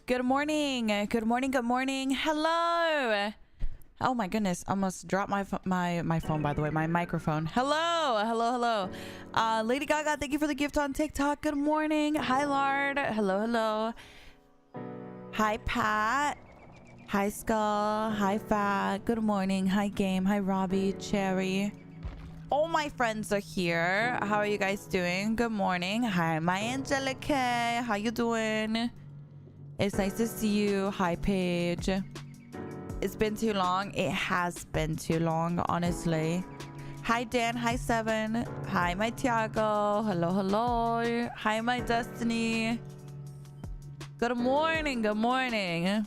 Good morning. Good morning. Good morning. Hello. Oh my goodness. Almost dropped my phone, by the way. My microphone. Hello. Hello. Lady Gaga, thank you for the gift on TikTok. Good morning. Hi, Lard. Hello. Hi, Pat. Hi, Skull. Hi, Fat. Good morning. Hi, Game. Hi, Robbie. Cherry. All my friends are here. How are you guys doing? Good morning. Hi, my Angelica. How you doing? It's nice to see you. Hi, Paige. It's been too long. It has been too long, honestly. Hi, Dan. Hi, Seven. Hi, my Tiago. Hello. Hi, my Destiny. Good morning. Good morning.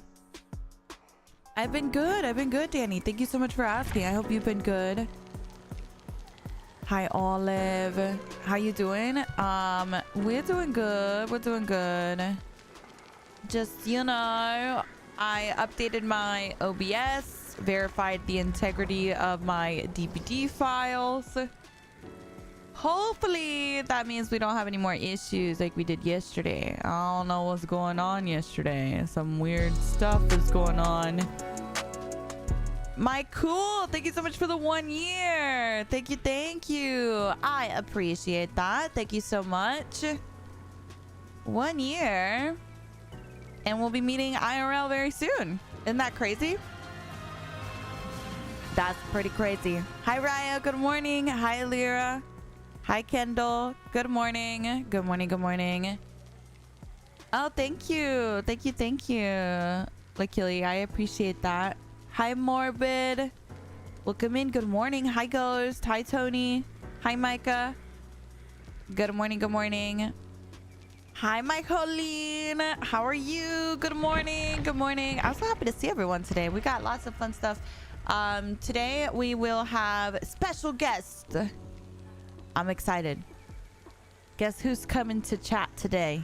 I've been good, Danny. Thank you so much for asking. I hope you've been good. Hi, Olive. How you doing? We're doing good. Just, you know, I updated my OBS, verified the integrity of my DVD files. Hopefully that means we don't have any more issues like we did yesterday. I don't know what's going on yesterday. Some weird stuff is going on. Mike Cool, thank you so much for the 1 year. Thank you. I appreciate that. Thank you so much. 1 year. And we'll be meeting IRL very soon. Isn't that crazy? That's pretty crazy. Hi, Raya. Good morning. Hi, Lyra. Hi, Kendall. Good morning. Good morning. Oh, thank you. Lakili, I appreciate that. Hi, Morbid. Welcome in. Good morning. Hi, Ghost. Hi, Tony. Hi, Micah. Good morning. Hi, Michaeline. How are you? Good morning. I'm so happy to see everyone today. We got lots of fun stuff. Today we will have special guests. I'm excited. Guess who's coming to chat today?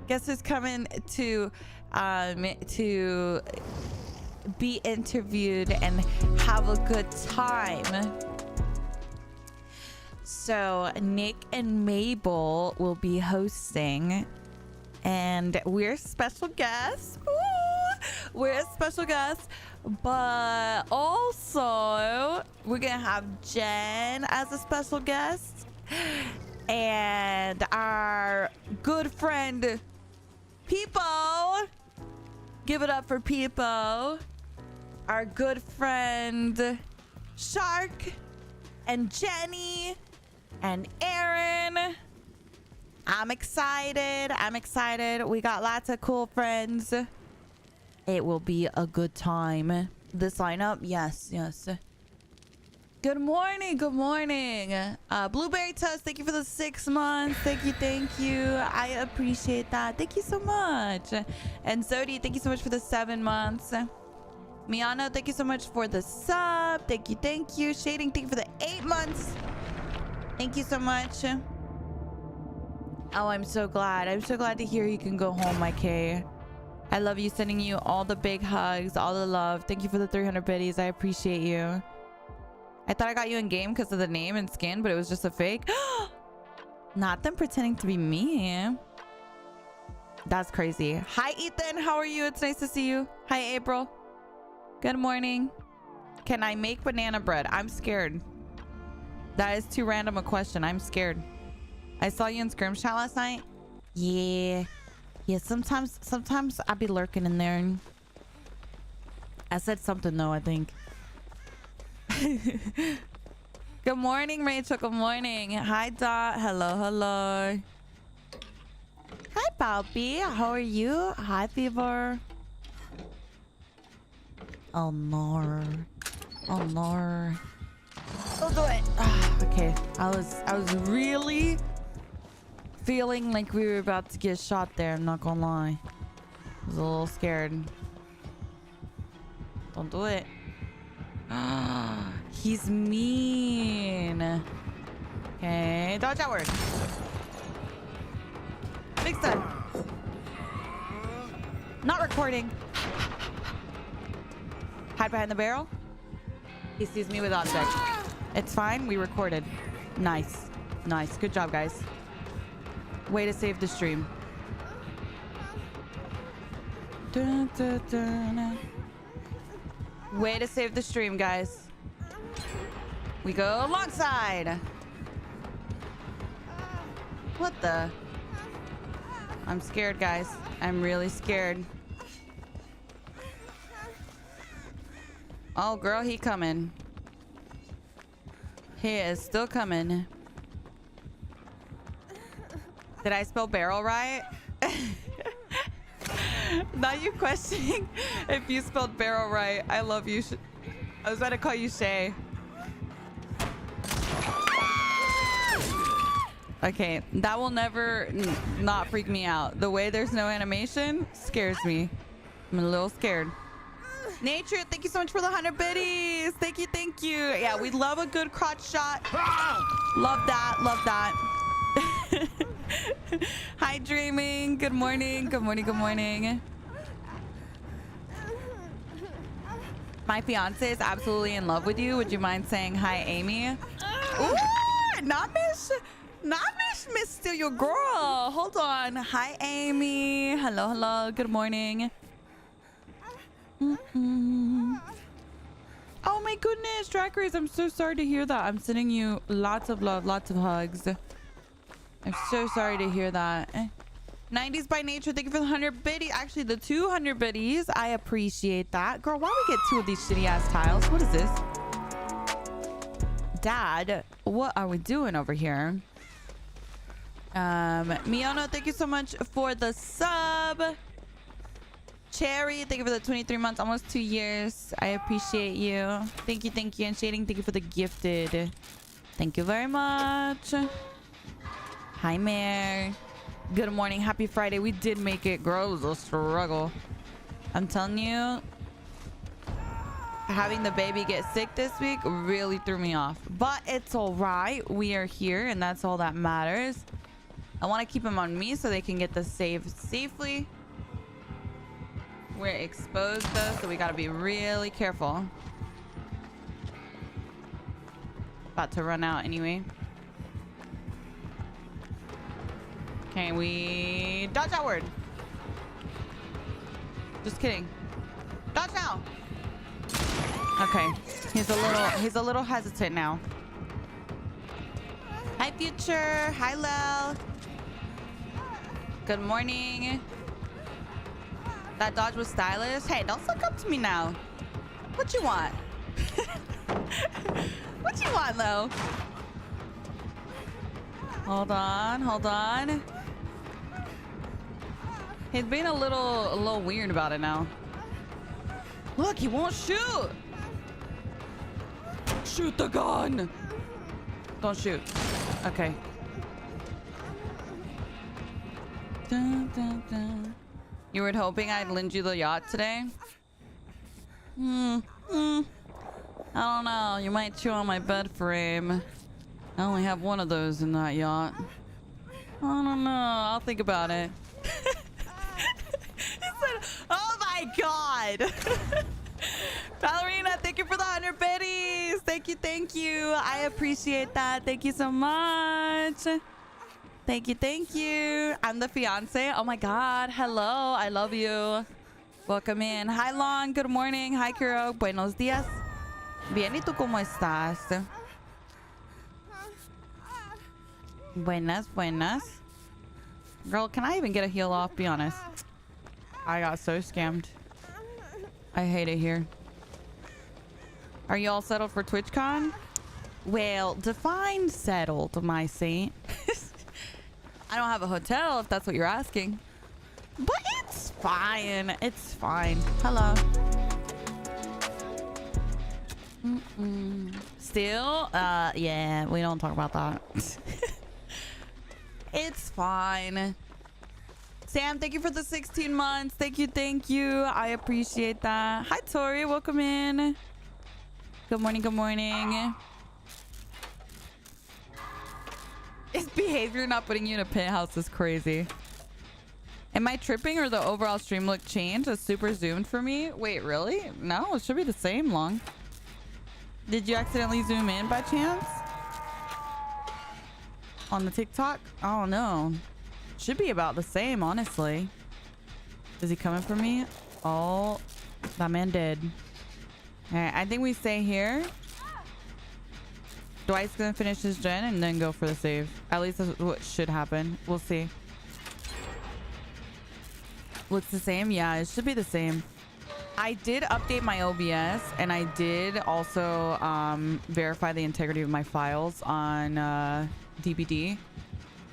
Guess who's coming to be interviewed and have a good time. So Nick and Mabel will be hosting, and we're special guests. Ooh, we're special guests, but also we're gonna have Jen as a special guest, and our good friend Peepo. Give it up for Peepo. Our good friend Shark and Jenny and Aaron. I'm excited. We got lots of cool friends. It will be a good time. This lineup, yes. Good morning. Blueberry Toast, thank you for the 6 months. Thank you. I appreciate that. Thank you so much. And Zodi, thank you so much for the 7 months. Miano, thank you so much for the sub. Thank you. Shading, thank you for the 8 months. Thank you so much. Oh, I'm so glad to hear you can go home, my K. I love you. Sending you all the big hugs, all the love. Thank you for the 300 biddies. I appreciate you. I thought I got you in game because of the name and skin, but it was just a fake. Not them pretending to be me. That's crazy. Hi, Ethan. How are you? It's nice to see you. Hi, April. Good morning. Can I make banana bread? I'm scared. That is too random a question. I'm scared. I saw you in Scrim Chat last night. Yeah, sometimes I be lurking in there. I said something though, I think. Good morning, Rachel. Good morning. Hi, Dot. Hello. Hi, Bobby. How are you? Hi, Fever. Oh no. Don't do it. Okay. I was really feeling like we were about to get shot there. I'm not gonna lie. I was a little scared. Don't do it. He's mean. Okay, dodge outward. Big stun. Not recording. Hide behind the barrel. He sees me with object. It's fine. We recorded. Nice. Good job, guys. Way to save the stream. Dun, dun, dun. Way to save the stream, guys. We go alongside. What the? I'm scared, guys. I'm really scared. Oh, girl, he coming. He is still coming. Did I spell barrel right? Not you questioning if you spelled barrel right. I love you. I was about to call you Shay. Okay, that will never not freak me out. The way there's no animation scares me. I'm a little scared. Nature, thank you so much for the 100 biddies. Thank you, thank you. Yeah, we love a good crotch shot. Love that, love that. Hi, Dreaming. Good morning, good morning, good morning. My fiance is absolutely in love with you. Would you mind saying hi, Amy? Ooh, not Miss Steal Your Girl. Hold on. Hi, Amy. Hello, hello. Good morning. Oh my goodness, Drag Race, I'm so sorry to hear that. I'm sending you lots of love, lots of hugs. I'm so sorry to hear that. 90s by Nature, thank you for the 100 biddies. Actually, the 200 biddies. I appreciate that. Girl, why we get 2 of these shitty ass tiles? What is this? Dad, what are we doing over here? Miono, thank you so much for the sub. Cherry, thank you for the 23 months, almost 2 years. I appreciate you. Thank you, thank you. And Shading, thank you for the gifted. Thank you very much. Hi, Mare. Good morning. Happy Friday. We did make it. Girl, it was a struggle. I'm telling you, having the baby get sick this week really threw me off. But it's all right. We are here, and that's all that matters. I want to keep him on me so they can get the save safely. We're exposed though, so we gotta be really careful. About to run out anyway. Okay, we dodge outward. Just kidding. Dodge now. Okay, he's a little hesitant now. Hi, Future. Hi, Lel. Good morning. That dodge was stylish. Hey, don't look up to me now. What you want? What you want, though? Hold on, hold on. He's being a little weird about it now. Look, he won't shoot. Shoot the gun. Don't shoot. Okay. Dun, dun, dun. You were hoping I'd lend you the yacht today? I don't know. You might chew on my bed frame. I only have one of those in that yacht. I don't know. I'll think about it. He said, oh my god. Ballerina, thank you for the 100 biddies. Thank you, thank you. I appreciate that. Thank you so much. Thank you, thank you. I'm the fiance. Oh my god. Hello. I love you. Welcome in. Hi, Long. Good morning. Hi, Kiro. Buenos días. Bien, ¿y tú cómo estás? Buenas, buenas. Girl, can I even get a heal off? Be honest. I got so scammed. I hate it here. Are you all settled for TwitchCon? Well, define settled, my saint. I don't have a hotel, if that's what you're asking. But it's fine. It's fine. Hello. Still? Yeah, we don't talk about that. It's fine. Sam, thank you for the 16 months. Thank you, thank you. I appreciate that. Hi, Tori. Welcome in. Good morning, good morning. His behavior not putting you in a penthouse is crazy. Am I tripping or the overall stream look changed? It's super zoomed for me. Wait, really? No, it should be the same long. Did you accidentally zoom in by chance? On the TikTok? Oh no. Should be about the same, honestly. Is he coming for me? Oh, that man did. All right, I think we stay here. Dwight's gonna finish his gen and then go for the save. At least that's what should happen. We'll see. Looks the same? Yeah, it should be the same. I did update my OBS and I did also verify the integrity of my files on DBD.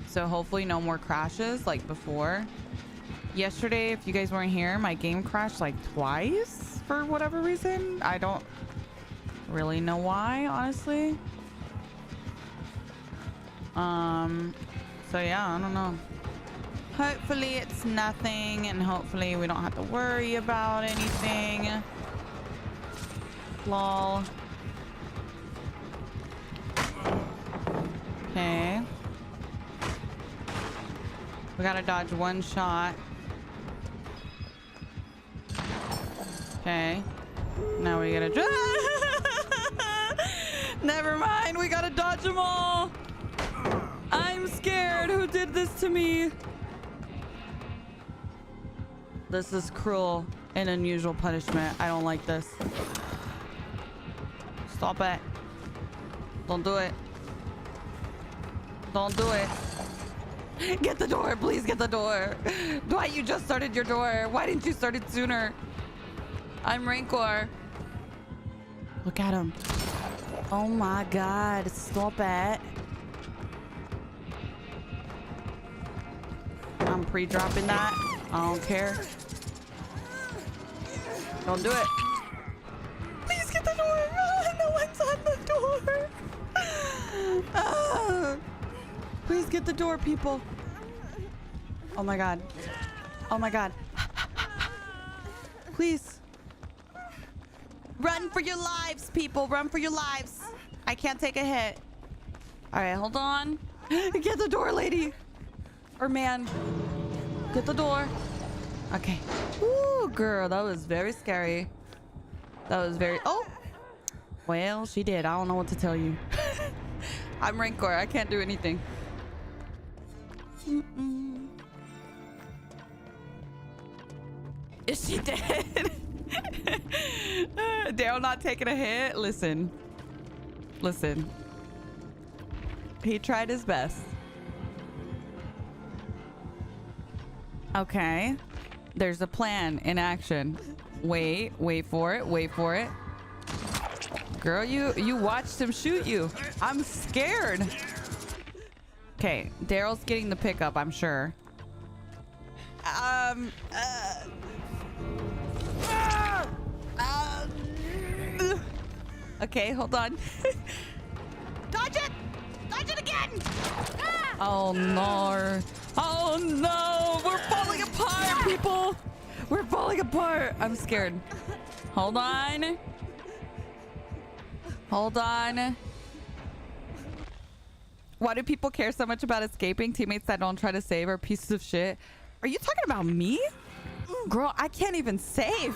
So hopefully no more crashes like before. Yesterday, if you guys weren't here, my game crashed like twice for whatever reason. I don't really know why, honestly. So yeah, I don't know. Hopefully it's nothing and hopefully we don't have to worry about anything. Lol. Okay. We gotta dodge one shot. Okay. Now we gotta... Never mind. We gotta dodge them all. I'm scared. Who did this to me? This is cruel and unusual punishment. I don't like this. Stop it. Don't do it. Don't do it. Get the door. Please get the door. Dwight, you just started your door. Why didn't you start it sooner? I'm Rancor. Look at him. Oh my god. Stop it. I'm pre-dropping that. I don't care. Don't do it. Please get the door. No one's on the door. Please get the door, people. Oh my god. Oh my god. Please. Run for your lives, people. Run for your lives. I can't take a hit. All right, hold on. Get the door, lady. Or man. Get the door. Okay. Ooh, girl, that was very scary. That was very... Oh! Well, she did. I don't know what to tell you. I'm Rancor. I can't do anything. Is she dead? Daryl not taking a hit? Listen. Listen. He tried his best. Okay. There's a plan in action. Wait for it. Wait for it. Girl, you watched him shoot you. I'm scared. Okay, Daryl's getting the pickup, I'm sure. Okay, hold on. Dodge it! Dodge it again! Oh no. Oh no! We're falling apart, people! We're falling apart! I'm scared. Hold on. Hold on. Why do people care so much about escaping? Teammates that don't try to save are pieces of shit. Are you talking about me? Girl, I can't even save.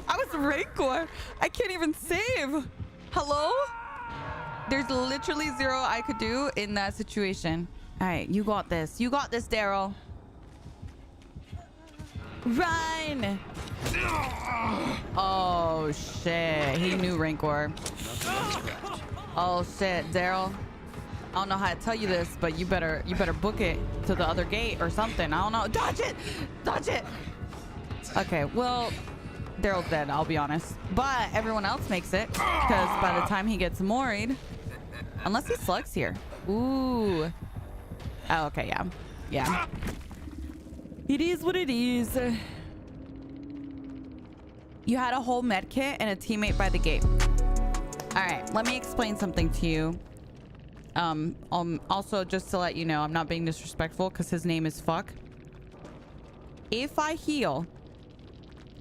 I was Rancor. I can't even save. Hello? There's literally zero I could do in that situation. All right, you got this. You got this, Daryl. Run! Oh shit! He knew Rancor. Oh shit, Daryl. I don't know how to tell you this, but you better book it to the other gate or something. I don't know. Dodge it! Dodge it! Okay, well, Daryl's dead. I'll be honest, but everyone else makes it because by the time he gets moried, unless he slugs here. Ooh. Oh, okay, yeah, yeah. It is what it is. You had a whole med kit and a teammate by the gate. All right, let me explain something to you. Also, just to let you know, I'm not being disrespectful because his name is Fuck. If I heal,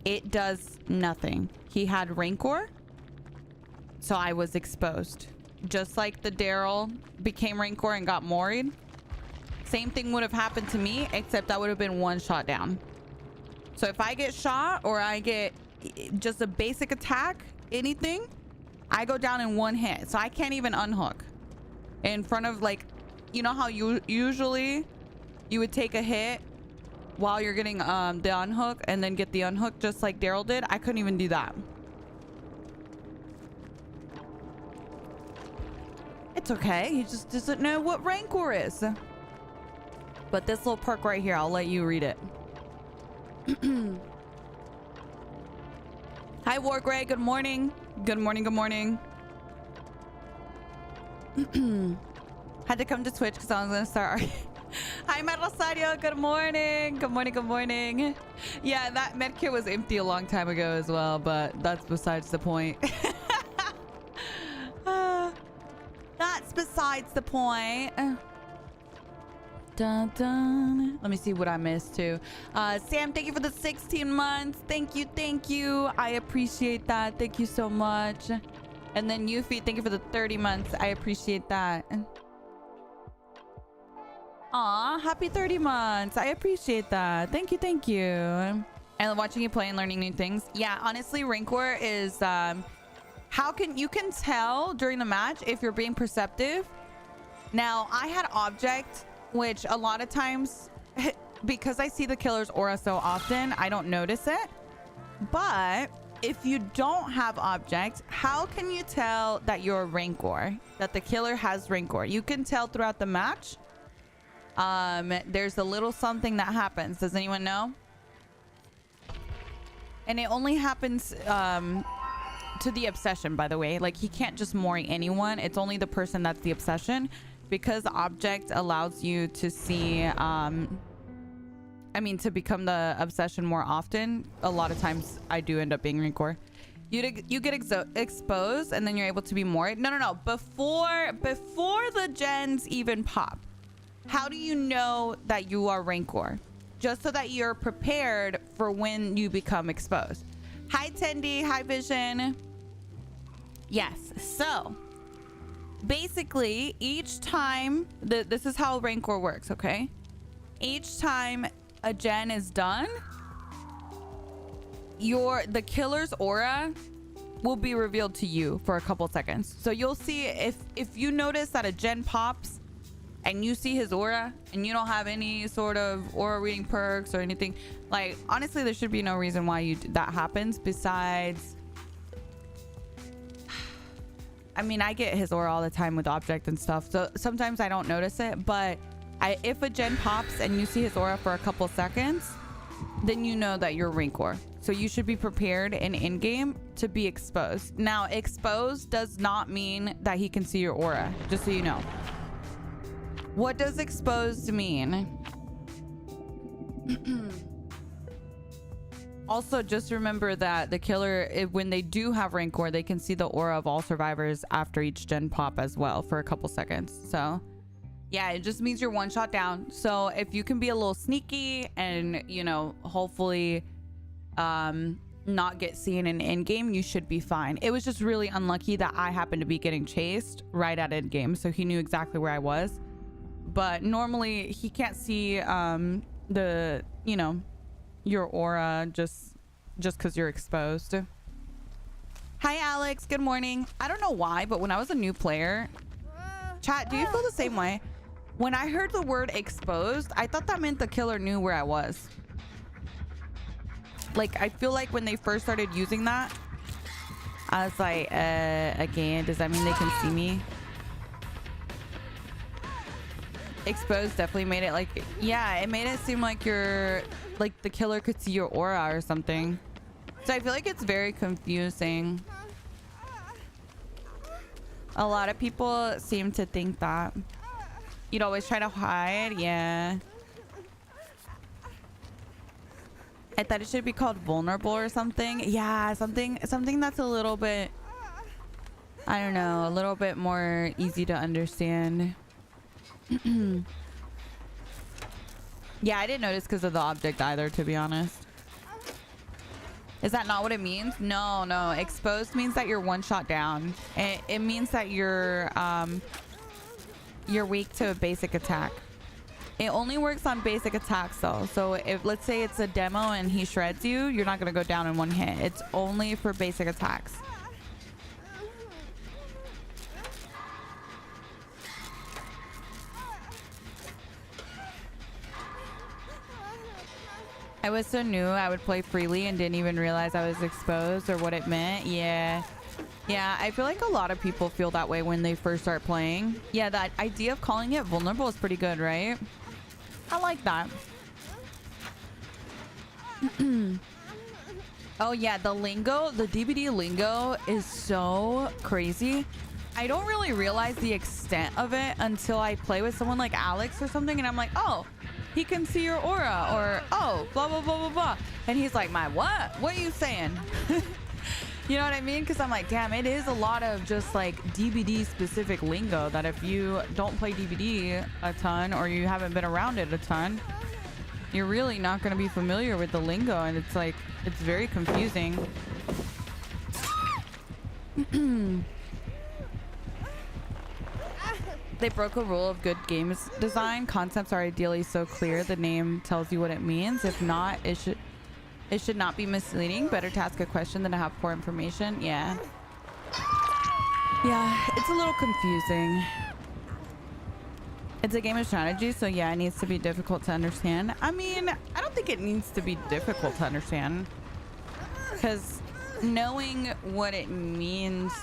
it does nothing. He had Rancor, so I was exposed. Just like the Daryl became Rancor and got moried. Same thing would have happened to me, except I would have been one shot down. So if I get shot or I get just a basic attack, anything, I go down in one hit. So I can't even unhook. In front of, like, you know how you usually you would take a hit while you're getting the unhook and then get the unhook just like Daryl did. I couldn't even do that. It's okay. He just doesn't know what Rancor is. But this little perk right here, I'll let you read it. Hi, War Gray. Good morning. Good morning. Good morning. Had to come to Twitch because I was going to start. Hi, Rosario. Good morning. Good morning. Good morning. Yeah, that medkit was empty a long time ago as well, but that's besides the point. That's besides the point. Dun, dun. Let me see what I missed too. Sam, thank you for the 16 months. Thank you. Thank you. I appreciate that. Thank you so much. And then Yuffie, thank you for the 30 months. I appreciate that. Aw, happy 30 months. I appreciate that. Thank you. Thank you. I love watching you play and learning new things. Yeah, honestly, Rancor is how can you can tell during the match if you're being perceptive. Now, I had object, which a lot of times, because I see the killer's aura so often, I don't notice it. But if you don't have object, how can you tell that you're Rancor, that the killer has Rancor? You can tell throughout the match. There's a little something that happens. Does anyone know? And it only happens to the obsession, by the way. Like, he can't just mori anyone. It's only the person that's the obsession, because the object allows you to see to become the obsession more often. A lot of times I do end up being Rancor. You get exposed and then you're able to be more. No. Before the gens even pop, how do you know that you are Rancor? Just so that you're prepared for when you become exposed. Hi, Tendy. Hi, Vision. Yes. So basically, each time this is how Rancor works, okay? Each time a gen is done, the killer's aura will be revealed to you for a couple seconds. So you'll see if you notice that a gen pops and you see his aura and you don't have any sort of aura reading perks or anything, like, honestly, there should be no reason why that happens besides, I mean, I get his aura all the time with object and stuff, so sometimes I don't notice it. But if a gen pops and you see his aura for a couple seconds, then you know that you're Rancor. So you should be prepared in game to be exposed. Now, exposed does not mean that he can see your aura, just so you know. What does exposed mean? Also, just remember that the killer, when they do have Rancor, they can see the aura of all survivors after each gen pop as well for a couple seconds. So yeah, it just means you're one shot down. So if you can be a little sneaky and, hopefully not get seen in endgame, you should be fine. It was just really unlucky that I happened to be getting chased right at endgame, so he knew exactly where I was. But normally he can't see your aura just because you're exposed. Hi, Alex. Good morning. I don't know why, but when I was a new player, chat, do you feel the same way? When I heard the word exposed, I thought that meant the killer knew where I was. Like, I feel like when they first started using that, I was like, again, does that mean they can see me? Exposed definitely made it like, yeah, it made it seem like you're, like, the killer could see your aura or something. So I feel like it's very confusing. A lot of people seem to think that you'd always try to hide. Yeah. I thought it should be called vulnerable or something. Yeah, something that's a little bit, I don't know, a little bit more easy to understand. Yeah, I didn't notice because of the object either, to be honest. Is that not what it means? No. Exposed means that you're one shot down. It means that you're weak to a basic attack. It only works on basic attacks though. So if, let's say it's a demo and he shreds you, you're not going to go down in one hit. It's only for basic attacks. I was so new, I would play freely and didn't even realize I was exposed or what it meant. Yeah. Yeah, I feel like a lot of people feel that way when they first start playing. Yeah, that idea of calling it vulnerable is pretty good, right? I like that. Oh yeah, the lingo, the DBD lingo is so crazy. I don't really realize the extent of it until I play with someone like Alex or something, and I'm like, oh, he can see your aura, or oh, blah, blah, blah, blah, blah. And he's like, my what? What are you saying? You know what I mean? Because I'm like, damn, it is a lot of just like DBD specific lingo that if you don't play DBD a ton or you haven't been around it a ton, you're really not going to be familiar with the lingo. And it's like, it's very confusing. They broke a rule of good games design. Concepts are ideally so clear the name tells you what it means. If not, it should not be misleading. Better to ask a question than to have poor information. Yeah. Yeah, it's a little confusing. It's a game of strategy, so yeah, it needs to be difficult to understand. I mean, I don't think it needs to be difficult to understand, because knowing what it means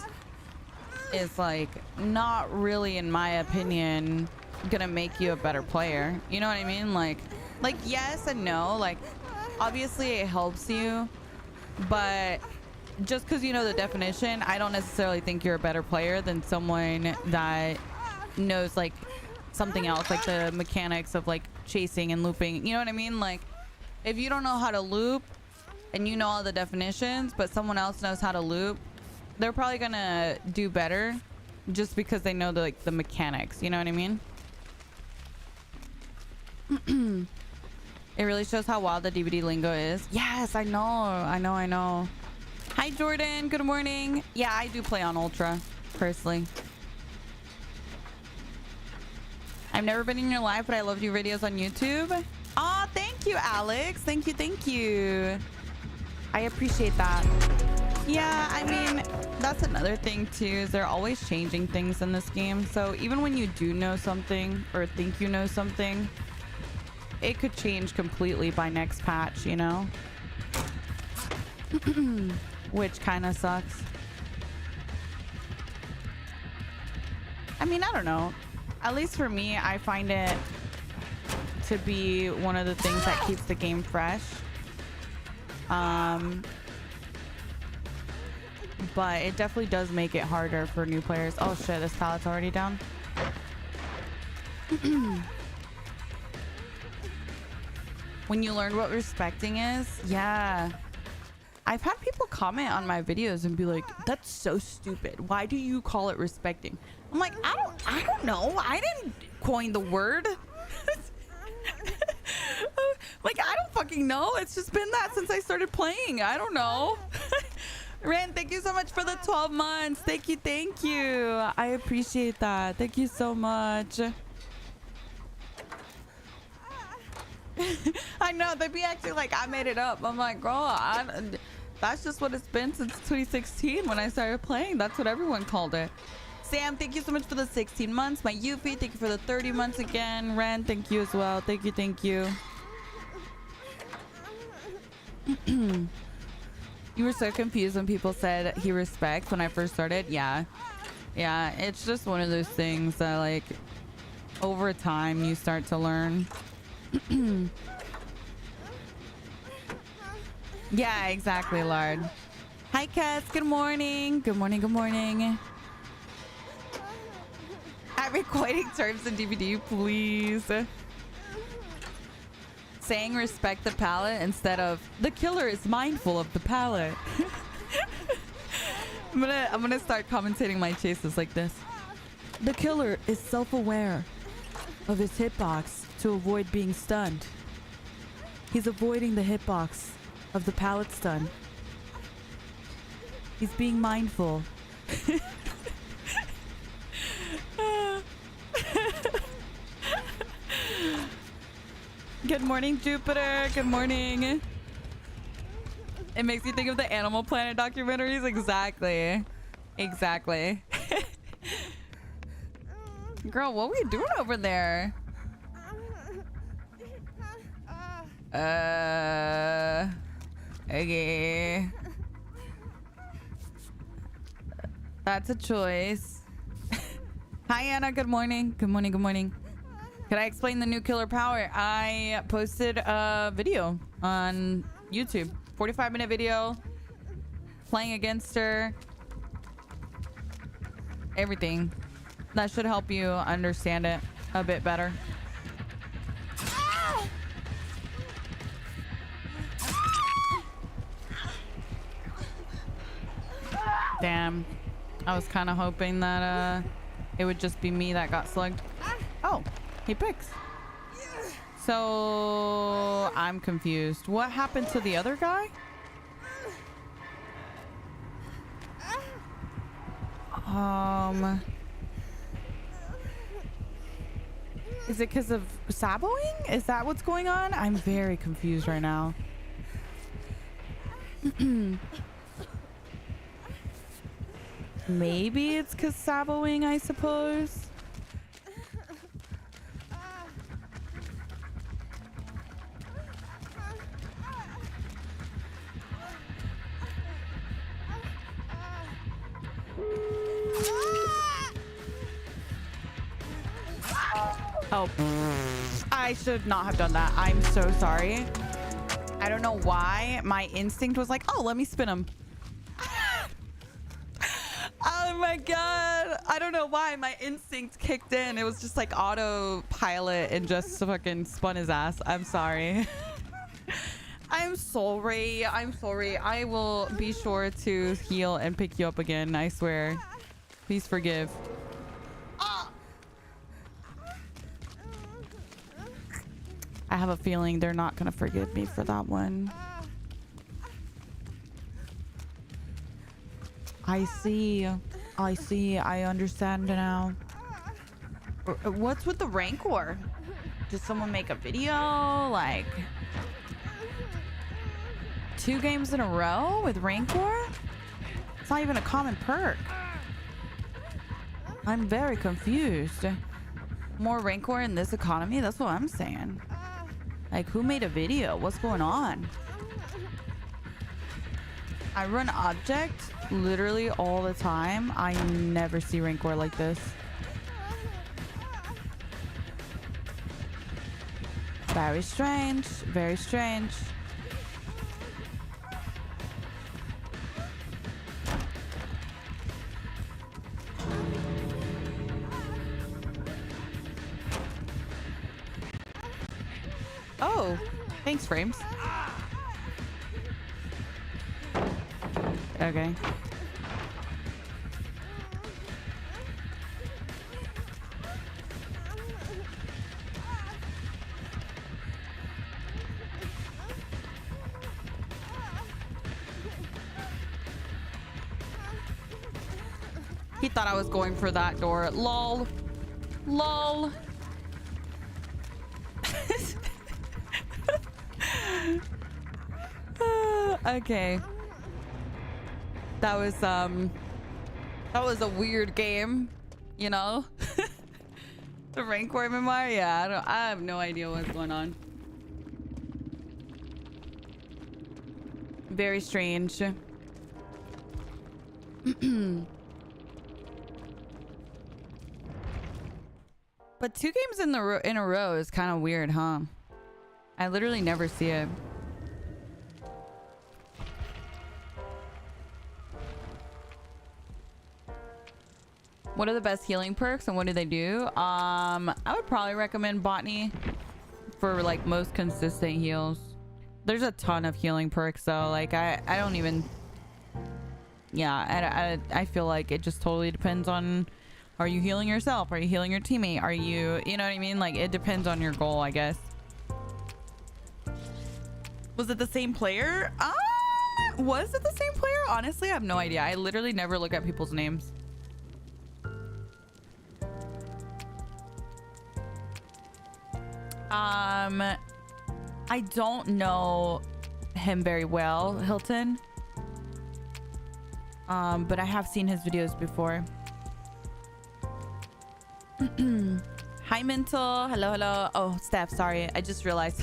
is like not really, in my opinion, gonna make you a better player. You know what I mean? Like yes and no. Like obviously it helps you, but just because you know the definition, I don't necessarily think you're a better player than someone that knows like something else, like the mechanics of like chasing and looping. You know what I mean? Like if you don't know how to loop and you know all the definitions, but someone else knows how to loop, they're probably gonna do better just because they know the mechanics. You know what I mean? It really shows how wild the DVD lingo is. Yes, I know. Hi Jordan, good morning. Yeah, I do play on Ultra personally. I've never been in your live, but I loved your videos on YouTube. Oh, thank you, Alex. Thank you. I appreciate that. Yeah, I mean, that's another thing too, is they're always changing things in this game. So even when you do know something or think you know something, it could change completely by next patch, you know? Which kind of sucks. I mean, I don't know. At least for me, I find it to be one of the things that keeps the game fresh. But it definitely does make it harder for new players. Oh shit, this pallet's already down. When you learn what respecting is, yeah. I've had people comment on my videos and be like, that's so stupid. Why do you call it respecting? I'm like, I don't know. I didn't coin the word. Like, I don't fucking know. It's just been that since I started playing. I don't know. Ren, thank you so much for the 12 months. Thank you. I appreciate that. Thank you so much. I know, they'd be acting like I made it up. I'm like, girl, that's just what it's been since 2016 when I started playing. That's what everyone called it. Sam, thank you so much for the 16 months. My Yuffie, thank you for the 30 months again. Ren, thank you as well. Thank you. You were so confused when people said he respects when I first started. Yeah, it's just one of those things that like over time you start to learn. Yeah, exactly, Lard. Hi Cass, good morning. Good morning. I'm equating terms in DVD, please. Saying respect the palette instead of the killer is mindful of the palette. I'm gonna start commentating my chases like this. The killer is self-aware of his hitbox to avoid being stunned. He's avoiding the hitbox of the palette stun. He's being mindful. Good morning, Jupiter. Good morning. It makes you think of the Animal Planet documentaries. Exactly. Girl, what were you doing over there? Okay. That's a choice. Hi, Anna. Good morning. Good morning. Good morning. Can I explain the new killer power? I posted a video on YouTube. 45-minute video. Playing against her. Everything. That should help you understand it a bit better. Damn. I was kind of hoping that it would just be me that got slugged. Oh, he picks. So I'm confused. What happened to the other guy? Is it because of saboing? Is that what's going on? I'm very confused right now. Maybe it's because saboing, I suppose. Oh, I should not have done that. I'm so sorry. I don't know why my instinct was like, oh, let me spin him. Oh my god. I don't know why my instinct kicked in. It was just like autopilot and just fucking spun his ass. I'm sorry. I'm sorry. I'm sorry. I will be sure to heal and pick you up again. I swear. Please forgive. I have a feeling they're not gonna forgive me for that one. I see. I see. I understand now. What's with the rank war? Did someone make a video? Like 2 games in a row with rank war? It's not even a common perk. I'm very confused. More rank war in this economy? That's what I'm saying. Like, who made a video? What's going on? I run object literally all the time. I never see rank war like this. Very strange. Very strange. Oh, thanks, Frames. Okay. He thought I was going for that door. Lol. Lol. Okay. That was a weird game, you know? The rank war memoir? Yeah, I have no idea what's going on. Very strange. But 2 games in a row is kind of weird, huh? I literally never see it. What are the best healing perks and what do they do? I would probably recommend Botany for like most consistent heals. There's a ton of healing perks though. Like I don't even, yeah, I feel like it just totally depends on, are you healing yourself? Are you healing your teammate? Are you know what I mean? Like it depends on your goal, I guess. Was it the same player? Was it the same player? Honestly, I have no idea. I literally never look at people's names. I don't know him very well, Hilton. But I have seen his videos before. Hi, Mental. Hello, hello. Oh, Steph, sorry. I just realized.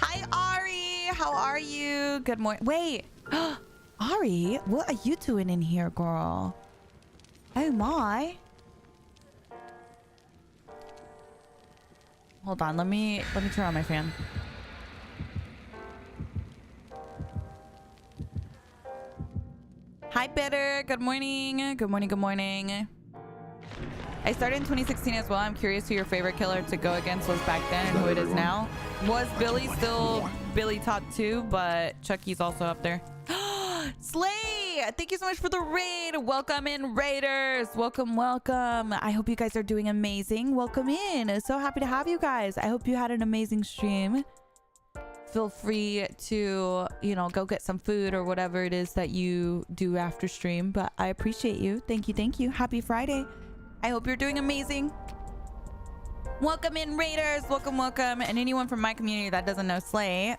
Hi, Ari. How are you? Good morning. Wait. Ari, what are you doing in here, girl? Oh, my. Hold on. Let me turn on my fan. Hi, Bitter. Good morning. Good morning. Good morning. I started in 2016 as well. I'm curious who your favorite killer to go against was back then and who it is now. Was Billy still Billy top 2, but Chucky's also up there. Slay! Thank you so much for the raid. Welcome in, Raiders. Welcome, welcome. I hope you guys are doing amazing. Welcome in. So happy to have you guys. I hope you had an amazing stream. Feel free to, you know, go get some food or whatever it is that you do after stream. But I appreciate you. Thank you, thank you. Happy Friday. I hope you're doing amazing. Welcome in, Raiders. Welcome, welcome. And anyone from my community that doesn't know Slay,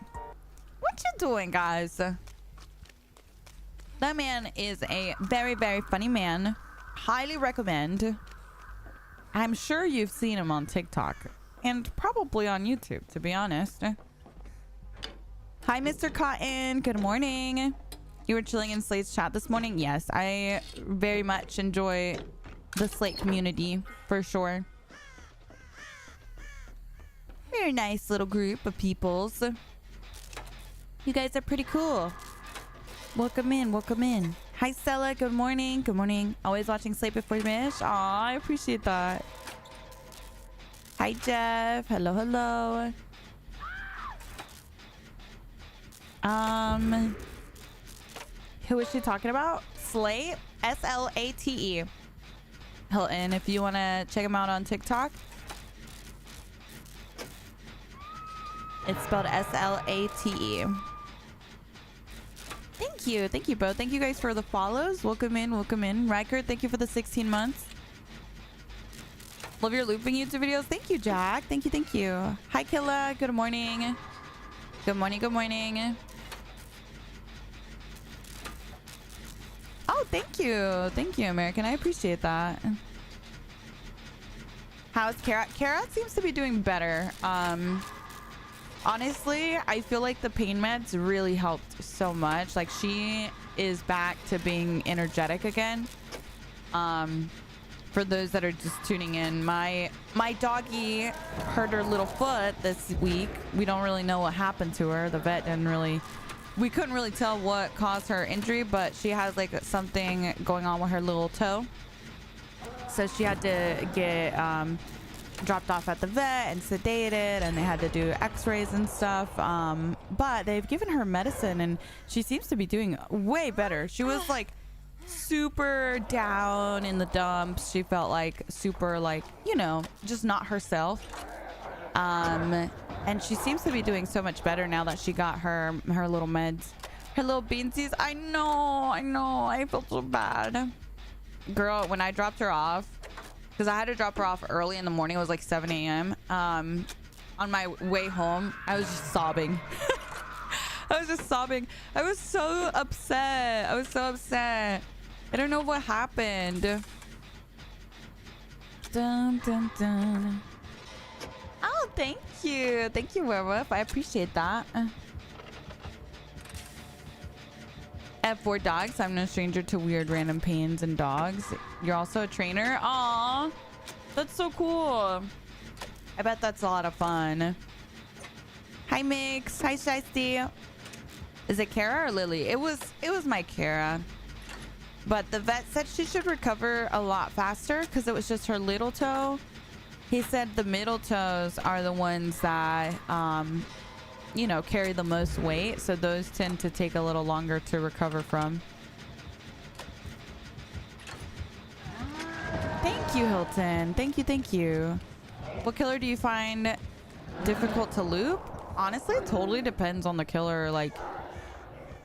what you doing, guys? That man is a very, very funny man. Highly recommend. I'm sure you've seen him on TikTok and probably on YouTube, to be honest. Hi, Mr. Cotton. Good morning. You were chilling in Slay's chat this morning? Yes, I very much enjoy the Slate community for sure. Very nice little group of peoples. You guys are pretty cool. Welcome in, welcome in. Hi, Stella. Good morning. Good morning. Always watching Slate before you finish. Aw, I appreciate that. Hi, Jeff. Hello, hello. Who is she talking about? Slate? S-L-A-T-E. Hilton, if you want to check him out on TikTok, it's spelled S-L-A-T-E. Thank you, bro. Thank you guys for the follows. Welcome in, welcome in. Riker, thank you for the 16 months. Love your looping YouTube videos. Thank you, Jack. Thank you, thank you. Hi, Killa. Good morning. Good morning, good morning. Oh, thank you, American. I appreciate that. How's Kara? Kara seems to be doing better. Honestly, I feel like the pain meds really helped so much. Like, she is back to being energetic again. For those that are just tuning in, my doggy hurt her little foot this week. We don't really know what happened to her. The vet didn't really... We couldn't really tell what caused her injury, but she has like something going on with her little toe. So she had to get dropped off at the vet and sedated, and they had to do x-rays and stuff. But they've given her medicine and she seems to be doing way better. She was like super down in the dumps. She felt like super, like, you know, just not herself. And she seems to be doing so much better now that she got her little meds, her little beansies. I know, I felt so bad, girl. When I dropped her off, because I had to drop her off early in the morning, it was like 7 a.m. On my way home, I was just sobbing. I was just sobbing. I was so upset. I don't know what happened. Dun, dun, dun. Oh, thank you, Werewolf. I appreciate that. F4 dogs. I'm no stranger to weird random pains and dogs. You're also a trainer. Aw, that's so cool. I bet that's a lot of fun. Hi, Mix. Hi, Shiesty. Is it Kara or Lily? It was my Kara. But the vet said she should recover a lot faster because it was just her little toe. He said the middle toes are the ones that, you know, carry the most weight. So those tend to take a little longer to recover from. Thank you, Hilton. Thank you. What killer do you find difficult to loop? Honestly, it totally depends on the killer, like,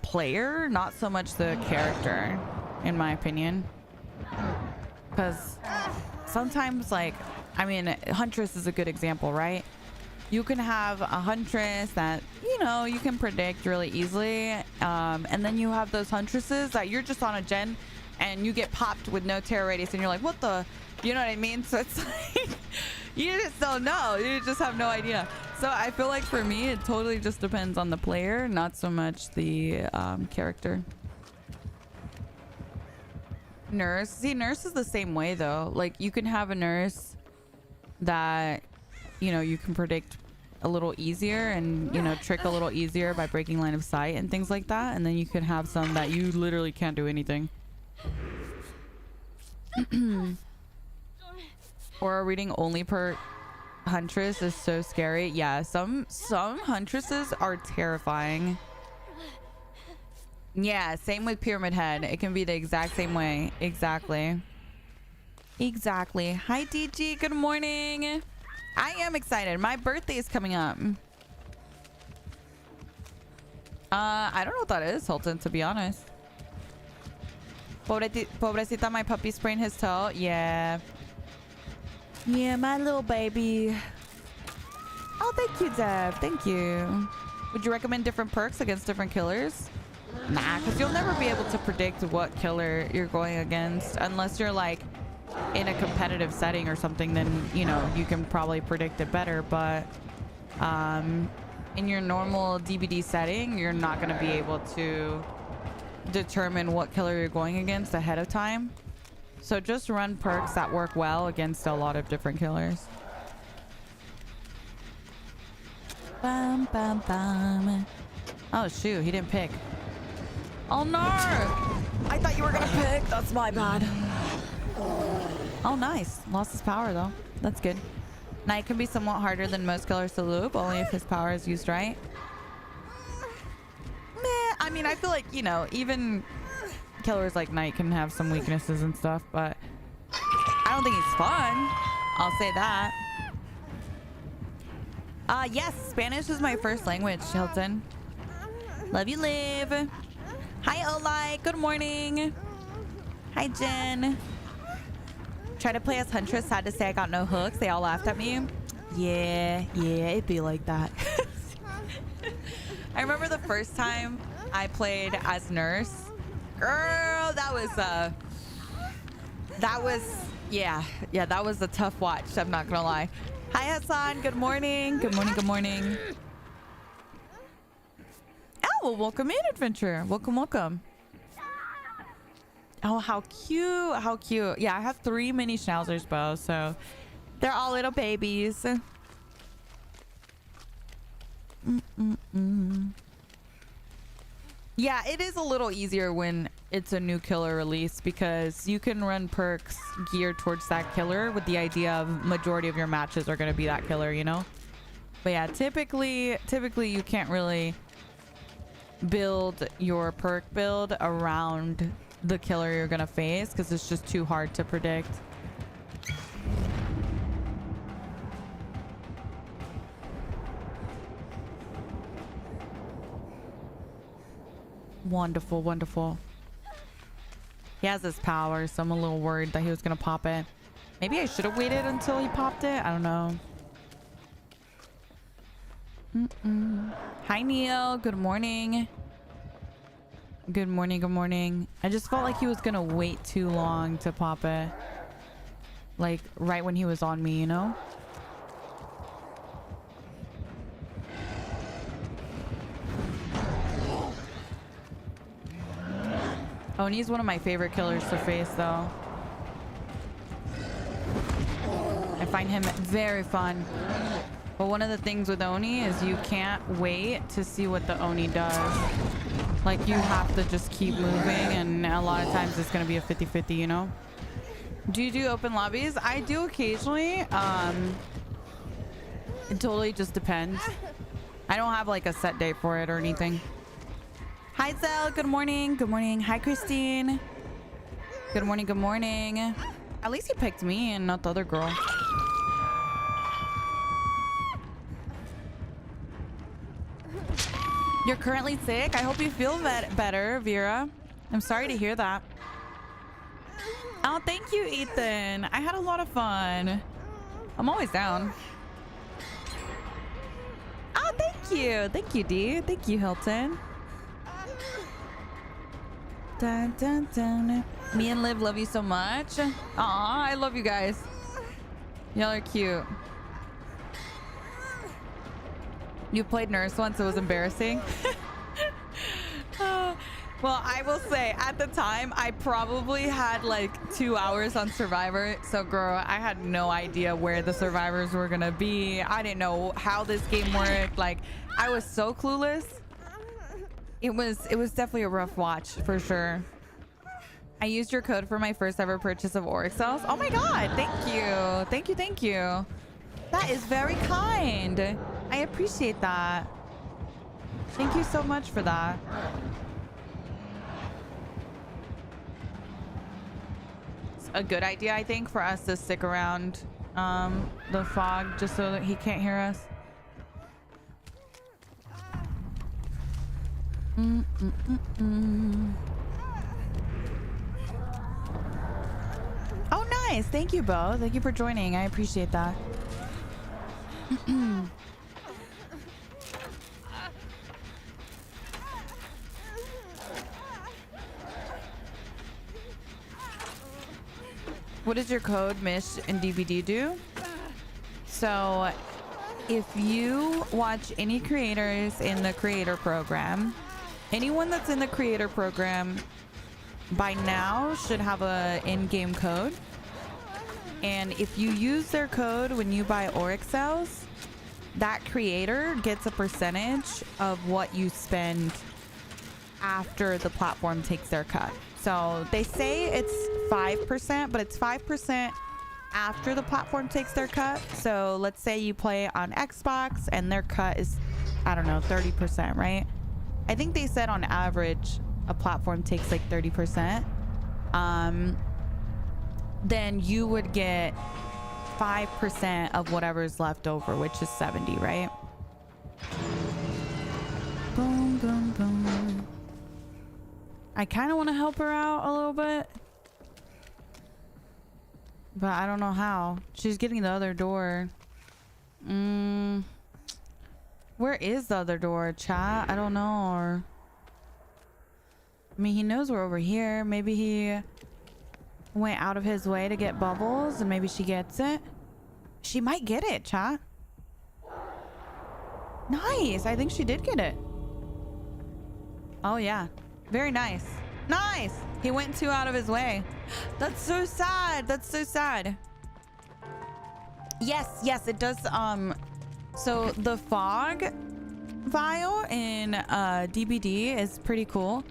player, not so much the character, in my opinion. Because sometimes, like, I mean, Huntress is a good example, right? You can have a Huntress that, you know, you can predict really easily. And then you have those Huntresses that you're just on a gen and you get popped with no terror radius and you're like, what the? You know what I mean? So it's like, You just don't know. You just have no idea. So I feel like for me, it totally just depends on the player, not so much the character. Nurse. See, nurse is the same way though. Like you can have a nurse that, you know, you can predict a little easier and, you know, trick a little easier by breaking line of sight and things like that. And then you could have some that you literally can't do anything. Or reading only per huntress is so scary. Yeah, some huntresses are terrifying. Yeah, same with Pyramid Head. It can be the exact same way. Exactly. Exactly. Hi, DG. Good morning. I am excited. My birthday is coming up. I don't know what that is, Hilton, to be honest. Pobrecita, my puppy sprained his toe. Yeah. Yeah, my little baby. Oh, thank you, Dev. Thank you. Would you recommend different perks against different killers? Nah, because you'll never be able to predict what killer you're going against unless you're like in a competitive setting or something. Then, you know, you can probably predict it better. But in your normal DBD setting, you're not going to be able to determine what killer you're going against ahead of time. So just run perks that work well against a lot of different killers. Bum, bum, bum. Oh shoot, he didn't pick. Oh no! I thought you were gonna pick. That's my bad. Oh nice. Lost his power though. That's good. Knight can be somewhat harder than most killers to loop, only if his power is used right. Meh, I mean, I feel like, you know, even killers like Knight can have some weaknesses and stuff, but I don't think he's fun. I'll say that. Yes, Spanish is my first language, Hilton. Love you, Liv. Hi, Olai. Good morning. Hi, Jen. Try to play as Huntress. Sad to say I got no hooks. They all laughed at me. Yeah, it'd be like that. I remember the first time I played as Nurse. Girl, that was a tough watch. I'm not gonna lie. Hi, Hassan. Good morning. Good morning. Good morning. Oh, well, welcome in, Adventure. Welcome. Oh, how cute. How cute. Yeah, I have 3 mini schnauzers, Bo, so they're all little babies. Yeah, it is a little easier when it's a new killer release because you can run perks geared towards that killer with the idea of majority of your matches are going to be that killer, you know? But yeah, typically you can't really build your perk build around the killer you're going to face because it's just too hard to predict. Wonderful, wonderful. He has his power, so I'm a little worried that he was gonna pop it. Maybe I should have waited until he popped it. I don't know. Hi, Neil. Good morning. Good morning. Good morning. I just felt like he was gonna wait too long to pop it. Like right when he was on me, you know? Oni's one of my favorite killers to face, though. I find him very fun. But one of the things with Oni is you can't wait to see what the Oni does. Like, you have to just keep moving, and a lot of times it's going to be a 50-50, you know? Do you do open lobbies? I do occasionally. It totally just depends. I don't have, like, a set day for it or anything. Hi, Zell. Good morning. Good morning. Hi, Christine. Good morning. Good morning. At least he picked me and not the other girl. You're currently sick? I hope you feel better, Vera. I'm sorry to hear that. Oh, thank you, Ethan. I had a lot of fun. I'm always down. Oh, thank you. Thank you, D. Thank you, Hilton. Dun, dun, dun. Me and Liv love you so much. Aw, I love you guys. Y'all are cute. You played nurse once, it was embarrassing. Well, I will say at the time I probably had like 2 hours on Survivor. So girl, I had no idea where the survivors were gonna be. I didn't know how this game worked. Like, I was so clueless. It was definitely a rough watch for sure. I used your code for my first ever purchase of Oryx cells. Oh my god, thank you. Thank you. That is very kind. I appreciate that. Thank you so much for that. It's a good idea, I think, for us to stick around the fog just so that he can't hear us. Oh, nice. Thank you, Bo. Thank you for joining. I appreciate that. What does your code Mish and DVD do? So if you watch any creators in the creator program, anyone that's in the creator program by now should have a in-game code. And if you use their code when you buy Oryx cells, that creator gets a percentage of what you spend after the platform takes their cut. So they say it's 5%, but it's 5% after the platform takes their cut. So let's say you play on Xbox and their cut is, I don't know, 30%, right? I think they said on average a platform takes like 30%. Then you would get 5% of whatever's left over, which is 70, right? Boom, boom, boom. I kind of want to help her out a little bit, but I don't know how. She's getting the other door. Where is the other door, chat? I don't know. Or I mean, he knows we're over here. Maybe he went out of his way to get bubbles and maybe she gets it. She might get it, chat. Nice. I think she did get it. Oh yeah, very nice. Nice. He went too out of his way. That's so sad. That's so sad. Yes, it does. So the fog vial in DBD is pretty cool.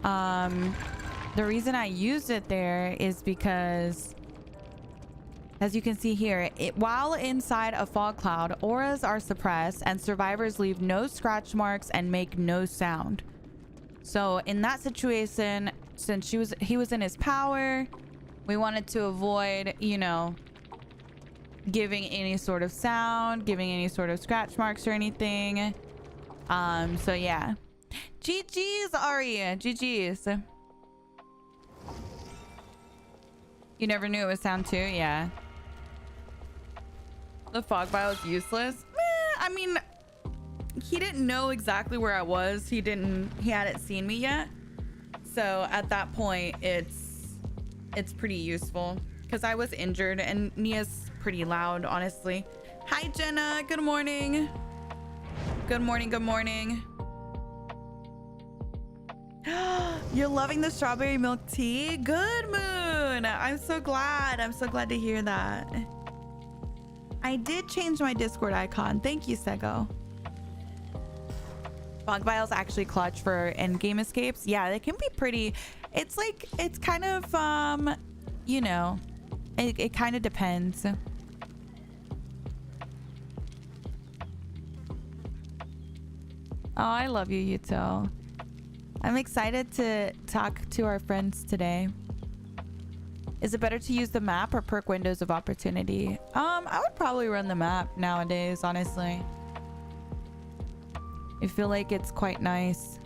The reason I used it there is because, as you can see here, while inside a fog cloud, auras are suppressed and survivors leave no scratch marks and make no sound. So in that situation, since he was in his power, we wanted to avoid, you know, giving any sort of sound, giving any sort of scratch marks or anything. So yeah. GG's, Ari. GG's. You never knew it was sound too? Yeah. The fog vial is useless. I mean, he didn't know exactly where I was. He hadn't seen me yet. So at that point, it's pretty useful because I was injured and Nia's pretty loud, honestly. Hi, Jenna. Good morning. Good morning. Good morning. You're loving the strawberry milk tea? Good, Moon. I'm so glad. I'm so glad to hear that. I did change my Discord icon. Thank you, Sego. Fog vials actually clutch for end game escapes. Yeah, they can be pretty. It's like, it's kind of, you know, it kind of depends. Oh, I love you, Yuto. I'm excited to talk to our friends today. Is it better to use the map or perk windows of opportunity? I would probably run the map nowadays, honestly. I feel like it's quite nice.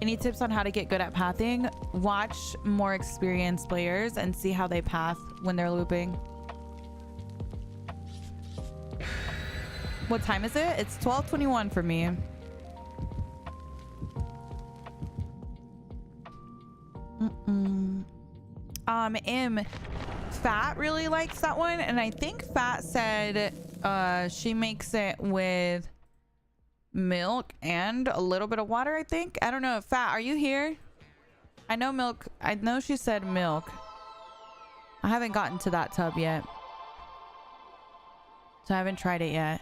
Any tips on how to get good at pathing? Watch more experienced players and see how they path when they're looping. What time is it? It's 12:21 for me. Fat really likes that one, and I think Fat said she makes it with milk and a little bit of water, I think. I don't know. Fat, are you here? I know milk. I know she said milk. I haven't gotten to that tub yet, so I haven't tried it yet.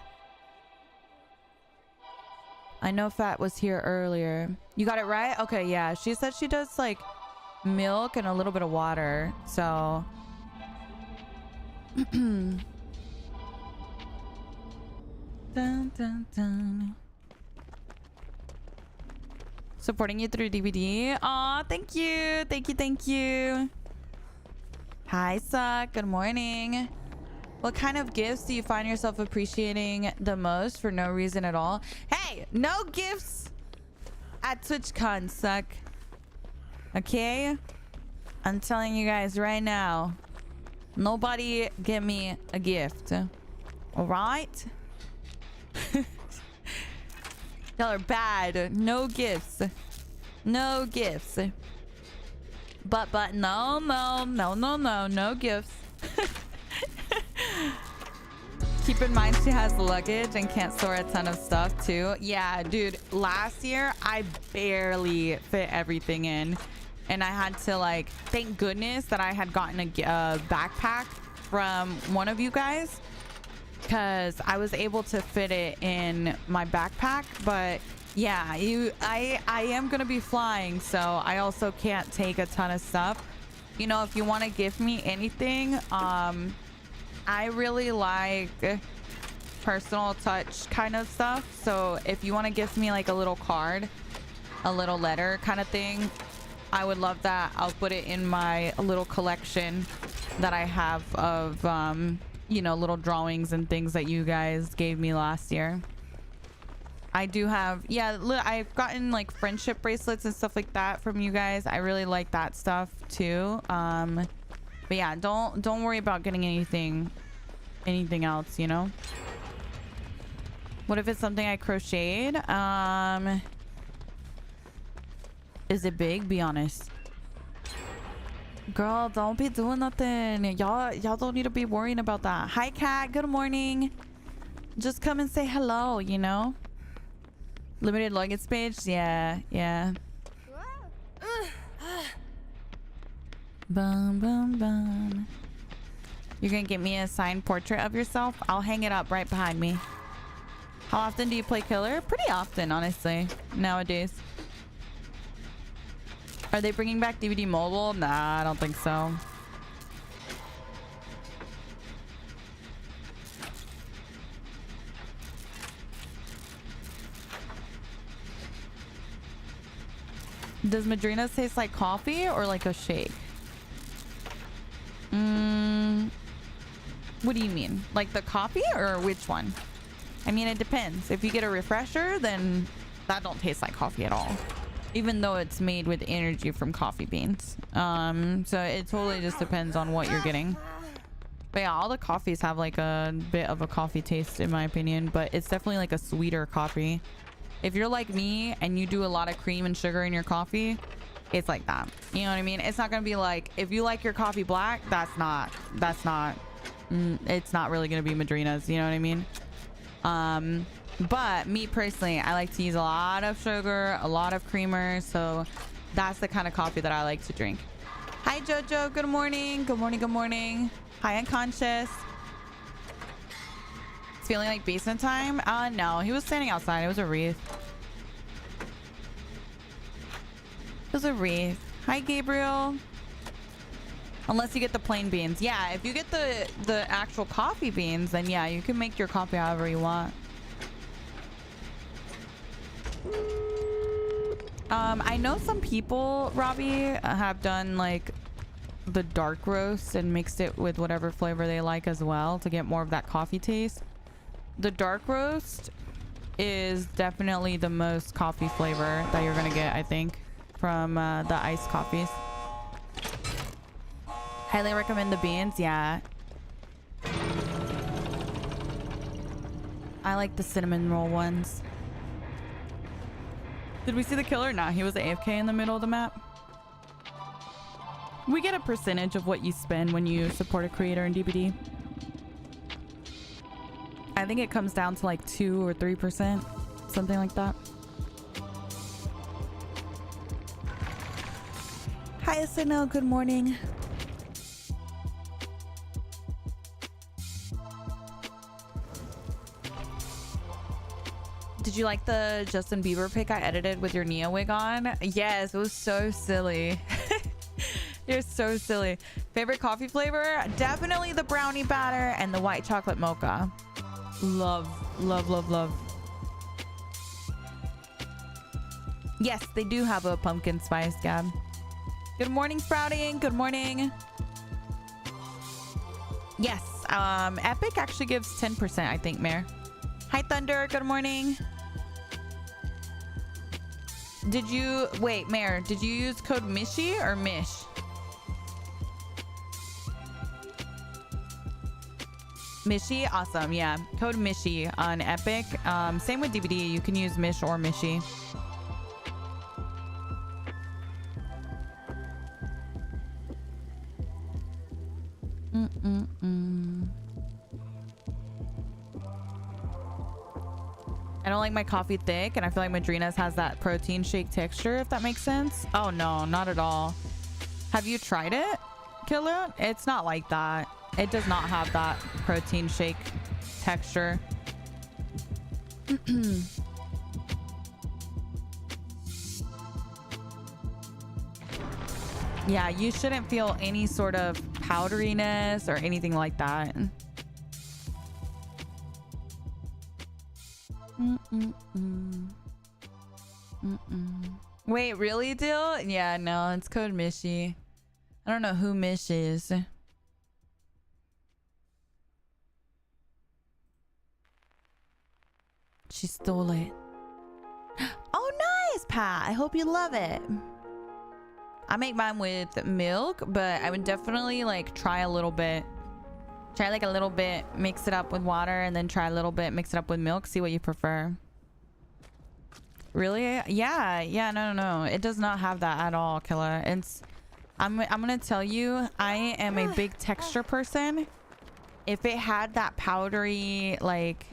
I know Fat was here earlier. You got it right? Okay, yeah. She said she does like milk and a little bit of water, so dun, dun, dun. Supporting you through DVD. Aw, thank you. Thank you, thank you. Hi, Suck. Good morning. What kind of gifts do you find yourself appreciating the most for no reason at all? Hey, no gifts at TwitchCon, Suck. Okay? I'm telling you guys right now. Nobody give me a gift. Alright? Y'all are bad. No gifts. No gifts. But no gifts. Keep in mind she has luggage and can't store a ton of stuff too. Yeah, dude, last year I barely fit everything in, and I had to like, thank goodness that I had gotten a backpack from one of you guys, because I was able to fit it in my backpack. But yeah, I am gonna be flying, so I also can't take a ton of stuff. You know, if you want to give me anything, I really like personal touch kind of stuff. So if you want to give me like a little card, a little letter kind of thing, I would love that. I'll put it in my little collection that I have of you know, little drawings and things that you guys gave me last year. I do have, yeah, I've gotten like friendship bracelets and stuff like that from you guys. I really like that stuff too. But yeah, don't worry about getting anything else, you know. What if it's something I crocheted? Is it big? Be honest. Girl, don't be doing nothing. Y'all don't need to be worrying about that. Hi, Cat. Good morning. Just come and say hello, you know. Limited luggage space. Yeah. Bum, bum, bum. You're gonna get me a signed portrait of yourself? I'll hang it up right behind me. How often do you play Killer? Pretty often, honestly, nowadays. Are they bringing back DVD mobile? Nah, I don't think so. Does Madrina's taste like coffee or like a shake? What do you mean? Like the coffee or which one? I mean, it depends. If you get a refresher, then that don't taste like coffee at all, even though it's made with energy from coffee beans. So it totally just depends on what you're getting. But yeah, all the coffees have like a bit of a coffee taste in my opinion, but it's definitely like a sweeter coffee. If you're like me and you do a lot of cream and sugar in your coffee, it's like that. You know what I mean? It's not gonna be like, if you like your coffee black, it's not really gonna be Madrina's, you know what I mean? But me personally, I like to use a lot of sugar, a lot of creamer, so that's the kind of coffee that I like to drink. Hi Jojo, good morning. Good morning. Hi Unconscious. It's feeling like basement time? No, he was standing outside. It was a wreath. Hi Gabriel. Unless you get the plain beans. Yeah, if you get the actual coffee beans, then yeah, you can make your coffee however you want. I know some people, Robbie, have done like the dark roast and mixed it with whatever flavor they like as well to get more of that coffee taste. The dark roast is definitely the most coffee flavor that you're gonna get, I think, from the iced coffees. Highly recommend the beans. Yeah, I like the cinnamon roll ones. Did we see the killer? Nah, he was AFK in the middle of the map. We get a percentage of what you spend when you support a creator in DBD. I think it comes down to like 2 or 3%, something like that. Hi, SNL. Good morning. Did you like the Justin Bieber pic I edited with your Nia wig on? Yes, it was so silly. You're so silly. Favorite coffee flavor? Definitely the brownie batter and the white chocolate mocha. Love, love, love, love. Yes, they do have a pumpkin spice, Gab. Good morning, Sprouting. Good morning. Yes, Epic actually gives 10%, I think, Mare. Hi, Thunder. Good morning. Did you... Wait, Mare, did you use code Mishi or Mish? Mishi? Awesome, yeah. Code Mishi on Epic. Same with DVD. You can use Mish or Mishi. I don't like my coffee thick, and I feel like Madrina's has that protein shake texture, if that makes sense. Oh no, not at all. Have you tried it, Killer? It's not like that. It does not have that protein shake texture. Yeah, you shouldn't feel any sort of powderiness or anything like that. Wait, really, Dill? Yeah, no, it's code Mishi. I don't know who Mish is. She stole it. Oh, nice, Pat. I hope you love it. I make mine with milk, but I would definitely like try a little bit. Try like a little bit, mix it up with water, and then try a little bit, mix it up with milk. See what you prefer. Really? Yeah, no. It does not have that at all, Killer. I'm gonna tell you, I am a big texture person. If it had that powdery, like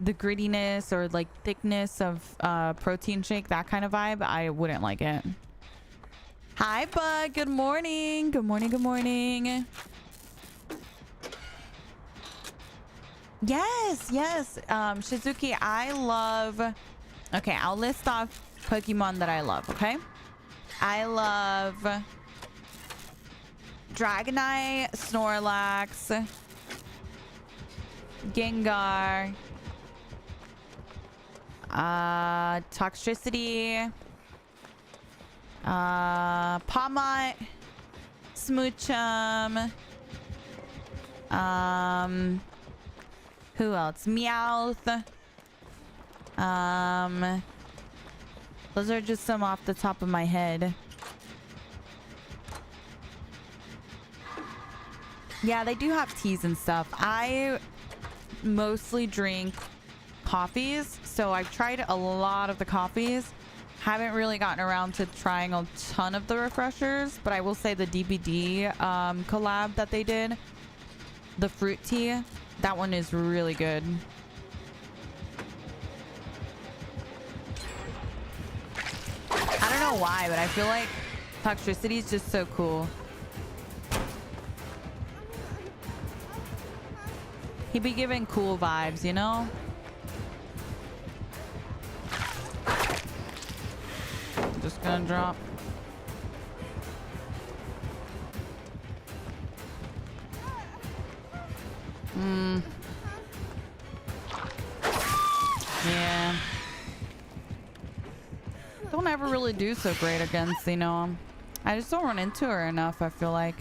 the grittiness or like thickness of protein shake, that kind of vibe, I wouldn't like it. Hi, Bug. Good morning. Good morning. Good morning. Yes. Shizuki, I love... Okay, I'll list off Pokemon that I love, okay? I love Dragonite, Snorlax, Gengar, Toxicity, Pawmot, Smoochum, who else? Meowth. Those are just some off the top of my head. Yeah, they do have teas and stuff. I mostly drink coffees, so I've tried a lot of the coffees. Haven't really gotten around to trying a ton of the refreshers, but I will say the DBD collab that they did, the fruit tea, that one is really good. I don't know why, but I feel like Toxicity is just so cool. He be giving cool vibes, you know? Just gonna drop. Yeah. Don't ever really do so great against, you know. I just don't run into her enough, I feel like.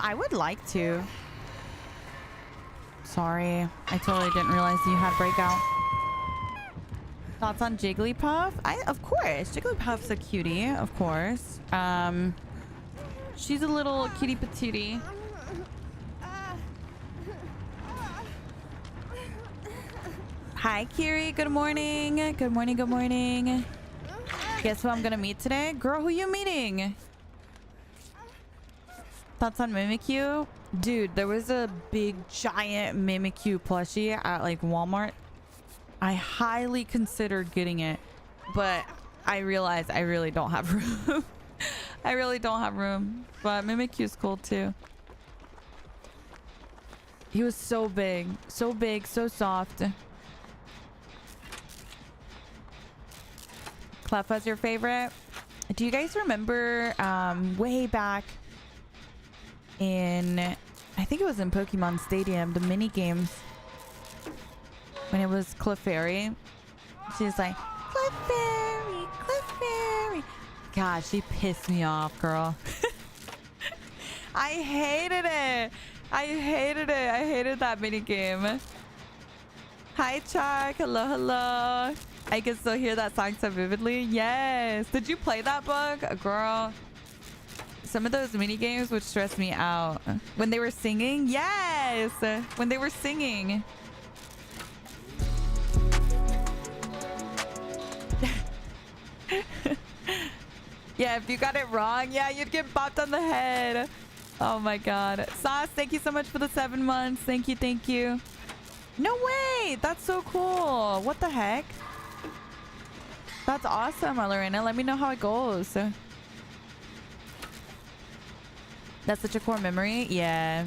I would like to. Sorry. I totally didn't realize you had breakout. Thoughts on Jigglypuff? Of course. Jigglypuff's a cutie, of course. She's a little kitty patootie. Hi, Kiri. Good morning. Good morning. Good morning. Yeah, Guess who I'm gonna meet today? Girl, who you meeting? Thoughts on Mimikyu? Dude, there was a big giant Mimikyu plushie at like Walmart. I highly considered getting it, but I realized I really don't have room. I really don't have room, but Mimikyu's cool too. He was so big, so soft. Cleffa's your favorite? Do you guys remember way back in, I think it was in Pokemon Stadium, the mini games, when it was Clefairy? She's like, Clefairy, Clefairy. God, she pissed me off, girl. I hated it. I hated it. I hated that mini game. Hi, Chuck. Hello, hello. I can still hear that song so vividly. Yes. Did you play that book? Girl, some of those mini games would stress me out. When they were singing? Yes. When they were singing. Yeah, if you got it wrong, yeah, you'd get bopped on the head. Oh my god. Sauce, thank you so much for the 7 months. Thank you, thank you. No way! That's so cool. What the heck? That's awesome, Lorena. Let me know how it goes. That's such a core memory. Yeah.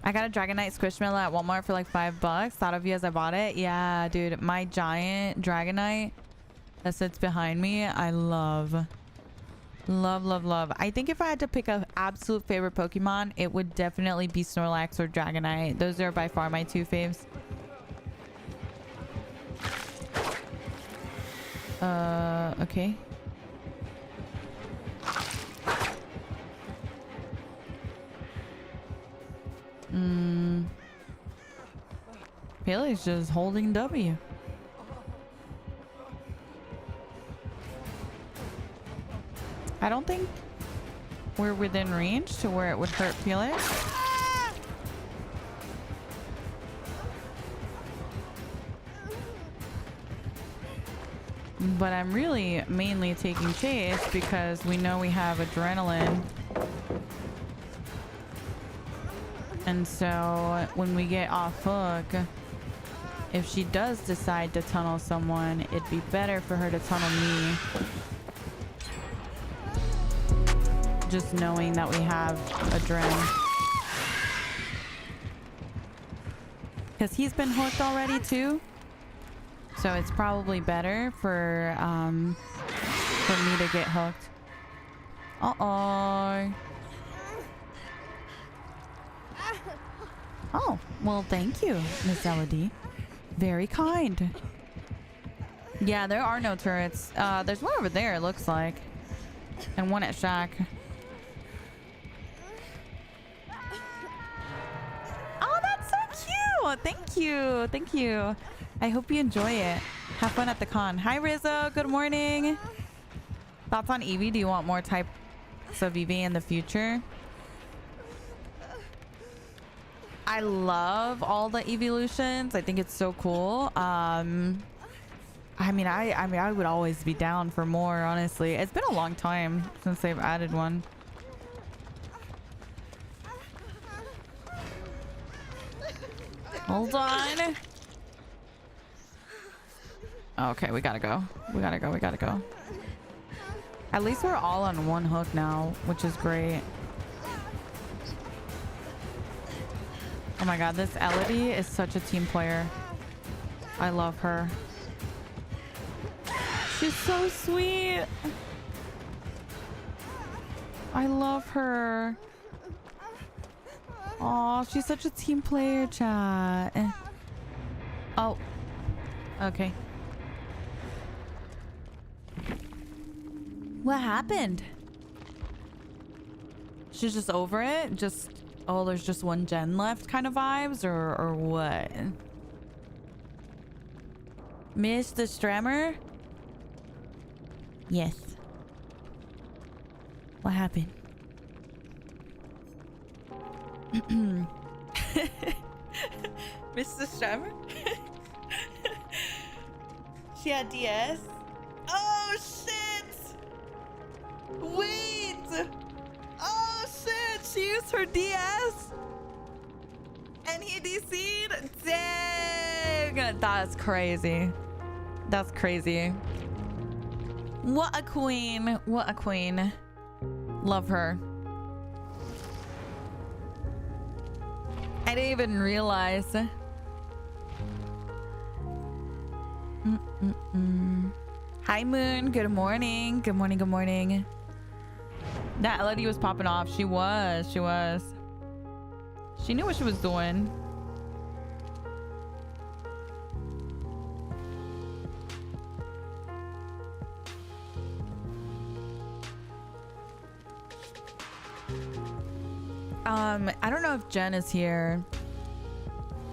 I got a Dragonite Squishmallow at Walmart for like $5. Thought of you as I bought it. Yeah, dude. My giant Dragonite that sits behind me, I love. Love, love, love. I think if I had to pick an absolute favorite Pokemon, it would definitely be Snorlax or Dragonite. Those are by far my 2 faves. Okay. Haley's just holding W. I don't think we're within range to where it would hurt Felix. But I'm really mainly taking chase because we know we have adrenaline. And so when we get off hook, if she does decide to tunnel someone, it'd be better for her to tunnel me. Just knowing that we have adrenaline. Because he's been hooked already too. So it's probably better for me to get hooked. Uh-oh. Oh, well, thank you, Miss Elodie. Very kind. Yeah, there are no turrets. There's one over there, it looks like. And one at Shack. Oh, that's so cute. Thank you. Thank you. I hope you enjoy it. Have fun at the con. Hi, Rizzo. Good morning. Thoughts on Eevee? Do you want more types of Eevee in the future? I love all the evolutions. I think it's so cool. I mean, I would always be down for more, honestly. It's been a long time since they've added one. Hold on. Okay, we gotta go. We gotta go. We gotta go. At least we're all on one hook now, which is great. Oh my god, this Elodie is such a team player. I love her. She's so sweet. I love her. Oh, she's such a team player, chat. Oh. Okay. What happened? She's just over it? Just, oh, there's just one gen left kind of vibes, or what? Miss the Strammer? Yes. What happened? Miss the Strammer? she had DS. Oh shit! Wait! Oh shit! She used her DS, and he DC'd. Dang! That's crazy. That's crazy. What a queen! What a queen! Love her. I didn't even realize. Hi Moon, good morning. Good morning, good morning. That LED was popping off. She was. She knew what she was doing. I don't know if Jen is here.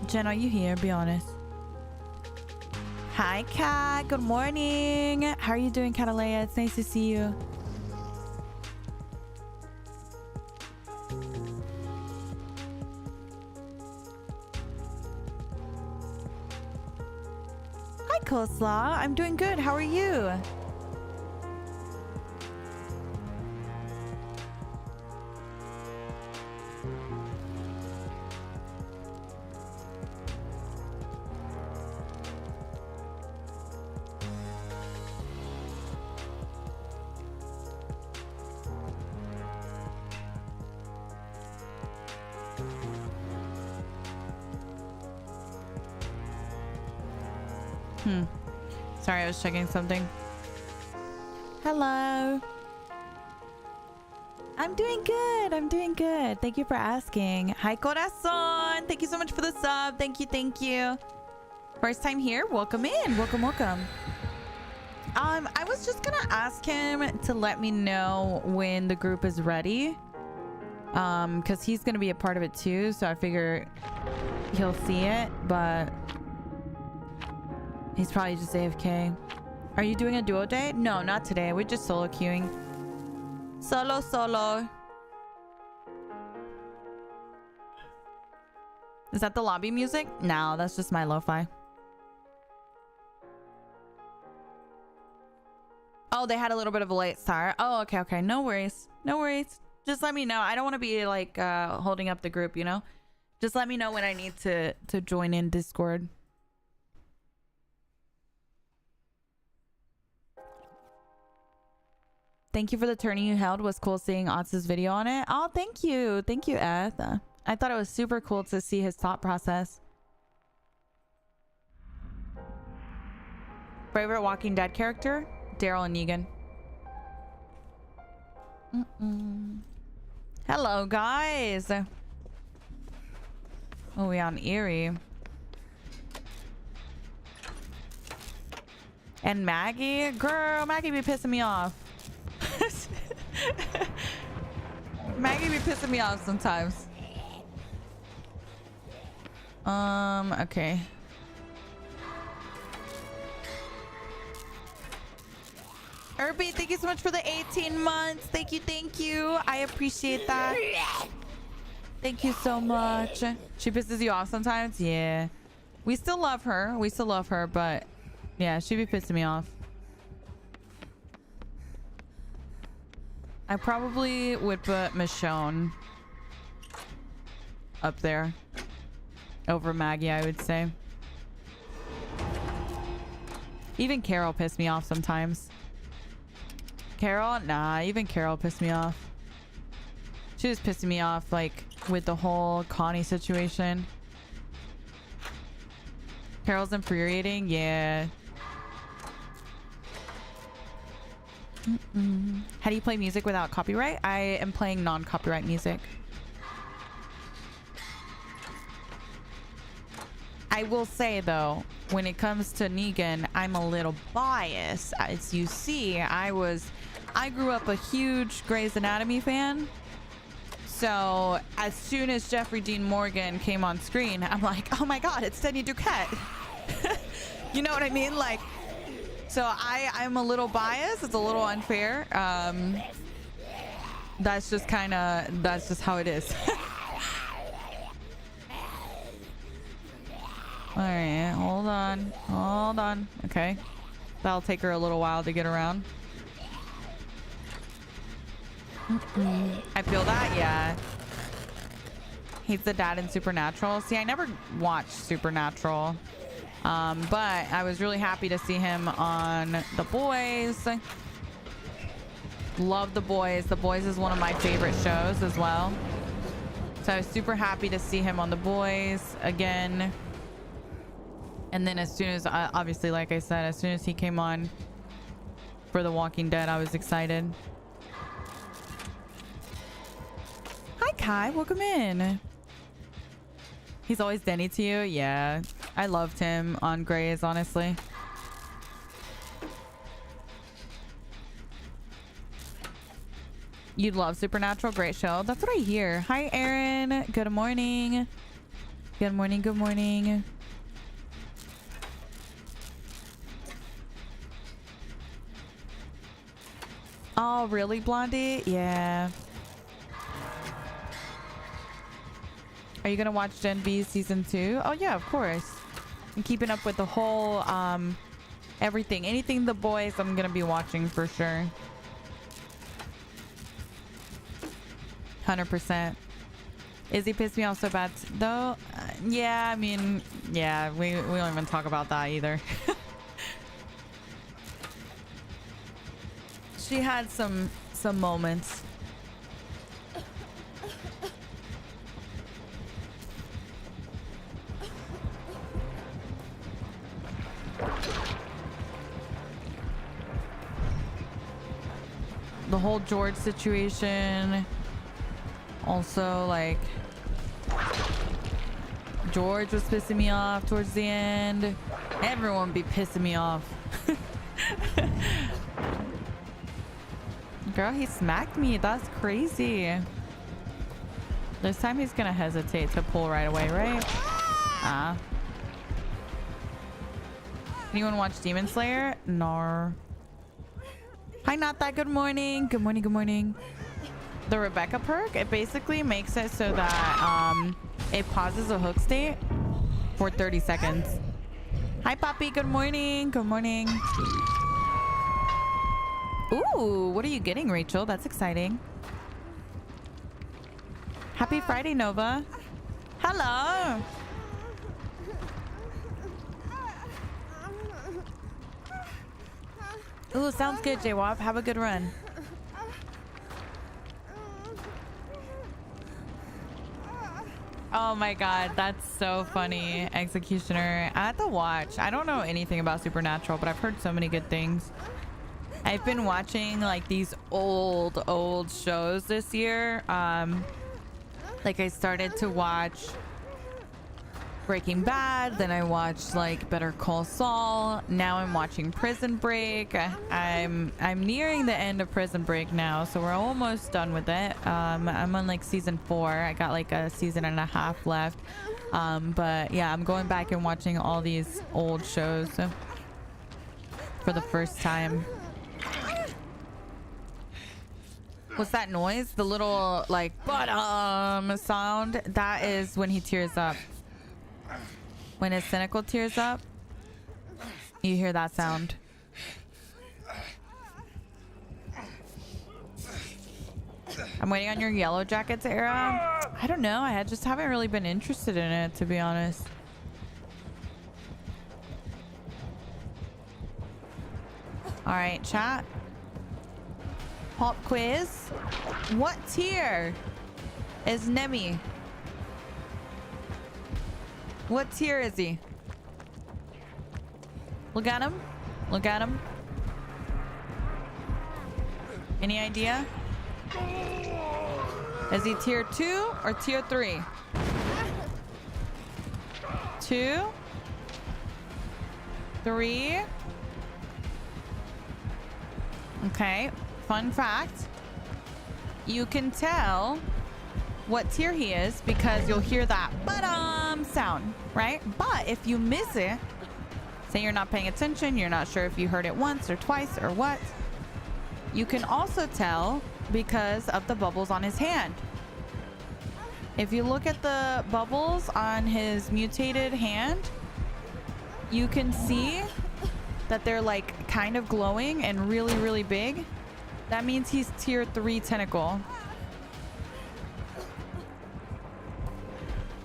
Jen, are you here? Be honest. Hi, Kat. Good morning. How are you doing, Catalea? It's nice to see you. Hi, Coleslaw. I'm doing good. How are you? Sorry, I was checking something. Hello. I'm doing good. I'm doing good. Thank you for asking. Hi, Corazon. Thank you so much for the sub. Thank you. Thank you. First time here? Welcome in. Welcome, welcome. I was just gonna ask him to let me know when the group is ready. Because he's gonna be a part of it too, so I figure he'll see it, but he's probably just AFK. Are you doing a duo day? No, not today. We're just solo queuing. Solo. Is that the lobby music? No, that's just my lo-fi. Oh, they had a little bit of a late start. Oh, okay. No worries. No worries. Just let me know. I don't want to be like holding up the group, you know? Just let me know when I need to join in Discord. Thank you for the tourney you held. It was cool seeing Otz's video on it. Oh, thank you. Thank you, Eth. I thought it was super cool to see his thought process. Favorite Walking Dead character? Daryl and Negan. Hello, guys. Oh, we on Erie. And Maggie? Girl, Maggie be pissing me off. Maggie be pissing me off sometimes. Okay. Irby, thank you so much for the 18 months. Thank you. I appreciate that. Thank you so much. She pisses you off sometimes? Yeah. We still love her, but yeah, she be pissing me off. I probably would put Michonne up there over Maggie, I would say. Even Carol pissed me off sometimes. Carol? Nah, even Carol pissed me off. She was pissing me off, like, with the whole Connie situation. Carol's infuriating? Yeah. How do you play music without copyright? I am playing non-copyright music. I will say though, when it comes to Negan, I'm a little biased. As you see, I grew up a huge Grey's Anatomy fan. So as soon as Jeffrey Dean Morgan came on screen, I'm like, oh my god, it's Denny Duquette. You know what I mean? Like, so I'm a little biased. It's a little unfair. That's just how it is. All right, hold on. Okay. That'll take her a little while to get around. I feel that, yeah. He's the dad in Supernatural. See, I never watched Supernatural. But I was really happy to see him on The Boys. Love The Boys. The Boys is one of my favorite shows as well. So I was super happy to see him on The Boys again. And then as soon as, obviously, like I said, as soon as he came on for The Walking Dead, I was excited. Hi, Kai. Welcome in. He's always Denny to you? Yeah. I loved him on Grey's, honestly. You'd love Supernatural. Great show. That's what I hear. Hi, Aaron. Good morning. Good morning. Good morning. Oh, really, Blondie? Yeah. Are you gonna watch Gen V season 2? Oh yeah, of course. I'm keeping up with the whole everything. Anything The Boys I'm gonna be watching for sure. 100%. Izzy pissed me off so bad though. Yeah, I mean, yeah, we don't even talk about that either. She had some moments. The whole George situation. Also, like, George was pissing me off towards the end. Everyone be pissing me off. Girl, he smacked me. That's crazy. This time he's gonna hesitate to pull right away, right? Ah. Anyone watch Demon Slayer? No. Hi, not that. Good morning. Good morning. Good morning. The Rebecca perk, it basically makes it so that it pauses a hook state for 30 seconds. Hi, Poppy. Good morning. Good morning. Ooh, what are you getting, Rachel? That's exciting. Happy Friday, Nova. Hello. Ooh, sounds good, J-Wop. Have a good run. Oh my god, that's so funny. Executioner. I have to watch. I don't know anything about Supernatural, but I've heard so many good things. I've been watching like these old shows this year. Like I started to watch Breaking Bad, then I watched like Better Call Saul. Now I'm watching Prison Break. I'm nearing the end of Prison Break now, so we're almost done with it. I'm on like season 4. I got like a season and a half left. But yeah, I'm going back and watching all these old shows for the first time. What's that noise? The little like sound? That is when he tears up. When his cynical tears up, you hear that sound. I'm waiting on your Yellow Jackets era. I don't know. I just haven't really been interested in it, to be honest. All right, chat. Pop quiz. What tier is Nemi? What tier is he? Look at him. Look at him. Any idea? Is he tier 2 or tier 3? 2? 3? Okay. Fun fact. You can tell what tier he is because you'll hear that sound, right? But if you miss it, say you're not paying attention, you're not sure if you heard it once or twice or what, you can also tell because of the bubbles on his hand. If you look at the bubbles on his mutated hand, you can see that they're like kind of glowing and really, really big, that means he's tier 3 tentacle.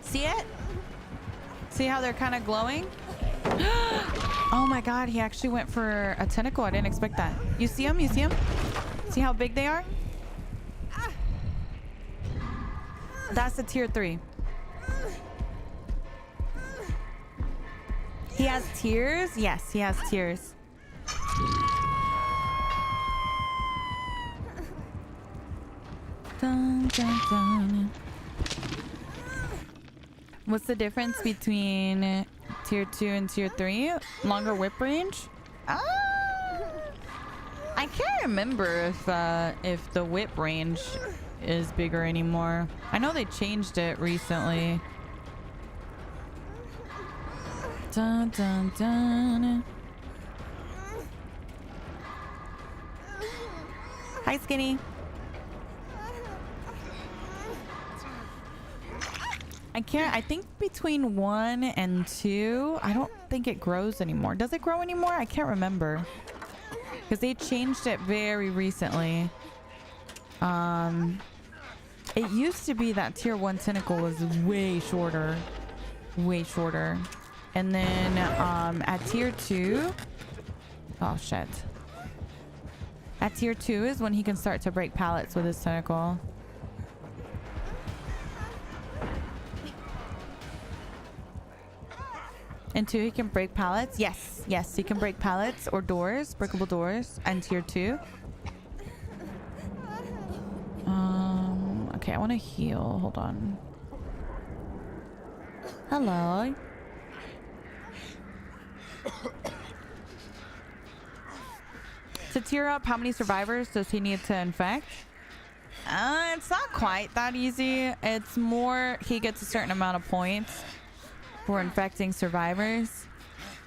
See it? See how they're kind of glowing? Oh my god, he actually went for a tentacle. I didn't expect that. You see him? You see him? See how big they are? That's a tier 3. He has tears? Yes, he has tears. Dun, dun, dun. What's the difference between tier 2 and tier 3? Longer whip range? I can't remember if the whip range is bigger anymore. I know they changed it recently. Dun, dun, dun. Hi, Skinny. I think between 1 and 2, I don't think it grows anymore. Does it grow anymore? I can't remember. Because they changed it very recently. It used to be that tier 1 tentacle was way shorter. Way shorter. And then at tier 2... Oh, shit. At tier 2 is when he can start to break pallets with his tentacle. And 2, he can break pallets. Yes, yes, he can break pallets or doors, breakable doors, and tier 2. Okay, I want to heal. Hold on. Hello. To tier up, how many survivors does he need to infect? It's not quite that easy. It's more he gets a certain amount of points for infecting survivors,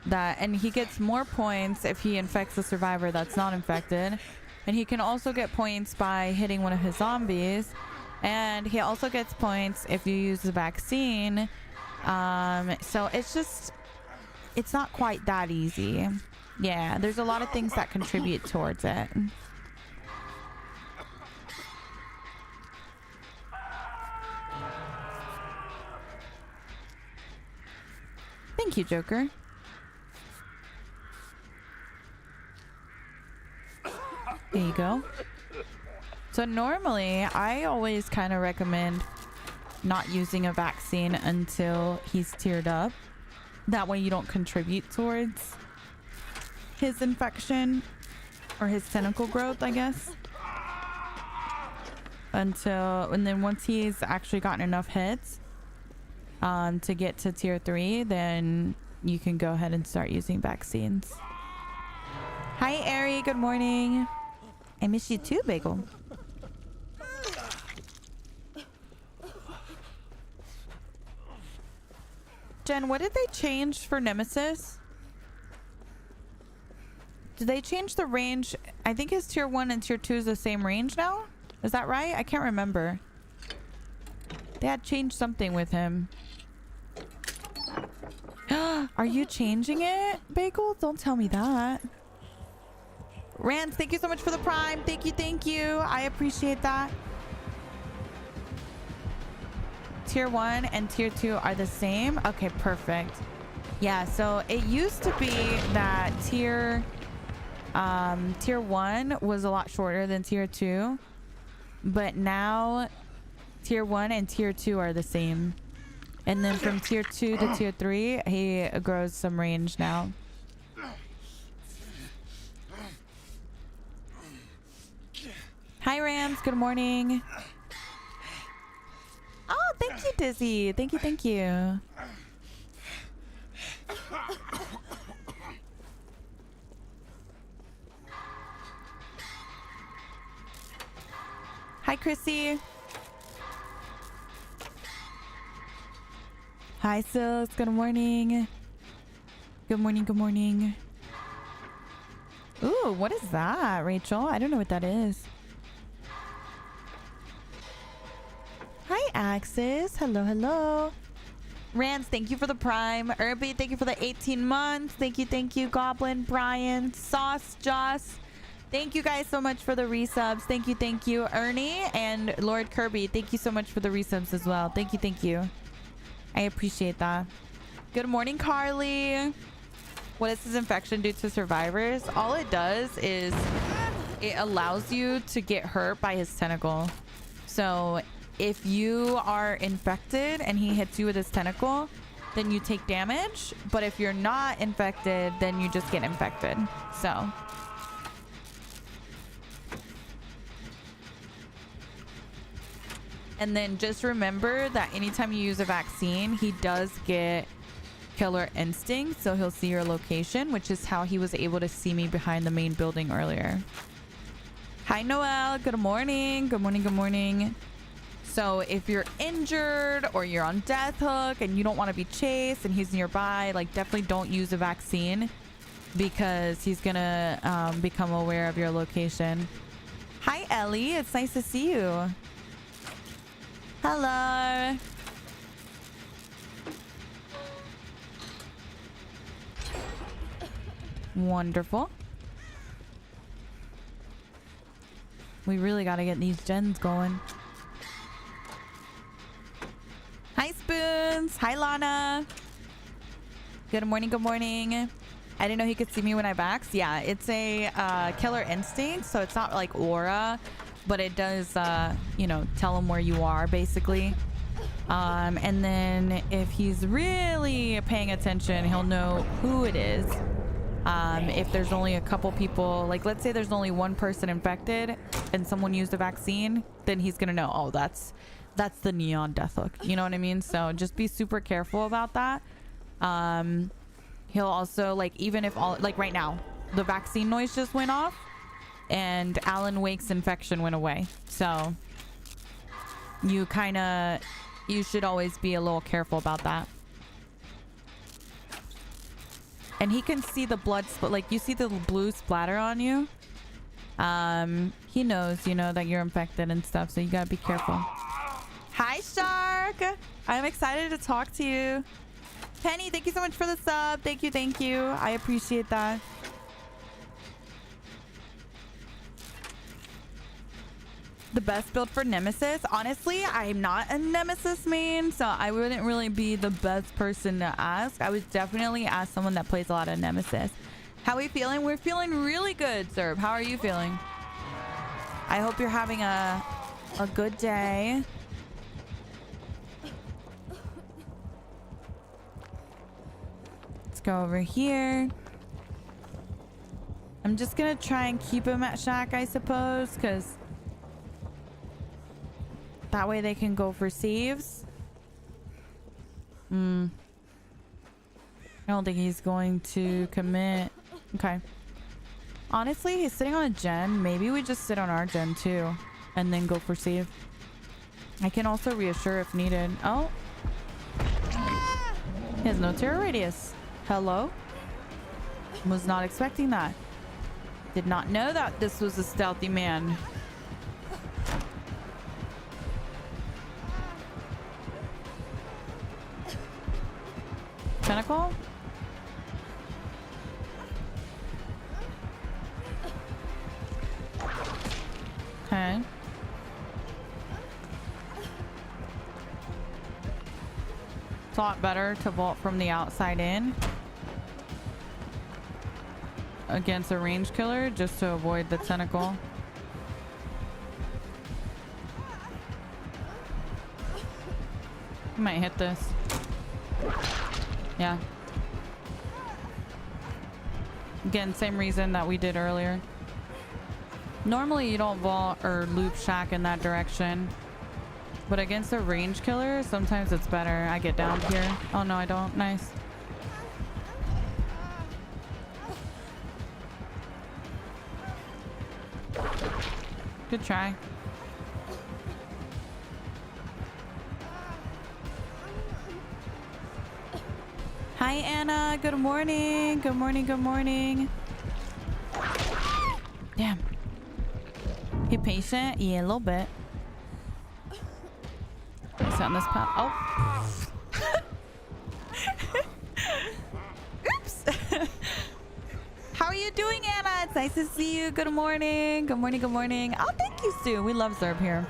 and he gets more points if he infects a survivor that's not infected, and he can also get points by hitting one of his zombies, and he also gets points if you use the vaccine. So it's not quite that easy. Yeah, there's a lot of things that contribute towards it. Thank you, Joker. There you go. So normally, I always kind of recommend not using a vaccine until he's tiered up. That way you don't contribute towards his infection or his tentacle growth, I guess. And then once he's actually gotten enough hits to get to tier 3, then you can go ahead and start using vaccines. Hi, Ari. Good morning. I miss you too, Bagel. Jen, what did they change for Nemesis? Did they change the range? I think his tier 1 and tier 2 is the same range now. Is that right? I can't remember. They had changed something with him. Are you changing it, Bagel? Don't tell me that. Rand, thank you so much for the prime. Thank you, thank you. I appreciate that. Tier 1 and tier 2 are the same. Okay, perfect. Yeah, so it used to be that tier 1 was a lot shorter than tier 2, but now tier 1 and tier 2 are the same. And then from tier 2 to tier 3, he grows some range now. Hi, Rams. Good morning. Oh, thank you, Dizzy. Thank you, thank you. Hi, Chrissy. Hi, Sis. Good morning. Good morning, good morning. Ooh, what is that, Rachel? I don't know what that is. Hi, Axis. Hello, hello. Rance, thank you for the prime. Irby, thank you for the 18 months. Thank you, Goblin, Brian, Sauce, Joss. Thank you guys so much for the resubs. Thank you, Ernie and Lord Kirby. Thank you so much for the resubs as well. Thank you. I appreciate that. Good morning, Carly. What does this infection do to survivors? All it does is it allows you to get hurt by his tentacle. So if you are infected and he hits you with his tentacle, then you take damage. But if you're not infected, then you just get infected. So and then just remember that anytime you use a vaccine, he does get killer instinct, so he'll see your location, which is how he was able to see me behind the main building earlier. Hi, Noel. Good morning. Good morning. So if you're injured or you're on death hook and you don't want to be chased and he's nearby, like, definitely don't use a vaccine because he's gonna become aware of your location. Hi, Ellie. It's nice to see you. Hello. Wonderful. We really got to get these gens going. Hi, Spoons. Hi, Lana. Good morning. I didn't know he could see me when I vaxxed. Yeah, it's a killer instinct, so it's not like aura, but it does, you know, tell him where you are, basically. And then if he's really paying attention, he'll know who it is. If there's only a couple people, like let's say there's only one person infected and someone used a vaccine, then he's gonna know, oh, that's the neon death hook. You know what I mean? So just be super careful about that. He'll also, like, even if all, like right now, the vaccine noise just went off and Alan Wake's infection went away. So you should always be a little careful about that. And he can see the blood, like you see the blue splatter on you. He knows, you know, that you're infected and stuff, so you gotta be careful. Hi, Shark. I'm excited to talk to you. Penny, thank you so much for the sub. Thank you. I appreciate that. The best build for Nemesis? Honestly, I'm not a Nemesis main, so I wouldn't really be the best person to ask. I would definitely ask someone that plays a lot of Nemesis. How are we feeling? We're feeling really good, Zerb. How are you feeling? I hope you're having a good day. Let's go over here. I'm just gonna try and keep him at shack, I suppose, because that way they can go for saves. I don't think he's going to commit. Okay. Honestly, he's sitting on a gen. Maybe we just sit on our gen too and then go for save. I can also reassure if needed. Oh. He has no terror radius. Hello? Was not expecting that. Did not know that this was a stealthy man. Tentacle? Okay. It's a lot better to vault from the outside in against a range killer just to avoid the tentacle. I might hit this. Yeah. Again, same reason that we did earlier. Normally you don't vault or loop shack in that direction, but against a range killer, sometimes it's better. I get down here. Oh no, I don't. Nice. Good try. Hi, Anna. Good morning. Good morning. Damn. You patient? Yeah, a little bit. Set on this path. Oh. Oops. How are you doing, Anna? It's nice to see you. Good morning. Good morning. Good morning. Oh, thank you, Stu. We love Zerb here.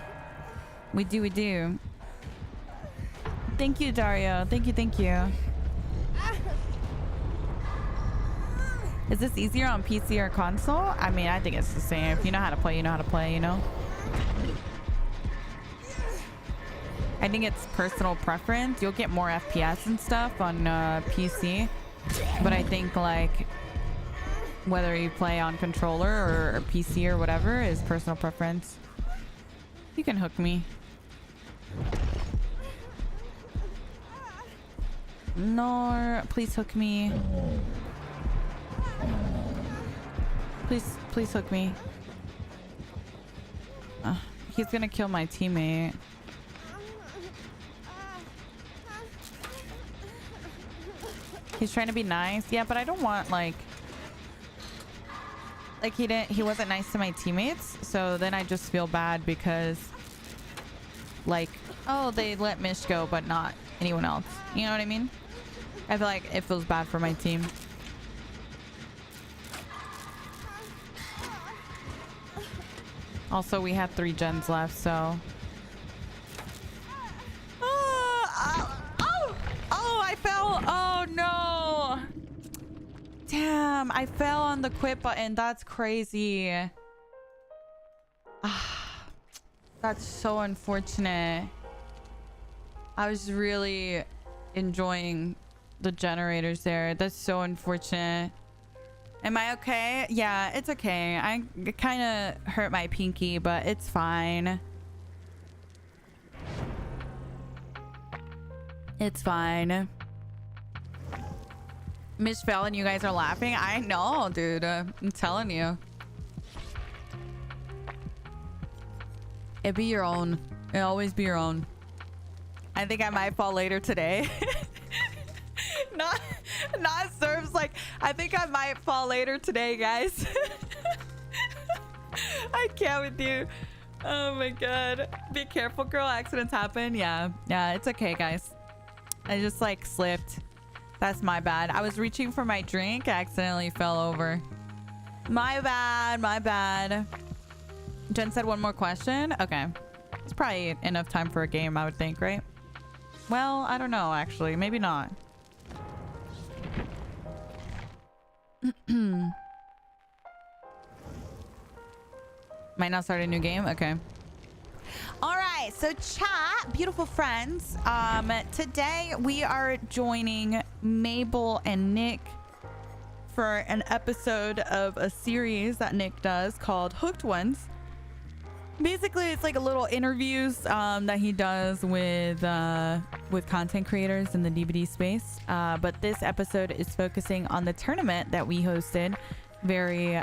We do. We do. Thank you, Dario. Thank you. Thank you. Is this easier on PC or console? I mean, I think it's the same. If you know how to play, you know how to play, you know? I think it's personal preference. You'll get more FPS and stuff on PC. But I think, like, whether you play on controller or PC or whatever is personal preference. You can hook me. No, please hook me. Please hook me. He's gonna kill my teammate. He's trying to be nice. Yeah, but I don't want like he wasn't nice to my teammates, so then I just feel bad because like, oh, they let Mish go but not anyone else. You know what I mean? I feel like it feels bad for my team. Also, we have 3 gens left, so I fell. Oh no. Damn, I fell on the quit button. That's crazy. That's so unfortunate. I was really enjoying the generators there. That's so unfortunate. Am I okay? Yeah, it's okay. I kind of hurt my pinky, but it's fine. It's fine. Mish fell and you guys are laughing? I know, dude. I'm telling you. It be your own. It always be your own. I think I might fall later today. Not serves like I think I might fall later today, guys. I can't with you. Oh my god. Be careful, girl. Accidents happen. Yeah, it's okay, guys. I just like slipped. That's my bad. I was reaching for my drink. I accidentally fell over. My bad. Jen said one more question. Okay. It's probably enough time for a game, I would think, right? Well, I don't know, actually. Maybe not. Might not start a new game. Okay. All right, so chat, beautiful friends. Today we are joining Mabel and Nick for an episode of a series that Nick does called Hooked Ones. Basically, it's like a little interviews that he does with content creators in the DVD space. But this episode is focusing on the tournament that we hosted very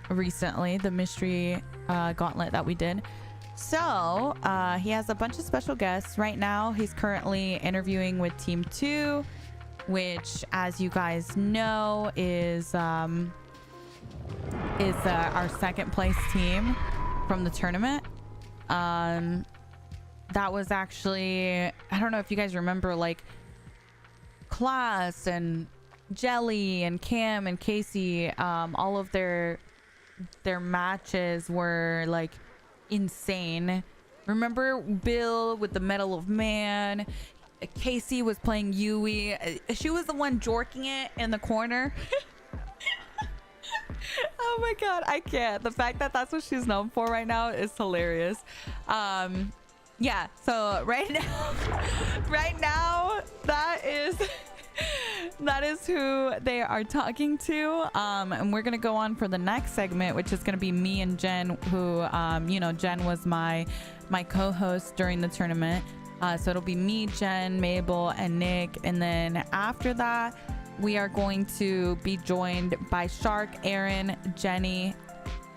recently, the mystery gauntlet that we did. So he has a bunch of special guests. Right now, he's currently interviewing with Team 2, which, as you guys know, is our second place team from the tournament. That was actually, I don't know if you guys remember, like Class and Jelly and Cam and Casey, all of their matches were like insane. Remember Bill with the Medal of Man? Casey was playing Yui. She was the one jorking it in the corner. Oh my god, I can't. The fact that that's what she's known for right now is hilarious. Yeah, so right now that is who they are talking to. And we're gonna go on for the next segment, which is gonna be me and Jen, who you know, Jen was my co-host during the tournament. So it'll be me, Jen, Mabel, and Nick. And then after that, we are going to be joined by Shark, Aaron, Jenny,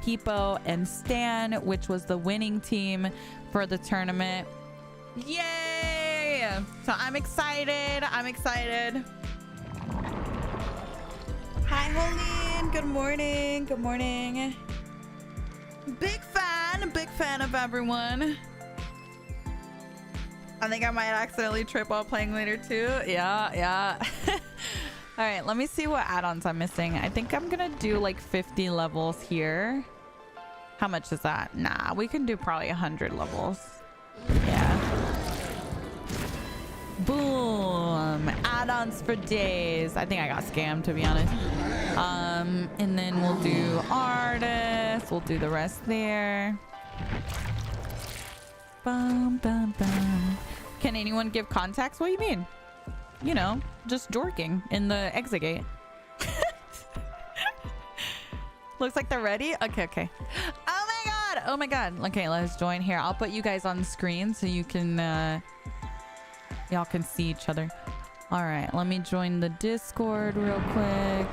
Hippo, and Stan, which was the winning team for the tournament. Yay! So I'm excited. Hi, Holleen. Good morning. Good morning. Big fan of everyone. I think I might accidentally trip while playing later too. Yeah. All right, let me see what add-ons I'm missing. I think I'm gonna do like 50 levels here. How much is that? Nah, we can do probably 100 levels. Yeah. Boom. Add-ons for days. I think I got scammed, to be honest. And then we'll do artists. We'll do the rest there. Bum, bum, bum. Can anyone give contacts? What do you mean? You know, just dorking in the exit gate. Looks like they're ready. Okay. Oh my god. Okay, let's join here. I'll put you guys on the screen so you can y'all can see each other. All right, let me join the Discord real quick.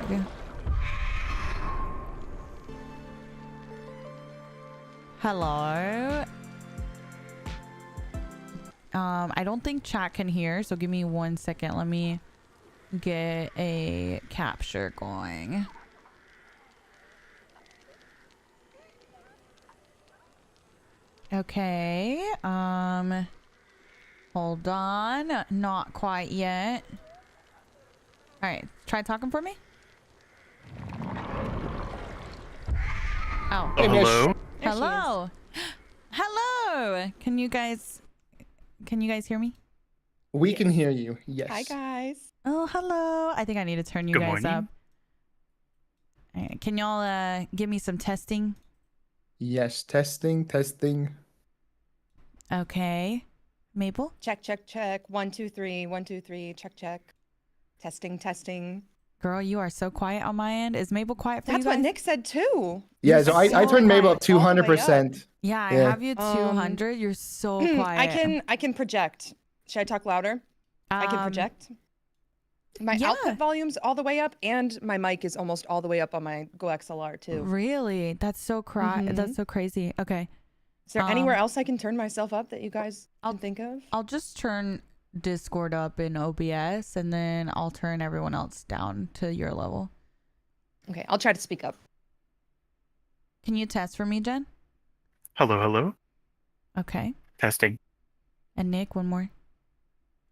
Hello. I don't think chat can hear, so give me 1 second. Let me get a capture going. Okay. Hold on. Not quite yet. All right. Try talking for me. Oh. Oh, hello. Hello. Hello. Can you guys hear me? We can hear you. Yes. Hi guys. Oh, hello. I think I need to turn you Good guys morning. up. All right. Can y'all give me some testing? Yes. Testing. Okay. Maple? Check. 1 2 3. 1 2 3. Check. Testing. Girl, you are so quiet on my end. Is Mabel quiet for That's you what guys? Nick said too. Yeah. So I so turned Mabel up quiet all the way 200%. Yeah, I Yeah. have you 200. You're so quiet. I can project. Should I talk louder? I can project. My yeah. output volume's all the way up, and my mic is almost all the way up on my Go XLR too. Really? That's so that's so crazy. Okay. Is there anywhere else I can turn myself up that you guys can think of? I'll just turn Discord up in OBS, and then I'll turn everyone else down to your level. Okay, I'll try to speak up. Can you test for me, Jen? Hello. Okay. Testing. And Nick, one more.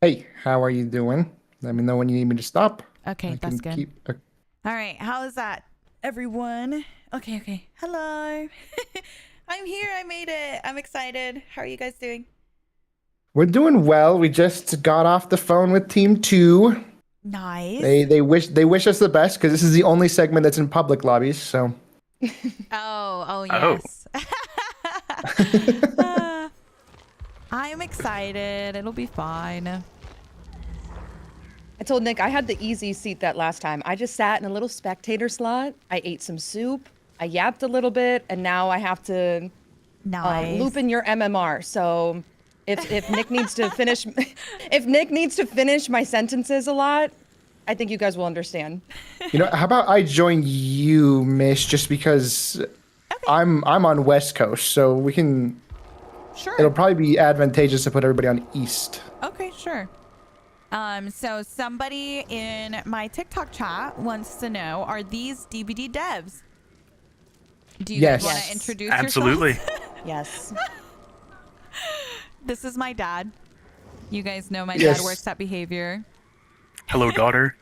Hey, how are you doing? Let me know when you need me to stop. Okay, that's good. All right, how is that, everyone? Okay. Hello. I'm here. I made it. I'm excited. How are you guys doing? We're doing well. We just got off the phone with Team 2. Nice. They wish us the best because this is the only segment that's in public lobbies. So. Oh yes. I'm excited. It'll be fine. I told Nick I had the easy seat that last time. I just sat in a little spectator slot. I ate some soup. I yapped a little bit, and now I have to loop in your MMR. So if Nick needs to finish, my sentences a lot, I think you guys will understand. You know, how about I join you, Miss, just because I'm on West Coast, so we can. Sure. It'll probably be advantageous to put everybody on East. Okay, sure. So somebody in my TikTok chat wants to know: are these DVD devs? Do you guys want to introduce Absolutely. yourselves? Yes. This is my dad. You guys know my dad works at Behavior. Hello, daughter.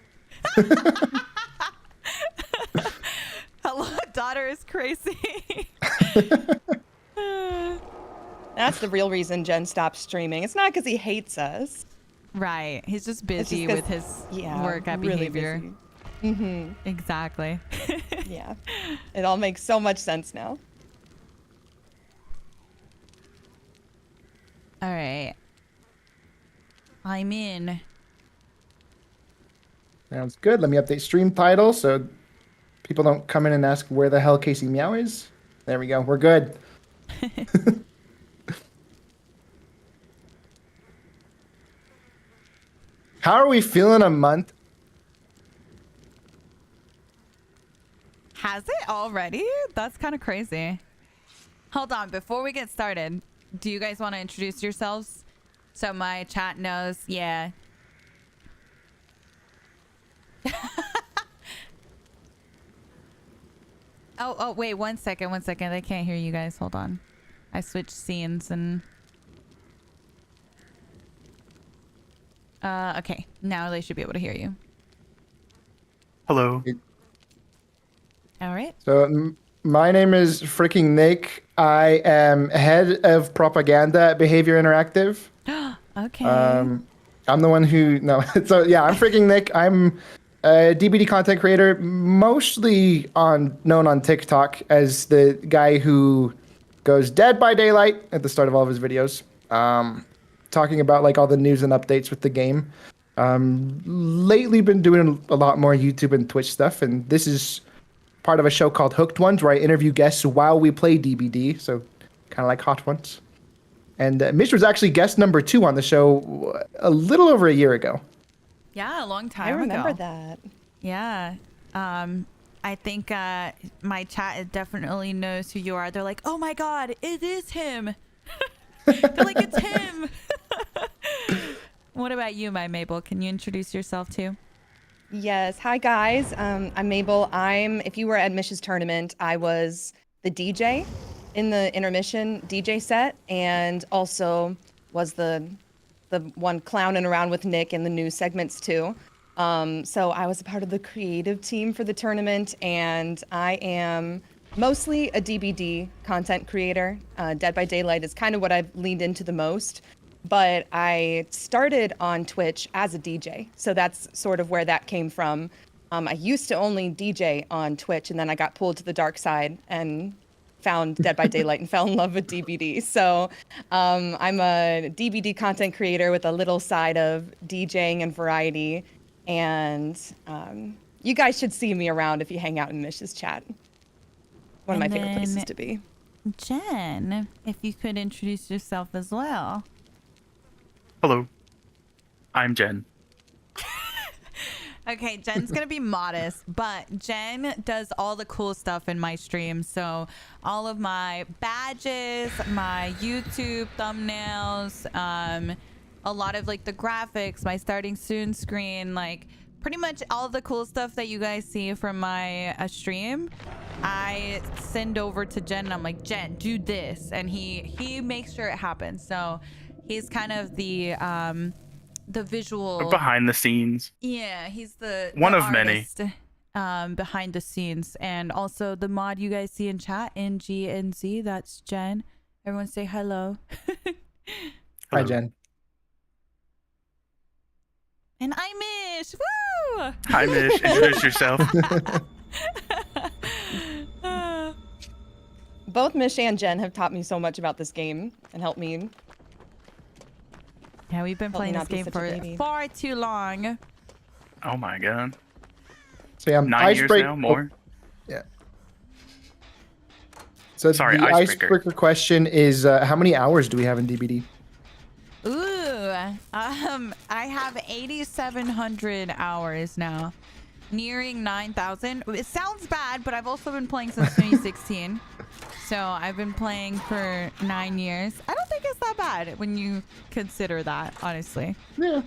Hello, daughter is crazy. That's the real reason Jen stopped streaming. It's not because he hates us. Right. He's just busy with his work at Behavior. Mm-hmm. Exactly. Yeah. It all makes so much sense now. All right. I'm in. Sounds good. Let me update stream title so people don't come in and ask where the hell Casey Meow is. There we go. We're good. How are we feeling a month? Has it already? That's kind of crazy. Hold on. Before we get started, do you guys want to introduce yourselves so my chat knows? Yeah. Oh, wait, 1 second. I can't hear you guys. Hold on. I switched scenes and... Okay, now they should be able to hear you. Hello. All right. So my name is freaking Nick. I am head of propaganda at Behavior Interactive. Okay. I'm the one who So yeah, I'm freaking Nick. I'm a DBD content creator, mostly known on TikTok as the guy who goes Dead by Daylight at the start of all of his videos, talking about like all the news and updates with the game. Lately been doing a lot more YouTube and Twitch stuff, and this is part of a show called Hooked Ones, where I interview guests while we play DBD, so kind of like Hot Ones. And Mish was actually guest number 2 on the show a little over a year ago. Yeah, a long time I remember ago. that. Yeah. I think my chat definitely knows who you are. They're like, oh my god, it is him. They're like, it's him. What about you, my Mabel? Can you introduce yourself too? Yes. Hi, guys. I'm Mabel. If you were at Mish's tournament, I was the DJ in the intermission DJ set, and also was the one clowning around with Nick in the news segments too. So I was a part of the creative team for the tournament, and I am mostly a DBD content creator. Dead by Daylight is kind of what I've leaned into the most, but I started on Twitch as a DJ, so that's sort of where that came from. I used to only DJ on Twitch, and then I got pulled to the dark side and found Dead by Daylight and fell in love with DBD. So I'm a DBD content creator with a little side of DJing and variety. And you guys should see me around if you hang out in Mish's chat. One of my favorite places to be. Jen, if you could introduce yourself as well. Hello. I'm Jen. Okay, Jen's gonna be modest, but Jen does all the cool stuff in my stream. So all of my badges, my YouTube thumbnails, a lot of like the graphics, my starting soon screen, like pretty much all the cool stuff that you guys see from my stream, I send over to Jen and I'm like, Jen, do this, and he makes sure it happens. So he's kind of the visual Behind the scenes. Yeah, he's the one of artist, many behind the scenes, and also the mod you guys see in chat, NGNZ. That's Jen. Everyone say hello. Hi, Jen. And I'm Mish. Woo! Hi, Mish. Introduce yourself. Both Mish and Jen have taught me so much about this game and helped me. Yeah, we've been playing this game for far too long. Oh my god. So yeah, 9 years now, more. Yeah. So Sorry, the icebreaker question is, how many hours do we have in DBD? Ooh, I have 8,700 hours now, nearing 9,000. It sounds bad, but I've also been playing since 2016. So I've been playing for 9 years. I don't think it's that bad when you consider that, honestly. Yeah.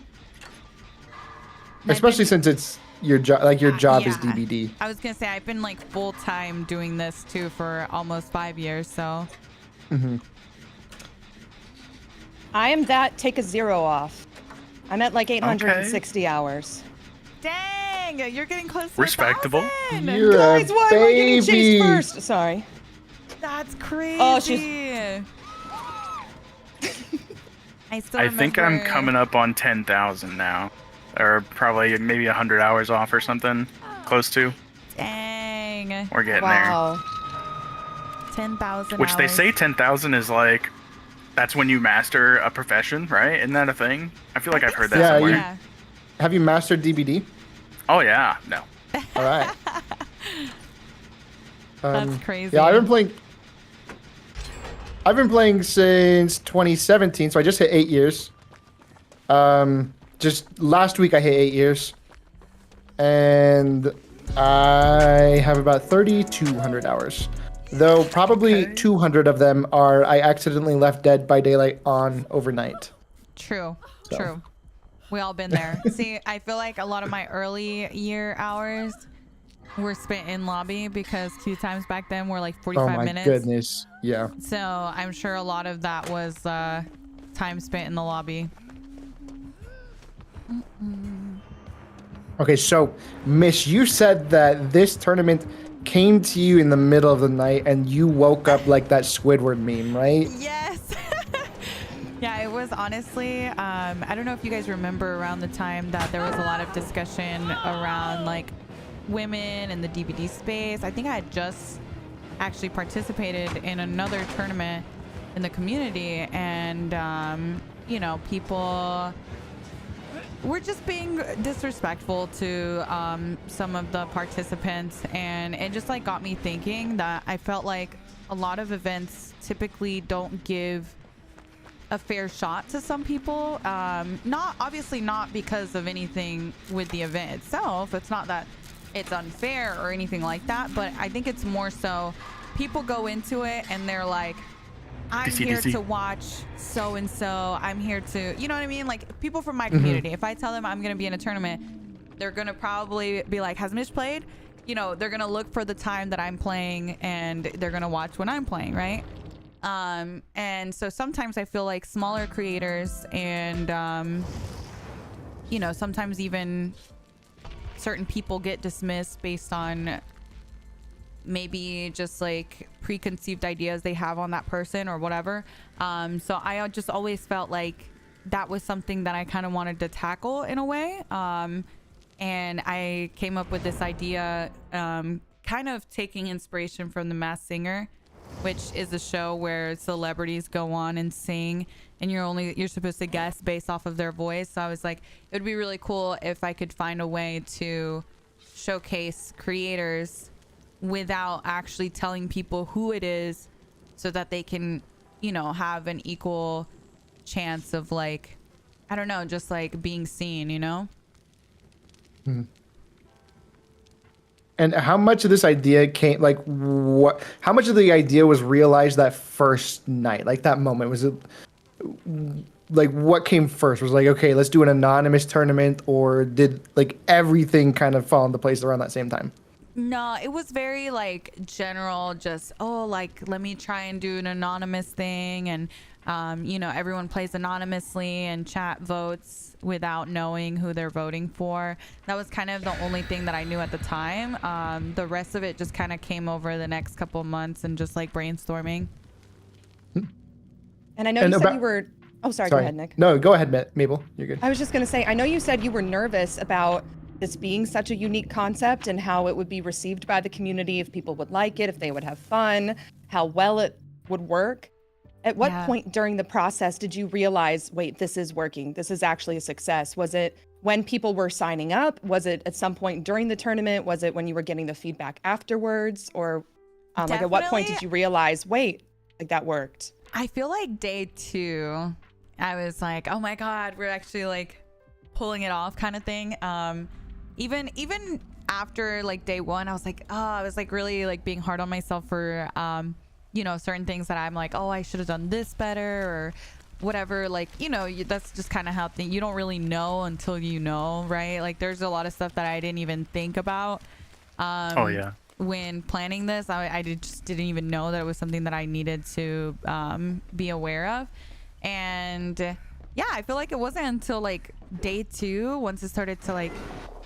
Especially since it's your job, like your job is DBD. I was gonna say I've been like full time doing this too for almost 5 years. So. Mm-hmm. I am that. Take a 0 off. I'm at like 860 hours. Dang, you're getting close to respectable. 1,000. You're Guys, why am I getting baby. chased first? Sorry. That's crazy. Oh, she's. I think I'm coming up on 10,000 now, or probably maybe 100 hours off or something, close to. Dang. We're getting Wow. there. 10,000. Which they say 10,000 is like, that's when you master a profession, right? Isn't that a thing? I feel like I've heard that somewhere. Yeah. Have you mastered DBD? Oh yeah, no. All right. That's crazy. Yeah, I've been playing since 2017, so I just hit 8 years. Just last week I hit 8 years, and I have about 3,200 hours. Though probably 200 of them are I accidentally left Dead by Daylight on overnight. True. So. True. We all been there. See, I feel like a lot of my early year hours were spent in lobby because queue times back then were like 45 minutes. Oh my goodness. Yeah. So I'm sure a lot of that was time spent in the lobby. Okay, so Miss, you said that this tournament came to you in the middle of the night and you woke up like that Squidward meme, right? Yes. Yeah, it was honestly, I don't know if you guys remember around the time that there was a lot of discussion around like women in the DVD space. I think I had just actually participated in another tournament in the community, and you know, people were just being disrespectful to some of the participants, and it just like got me thinking that I felt like a lot of events typically don't give a fair shot to some people. Not obviously not because of anything with the event itself. It's not that it's unfair or anything like that, but I think it's more so people go into it and they're like, I'm here to watch so and so. I'm here to, you know what I mean? Like people from my community, if I tell them I'm going to be in a tournament, they're going to probably be like, has Mish played? You know, they're going to look for the time that I'm playing and they're going to watch when I'm playing, right? And so sometimes I feel like smaller creators and, you know, sometimes even certain people get dismissed based on maybe just like preconceived ideas they have on that person or whatever. So I just always felt like that was something that I kind of wanted to tackle in a way. And I came up with this idea, kind of taking inspiration from The Masked Singer, which is a show where celebrities go on and sing and you're supposed to guess based off of their voice. So I was like, it would be really cool if I could find a way to showcase creators without actually telling people who it is, so that they can, you know, have an equal chance of like, I don't know, just like being seen, you know? And how much of this idea came, like, how much of the idea was realized that first night, like that moment? Was it like, what came first? Was like, okay, let's do an anonymous tournament, or did like everything kind of fall into place around that same time? No, it was very like general, just, oh, like, let me try and do an anonymous thing. And, you know, everyone plays anonymously and chat votes without knowing who they're voting for. That was kind of the only thing that I knew at the time. The rest of it just kind of came over the next couple of months and just like brainstorming. And I know you said you were, oh, sorry, go ahead, Nick. No, go ahead, Mabel. You're good. I was just going to say, I know you said you were nervous about this being such a unique concept and how it would be received by the community, if people would like it, if they would have fun, how well it would work. At what point during the process did you realize, wait, this is working? This is actually a success? Was it when people were signing up? Was it at some point during the tournament? Was it when you were getting the feedback afterwards? Or like at what point did you realize, wait, like that worked? I feel like day 2, I was like, oh my God, we're actually like pulling it off kind of thing. Even after like day 1, I was like, oh, I was like really like being hard on myself for, you know, certain things that I'm like, oh, I should have done this better or whatever. Like, you know, that's just kind of how you don't really know until you know, right? Like there's a lot of stuff that I didn't even think about. Oh yeah. When planning this, I just didn't even know that it was something that I needed to be aware of. And yeah, I feel like it wasn't until like day 2, once it started to like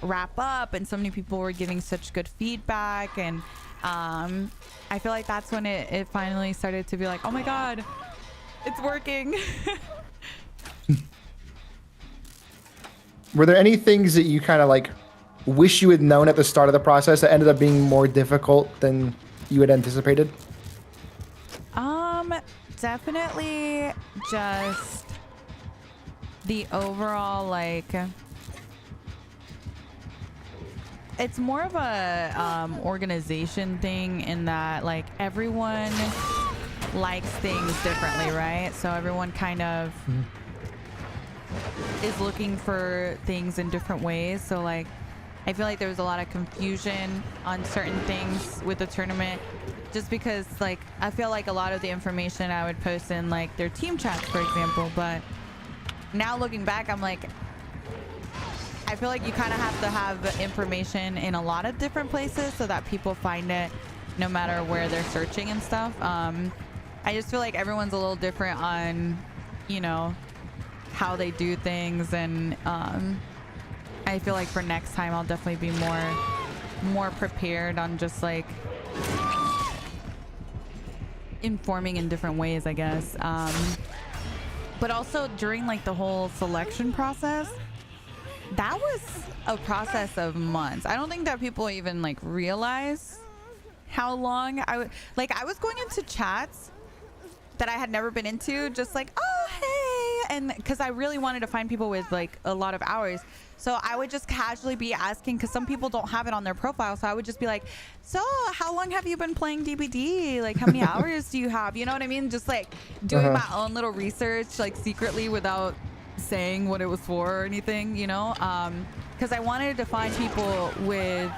wrap up and so many people were giving such good feedback, and I feel like that's when it finally started to be like, oh my God, it's working. Were there any things that you kind of like wish you had known at the start of the process that ended up being more difficult than you had anticipated? Definitely just the overall, like, it's more of a organization thing in that like everyone likes things differently, right? So everyone kind of is looking for things in different ways. So like I feel like there was a lot of confusion on certain things with the tournament, just because like I feel like a lot of the information I would post in like their team chats, for example, but now looking back, I'm like, I feel like you kind of have to have information in a lot of different places so that people find it no matter where they're searching and stuff. I just feel like everyone's a little different on, you know, how they do things, and I feel like for next time I'll definitely be more prepared on just like informing in different ways, I guess. But also during like the whole selection process, that was a process of months. I don't think that people even like realize how long I was going into chats that I had never been into, just like, oh hey, and because I really wanted to find people with like a lot of hours. So I would just casually be asking, because some people don't have it on their profile, so I would just be like, so how long have you been playing DBD? Like, how many hours do you have? You know what I mean? Just like doing my own little research, like secretly, without saying what it was for or anything, you know? Because I wanted to find people with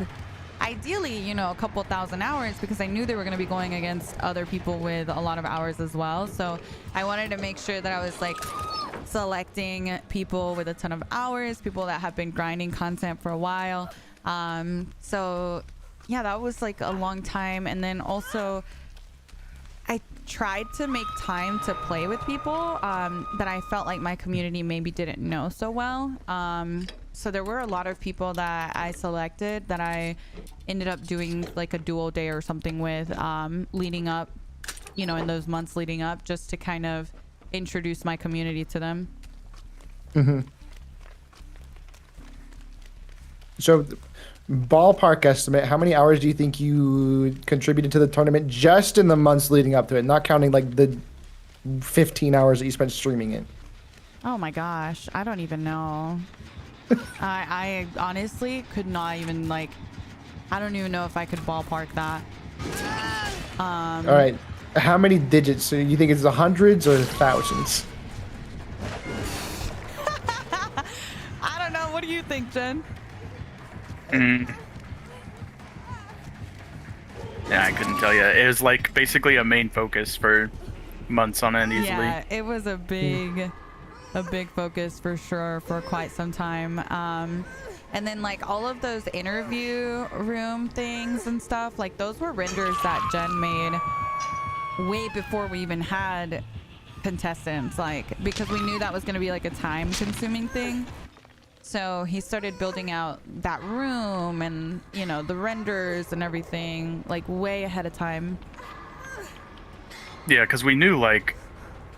ideally, you know, a couple thousand hours, because I knew they were going to be going against other people with a lot of hours as well. So I wanted to make sure that I was like selecting people with a ton of hours, people that have been grinding content for a while. So yeah, that was like a long time. And then also I tried to make time to play with people that I felt like my community maybe didn't know so well. So there were a lot of people that I selected that I ended up doing like a duo day or something with, leading up, you know, in those months leading up, just to kind of introduce my community to them. So ballpark estimate, how many hours do you think you contributed to the tournament just in the months leading up to it, not counting like the 15 hours that you spent streaming it? Oh my gosh, I don't even know. I honestly could not even like, I don't even know if I could ballpark that. All right, how many digits? So you think it's the hundreds or thousands? I don't know. What do you think, Jen? Yeah, I couldn't tell you. It was like basically a main focus for months on end easily. Yeah, it was a big focus for sure for quite some time. And then like all of those interview room things and stuff, like those were renders that Jen made way before we even had contestants, like because we knew that was going to be like a time consuming thing. So he started building out that room and, you know, the renders and everything like way ahead of time. Yeah, because we knew like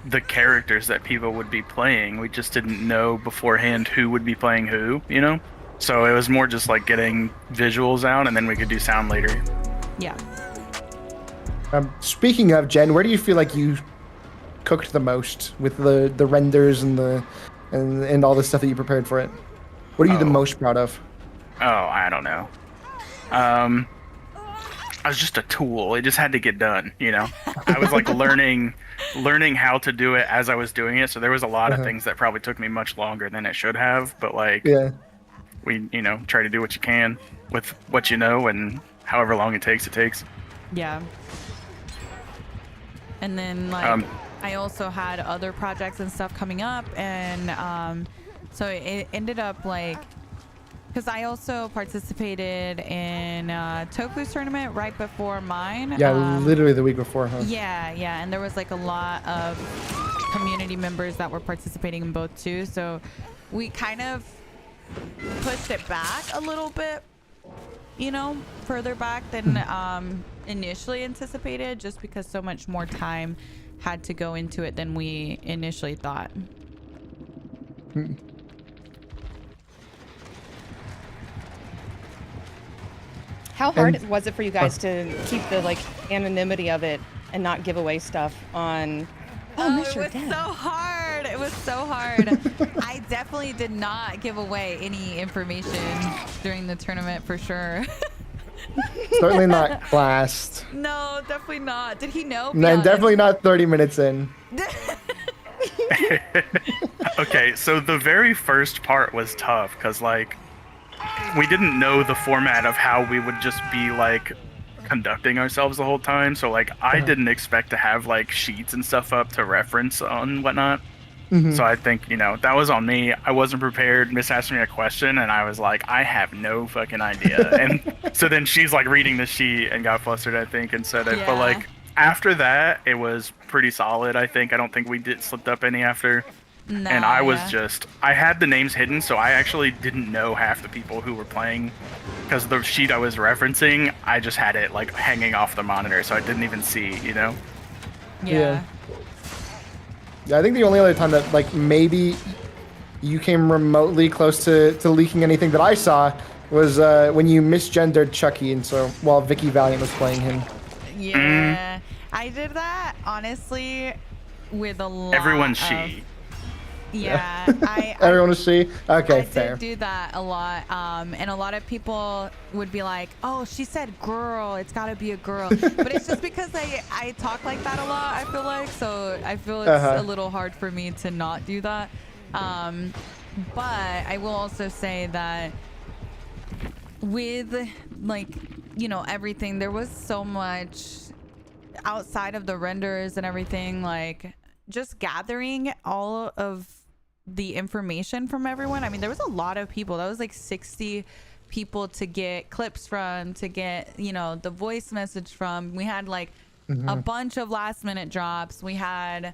the characters that people would be playing. We just didn't know beforehand who would be playing who, you know? So it was more just like getting visuals out, and then we could do sound later. Yeah. Speaking of, Jen, where do you feel like you cooked the most with the renders and and all the stuff that you prepared for it? What are you the most proud of? Oh, I don't know. I was just a tool. It just had to get done, you know? I was like learning how to do it as I was doing it. So there was a lot of things that probably took me much longer than it should have. But like, we, you know, try to do what you can with what you know, and however long it takes, it takes. Yeah. And then like I also had other projects and stuff coming up, and so it ended up like, because I also participated in Tofu's tournament right before mine. Yeah, literally the week before, huh? Yeah, and there was like a lot of community members that were participating in both too. So we kind of pushed it back a little bit, you know, further back than initially anticipated, just because so much more time had to go into it than we initially thought. How hard was it for you guys to keep the like anonymity of it and not give away stuff on? Oh, it was so hard. It was so hard. I definitely did not give away any information during the tournament for sure. Certainly not last. No, definitely not. Did he know? And definitely not 30 minutes in. Okay, so the very first part was tough because like we didn't know the format of how we would just be like conducting ourselves the whole time. So like I didn't expect to have like sheets and stuff up to reference and whatnot. So I think, you know, that was on me. I wasn't prepared. Miss asked me a question and I was like, I have no fucking idea. And so then she's like reading the sheet and got flustered, I think, and said it. Yeah. But like after that, it was pretty solid, I think. I don't think we slipped up any after. And I was I had the names hidden, so I actually didn't know half the people who were playing, because the sheet I was referencing, I just had it like hanging off the monitor, so I didn't even see, you know? Yeah. Yeah, I think the only other time that like maybe you came remotely close to leaking anything that I saw was when you misgendered Chucky, and so while Vicky Valiant was playing him. Yeah, I did that honestly with a lot. Everyone's she. Yeah, Everyone was she. Okay, I fair. did do that a lot, and a lot of people would be like, "Oh, she said girl. It's got to be a girl." But it's just because I talk like that a lot. I feel like it's a little hard for me to not do that. But I will also say that with like, you know, everything, there was so much outside of the renders and everything, like just gathering all of the information from everyone. I mean, there was a lot of people. That was like 60 people to get clips from, to get, you know, the voice message from. We had like a bunch of last minute drops. We had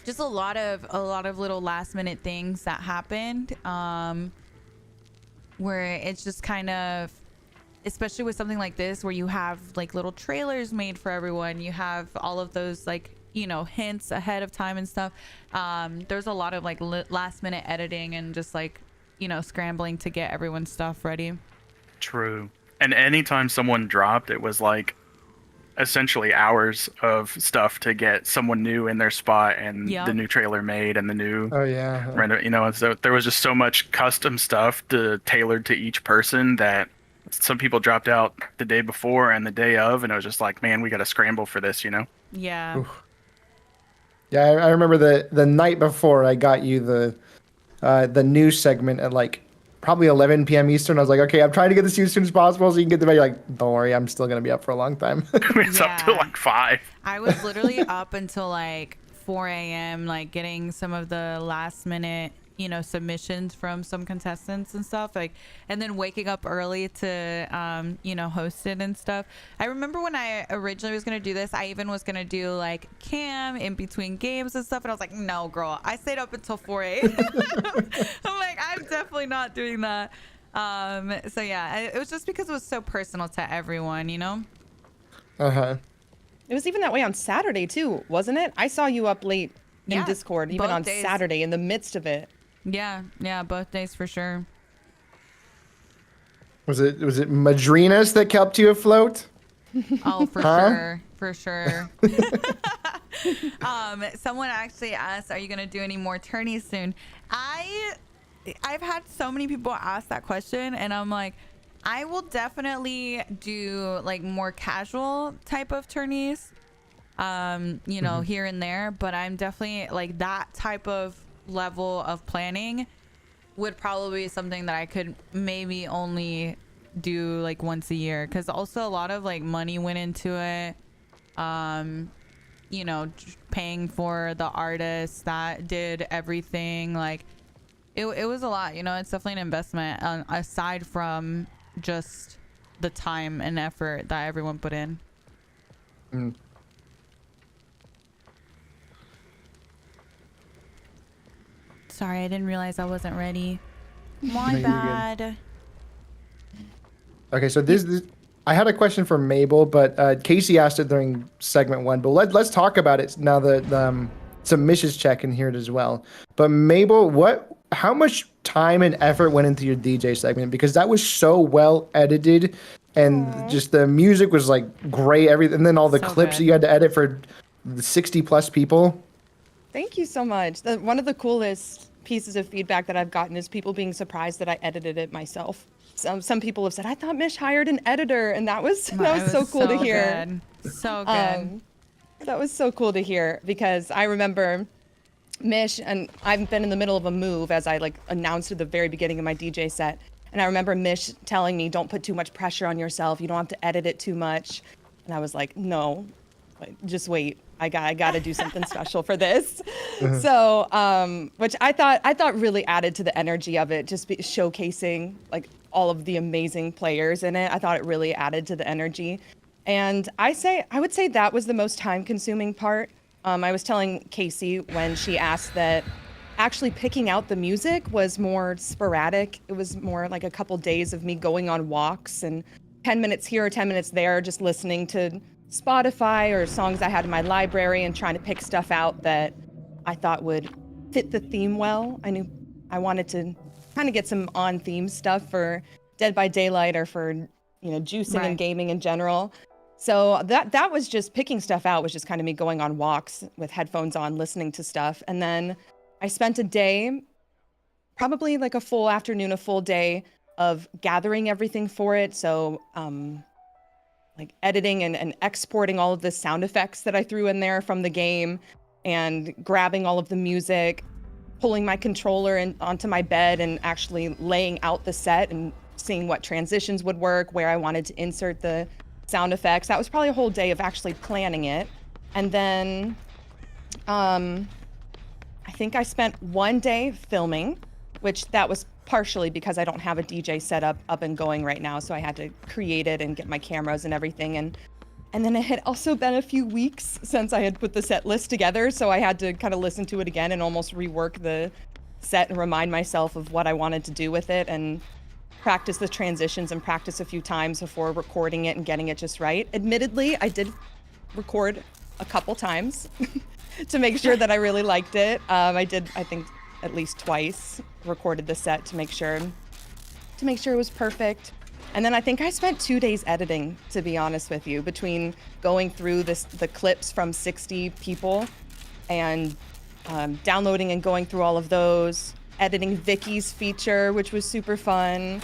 just a lot of little last minute things that happened, where it's just kind of, especially with something like this where you have like little trailers made for everyone, you have all of those like, you know, hints ahead of time and stuff. There's a lot of like last minute editing and just like, you know, scrambling to get everyone's stuff ready. True. And anytime someone dropped, it was like essentially hours of stuff to get someone new in their spot and the new trailer made and the new render, you know. And so there was just so much custom stuff tailored to each person that some people dropped out the day before and the day of, and it was just like, man, we got to scramble for this, you know? Yeah. Oof. Yeah, I remember the night before I got you the news segment at like probably 11 p.m. Eastern. I was like, okay, I'm trying to get this to you as soon as possible so you can get the video. Like, don't worry, I'm still gonna be up for a long time. It's up till like 5. I was literally up until like 4 a.m. like getting some of the last minute, you know, submissions from some contestants and stuff, like, and then waking up early to you know, host it and stuff. I remember when I originally was gonna do this, I even was gonna do like cam in between games and stuff, and I was like, no girl, I stayed up until 4 a.m. I'm like, I'm definitely not doing that. So yeah, it was just because it was so personal to everyone, you know. It was even that way on Saturday too, wasn't it? I saw you up late in Discord, even on days. Saturday in the midst of it. Yeah, both days for sure. Was it Madrinas that kept you afloat? Oh, for sure. Someone actually asked, are you gonna do any more tourneys soon? I've had so many people ask that question, and I'm like, I will definitely do like more casual type of tourneys, you know, here and there, but I'm definitely like that type of level of planning would probably be something that I could maybe only do like once a year, because also a lot of like money went into it, you know, paying for the artists that did everything. Like it was a lot, you know. It's definitely an investment, aside from just the time and effort that everyone put in. Sorry, I didn't realize I wasn't ready. My bad. Okay, so this I had a question for Mabel, but Casey asked it during segment 1. But let's talk about it now that submissions check in here as well. But Mabel, how much time and effort went into your DJ segment? Because that was so well edited, and just the music was like great. Everything, and then all the clips that you had to edit for the 60 plus people. Thank you so much. One of the coolest pieces of feedback that I've gotten is people being surprised that I edited it myself. Some people have said, I thought Mish hired an editor, and that was so cool to hear. So good. That was so cool to hear, because I remember Mish, and I've been in the middle of a move, as I like announced at the very beginning of my DJ set, and I remember Mish telling me, don't put too much pressure on yourself, you don't have to edit it too much. And I was like, no, just wait. I got to do something special for this. So, which I thought really added to the energy of it, just showcasing like all of the amazing players in it. I thought it really added to the energy. And I would say that was the most time consuming part. I was telling Casey when she asked that actually picking out the music was more sporadic. It was more like a couple days of me going on walks and 10 minutes here or 10 minutes there, just listening to Spotify or songs I had in my library and trying to pick stuff out that I thought would fit the theme well. I knew I wanted to kind of get some on-theme stuff for Dead by Daylight or for, juicing and gaming in general. So that was just picking stuff out, was just kind of me going on walks with headphones on, listening to stuff. And then I spent a day, probably like a full afternoon, a full day of gathering everything for it. So like editing and exporting all of the sound effects that I threw in there from the game and grabbing all of the music, pulling my controller onto my bed and actually laying out the set and seeing what transitions would work, where I wanted to insert the sound effects. That was probably a whole day of actually planning it. And then I think I spent one day filming, which that was partially because I don't have a DJ setup up and going right now, so I had to create it and get my cameras and everything. And then it had also been a few weeks since I had put the set list together, so I had to kind of listen to it again and almost rework the set and remind myself of what I wanted to do with it and practice the transitions and practice a few times before recording it and getting it just right. Admittedly, I did record a couple times to make sure that I really liked it. I think at least twice recorded the set to make sure it was perfect. And then I think I spent 2 days editing, to be honest with you, between going through the clips from 60 people and downloading and going through all of those, editing Vicky's feature, which was super fun,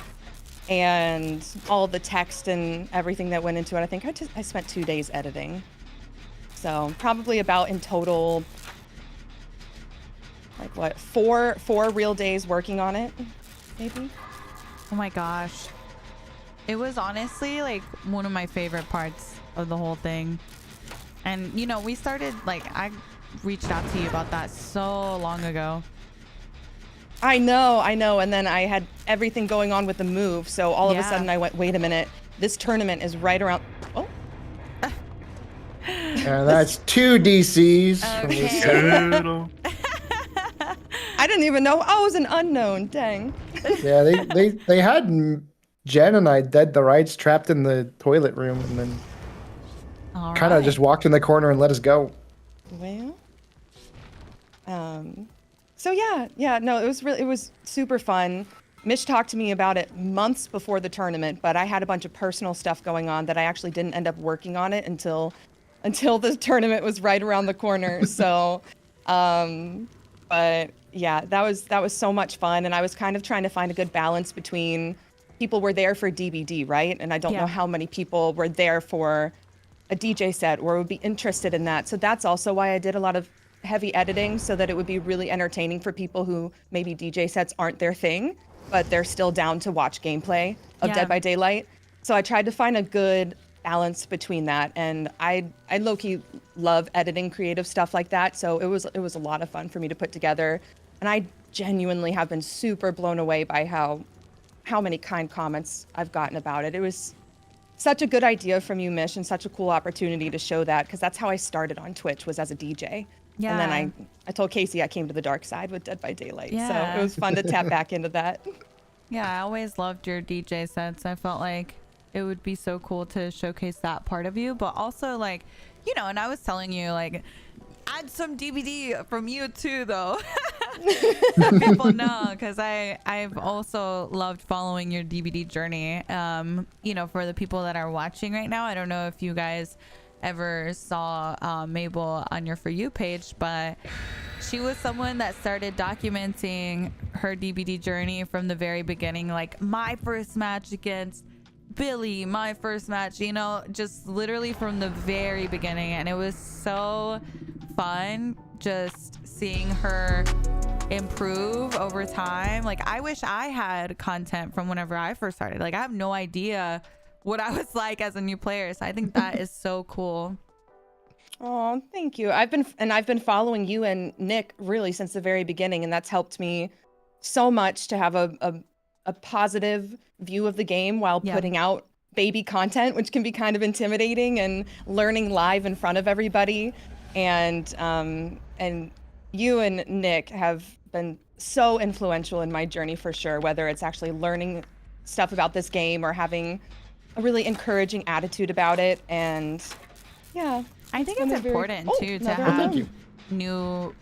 and all the text and everything that went into it. I think I spent 2 days editing. So probably about in total, like what, four real days working on it, maybe? Oh my gosh. It was honestly like one of my favorite parts of the whole thing. And we started, like, I reached out to you about that so long ago. I know. And then I had everything going on with the move. So all of a sudden I went, wait a minute, this tournament is right around. Oh. That's 2 DCs. Okay. I didn't even know. I was an unknown. Dang. Yeah, they had Jen and I dead the rights trapped in the toilet room and then kind of just walked in the corner and let us go. Well, so no, it was super fun. Mish talked to me about it months before the tournament, but I had a bunch of personal stuff going on that I actually didn't end up working on it until the tournament was right around the corner. So, but yeah, that was so much fun, and I was kind of trying to find a good balance between people were there for DBD, right? And I don't know how many people were there for a DJ set or would be interested in that. So that's also why I did a lot of heavy editing, so that it would be really entertaining for people who maybe DJ sets aren't their thing, but they're still down to watch gameplay of Dead by Daylight. So I tried to find a good balance between that, and I low-key love editing creative stuff like that. So it was a lot of fun for me to put together, and I genuinely have been super blown away by how many kind comments I've gotten about it. It was such a good idea from you, Mish, and such a cool opportunity to show that, because that's how I started on Twitch, was as a DJ. Yeah. And then I told Casey I came to the dark side with Dead by Daylight. Yeah. So it was fun to tap back into that. Yeah, I always loved your DJ sets. I felt like it would be so cool to showcase that part of you, but also, like, and I was telling you, like, add some DVD from you too, though. Let people know, because I've also loved following your DVD journey. For the people that are watching right now, I don't know if you guys ever saw Mabel on your For You page, but she was someone that started documenting her DVD journey from the very beginning, like my first match against Billy, my first match, just literally from the very beginning. And it was so fun just seeing her improve over time. Like, I wish I had content from whenever I first started. Like, I have no idea what I was like as a new player, so I think that is so cool. Oh, thank you. I've been following you and Nick really since the very beginning, and that's helped me so much to have a positive view of the game while putting out baby content, which can be kind of intimidating, and learning live in front of everybody. and you and Nick have been so influential in my journey for sure, whether it's actually learning stuff about this game or having a really encouraging attitude about it. And yeah, I think it's important too to have new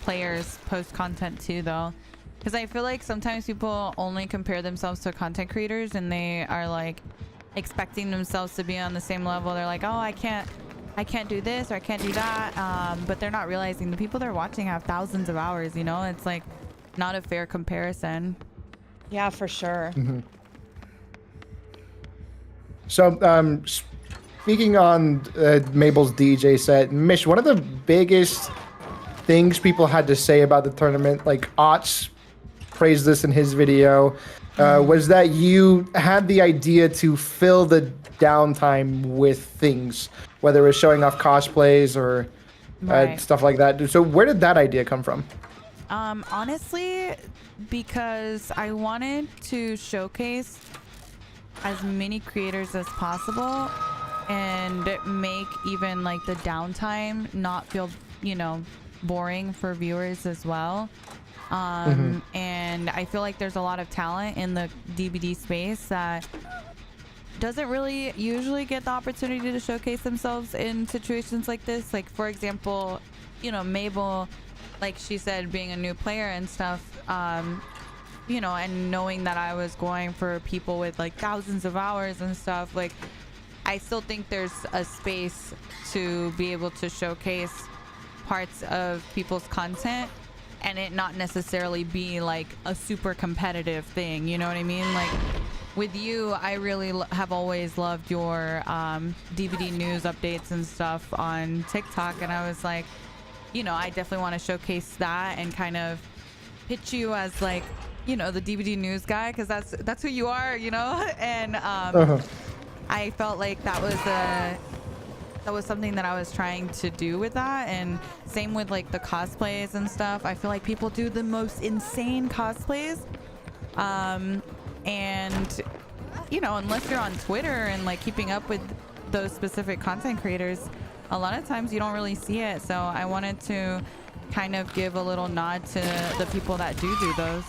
players post content too, though, because I feel like sometimes people only compare themselves to content creators and they are like expecting themselves to be on the same level. They're like, oh, I can't do this or I can't do that, but they're not realizing the people they're watching have thousands of hours, you know. It's like not a fair comparison. Yeah, for sure. So speaking on Mabel's DJ set, Mish, one of the biggest things people had to say about the tournament, like Otz praised this in his video, was that you had the idea to fill the downtime with things, whether it was showing off cosplays or stuff like that. So where did that idea come from? Honestly, because I wanted to showcase as many creators as possible and make even like the downtime not feel, you know, boring for viewers as well. And I feel like there's a lot of talent in the DBD space that doesn't really usually get the opportunity to showcase themselves in situations like this. Like, for example, you know, Mabel, like she said, being a new player and stuff, you know, and knowing that I was going for people with like thousands of hours and stuff, like I still think there's a space to be able to showcase parts of people's content and it not necessarily be like a super competitive thing, you know what I mean? Like with you, I really have always loved your DVD news updates and stuff on TikTok, and I was like, you know, I definitely want to showcase that and kind of pitch you as like, you know, the DVD news guy, because that's who you are, you know. And I felt like that was something that I was trying to do with that. And same with like the cosplays and stuff. I feel like people do the most insane cosplays, and you know, unless you're on Twitter and like keeping up with those specific content creators, a lot of times you don't really see it. So I wanted to kind of give a little nod to the people that do those.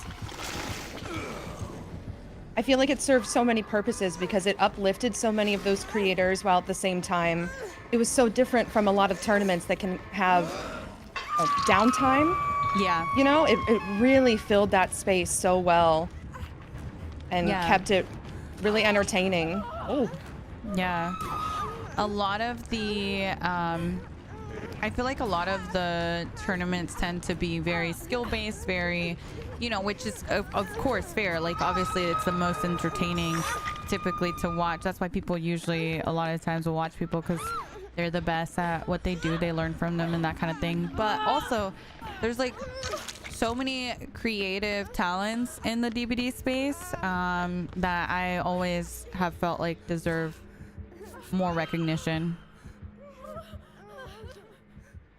I feel like it served so many purposes because it uplifted so many of those creators, while at the same time it was so different from a lot of tournaments that can have downtime. Yeah, you know, it really filled that space so well and kept it really entertaining. Oh yeah, a lot of the I feel like a lot of the tournaments tend to be very skill-based, very, you know, which is of course fair. Like obviously it's the most entertaining typically to watch. That's why people usually a lot of times will watch people, because they're the best at what they do. They learn from them and that kind of thing. But also there's like so many creative talents in the DVD space that I always have felt like deserve more recognition.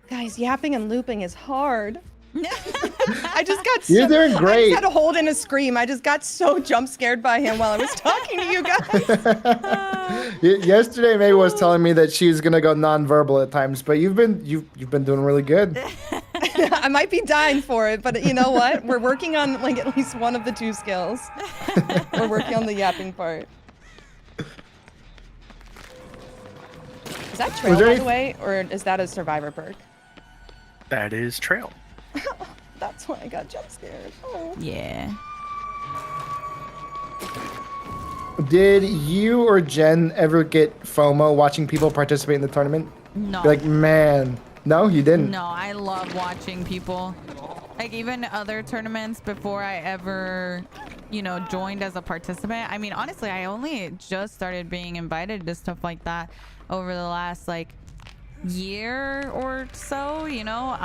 Guys, yapping and looping is hard. I just got You're doing great. I just had to hold in a scream. I just got so jump scared by him while I was talking to you guys. Yesterday, May was telling me that she's gonna go nonverbal at times, but you've been doing really good. I might be dying for it, but you know what? We're working on like at least one of the two skills. We're working on the yapping part. Is that Trail, by the way, or is that a Survivor perk? That is Trail. That's why I got jump scared. Oh. Yeah. Did you or Jen ever get FOMO watching people participate in the tournament? No. You're like, man, no, you didn't. No, I love watching people. Like even other tournaments before I ever, you know, joined as a participant. I mean, honestly, I only just started being invited to stuff like that over the last like year or so, you know,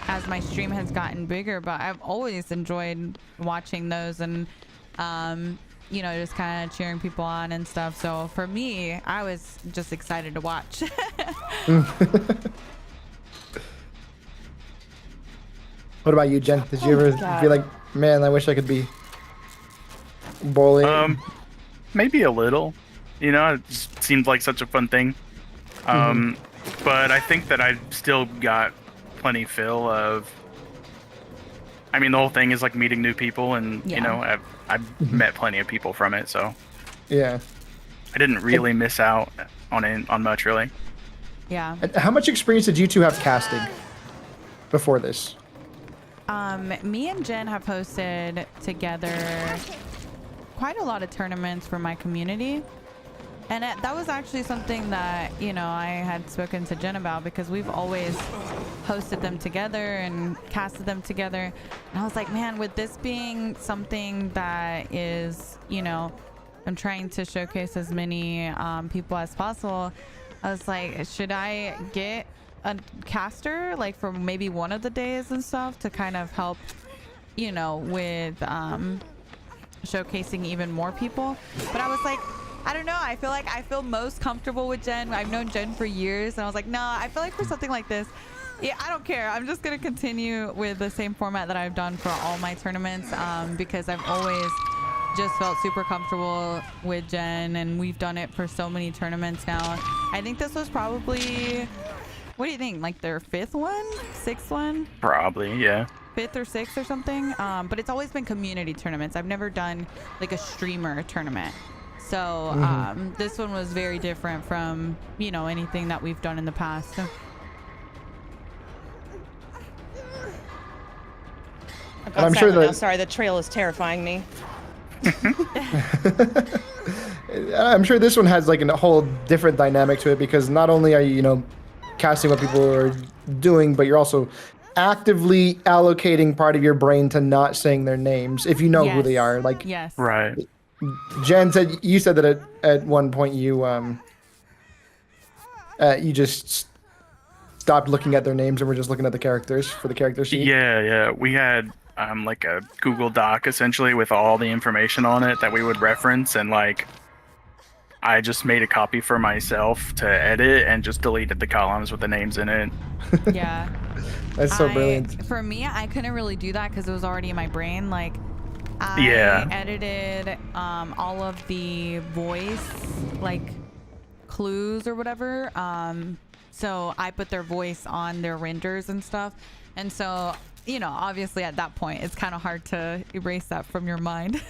as my stream has gotten bigger. But I've always enjoyed watching those and you know, just kind of cheering people on and stuff. So for me, I was just excited to watch. What about you, Jen? Did you ever feel like, man, I wish I could be bowling? Maybe a little. You know, it just seemed like such a fun thing. But I think that I still got plenty fill of. I mean, the whole thing is like meeting new people, and Yeah. you know, I've met plenty of people from it, so Yeah. I didn't really miss out on much, really. Yeah. And how much experience did you two have casting before this? Me and Jen have hosted together quite a lot of tournaments for my community. And that was actually something that, you know, I had spoken to Jen about, because we've always hosted them together and casted them together. And I was like, man, with this being something that is, you know, I'm trying to showcase as many people as possible. I was like, should I get a caster like for maybe one of the days and stuff to kind of help, you know, with showcasing even more people? But I was like, I don't know. I feel most comfortable with Jen. I've known Jen for years, and I was like, no, I feel like for something like this, yeah, I don't care. I'm just gonna continue with the same format that I've done for all my tournaments, because I've always just felt super comfortable with Jen, and we've done it for so many tournaments now. I think this was probably, what do you think? Like their fifth one, sixth one? Probably, yeah. Fifth or sixth or something. But it's always been community tournaments. I've never done like a streamer tournament. So this one was very different from, you know, anything that we've done in the past. I'm sure that. Now. Sorry, the trail is terrifying me. I'm sure this one has like a whole different dynamic to it, because not only are you, you know, casting what people are doing, but you're also actively allocating part of your brain to not saying their names if you know who they are. Like, yes, Right. Jen said, you said that at one point you just stopped looking at their names and were just looking at the characters for the character sheet. Yeah. We had like a Google Doc essentially with all the information on it that we would reference, and like I just made a copy for myself to edit and just deleted the columns with the names in it. Yeah. That's so brilliant. For me, I couldn't really do that because it was already in my brain. Like, I edited all of the voice, like, clues or whatever. So I put their voice on their renders and stuff. And so, you know, obviously at that point, it's kind of hard to erase that from your mind.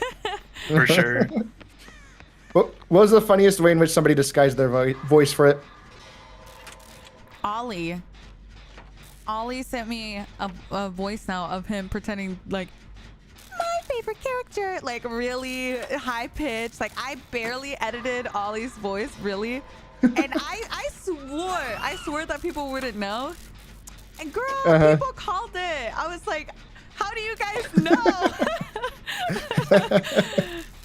For sure. What was the funniest way in which somebody disguised their voice for it? Ollie sent me a voice now of him pretending like my favorite character, like really high pitched. Like I barely edited Ollie's voice, really. And I swore that people wouldn't know. And girl, people called it. I was like, how do you guys know?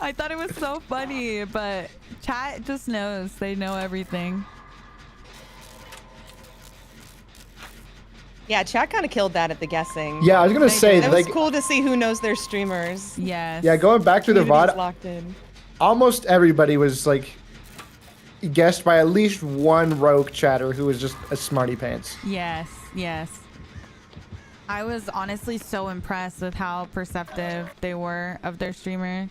I thought it was so funny, but chat just knows. They know everything. Yeah, chat kind of killed that at the guessing. Yeah, I was gonna say, It was like, cool to see who knows their streamers. Yes. yeah, going back to the Community's VOD, locked in. almost everybody was like guessed by at least one rogue chatter who was just a smarty pants. Yes. I was honestly so impressed with how perceptive they were of their streamer.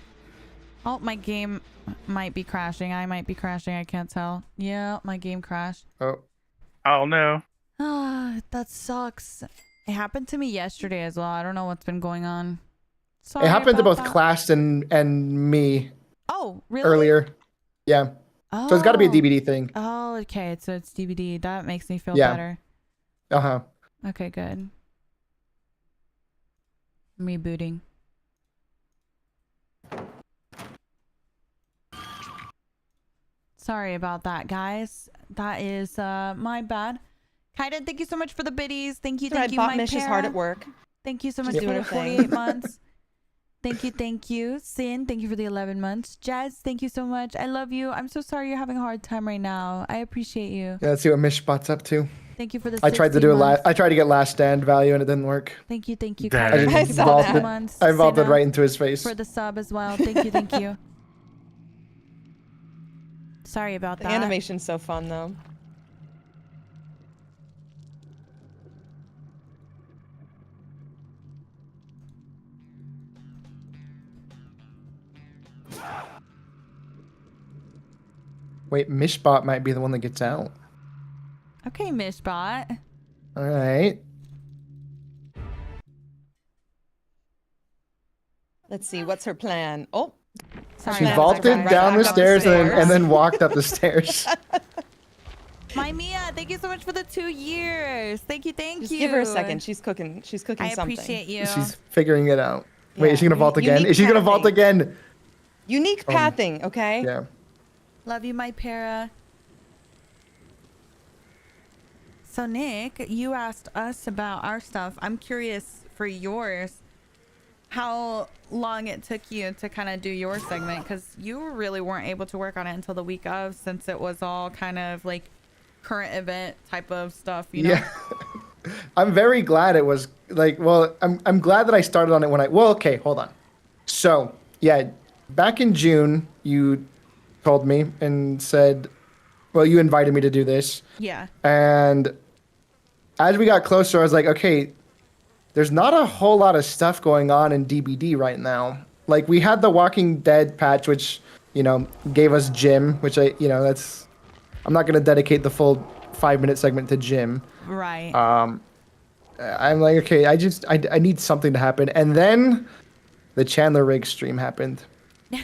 Oh, my game might be crashing. I might be crashing. I can't tell. Yeah, my game crashed. Oh no. Ah, that sucks. It happened to me yesterday as well. I don't know what's been going on. Sorry it happened to about both that. Class and me Oh, really? earlier. Yeah. Oh. So it's got to be a DVD thing. Oh, okay. So it's DVD. That makes me feel Yeah. better. Uh-huh. Okay, good. I'm rebooting. Sorry about that, guys. That is my bad. Kaiden, thank you so much for the biddies. Thank you, thank you, Bot my Mish is hard at work. Thank you so much Doing for her the thing. 48 months. Thank you. Sin, thank you for the 11 months. Jazz, thank you so much. I love you. I'm so sorry you're having a hard time right now. I appreciate you. Yeah, let's see what Mishbot's up to. Thank you for the I tried to 60 do months. I tried to get last stand value and it didn't work. Thank you, Dang. Kaiden. I Thank you just for the saw 11 that. months. I vaulted Sina, right into his face. for the sub as well. Thank you. Sorry about The that. animation's so fun, though. Wait, Mishbot might be the one that gets out. Okay, Mishbot. All right. Let's see, what's her plan? Oh, Sorry, She guys, vaulted I'm down the back up stairs and stairs. then walked up the stairs. My Mia, thank you so much for the 2 years. Thank you, thank just you. give her a second. She's cooking. She's cooking I something. appreciate you. She's figuring it out. Wait, Yeah, is she gonna vault again? unique Is she gonna vault pathing. again? Unique pathing, okay? Yeah. Love you, my para. So Nick, you asked us about our stuff. I'm curious for yours. How long it took you to kind of do your segment, because you really weren't able to work on it until the week of, since it was all kind of like current event type of stuff, you know? Yeah. I'm very glad it was like, well, I'm glad that I started on it when well, okay, hold on. So, yeah, back in June, you told me and said, well, you invited me to do this. Yeah. And as we got closer, I was like, okay, there's not a whole lot of stuff going on in DBD right now. Like, we had the Walking Dead patch, which, gave us Jim, which I'm not going to dedicate the full 5-minute segment to Jim. Right. I'm like, okay, I need something to happen. And then the Chandler Rig stream happened. And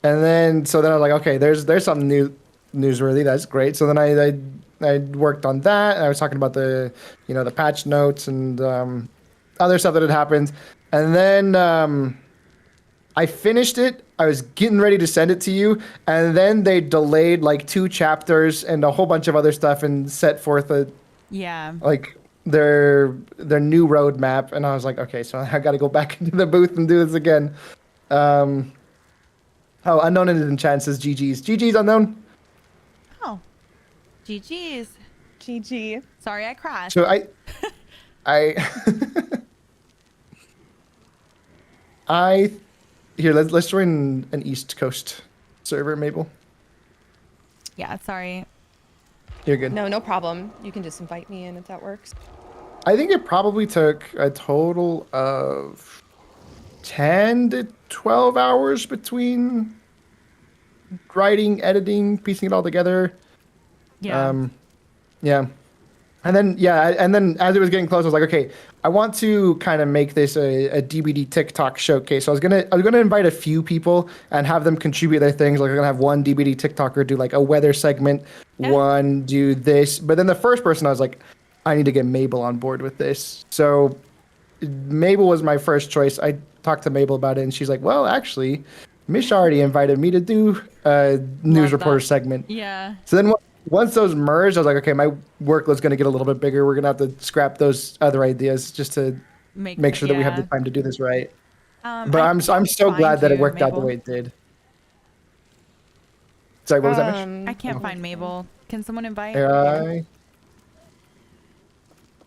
then I was like, okay, there's something newsworthy. That's great. So then I worked on that. And I was talking about the patch notes and other stuff that had happened. And then I finished it. I was getting ready to send it to you, and then they delayed like 2 chapters and a whole bunch of other stuff and set forth their new roadmap. And I was like, okay, so I got to go back into the booth and do this again. Unknown in chat says GG's Unknown. Oh, GG's. GG. Sorry, I crashed. So Here, let's join an East Coast server, Mabel. Yeah, sorry. You're good. No problem. You can just invite me in if that works. I think it probably took a total of 10 to 12 hours between writing, editing, piecing it all together. Yeah. Yeah. And then as it was getting close, I was like, okay, I want to kind of make this a DBD TikTok showcase. So I was gonna invite a few people and have them contribute their things. Like I'm gonna have one DBD TikToker do like a weather segment, one do this. But then the first person, I was like, I need to get Mabel on board with this. So Mabel was my first choice. I talked to Mabel about it, and she's like, well, actually, Mish already invited me to do a news reporter segment. Yeah. So then once those merged, I was like, okay, my workload's going to get a little bit bigger. We're going to have to scrap those other ideas just to make sure that we have the time to do this right. But I'm so glad that it worked out the way it did. Sorry, what was that, Mish? I can't find Mabel. Can someone invite? I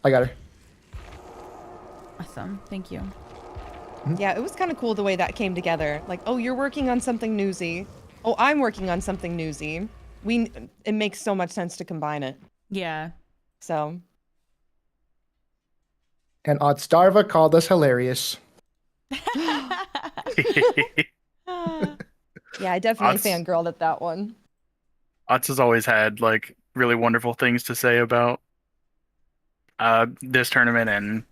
got her. Awesome. Thank you. Yeah, it was kind of cool the way that came together. Like, oh, you're working on something newsy. Oh, I'm working on something newsy. It makes so much sense to combine it. Yeah. So. And Oddstarva called us hilarious. Yeah, I definitely fangirled at that one. Otz has always had like really wonderful things to say about this tournament, and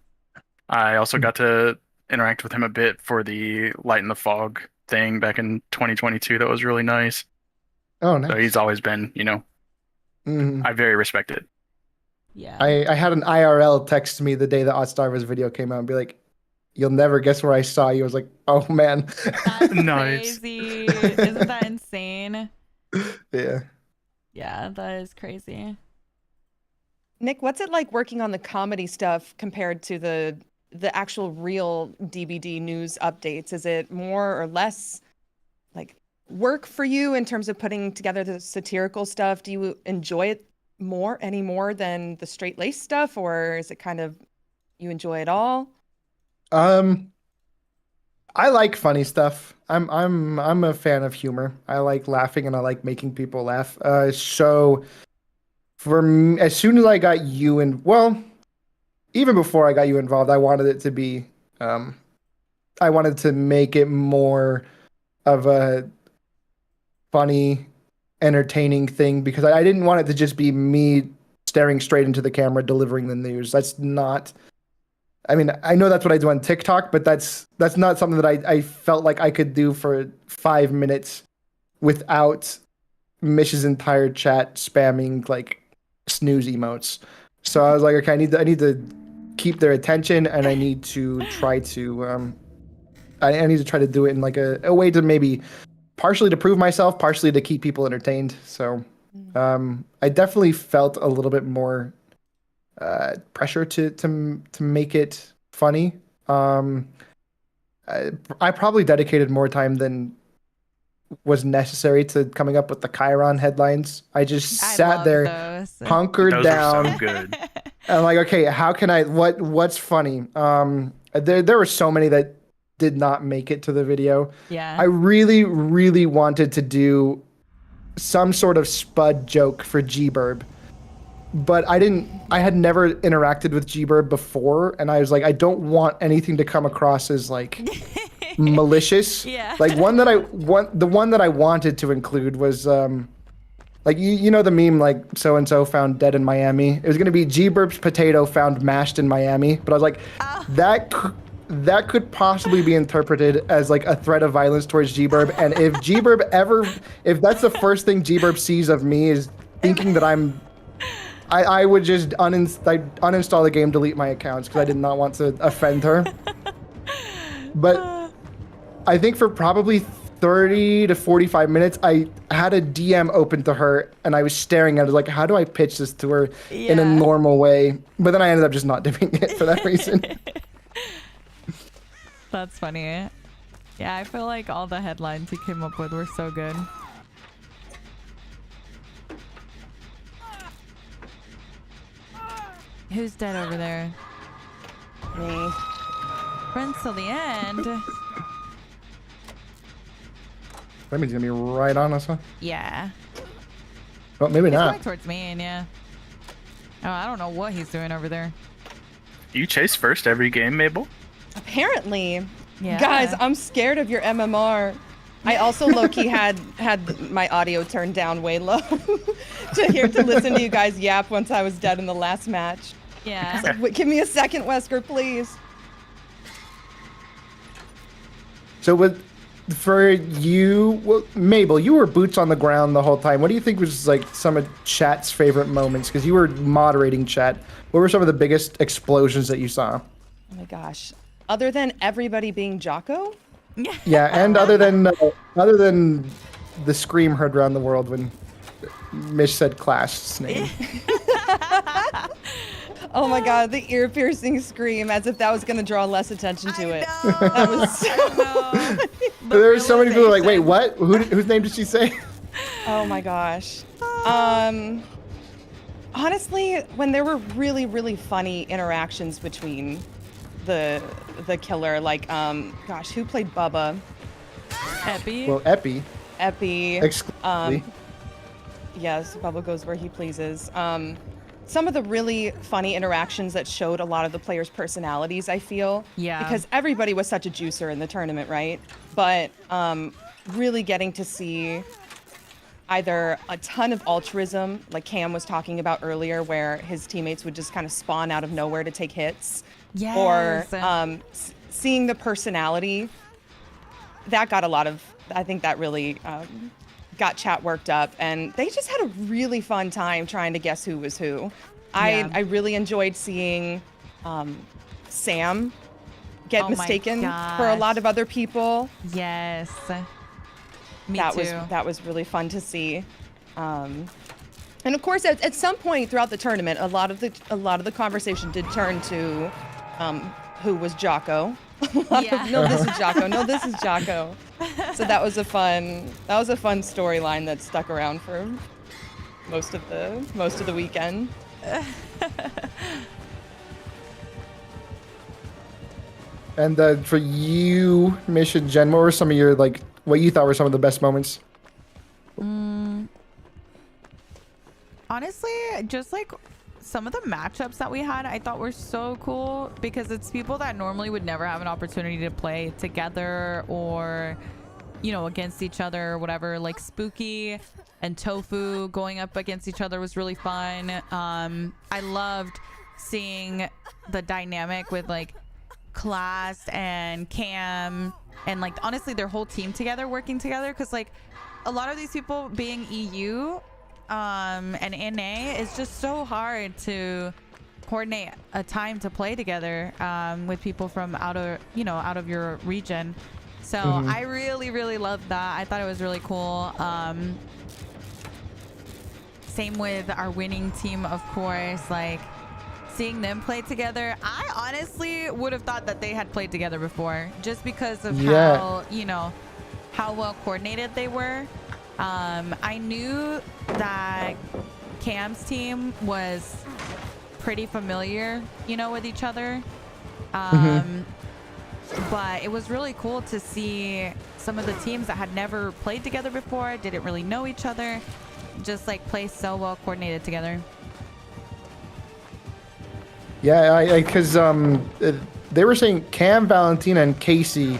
I also got to interact with him a bit for the Light in the Fog thing back in 2022. That was really nice. Oh, nice. So he's always been, I very respect it. Yeah. I had an IRL text me the day that Oddstarva's video came out and be like, you'll never guess where I saw you. I was like, oh, man. That's Nice. crazy. Isn't that insane? Yeah. Yeah, that is crazy. Nick, what's it like working on the comedy stuff compared to the actual real DBD news updates? Is it more or less like work for you in terms of putting together the satirical stuff? Do you enjoy it any more than the straight lace stuff, or is it kind of you enjoy it all? I like funny stuff. I'm a fan of humor. I like laughing and I like making people laugh. So for me, as soon as I got you in, well, even before I got you involved, I wanted it to be, I wanted to make it more of a funny entertaining thing because I didn't want it to just be me staring straight into the camera delivering the news. That's not. I mean, I know that's what I do on TikTok, but that's not something that I felt like I could do for 5 minutes without Mish's entire chat spamming like snooze emotes. So I was like, okay, I need to keep their attention, and I need to try to I need to try to do it in like a way to maybe partially to prove myself, partially to keep people entertained. So I definitely felt a little bit more pressure to make it funny. I probably dedicated more time than was necessary to coming up with the Chiron headlines. I just sat there, hunkered down. Those are so good. And I'm like, okay, how can I? What's funny? There were so many that did not make it to the video. Yeah. I really, really wanted to do some sort of spud joke for G-Burb, but I had never interacted with G-Burb before, and I was like, I don't want anything to come across as like malicious. Yeah. Like the one that I wanted to include was like you know the meme like so and so found dead in Miami. It was gonna be G-Burb's potato found mashed in Miami, but I was like, that could possibly be interpreted as like a threat of violence towards G-Burb, and if G-Burb if that's the first thing G-Burb sees of me is thinking that I would just uninstall the game, delete my accounts because I did not want to offend her. But I think for probably 30 to 45 minutes, I had a DM open to her and I was staring at it like, how do I pitch this to her in a normal way? But then I ended up just not doing it for that reason. That's funny. Yeah, I feel like all the headlines he came up with were so good. Who's dead over there? Me. Friends till the end. That means he's gonna be right on us, huh? Yeah. Well, maybe He's not. going towards me, and yeah. Oh, I don't know what he's doing over there. You chase first every game, Mabel? Apparently. Yeah. Guys, I'm scared of your MMR. I also low-key had my audio turned down way low to listen to you guys yap once I was dead in the last match. Yeah. Like, wait, give me a second, Wesker, please. So for you, well, Mabel, you were boots on the ground the whole time. What do you think was like some of chat's favorite moments? Because you were moderating chat. What were some of the biggest explosions that you saw? Oh my gosh. Other than everybody being Jocko? Yeah, and other than the scream heard around the world when Mish said Clash's name. Oh my god, the ear-piercing scream, as if that was going to draw less attention to it. That was so... There were so many people like, wait, what? Whose name did she say? Oh my gosh. Honestly, when there were really, really funny interactions between the killer, like, gosh, who played Bubba? Epi. Well, Epi. Exclusively. Yes, Bubba goes where he pleases. Some of the really funny interactions that showed a lot of the players' personalities, I feel. Yeah. Because everybody was such a juicer in the tournament, right? But really getting to see either a ton of altruism, like Cam was talking about earlier, where his teammates would just kind of spawn out of nowhere to take hits. Yes. Or seeing the personality. That got a lot of, I think that really got chat worked up, and they just had a really fun time trying to guess who was who. Yeah. I really enjoyed seeing Sam get mistaken for a lot of other people. Yes. Me that too. That was really fun to see. And of course, at some point throughout the tournament, a lot of the conversation did turn to who was Jocko. No, this is Jocko. No, this is Jocko. So that was a fun storyline that stuck around for most of the weekend. And for you, Mish and Jen, what were some of your what you thought were some of the best moments? Honestly, just like some of the matchups that we had, I thought were so cool because it's people that normally would never have an opportunity to play together or, you know, against each other or whatever. Like Spooky and Tofu going up against each other was really fun. I loved seeing the dynamic with like Class and Cam and like honestly their whole team together working together, because like a lot of these people being EU and NA is just so hard to coordinate a time to play together with people from out of your region. So I really loved that. I thought it was really cool. Same with our winning team, of course, like seeing them play together. I honestly would have thought that they had played together before, just because of how, how well coordinated they were. I knew that Cam's team was pretty familiar, with each other. But it was really cool to see some of the teams that had never played together before, didn't really know each other, just like play so well coordinated together. Yeah, because they were saying Cam, Valentina, and Casey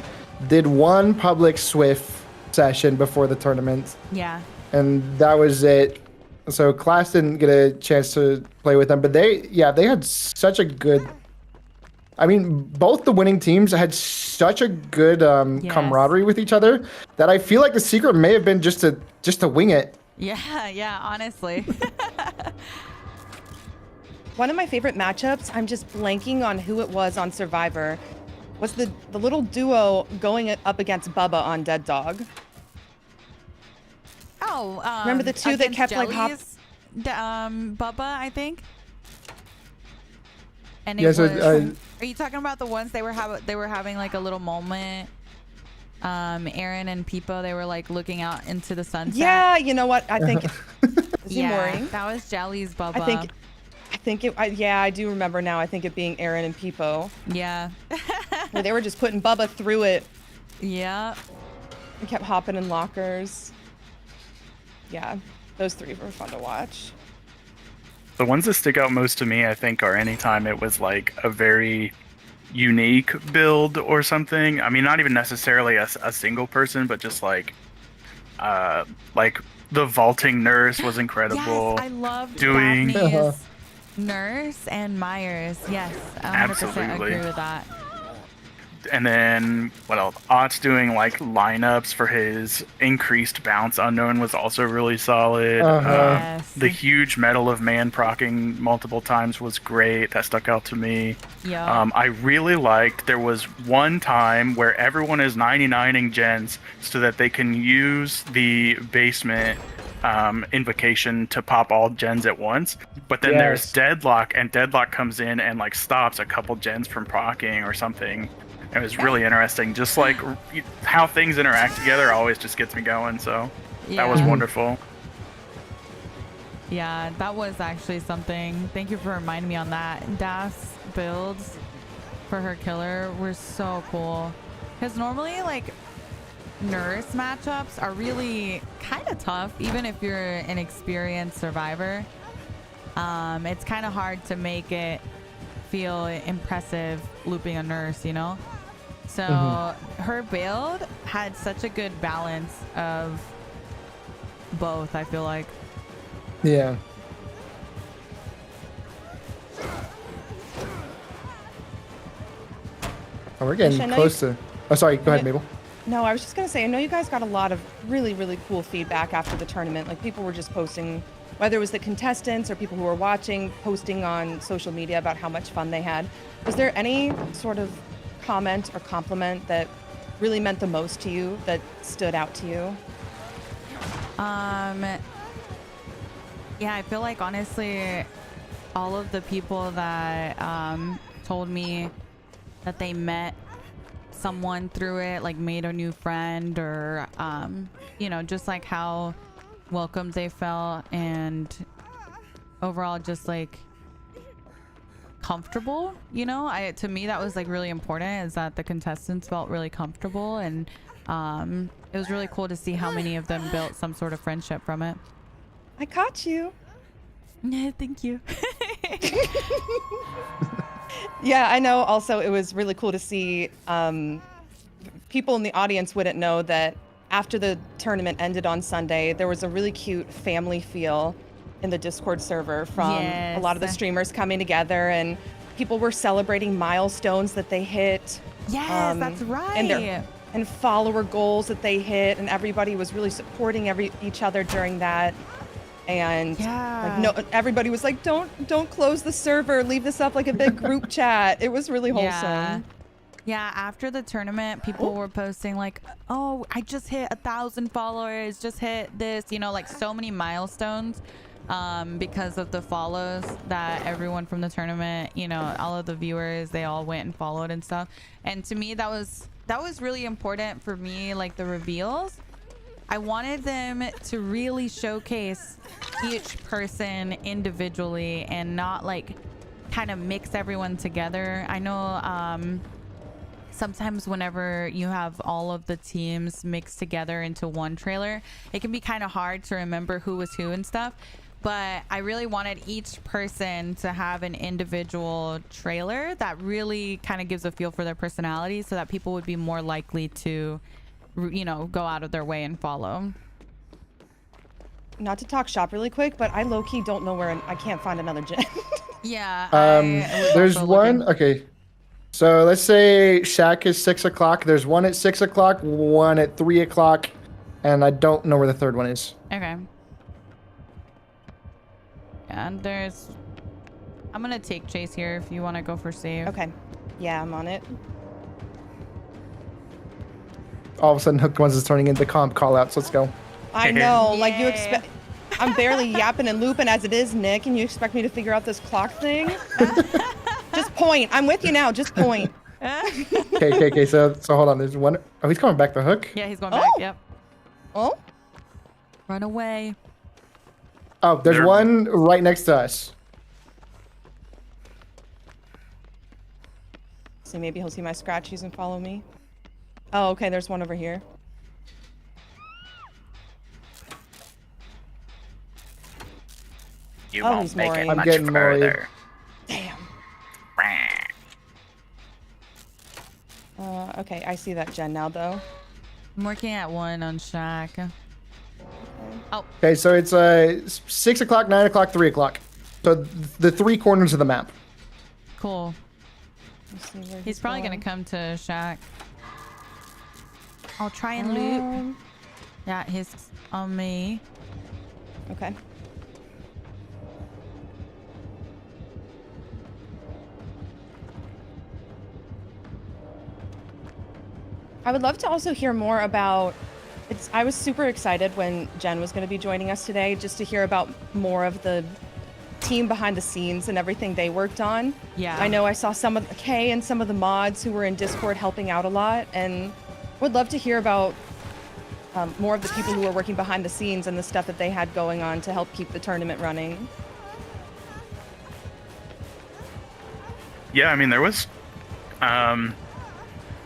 did one public Swift session before the tournament. Yeah. And that was it. So Class didn't get a chance to play with them, but they had such a good. I mean, both the winning teams had such a good camaraderie with each other that I feel like the secret may have been just to wing it. Yeah, honestly. One of my favorite matchups, I'm just blanking on who it was on Survivor, was the little duo going up against Bubba on Dead Dog. Oh, remember the two that kept like Bubba, I think. And it Yeah, was. so, are you talking about the ones they were having like a little moment? Aaron and Peepo, they were like looking out into the sunset. Yeah, you know what? I think. Is he mooring? That was Jelly's Bubba. I think it. I do remember now. I think it being Aaron and Peepo. Yeah. Where they were just putting Bubba through it. Yeah. And kept hopping in lockers. Yeah, those three were fun to watch. The ones that stick out most to me, I think, are anytime it was like a very unique build or something. I mean, not even necessarily a single person, but just like the vaulting nurse was incredible. Yes, I loved doing Daphne's nurse and Myers. Yes, 100% agree with that. And then what else? Ott's doing like lineups for his increased bounce unknown was also really solid. Yes. The huge Medal of Man proccing multiple times was great. That stuck out to me. Yeah. I really liked there was one time where everyone is 99ing gens so that they can use the basement invocation to pop all gens at once. But then there's Deadlock, and Deadlock comes in and like stops a couple gens from proccing or something. It was really interesting. Just like how things interact together always just gets me going. So that was wonderful. Yeah, that was actually something. Thank you for reminding me on that. Daph's builds for her killer were so cool. Because normally, like, nurse matchups are really kind of tough, even if you're an experienced survivor. It's kind of hard to make it feel impressive looping a nurse, So her build had such a good balance of both, I feel like. Yeah. Oh, we're getting close to... Oh, sorry. Go ahead, Mabel. No, I was just going to say, I know you guys got a lot of really, really cool feedback after the tournament. Like, people were just posting, whether it was the contestants or people who were watching, posting on social media about how much fun they had. Was there any sort of comment or compliment that really meant the most to you, that stood out to you? Yeah, I feel like honestly all of the people that told me that they met someone through it, like made a new friend, or just like how welcomed they felt, and overall just like comfortable, to me that was like really important, is that the contestants felt really comfortable, and it was really cool to see how many of them built some sort of friendship from it. I caught you. Yeah, thank you. Yeah, I know. Also, it was really cool to see people in the audience wouldn't know that after the tournament ended on Sunday, there was a really cute family feel in the Discord server from a lot of the streamers coming together, and people were celebrating milestones that they hit. Yes, that's right. And follower goals that they hit, and everybody was really supporting each other during that. And everybody was like, don't close the server, leave this up like a big group chat. It was really wholesome. Yeah, after the tournament, people were posting like, oh, I just hit 1,000 followers, just hit this, you know, like so many milestones because of the follows that everyone from the tournament, you know, all of the viewers, they all went and followed and stuff. And to me, that was really important for me, like the reveals. I wanted them to really showcase each person individually and not like kind of mix everyone together. I know sometimes whenever you have all of the teams mixed together into one trailer, it can be kind of hard to remember who was who and stuff. But I really wanted each person to have an individual trailer that really kind of gives a feel for their personality, so that people would be more likely to, you know, go out of their way and follow. Not to talk shop really quick, but I low-key don't know where I can't find another gen. Yeah. There's one. Okay. So let's say Shack is 6 o'clock. There's one at 6 o'clock, one at 3 o'clock, and I don't know where the third one is. Okay. And I'm gonna take Chase here if you want to go for save. Okay. Yeah, I'm on it. All of a sudden, Hooked Ones is turning into comp callouts. Let's go. I know. Like, you expect... I'm barely yapping and looping as it is, Nick, and you expect me to figure out this clock thing? Just point. I'm with you now. Just point. Okay. So hold on. There's one. Oh, he's coming back. The Hook. Yeah, he's going back. Yep. Oh. Run away. Oh, there's one right next to us. So maybe he'll see my scratchies and follow me. Oh, okay. There's one over here. You won't make it I'm much getting further. Damn. Okay, I see that gen now, though. I'm working at one on Shack. Oh. Okay, so it's 6 o'clock, 9 o'clock, 3 o'clock. So the three corners of the map. Cool. He's probably gonna come to Shack. I'll try and loop. Yeah, he's on me. Okay. I would love to also hear more about... I was super excited when Jen was going to be joining us today, just to hear about more of the team behind the scenes and everything they worked on. Yeah. I know I saw some of Kay and some of the mods who were in Discord helping out a lot, and would love to hear about more of the people who were working behind the scenes and the stuff that they had going on to help keep the tournament running. Yeah, I mean, there was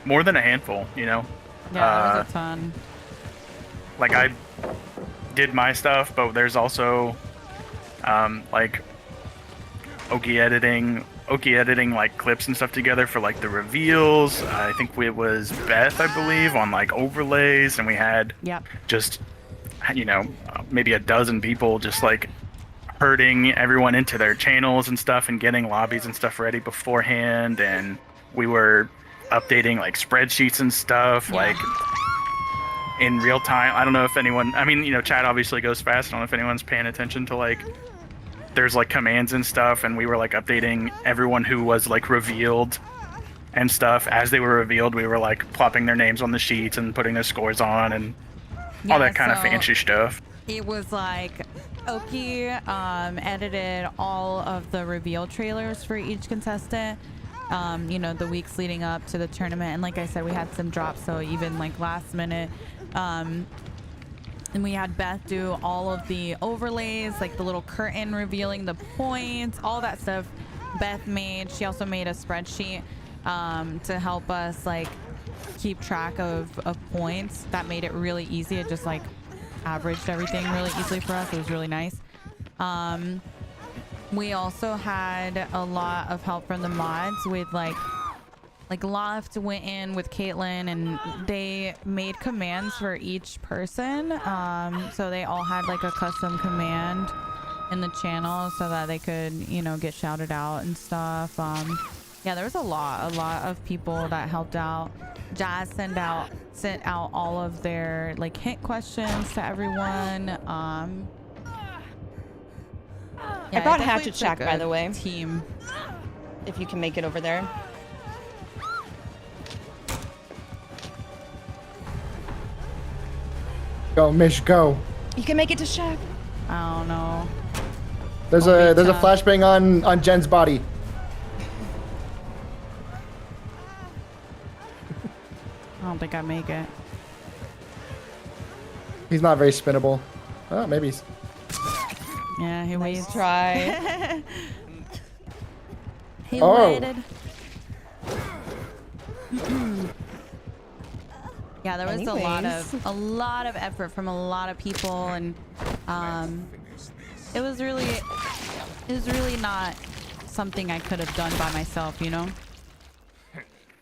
more than a handful, you know? Yeah, there was a ton. Like, I did my stuff, but there's also, like, Okie editing, like, clips and stuff together for, like, the reveals. I think it was Beth, I believe, on, like, overlays, and we had just, you know, maybe a dozen people just, like, herding everyone into their channels and stuff and getting lobbies and stuff ready beforehand, and we were updating, like, spreadsheets and stuff, like... in real time. I don't know if anyone, I mean, you know, chat obviously goes fast. I don't know if anyone's paying attention to, like, there's like commands and stuff, and we were like updating everyone who was like revealed and stuff. As they were revealed, we were like plopping their names on the sheets and putting their scores on and all that kind of fancy stuff. It was like Oki edited all of the reveal trailers for each contestant, you know, the weeks leading up to the tournament. And like I said, we had some drops, so even like last minute. And we had Beth do all of the overlays, like the little curtain revealing the points, all that stuff Beth made. She also made a spreadsheet to help us like keep track of points. That made it really easy. It just like averaged everything really easily for us. It was really nice. We also had a lot of help from the mods with like like Loft went in with Caitlin and they made commands for each person. So they all had like a custom command in the channel so that they could, you know, get shouted out and stuff. Yeah, there was a lot of people that helped out. Jazz sent out all of their like hint questions to everyone. I Yeah, brought it definitely Hatchet took Shack, by a the way. Team. If you can make it over there. Go, Mish, go. You can make it to Shack. I don't know. There's Won't be a tough. flashbang on Jen's body. I don't think I make it. He's not very spinnable. Oh, maybe. Yeah, he Nice waits. try. He Oh. waited. Yeah, there was Anyways. a lot of effort from a lot of people, and it was really not something I could have done by myself, you know?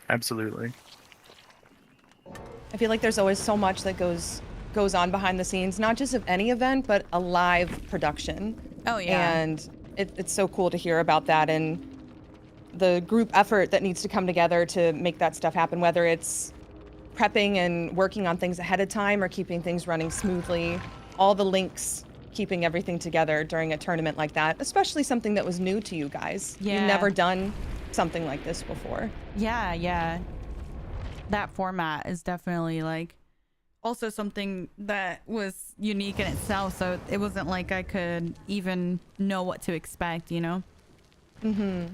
Absolutely. I feel like there's always so much that goes on behind the scenes, not just of any event, but a live production. Oh yeah. And it's so cool to hear about that and the group effort that needs to come together to make that stuff happen, whether it's prepping and working on things ahead of time or keeping things running smoothly, all the links, keeping everything together during a tournament like that, especially something that was new to you guys. Yeah. You've never done something like this before. Yeah. That format is definitely like also something that was unique in itself, so it wasn't like I could even know what to expect, you know? Mm-hmm.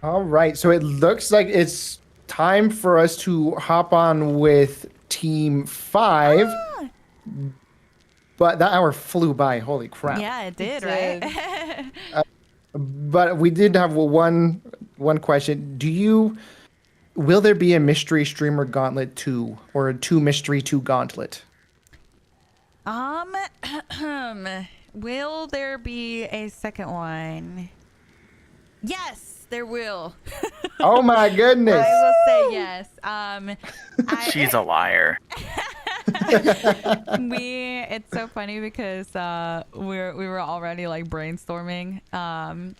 All right, so it looks like it's time for us to hop on with Team 5. But that hour flew by. Holy crap. Yeah, it did, It right? But we did have one question. Will there be a Mystery Streamer Gauntlet 2 or a 2 Mystery 2 Gauntlet? Will there be a second one? Yes, there will. Oh my goodness. I will say yes. She's a liar. It's so funny because we were already like brainstorming.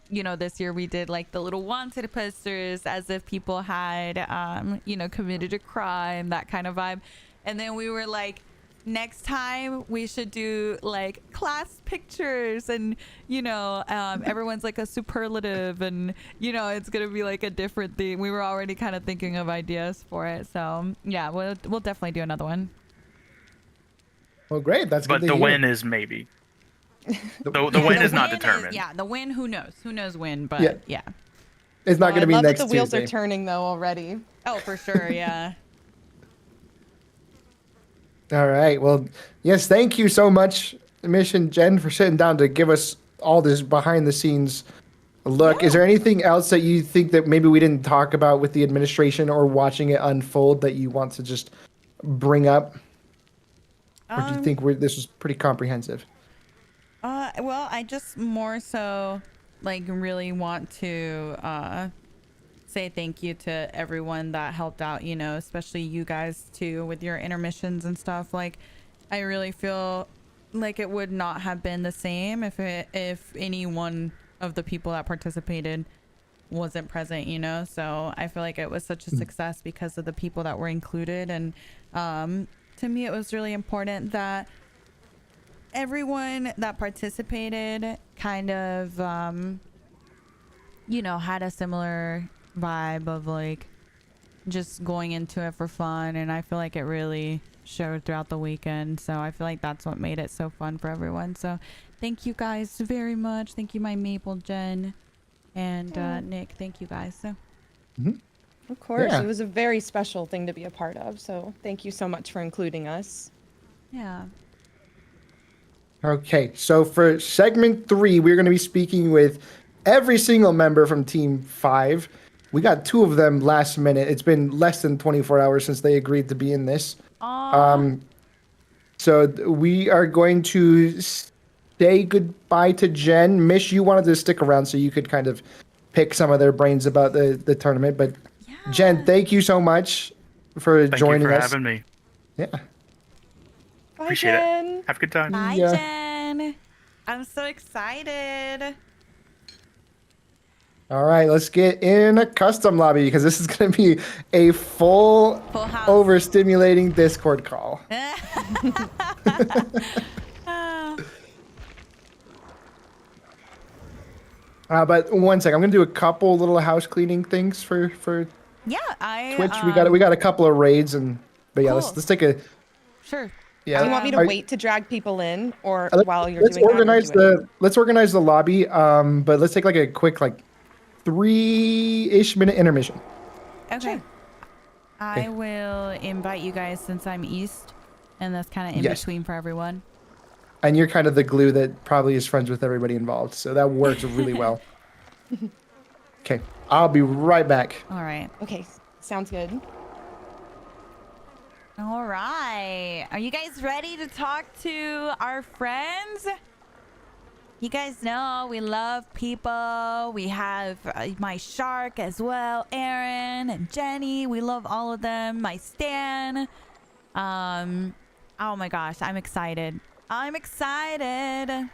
You know, this year we did like the little wanted posters as if people had you know, committed a crime, that kind of vibe. And then we were like, next time we should do like class pictures, and you know, everyone's like a superlative, and you know, it's gonna be like a different thing. We were already kind of thinking of ideas for it, so yeah, we'll definitely do another one. Well, great. That's But good to the hear. win is maybe. The win is not determined. Yeah, the win, who knows when, but Yeah. yeah. It's not going to be I love next that the wheels Tuesday. are turning though already. Oh, for sure, yeah. All right. Well, yes, thank you so much, Mish and Jen, for sitting down to give us all this behind the scenes look. Is there anything else that you think that maybe we didn't talk about with the administration or watching it unfold that you want to just bring up? Or do you think this was pretty comprehensive? Well, I just more so like really want to say thank you to everyone that helped out, you know, especially you guys too with your intermissions and stuff. Like, I really feel like it would not have been the same if any one of the people that participated wasn't present, you know. So I feel like it was such a success because of the people that were included, and to me it was really important that everyone that participated kind of you know, had a similar vibe of like just going into it for fun, and I feel like it really showed throughout the weekend. So I feel like that's what made it so fun for everyone. So thank you guys very much. Thank you, my Maple, Jen, and Nick. Thank you guys. So Of course, Yeah. it was a very special thing to be a part of. So thank you so much for including us. yeah. Okay, so for segment 3, we're going to be speaking with every single member from Team 5. We got 2 of them last minute. It's been less than 24 hours since they agreed to be in this. So we are going to say goodbye to Jen. Mish, you wanted to stick around so you could kind of pick some of their brains about the tournament. But Jen, thank you so much for joining Thank you for us. having me. Yeah. Bye, Appreciate Jen. it. Have a good time. Bye, Yeah. Jen. I'm so excited. All right, let's get in a custom lobby because this is going to be a full house. overstimulating Discord call. But one sec, I'm going to do a couple little house cleaning things for Yeah, Twitch. We got a couple of raids but yeah, Cool. let's take a Sure. yeah. Do you want me to Are- wait to drag people in, or while you're let's doing organize that? let's organize the lobby. But let's take like a quick 3-ish minute intermission. Okay. Sure. I will invite you guys since I'm east, and that's kind of in Yes. between for everyone. And you're kind of the glue that probably is friends with everybody involved, so that works really well. Okay, I'll be right back. All right. Okay, sounds good. All right. Are you guys ready to talk to our friends? You guys know we love people. We have my shark as well, Aaron and Jenny. We love all of them. My Stan. Oh my gosh, I'm excited. I'm excited.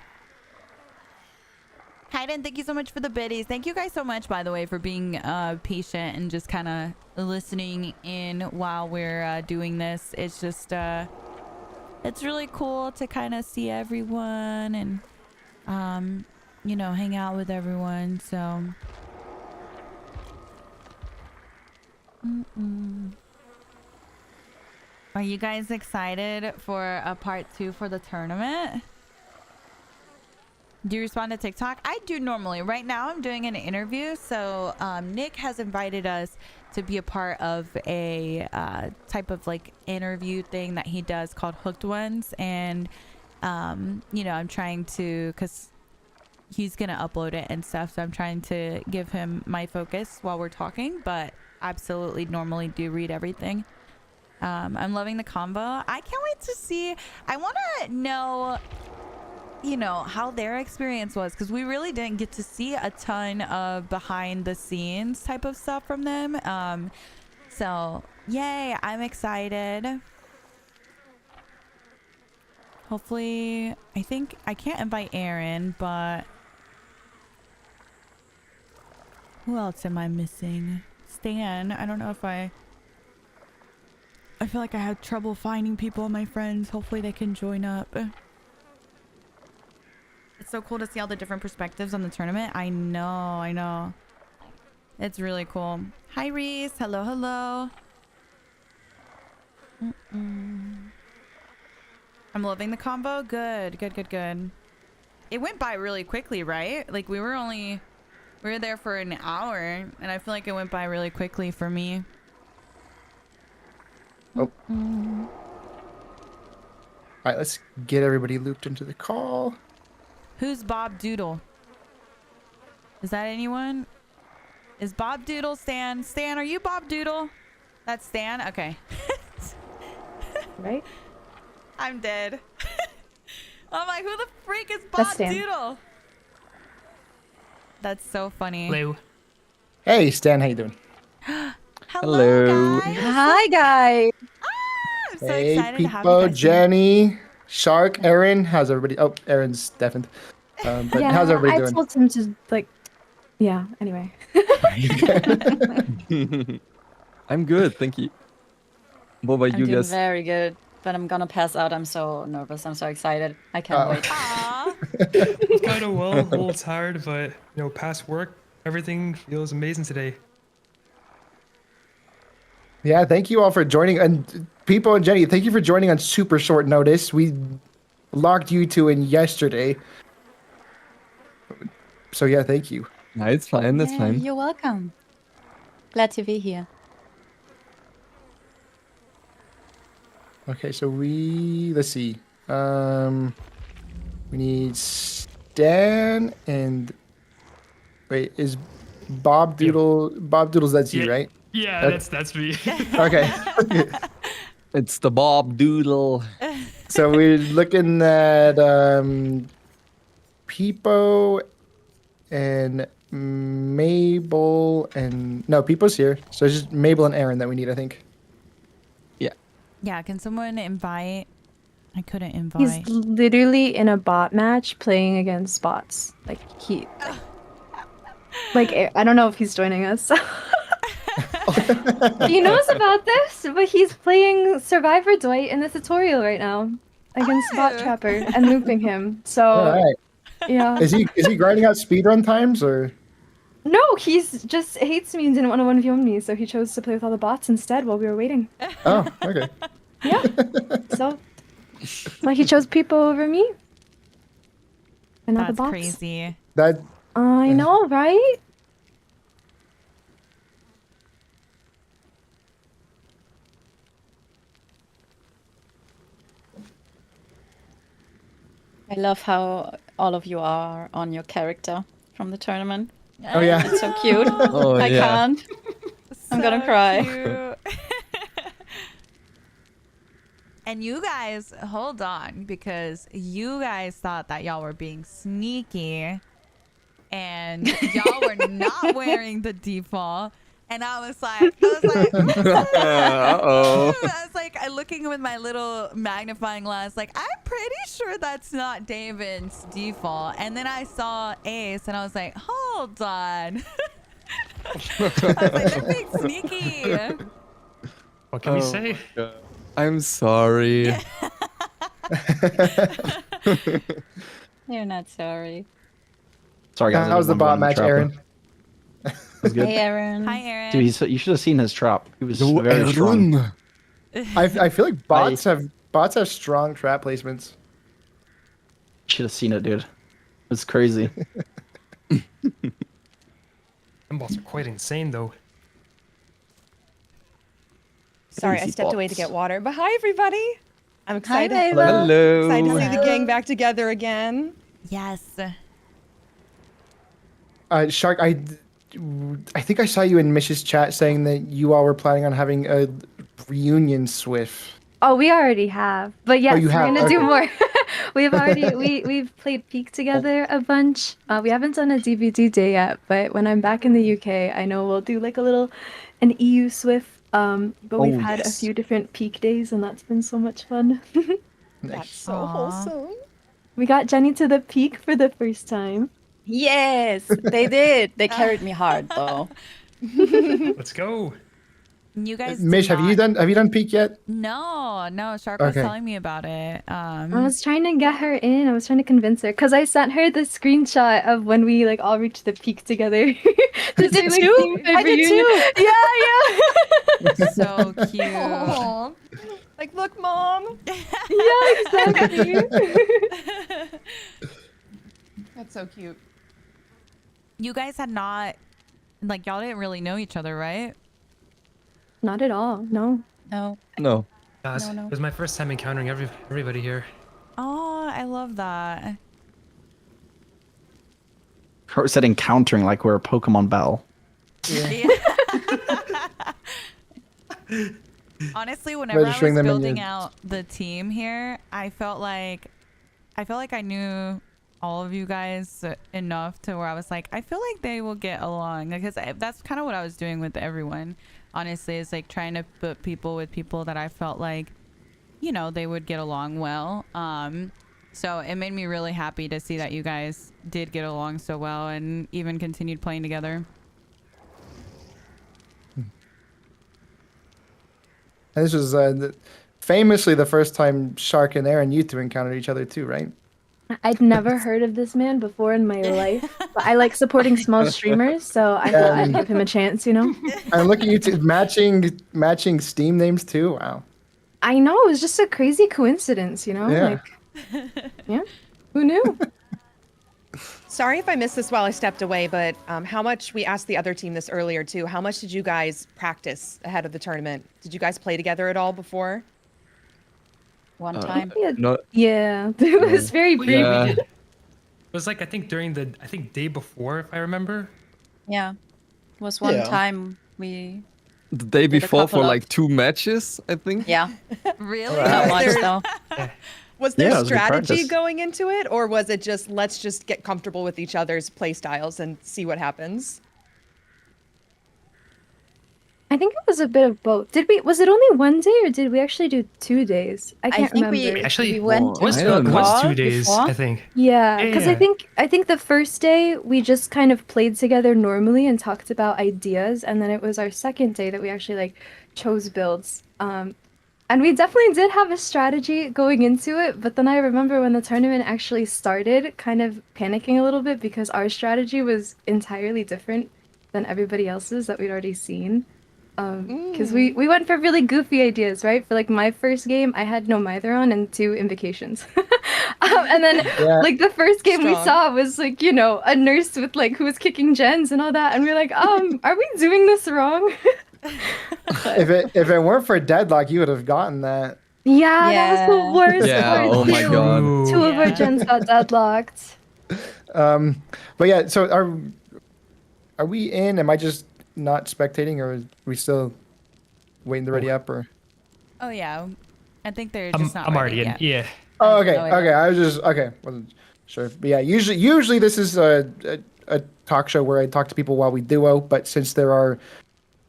Kaiden, thank you so much for the biddies. Thank you guys so much, by the way, for being patient and just kind of listening in while we're doing this. It's just, it's really cool to kind of see everyone and, you know, hang out with everyone. So, Are you guys excited for a part 2 for the tournament? Do you respond to TikTok? I do normally. Right now I'm doing an interview. So Nick has invited us to be a part of a type of like interview thing that he does called Hooked Ones. And, you know, I'm trying to, because he's going to upload it and stuff. So I'm trying to give him my focus while we're talking. But absolutely normally do read everything. I'm loving the combo. I can't wait to see. I want to know, you know, how their experience was, because we really didn't get to see a ton of behind the scenes type of stuff from them. So yay, I'm excited. Hopefully, I think I can't invite Aaron, but who else am I missing? Stan. I don't know if I feel like I had trouble finding people, my friends. Hopefully they can join up. It's so cool to see all the different perspectives on the tournament. I know. It's really cool. Hi, Reese. Hello, hello. I'm loving the combo. Good. It went by really quickly, right? Like we were there for an hour, and I feel like it went by really quickly for me. Oh. All right, let's get everybody looped into the call. Who's Bob Doodle? Is that anyone? Is Bob Doodle Stan? Stan, are you Bob Doodle? That's Stan? Okay. Right? I'm dead. I'm like, who the freak is Bob Doodle? That's so funny. Hello. Hey, Stan, how you doing? Hello, guys. Hi, guys. I'm so Hey, excited to have you Pipo, guys. Jenny, Shark, Aaron. How's everybody? Oh, Aaron's deafened. But Yeah, how's everybody I doing? told him to yeah. Anyway. I'm good, thank you. What about I'm you doing guys? very good, but I'm gonna pass out. I'm so nervous. I'm so excited. I can't wait. Aw. It's kind of well, a little tired, but you know, past work, everything feels amazing today. Yeah, thank you all for joining. And Pipo and Jenny, thank you for joining on super short notice. We locked you two in yesterday. So yeah, thank you. No, it's fine, that's Yeah, fine. You're welcome. Glad to be here. Okay, so let's see. We need Stan and wait, is Bob Doodle's that's you, Yeah. right? Yeah, Okay. that's me. Okay. It's the Bob Doodle. So we're looking at Pipo and Mabel and no, Peepo's here. So it's just Mabel and Aaron that we need, I think. Yeah, can someone invite? I couldn't He's invite. literally in a bot match playing against bots. Like I don't know if he's joining us. He knows about this, but he's playing Survivor Dwight in the tutorial right now against Bot Trapper and looping him. So All right. yeah. Is he grinding out speedrun times or? No, he's just hates me and didn't want to 1v1 me, so he chose to play with all the bots instead while we were waiting. Oh, okay. Yeah. So he chose people over me. And not the That's bots. crazy. That I know, right? I love how all of you are on your character from the tournament. Oh yeah. It's so cute. Oh, I yeah. can't. I'm gonna cry. Cute. And you guys, hold on, because you guys thought that y'all were being sneaky and y'all were not wearing the default. And I was like, Uh-oh. I was like, looking with my little magnifying glass, like, I'm pretty sure that's not David's default. And then I saw Ace, and I was like, hold on. I was like, they're being sneaky. What can we say? I'm sorry. You're not sorry. Sorry, guys. I How's the didn't bot want to match, trap him. Aaron? It was good. Hey, Aaron. Hi, Aaron. Dude, you should have seen his trap. He was very strong. I feel like bots have strong trap placements. Should have seen it, dude. It's crazy. Them bots are quite insane, though. Sorry, I Crazy stepped away to bots. get water. But hi, everybody. I'm Hi, excited. Layla. Hello. Excited to see the Hello. gang back together again. Yes. Shark, I think I saw you in Mish's chat saying that you all were planning on having a reunion Swift. Oh, we already have. But yes, you we're have? gonna do Okay. more. We've played Peak together a bunch. We haven't done a DVD day yet, but when I'm back in the UK, I know we'll do like an EU Swift. But we've had a few different Peak days, and that's been so much fun. That's so Aw. wholesome. We got Jenny to the Peak for the first time. Yes, they did. They carried me hard, though. Let's go. You guys. Mish, did have you done peak yet? No. Shark was Okay. telling me about it. I was trying to get her in. I was trying to convince her because I sent her the screenshot of when we like all reached the peak together. You did too? I did too. Yeah. So cute. Aw. Like, look, Mom. Yeah, exactly. That's so cute. You guys had not, like, y'all didn't really know each other, right? Not at all. No. No. No. It no. was my first time encountering everybody here. Oh, I love that. Kurt said encountering like we're a Pokemon Bell. Yeah. Honestly, whenever I was Registering them in building your- out the team here, I felt like I knew all of you guys enough to where I was like, I feel like they will get along, because that's kind of what I was doing with everyone. Honestly, is like trying to put people with people that I felt like, you know, they would get along well. So it made me really happy to see that you guys did get along so well and even continued playing together. And this was famously the first time Shark and Aaron, you two encountered each other too, right? I'd never heard of this man before in my life, but I like supporting small streamers, so I thought I'd give him a chance, you know? And look at you two matching Steam names too. Wow. I know, it was just a crazy coincidence, you know? Yeah. Like, yeah, who knew? Sorry if I missed this while I stepped away, but how much, we asked the other team this earlier too, how much did you guys practice ahead of the tournament? Did you guys play together at all before? One time. No. Yeah, it was very brief. Yeah. It was like, I think day before, if I remember. Yeah. It was one Yeah. time we. The day Did a before for couple of- like 2 matches, I think. Yeah. Really? Not much, There's- though. Was there Yeah, it was a good strategy practice. going into it, or was it just let's just get comfortable with each other's play styles and see what happens? I think it was a bit of both. Was it only one day or did we actually do 2 days? I can't think remember. Actually, we went was- into a it was was call 2 days, before. I think. Yeah, Yeah, because yeah. I think the first day we just kind of played together normally and talked about ideas, and then it was our second day that we actually like chose builds. And we definitely did have a strategy going into it, but then I remember when the tournament actually started, kind of panicking a little bit because our strategy was entirely different than everybody else's that we'd already seen. Because we went for really goofy ideas, right? For like my first game, I had no Mither on and 2 invocations. And then Yeah. like the first game we Strong. saw was like, you know, a nurse with like who was kicking gens and all that. And we were like, are we doing this wrong? If it weren't for deadlock, you would have gotten that. Yeah, that was the Yeah. worst Yeah, part. oh my too. god. Ooh. 2 of our Yeah. gens got deadlocked. But yeah, so are we in? Am I just not spectating, or are we still waiting to ready up? Or Oh yeah, I think they're I'm, just not I'm ready already in. yet. Yeah. oh, okay, no idea. okay. I was just okay. Wasn't sure. But yeah, usually this is a talk show where I talk to people while we duo. But since there are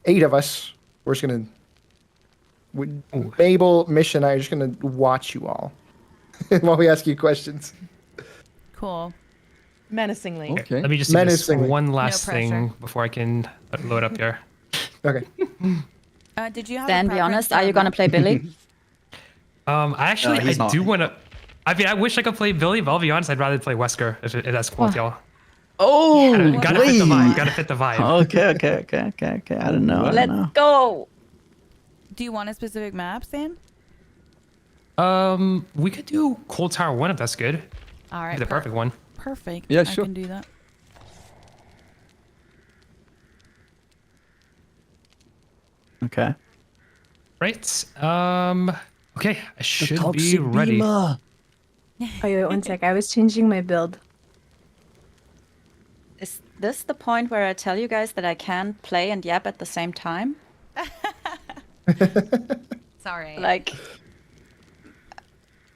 8 of us, we're just gonna. Mabel, Mission, and I are just gonna watch you all while we ask you questions. Cool. Menacingly. Okay. Let me just do this Menacingly. one last pressure. thing before I can load up here. Okay. Did you have? Dan, a be preference honest, for are a you gonna map? play Billy? Actually, he's I not. do want to. I mean, I wish I could play Billy, but I'll be honest, I'd rather play Wesker if that's cool with y'all. Oh, Gotta fit the vibe. please. Gotta fit the vibe. Okay. I don't know. I don't Let's know. go. Do you want a specific map, Sam? We could do Cold Tower 1 if that's good. All right. The perfect one. Perfect. Yeah, I sure. can do that. Okay. Right. Okay, I should be Toxic ready. Beamer. Oh, wait, one sec. I was changing my build. Is this the point where I tell you guys that I can play and yap at the same time? Sorry. Like,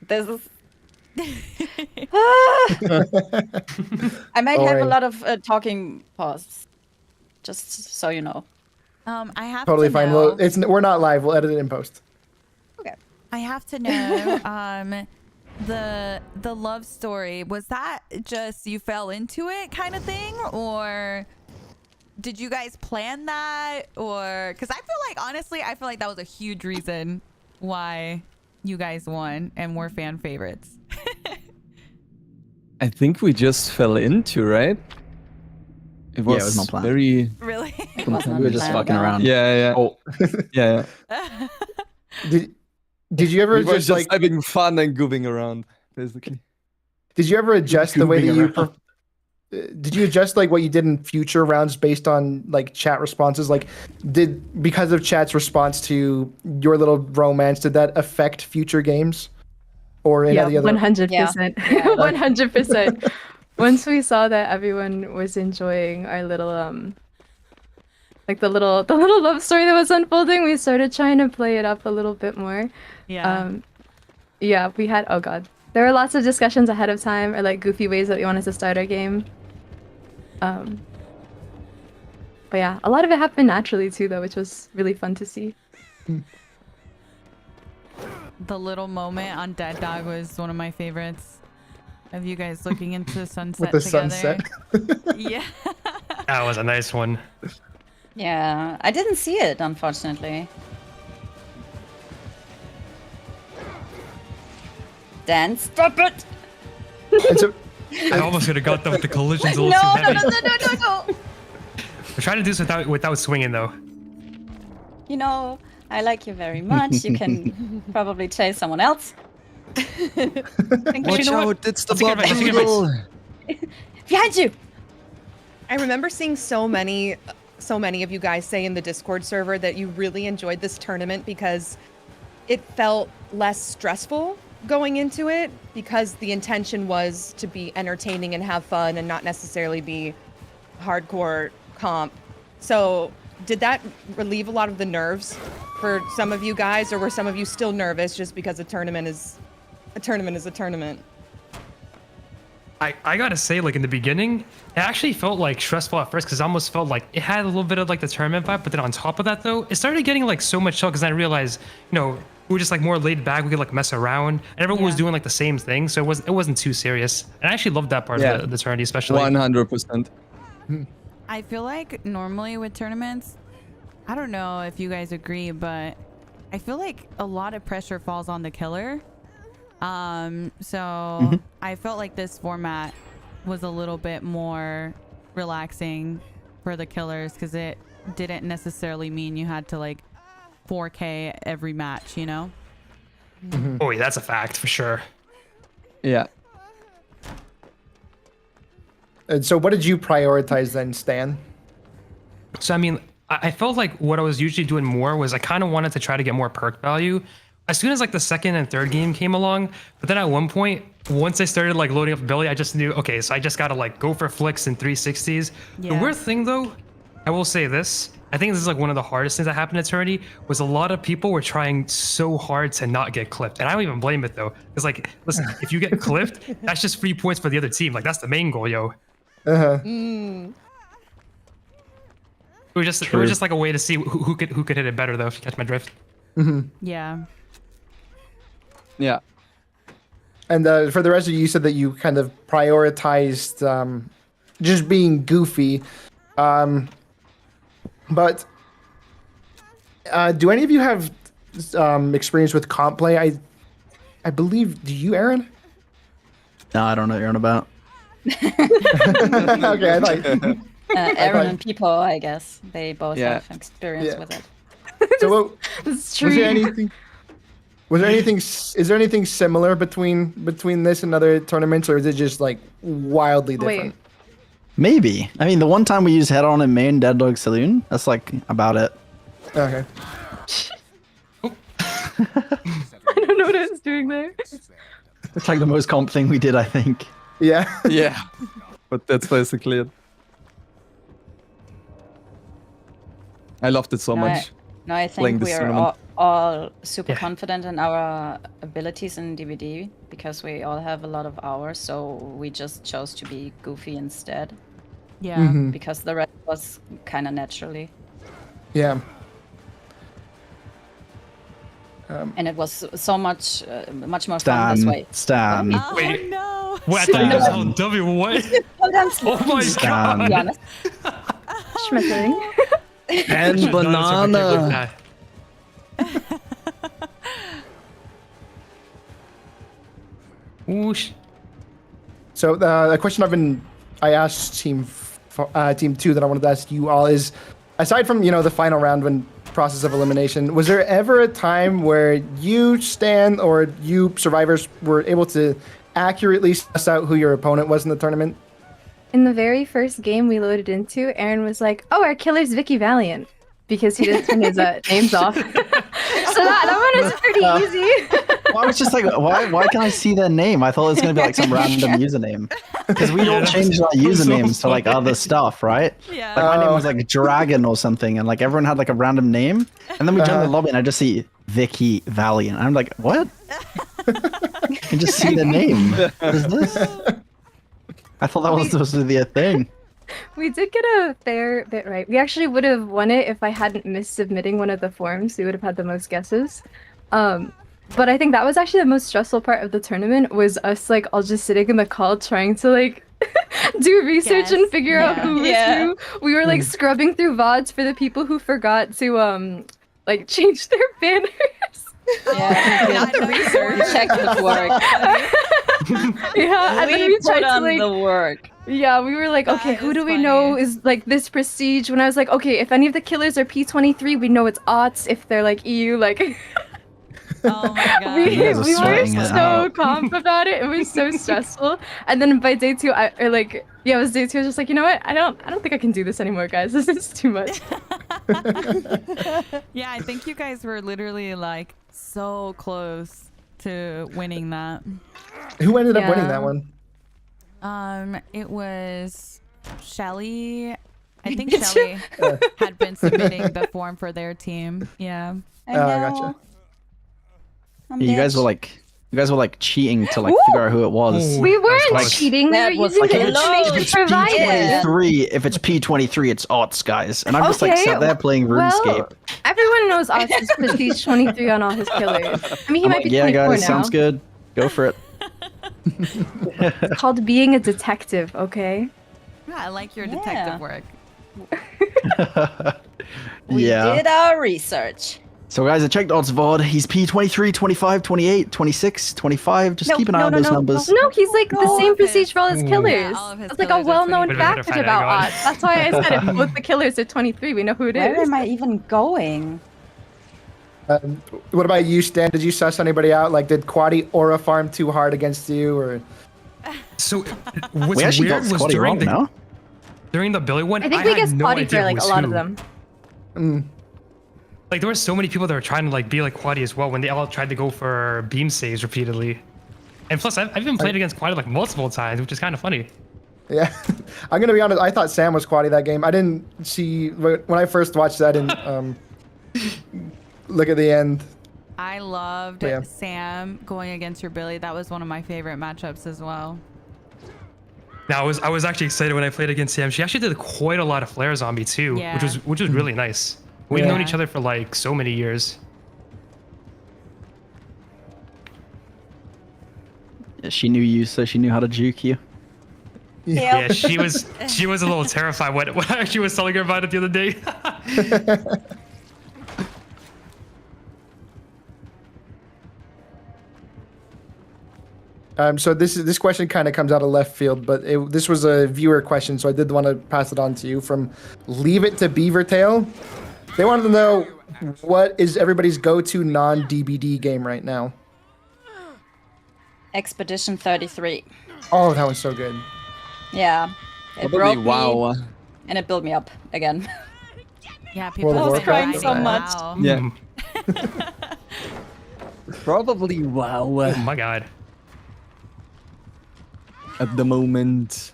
this is. I might have a Alright. lot of talking pauses, just so you know. I have Totally to fine. know. Well, we're not live. We'll edit it in post. Okay. I have to know. The love story, was that just you fell into it kind of thing, or did you guys plan that? Or because I feel like, honestly, I feel like that was a huge reason why you guys won and were fan favorites. I think we just fell into, right? It was, Yeah, it was no plan. very. Really? It was We not were just planned, fucking no. around. Yeah. Oh, Yeah. Did you ever We were just just like? having fun and goofing around, basically. Did you ever adjust the way that Goofing you? Did you adjust like what you did in future rounds based on like chat responses? Like, because of chat's response to your little romance, did that affect future games, or any Yeah, of the other? 100%. Yeah. 100%. Once we saw that everyone was enjoying our little like the little love story that was unfolding, we started trying to play it up a little bit more. Yeah. Yeah, we had, oh god. There were lots of discussions ahead of time, or like goofy ways that we wanted to start our game. But yeah, a lot of it happened naturally too, though, which was really fun to see. The little moment on Dead Dog was one of my favorites. Of you guys looking into the sunset With the together. sunset. Yeah. That was a nice one. Yeah, I didn't see it, unfortunately. Dan, stop it! And so, I almost could have got the collisions a No, little no, too no, heavy. no. We're trying to do this without swinging, though. You know, I like you very much. You can probably chase someone else. Watch out, it's the Let's get Bob right, let's get right. Doodle. Behind you! I remember seeing so many of you guys say in the Discord server that you really enjoyed this tournament because it felt less stressful going into it, because the intention was to be entertaining and have fun and not necessarily be hardcore comp. So did that relieve a lot of the nerves for some of you guys, or were some of you still nervous just because the tournament is a tournament is a tournament. I gotta say, like in the beginning, it actually felt like stressful at first because I almost felt like it had a little bit of like the tournament vibe. But then on top of that, though, it started getting like so much chill because I realized, you know, we were just like more laid back. We could like mess around, and everyone was doing like the same thing, so it wasn't too serious. And I actually loved that part of the tournament, especially. 100%. I feel like normally with tournaments, I don't know if you guys agree, but I feel like a lot of pressure falls on the killer. So I felt like this format was a little bit more relaxing for the killers because it didn't necessarily mean you had to like 4K every match, you know? Oh yeah, that's a fact for sure. Yeah. And so what did you prioritize then, Stan? So I mean, I felt like what I was usually doing more was I kind of wanted to try to get more perk value as soon as like the second and third game came along. But then at one point, once I started like loading up ability, I just knew, okay, so I just gotta like go for flicks and 360s. The weird thing though, I will say this, I think this is like one of the hardest things that happened at Eternity was a lot of people were trying so hard to not get clipped. And I don't even blame it though. It's like, listen, if you get clipped, that's just free points for the other team. Like that's the main goal, yo. It was just like a way to see who could hit it better though, if you catch my drift. Yeah. Yeah. And for the rest of you said that you kind of prioritized just being goofy. But do any of you have experience with comp play? I believe, do you, Aaron? No, I don't know what you're on about. Okay, I thought. Aaron and people, I guess, they both have experience with it. So, It's true. is there anything similar between this and other tournaments, or is it just like wildly different? Maybe. I mean, the one time we used head-on in main Dead Dog Saloon, that's like about it. Okay. I don't know what I was doing there. It's like the most comp thing we did, I think. Yeah. Yeah. But that's basically it. I loved it so much. No, I think we are all super confident in our abilities in DVD because we all have a lot of hours, so we just chose to be goofy instead. Yeah. Because the rest was kind of naturally. Yeah. And it was so much more fun this way. Stan. Oh Wait. no. Wait, I thought you was on W. What? Oh my god. To be honest. Schmetterling. And banana. Whoosh. So the question I asked team 2 that I wanted to ask you all is, aside from the final round when process of elimination, was there ever a time where you, Stan, or you survivors were able to accurately suss out who your opponent was in the tournament? In the very first game we loaded into, Aaron was like, "Oh, our killer's Vicky Valiant," because he didn't turn his names off. So that one was pretty easy. Well, I was just like, why can't I see their name? I thought it was going to be like some random username. Because we all changed our usernames to like other stuff, right? Yeah. Like my name was like Dragon or something, and like everyone had like a random name. And then we joined the lobby and I just see Vicky Valiant. And I'm like, what? I can just see the name. What is this? I thought that was supposed to be a thing. We did get a fair bit right. We actually would have won it if I hadn't missed submitting one of the forms. We would have had the most guesses. But I think that was actually the most stressful part of the tournament, was us like all just sitting in the call trying to like do research and figure out who was who. We were like scrubbing through VODs for the people who forgot to like change their banners. Yeah, Not the research. we checked the work. Yeah, and then we tried put to on like the work. yeah, we were like, okay, who do we know is like this prestige? When I was like, okay, if any of the killers are P23, we know it's aughts. If they're like EU, like Oh my god. we guys are were sweating it so out. calm about it. It was so stressful. And then by day 2, it was day 2. I was just like, you know what? I don't think I can do this anymore, guys. This is too much. Yeah, I think you guys were literally like so close to winning that. Who ended up winning that one? It was Shelly. I think Shelly had been submitting the form for their team. Yeah. I know. Gotcha. I'm You guys bitch. were like You guys were like cheating to like figure out who it was. Ooh. We weren't close. cheating. We were That was using the Like, information if it's provided. P23, if it's P23, it's odds, guys. And I'm just like Okay, sat there playing RuneScape. Well, everyone knows us is prestige 23 on all his killers. I mean, he I'm might like, be yeah, 24 guys, now. sounds good. Go for it. It's called being a detective, okay? Yeah, I like your Yeah. detective work. We Yeah. did our research. So guys, I checked odds VOD. He's P23, 25, 28, 26, 25. Just No, keep an eye no, on no, those no, numbers. No, he's like the All same of his- prestige for all his Ooh. killers. Yeah, all of his It's like a killers are well-known 23. Better fact find about out, odds. That's why I said it. Both the killers are 23. We know who it Where is. am I even going? What about you, Stan? Did you suss anybody out? Like, did Quaddy aura farm too hard against you, or? So what's We actually weird got was Scotty during wrong, no? during the Billy one. I think we had get no spotty idea for like who a was lot of who. them. Like there were so many people that were trying to like be like Quaddy as well when they all tried to go for beam saves repeatedly. And plus, I've been played against Quaddy like multiple times, which is kind of funny. Yeah, I'm gonna be honest. I thought Sam was Quaddy that game. I didn't see when I first watched that. I didn't look at the end. I loved Yeah. Sam going against your Billy. That was one of my favorite matchups as well. Now I was actually excited when I played against Sam. She actually did quite a lot of flares on me too, Yeah. which was really nice. We've known Yeah. each other for like so many years. Yeah, she knew you, so she knew how to juke you. Yeah, she was a little terrified when I actually was telling her about it the other day. So this question kind of comes out of left field, but this was a viewer question, so I did want to pass it on to you from Leave It to Beavertail. They wanted to know what is everybody's go-to non-DBD game right now. Expedition 33. Oh, that one's so good. Yeah. It Probably broke me WoW. and it built me up again. Yeah, people World of have been Warcraft? riding So much. WoW. Yeah. Probably WoW Oh my god. at the moment.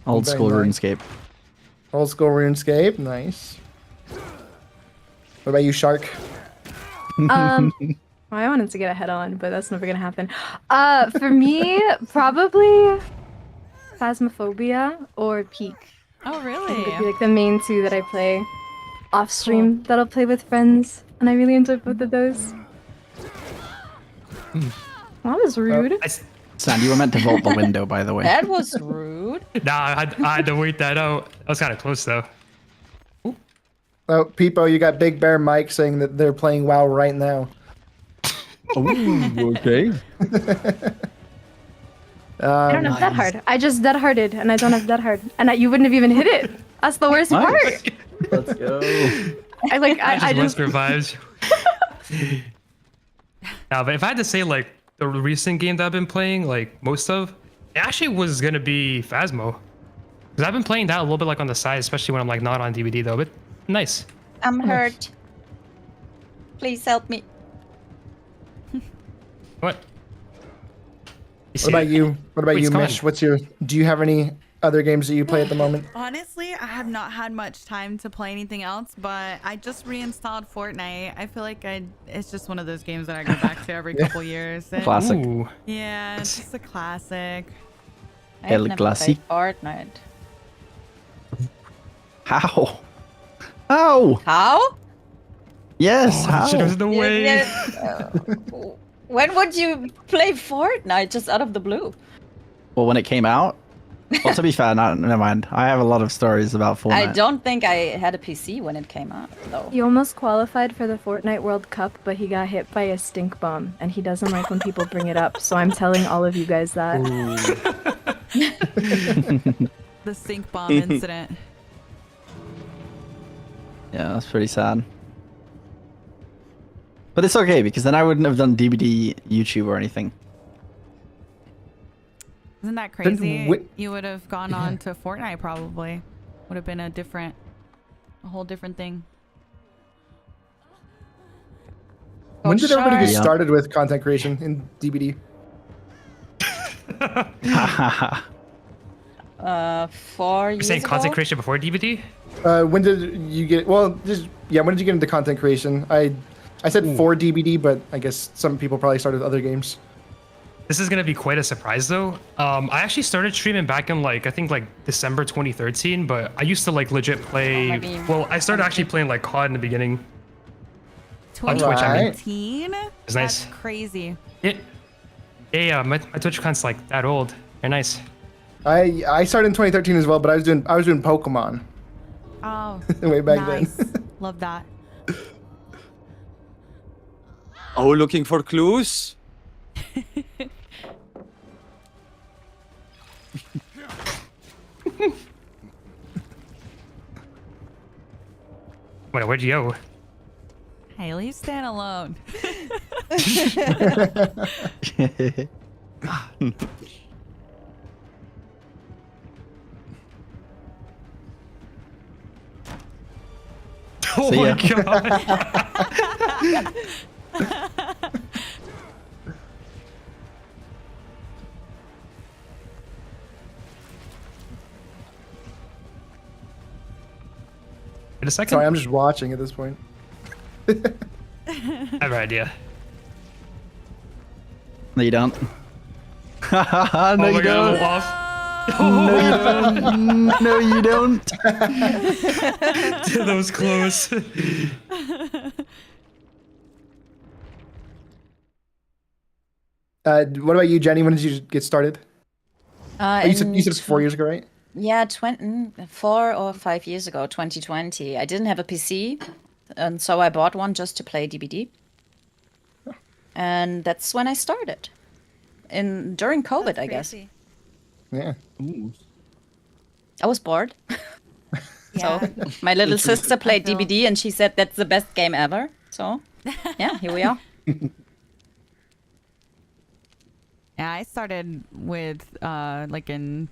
Old Very school nice. RuneScape. Old school RuneScape, nice. What about you, Shark? Well, I wanted to get a head on, but that's never gonna happen. For me, probably Phasmophobia or Peak. Oh, Would be really? like the main two that I play off stream that I'll play with friends, and I really enjoy both of those. That was rude. Sandy, you were meant to vault the window, by the way. That was rude. Nah, I had to wait that out. That was kind of close though. Oh, Peepo, you got Big Bear Mike saying that they're playing WoW right now. Oh, okay. I don't have that hard. I just dead hearted, and I don't have that hard, and you wouldn't have even hit it. That's the worst Nice. part. Let's go. I just Whisper vibes. Nah, but if I had to say like the recent game that I've been playing, like most of, it actually was gonna be Phasmo. Because I've been playing that a little bit like on the side, especially when I'm like not on DVD though. But nice. I'm hurt. Please help me. What? What about you? What about Wait, you, Scott. Mish? Do you have any other games that you play at the moment? Honestly, I have not had much time to play anything else, but I just reinstalled Fortnite. I feel like it's just one of those games that I go back to every couple years. And Classic. Ooh. yeah, it's just a classic. I've El never Classic. played Fortnite. How? How? How? Yes, how? There's no way. When would you play Fortnite just out of the blue? Well, when it came out. Well, to be fair, never mind. I have a lot of stories about Fortnite. I don't think I had a PC when it came out, though. He almost qualified for the Fortnite World Cup, but he got hit by a stink bomb, and he doesn't like when people bring it up. So I'm telling all of you guys that. The stink bomb incident. Yeah, that's pretty sad. But it's okay because then I wouldn't have done DVD, YouTube, or anything. Isn't that crazy? whi- You would have gone on to Fortnite probably. Would have been a whole different thing. When did everybody get Yeah. started with content creation in DBD? 4 You're years saying ago? content creation before DVD? When did you get? Well, when did you get into content creation? I said for DBD, but I guess some people probably started with other games. This is gonna be quite a surprise though. I actually started streaming back in I think December 2013, but I used to legit play. Well, I started actually playing COD in the beginning. On Twitch, I mean. 2018? It's nice. That's crazy. Yeah, my Twitch account's that old. They're nice. I started in 2013 as well, but I was doing Pokemon. Oh, way back nice. then. Love that. Oh, looking for clues? Wait, where'd you go? Hey, leave Stan alone. Oh my god. Wait a second. Sorry, I'm just watching at this point. I have an idea. No, you don't. No, Oh my you god, don't. off. No, you don't. That was close. What about you, Jenny? When did you get started? You said it's 4 years ago, right? Yeah, 4 or 5 years ago, 2020. I didn't have a PC, and so I bought one just to play DBD. And that's when I started. During COVID, I guess. Yeah. Ooh. I was bored. Yeah. So my little sister played DBD, and she said that's the best game ever. So, yeah, here we are. Yeah, I started with in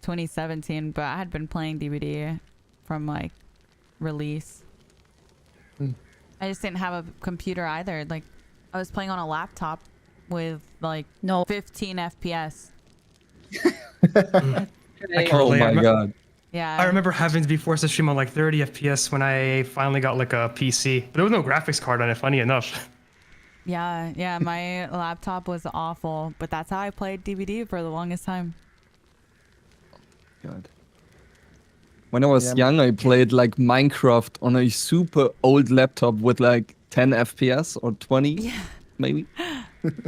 2017, but I had been playing DVD from release. I just didn't have a computer either. I was playing on a laptop with 15 FPS. Oh my god. Yeah. I remember having to be forced to stream on 30 FPS when I finally got a PC, but there was no graphics card on it, funny enough. Yeah, my laptop was awful, but that's how I played DVD for the longest time. God. When I was young, I played Minecraft on a super old laptop with 10 FPS or 20, maybe.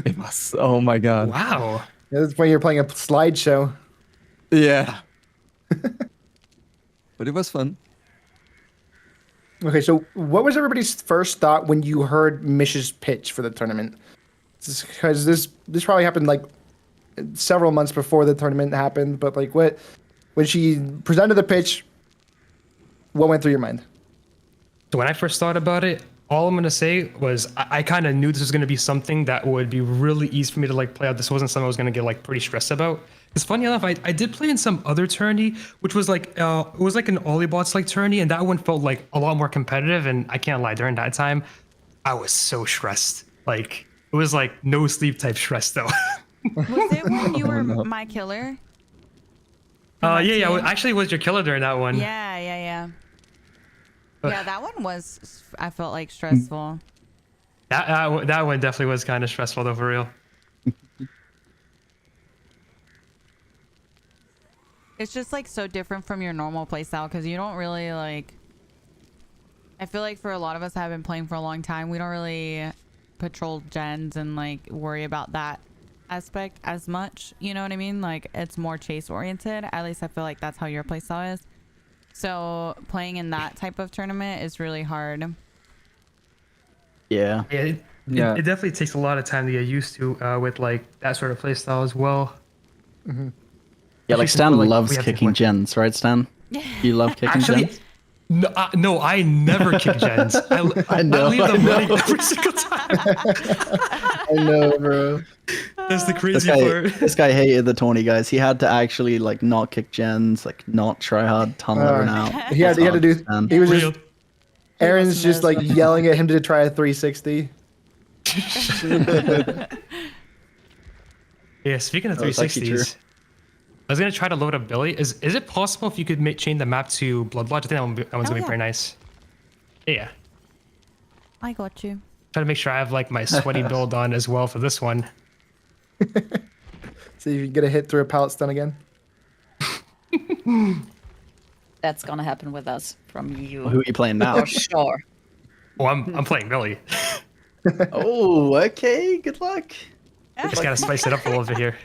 It was, oh my god. Wow. Yeah, that's when you're playing a slideshow. Yeah. But it was fun. Okay, so what was everybody's first thought when you heard Mish's pitch for the tournament? Because this probably happened several months before the tournament happened, but when she presented the pitch, what went through your mind? So when I first thought about it, all I'm gonna say was I kind of knew this was gonna be something that would be really easy for me to play out. This wasn't something I was gonna get pretty stressed about. It's funny enough, I did play in some other tourney, which was it was an Olibots tourney, and that one felt a lot more competitive. And I can't lie, during that time, I was so stressed. It was no sleep type stress though. Was it when you were my killer? Yeah. Actually, was your killer during that one? Yeah. Yeah, that one was. I felt stressful. That one definitely was kind of stressful though, for real. It's just so different from your normal playstyle because you don't really I feel for a lot of us that have been playing for a long time, we don't really patrol gens and worry about that aspect as much. You know what I mean? It's more chase oriented. At least I feel that's how your playstyle is. So playing in that type of tournament is really hard. Yeah. It definitely takes a lot of time to get used to with that sort of playstyle as well. Mm-hmm. Yeah, Stan loves kicking gens, right, Stan? You love kicking gens? No, I never kick gens. I leave them running every single time. I know, bro. That's the crazy part. This guy hated the Tony guys. He had to actually not kick gens, not try hard, tunnel everyone out. He had to do. He was Real. just. Aaron's just yelling at him to try a 360. Yeah, speaking of 360s, I was gonna try to load up Billy. Is it possible if you could chain the map to Blood Lodge? I think that one's gonna be pretty nice. Yeah. I got you. Try to make sure I have like my sweaty build on as well for this one. So you get a hit through a pallet stun again. That's gonna happen with us from you. Who are you playing now? For sure. Oh, I'm playing Billy. Oh, okay. Good luck. Just gotta spice it up a little bit here.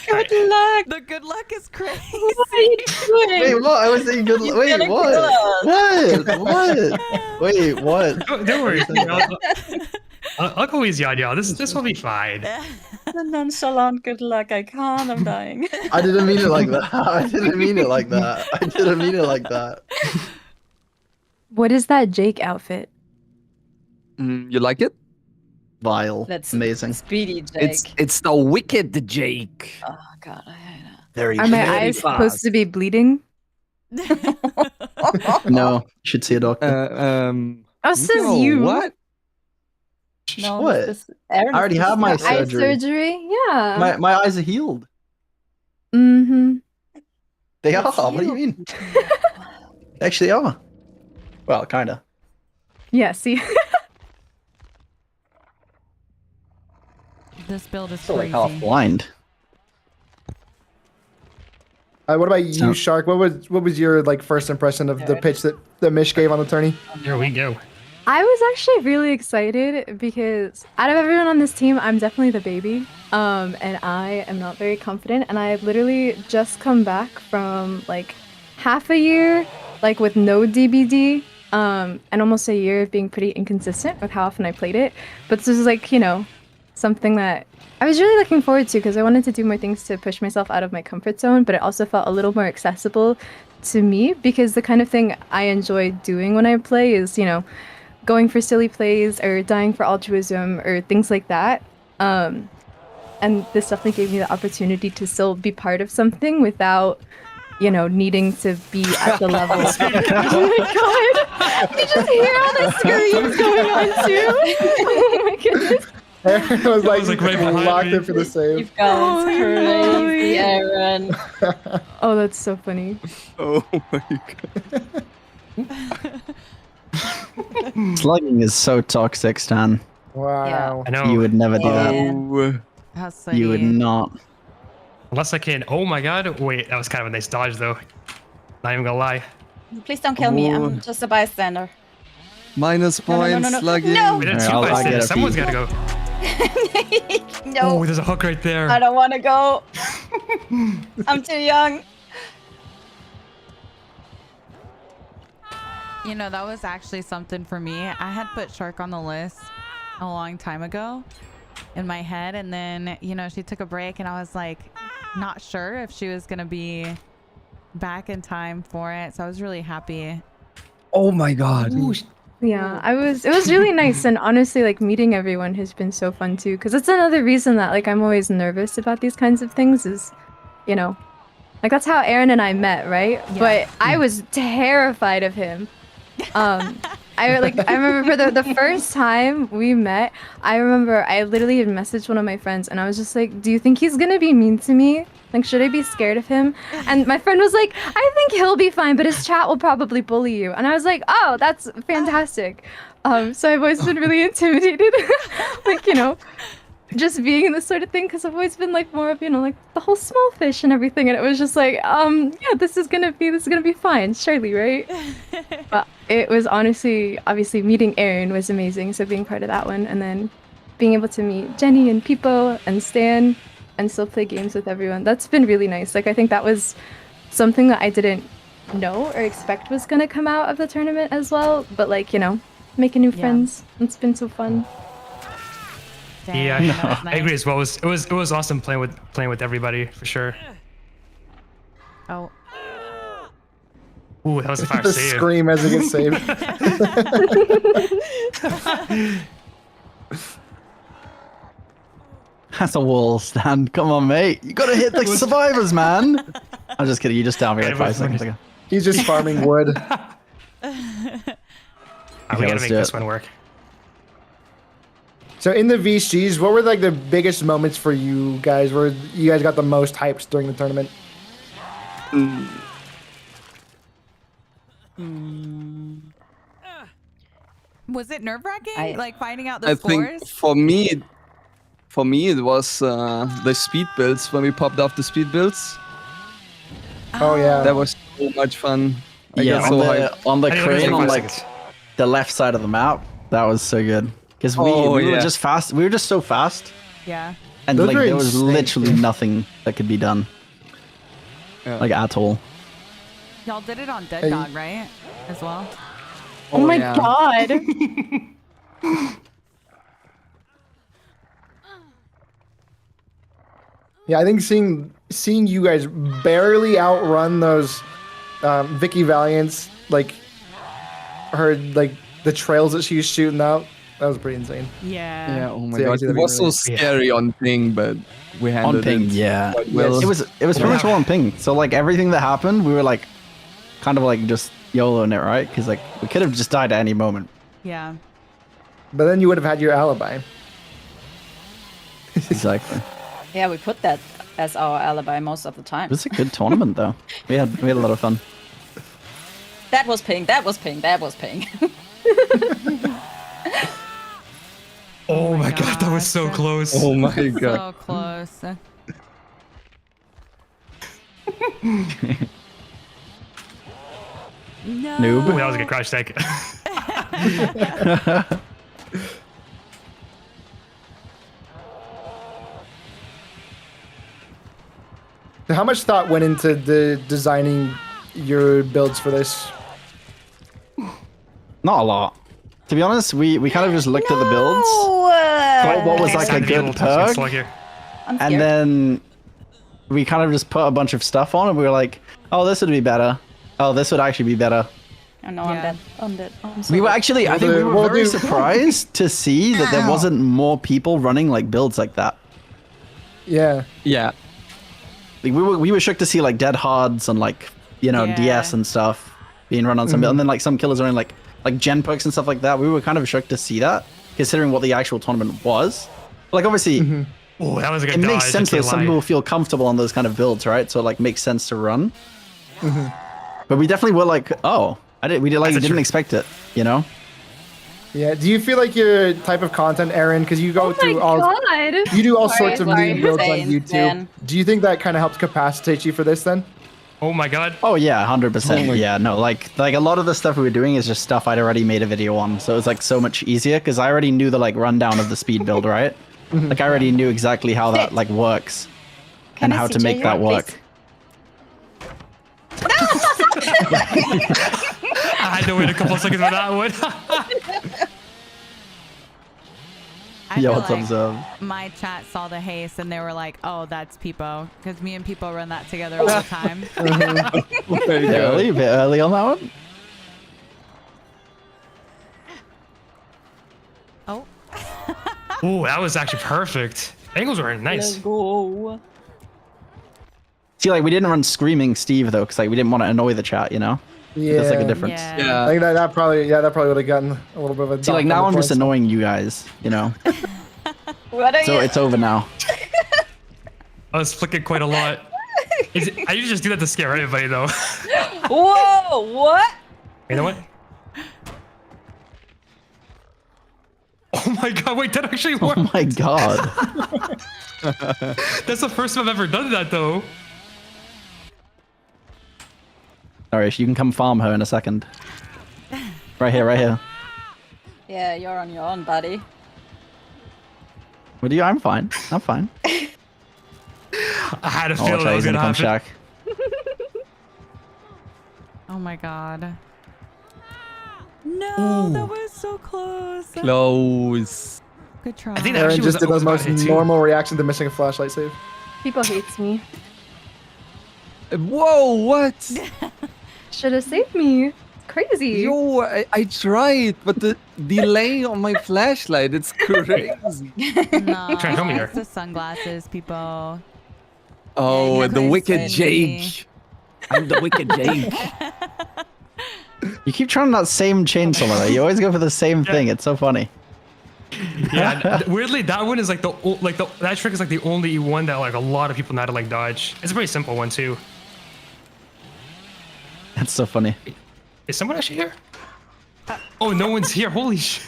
Good luck. The good luck is crazy. Wait, what? I was saying good luck. Wait, gonna what? kill us. What? Wait, what? Don't worry. I'll go easy on y'all. This will be fine. The nonchalant good luck. I can't. I'm dying. I didn't mean it like that. I didn't mean it like that. I didn't mean it like that. What is that Jake outfit? You like it? Vile. That's amazing. Speedy Jake. It's the wicked Jake. Oh god, I hate it. Very. Are my eyes supposed to be bleeding? No, you should see a doctor. Oh, says you. What? No, What? Aaron I already have my Eye surgery. surgery? Yeah. My eyes are healed. Mm-hmm. They are. It's What do you mean? They actually are. Well, kinda. Yeah, see? This build is Still like crazy. half blind. What about you, Shark? What was your like first impression of the pitch that Mish gave on the tourney? Here we go. I was actually really excited because out of everyone on this team, I'm definitely the baby. And I am not very confident. And I literally just come back from like half a year, like with no DBD, and almost a year of being pretty inconsistent with how often I played it. But this is like, you know, something that I was really looking forward to because I wanted to do more things to push myself out of my comfort zone, but it also felt a little more accessible to me because the kind of thing I enjoy doing when I play is, you know, going for silly plays or dying for altruism or things like that. And this definitely gave me the opportunity to still be part of something without, you know, needing to be at the level. Oh my god! You just hear all the screams going on too. Oh my goodness. It was like right behind locked me. in for the save. You've gone crazy, Aaron. Oh, that's so funny. Oh my god. Slugging is so toxic, Stan. Wow. I know. You would never do that. Oh, How sunny. You would not. Unless I can. Oh my god. Wait, that was kind of a nice dodge though. Not even gonna lie. Please don't kill me. Oh. I'm just a bystander. minus points, no. slugging. No! Wait, that's Here, two I'll get bystanders. a Someone's peek. gotta go. No, Oh, there's a hook right there. I don't want to go. I'm too young. You know, that was actually something for me. I had put Shark on the list a long time ago in my head. And then, you know, she took a break and I was like, not sure if she was going to be back in time for it. So I was really happy. Oh my god. Yeah, it was really nice, and honestly, like meeting everyone has been so fun too, because it's another reason that like I'm always nervous about these kinds of things is, you know, like that's how Aaron and I met, right? Yeah. But I was terrified of him. I remember for the first time we met, I remember I literally had messaged one of my friends and I was just like, do you think he's gonna be mean to me? Like, should I be scared of him? And my friend was like, I think he'll be fine, but his chat will probably bully you. And I was like, oh, that's fantastic. So I've always been really intimidated, like, you know, just being in this sort of thing, because I've always been like more of, you know, like the whole small fish and everything. And it was just like, yeah, this is gonna be fine, surely, right? But it was honestly, obviously meeting Aaron was amazing. So being part of that one, and then being able to meet Jenny and Pipo and Stan and still play games with everyone, that's been really nice. Like, I think that was something that I didn't know or expect was gonna come out of the tournament as well. But like, you know, making new friends, it's been so fun. Dang, Yeah, that was I agree nice. as well. It was awesome playing with everybody for sure. Oh, Ooh, that was a fire The save. scream as it gets saved. That's a wall, Stan. Come on, mate. You gotta hit the survivors, man. I'm just kidding. You just downed me like 5 seconds ago. He's just farming wood. We Okay, gotta let's make do this it. one work. So in the VCs, what were like the biggest moments for you guys where you guys got the most hyped during the tournament? Was it nerve-wracking? I- Like finding out the I scores? think for me it was the speed builds when we popped off the speed builds. Oh yeah. That was so much fun. I Yeah, got on so the, hyped. on the I didn't notice crane it on for like seconds. the left side of the map. That was so good because we Oh, were yeah. just fast. We were just so fast, Yeah. and Those like were there was insane, literally too. nothing that could be done, Yeah. like at all. Y'all did it on Dead Hey. Dog, right? As well. Oh, my yeah. god. Yeah, I think seeing you guys barely outrun those Vicky Valiants, like her like the trails that she was shooting out, that was pretty insane. Yeah. Yeah, oh my So, yeah, I god. see It that was so being scary on ping, but we handled On ping, it yeah. quite well. It was pretty much all on ping. So like everything that happened, we were like kind of like just YOLOing it, right? Because like we could have just died at any moment. Yeah. But then you would have had your alibi. Exactly. Yeah, we put that as our alibi most of the time. It was a good tournament though. We had a lot of fun. That was ping. That was ping. That was ping. Oh my god, that was so gosh. close. Oh my god. So close. No. Noob. Ooh, that was a good crash tag. How much thought went into the designing your builds for this? Not a lot. To be honest, we kind of just looked at the builds, what was like a good perk, I'm and scared. then we kind of just put a bunch of stuff on, and we were like, "Oh, this would be better. Oh, this would actually be better." Oh no, Yeah. I'm dead. I'm dead. Oh, I'm so We were dead. actually, I Well, think we the- were well, very the- surprised to see that there wasn't more people running like builds like that. Yeah. Yeah. Like, we were shocked to see like dead hards and like Yeah. DS and stuff being run on some build, and then like some killers running like gen perks and stuff like that. We were kind of shocked to see that, considering what the actual tournament was. Like obviously, Oh, that was a good it dodge. makes sense I that can't some lie. people feel comfortable on those kind of builds, right? So it like makes sense to run. But we definitely were like, oh, we didn't expect it, you know? Yeah. Do you feel like your type of content, Aaron, because you go Oh my through all god. you do all Sorry, sorts of sorry. meme builds on Insane, YouTube. man. Do you think that kind of helps capacitate you for this then? Oh my god. Oh yeah, 100%. Yeah, no, like a lot of the stuff we were doing is just stuff I'd already made a video on, so it was like so much easier because I already knew the like rundown of the speed build, right? Like I already knew exactly how that like works Can and I how see to make JR, that work. please? I had to wait a couple of seconds for that one. I Yo, feel what's up, like Zov? my chat saw the haste and they were like, "Oh, that's Peepo," because me and Peepo run that together all the time. Oh my A god. bit early on that one. Oh. Oh, that was actually perfect. Angles were nice. Go. See, like we didn't run screaming Steve though, because like we didn't want to annoy the chat, you know? Yeah. That's like a difference. Yeah. I Yeah. think that probably would have gotten a little bit of a. See, like dock on now the I'm just points. annoying you guys, you know? What are So you? it's over now. I was flicking quite a lot. I usually just do that to scare everybody though. Whoa! What? You know what? Oh my god, wait, that actually worked. Oh my god. That's the first time I've ever done that though. Alright, you can come farm her in a second. Right here, right here. Yeah, you're on your own, buddy. What do you? I'm fine. I'm fine. I had a Oh, feeling watch that out, was he's gonna gonna come happen. Shaq. Oh my god. No, that was so close. Close. Good try. I think that Aaron actually just did the was about most it, too. normal reaction to missing a flashlight save. People hates me. Whoa, what? Should have saved me. It's crazy. Yo, I tried, but the delay on my flashlight, it's crazy. No, Try to help me it's there. the sunglasses, people. Oh, you're the wicked crazy. Jake. I'm the wicked Jake. You keep trying that same chainsaw lever. You always go for the same thing. It's so funny. Yeah, weirdly, that one is like that trick is like the only one that like a lot of people know how to like dodge. It's a pretty simple one too. That's so funny. Is someone actually here? Oh, no one's here. Holy shit.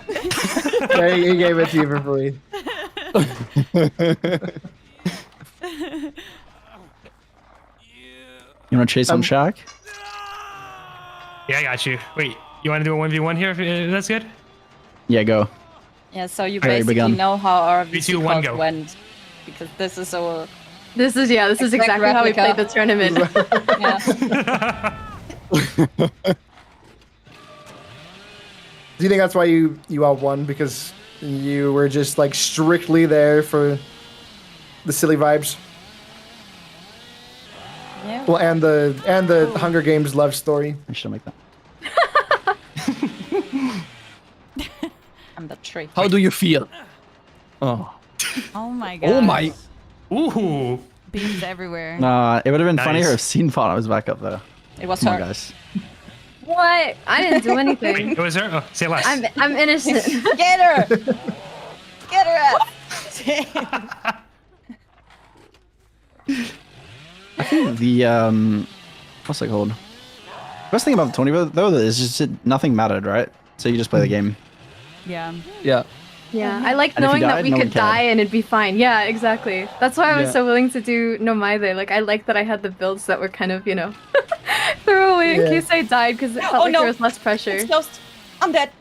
Yeah, he gave it to you for free. You want to chase on Shaq? Yeah, I got you. Wait, you want to do a 1v1 here? If that's good? Yeah, go. Yeah, so you Alright, basically begun. know how our 3, VC 2, 1, calls go. went. Because this is our... This is Exact exactly how we replica. played the tournament. Yeah. Do you think that's why you all won? Because you were just like strictly there for the silly vibes? Yeah. Well, and the Hunger Games love story. I should make that. I'm the tree. How do you feel? Oh. Oh my god. Oh my. Ooh. Beams everywhere. It would have been Nice. funnier if Scene thought I was back up though. It was Come on, her. guys. What? I didn't do Wait, anything. it was her? Oh, say less. I'm innocent. Get her! Get her out! I think the what's it called? Best thing about the tournament though is just nothing mattered, right? So you just play the game. Yeah. Yeah. Yeah, I like And if you knowing that died, we no one could die cared. and it'd be fine. Yeah, exactly. That's why I was Yeah. so willing to do No Maide. Like, I like that I had the builds that were kind of, throwaway in Yeah. case I died because it felt Oh, like no. there was less pressure. It's closed. I'm dead.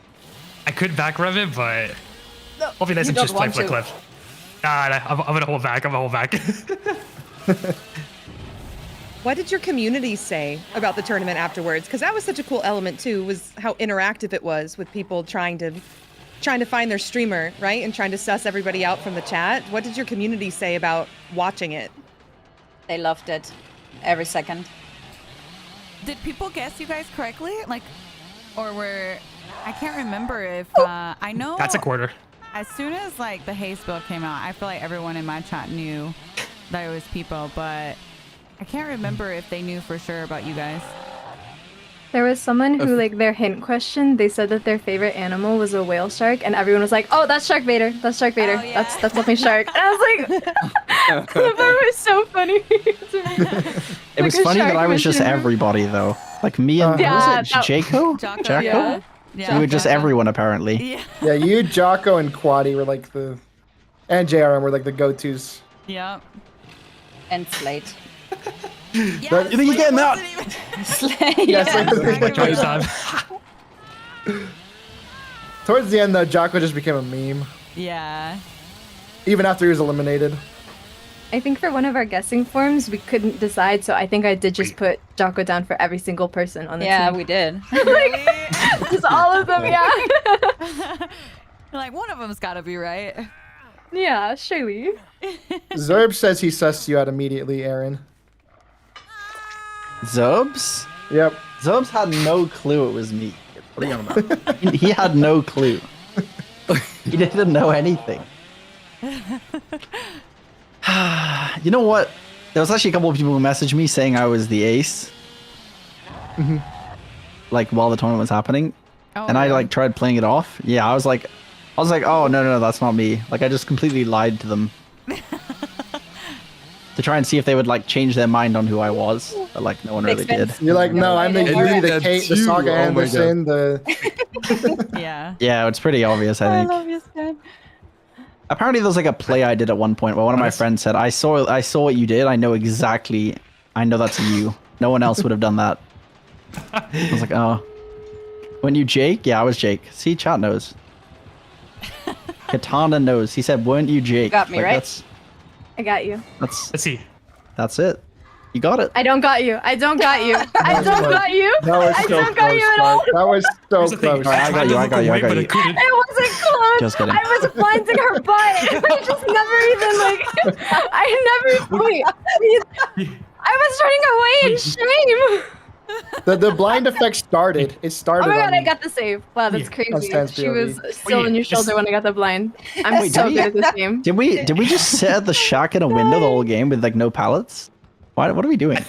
I could back rev it, but No, hopefully that's you just don't play want for the to. cliff. Nah, I'm gonna hold back. I'm gonna hold back. What did your community say about the tournament afterwards? Because that was such a cool element too, was how interactive it was with people trying to find their streamer, right? And trying to suss everybody out from the chat. What did your community say about watching it? They loved it. Every second. Did people guess you guys correctly? Like, or were... I can't remember if... I know... That's a quarter. As soon as, like, the haste build came out, I feel like everyone in my chat knew that it was people, but I can't remember if they knew for sure about you guys. There was someone who, like, their hint question, they said that their favorite animal was a whale shark, and everyone was like, "Oh, that's Shark Vader. That's Shark Vader. Oh, yeah. That's definitely shark." And I was like, that was so funny. It was funny that I was just everybody though. Like me and Yeah, who was it? Jaco? Jocko, yeah. Yeah. We were just Jocko. everyone apparently. Yeah. Yeah, you, Jocko, and Quaddy were like and JRM were like the go-tos. Yep. And Slate. Yeah, You think you're getting that? Slate. Yes, Yeah. Twice time. Towards the end, though, Jocko just became a meme. Yeah. Even after he was eliminated. I think for one of our guessing forms, we couldn't decide, so I think I did just put Jocko down for every single person on the Yeah, team. we did. Just all of them, yeah. You're like, one of them's gotta be right. Yeah, surely. Zerb says he sussed you out immediately, Aaron. Zobes? Yep. Zobes had no clue it was me. What are you on about? He had no clue. He didn't know anything. You know what? There was actually a couple of people who messaged me saying I was the ace. Like while the tournament was happening. Oh, And I really? like tried playing it off. Yeah, I was like, oh no, that's not me. Like I just completely lied to them. To try and see if they would like change their mind on who I was. But like no one really Makes did. sense. You're like, no, I'm the And Yuri, the that's Kate, the you. Saga Oh my Anderson, the... Yeah. Yeah, it's pretty obvious, I think. love you, Stan. Apparently there's like a play I did at one point where one of my friends said, I saw what you did. I know that's you. No one else would have done that. I was like, oh. When you Jake? Yeah, I was Jake. See, chat knows. Katana knows. He said, weren't you Jake? Got me, right? I got you. Let's see. That's it. You got it. I don't got you. I don't got you. I don't got you. That was I so don't got close, you at all. Mark. That was so Here's the thing. close. I got you, I got you, I got But you. couldn't. It wasn't close. Just kidding. I was blinding her butt. I just never even like. I never. Wait. I was running away in shame. The blind effect started. It started Oh my god, on I got the save. Wow, that's Yeah. crazy. Stance She was POV. still Wait, on your just- shoulder when I got the blind. I'm Wait, so did good at this game. Did we just sit at the shack in a window the whole game with like no pallets? What are we doing?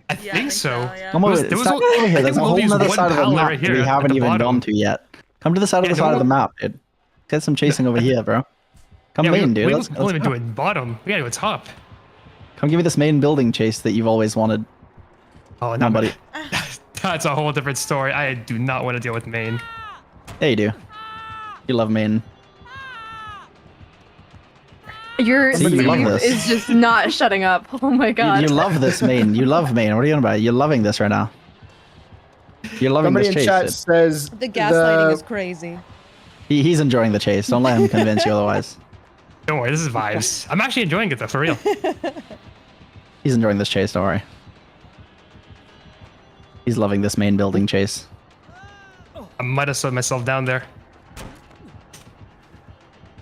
I think so. Come on, There was stop over here. I There's think a whole we'll use other one side of the pallet map right that here we at haven't the even bottom. gone to yet. Come to the side of Yeah, the side of the don't- map, dude. Get some chasing over here, bro. Come Yeah, in, dude. we Let's don't even go. do it bottom. We gotta go top. Come give me this main building chase that you've always wanted. Oh, no, buddy. That's a whole different story. I do not want to deal with Maine. Yeah, you do. You love Maine. Your See, you love Steve this. is just not shutting up. Oh my god. You love this Maine. You love Maine. What are you on about? You're loving this right now. You're loving Somebody this in chase. chat dude. says The gaslighting is crazy. He's enjoying the chase. Don't let him convince you otherwise. Don't worry, this is vibes. I'm actually enjoying it though, for real. He's enjoying this chase. Don't worry. He's loving this main building chase. I might have slowed myself down there.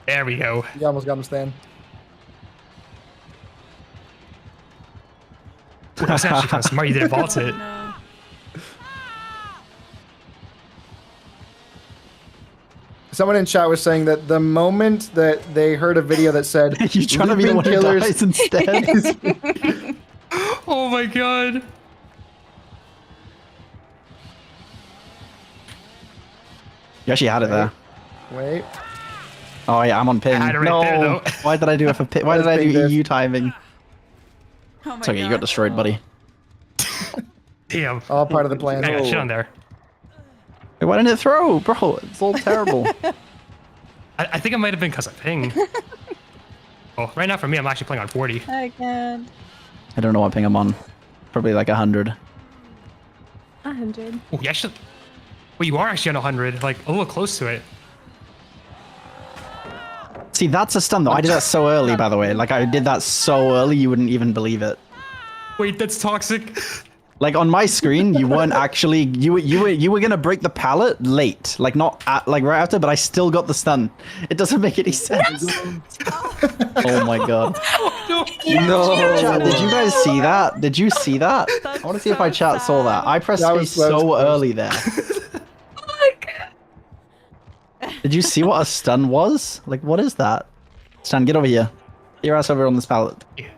There we go. You almost got him, Stan. Ooh, that's actually kind of smart. You didn't vault it. Someone in chat was saying that the moment that they heard a video that said You're trying to be the one who dies instead. Oh my god. You actually had it there. Wait. Oh yeah, I'm on ping. I had it right No. there, though. Why did I do it for ping? Why did I ping do diff. EU timing? Oh my It's okay, you got God. destroyed, buddy. Damn. All part of the plan. I got shit on there. Wait, why didn't it throw? Bro, it's all terrible. I think it might have been because of ping. Oh, right now for me, I'm actually playing on 40. I can't. I don't know what ping I'm on. Probably like 100. 100. Oh, yeah, actually. Well, you are actually on 100, like a little close to it. See, that's a stun though. I did that so early, by the way. Like I did that so early, you wouldn't even believe it. Wait, that's toxic. Like on my screen, you weren't actually you were gonna break the pallet late, like not at, like right after, but I still got the stun. It doesn't make any sense. Oh my god. No. Chat, did you guys see that? Did you see that? I want to see if my chat saw that. I pressed That space was so close. early there. Did you see what a stun was? Like, what is that? Stan, get over here. Get your ass over on this pallet. Alright,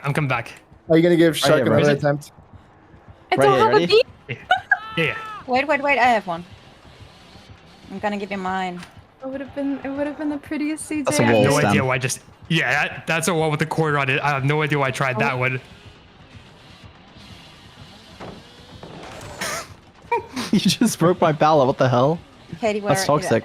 I'm coming back. Are you gonna give Shark here, another right? attempt? I Right don't here, have ready? a beat. Yeah. Wait, I have one. I'm gonna give you mine. It would have been the prettiest CJ. That's a I have wall no stand. idea why I just... Yeah, that's a wall with the quarter on it. I have no idea why I tried that one. You just broke my pallet. What the hell? Katie, where That's are you? toxic.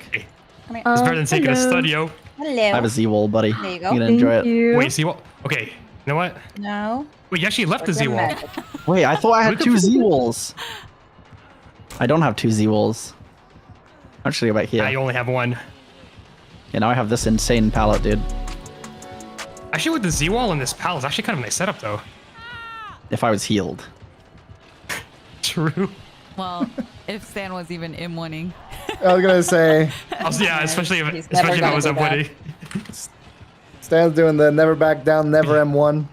Come here. It's better than taking a hello. stud, yo. Hello. I have a Z wall, buddy. There you go. You're gonna Thank enjoy it. you. Wait, see what? Okay, you know what? No. Wait, you actually left the Z Your wall. magic. Wait, I thought I had Look at 2 this. Z walls. I don't have 2 Z walls. Actually, go back here. Now you only have one. Yeah, now I have this insane pallet, dude. Actually, with the Z wall and this pal, it's actually kind of a nice setup, though. If I was healed. True. Well, if Stan was even M1ing. I was gonna say Yeah, especially if, He's never especially if I gonna was do up that. winning. Stan's doing the never back down, never M1.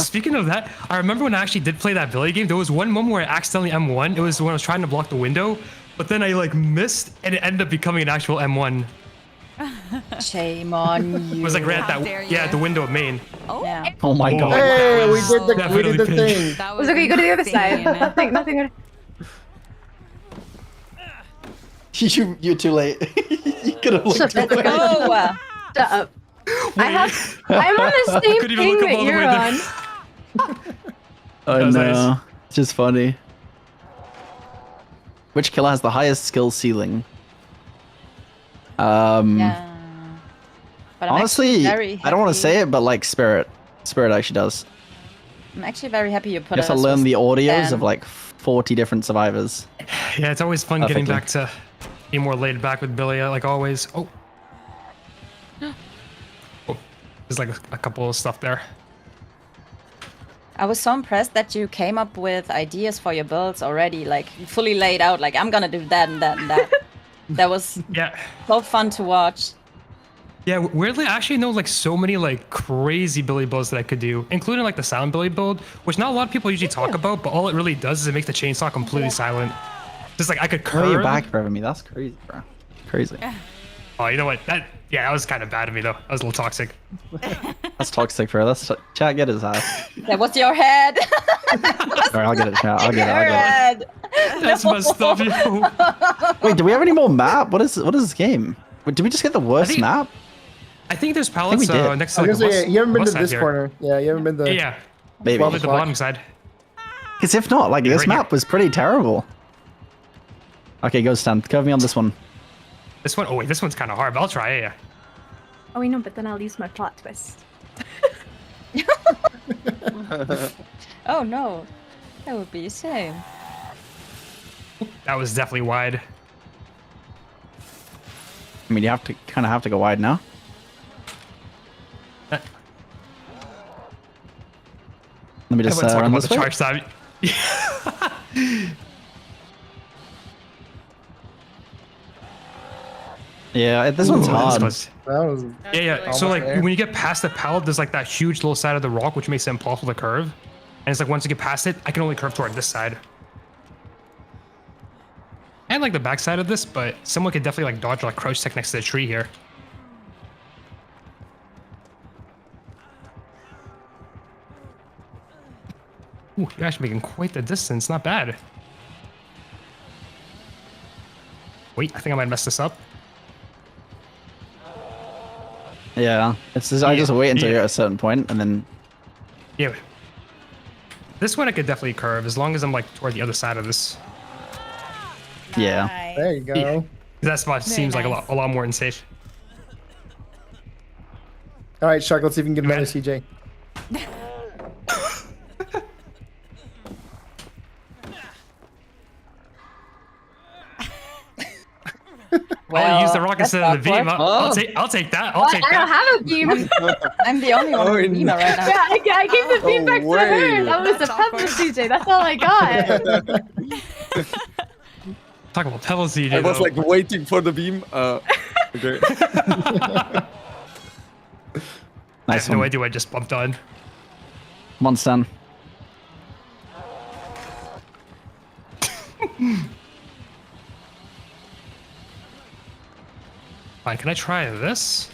Speaking of that, I remember when I actually did play that Billy game, there was one moment where I accidentally M1. It was when I was trying to block the window, but then I like missed and it ended up becoming an actual M1. Shame on you. It was like right at How that, dare yeah, you. at the window of Maine. Yeah. Oh my Oh. god. Hey, That we was did the definitely pink. thing. That It was okay. Go to the other side. insane. Nothing. You're too late. You could have looked Shut away. Oh. Shut up. I'm on the same Couldn't even ping look up that all the you're way on. there. Oh was no. nice. It's just funny. Which killer has the highest skill ceiling? Yeah. But I'm Honestly, actually very I don't want to happy- say it, but like Spirit. Spirit actually does. I'm actually very happy you put You have to us learn with the audios Stan. of like 40 different survivors. Yeah, it's always fun getting Perfectly. back to be more laid back with Billy, like always. Oh. Oh, there's like a couple of stuff there. I was so impressed that you came up with ideas for your builds already, like fully laid out. Like I'm gonna do that and that and that. That was Yeah. so fun to watch. Yeah, weirdly, I actually know like so many like crazy Billy builds that I could do, including like the silent Billy build, which not a lot of people usually talk about, but all it really does is it makes the chainsaw completely silent. Just like I could Oh, curve. you're back for me. That's crazy, bro. Crazy. Oh, you know what? That was kind of bad of me though. That was a little toxic. That's toxic, bro. That's chat. Get his ass. That was your head. Alright, I'll get it, chat. I'll get it. I'll Your get it. head. That's messed up, yo. Wait, do we have any more map? What is this game? Wait, did we just get the worst think- map? I think there's pallets did. next to like, the bus, you haven't been to side this here. corner. Yeah, you haven't been to. Yeah. Maybe. Probably the bottom side. Because if not, like, this right map here. was pretty terrible. Okay, go Stan. Cover me on this one. This one, oh wait, this one's kind of hard, but I'll try it. Yeah. Oh, I know, but then I'll use my plot twist. Oh no, that would be a shame. That was definitely wide. I mean, you have to kind of have to go wide now. Uh, Let me just Everyone's talking run about this the way. charge side. Yeah, this one's Ooh, that's hard. close. That was. Yeah. So like when you get past the pallet, there's like that huge little side of the rock, which makes it impossible to curve. And it's like once you get past it, I can only curve toward this side. And like the back side of this, but someone could definitely like dodge or like crouch tech next to the tree here. Ooh, you're actually making quite the distance. Not bad. Wait, I think I might mess this up. Yeah, it's just, I just wait until you're at a certain point, and then Yeah. This one I could definitely curve as long as I'm like toward the other side of this. yeah. There you go. Yeah. That spot seems like nice. a lot more unsafe. All right, Shark. Let's see if we can get another CJ. I'll use the rocket that's instead of the beam. awkward. I'll take that. I'll take I don't that. have a beam. I'm the only one with a beamer right now. Yeah, I gave the beam back to way. her. That was a pepper, CJ. That's all I got. Talk about pebbles, CJ. I was though. like waiting for the beam. Okay. I Nice have no one. idea what I just bumped on. Come on, Stan. Fine, can I try this?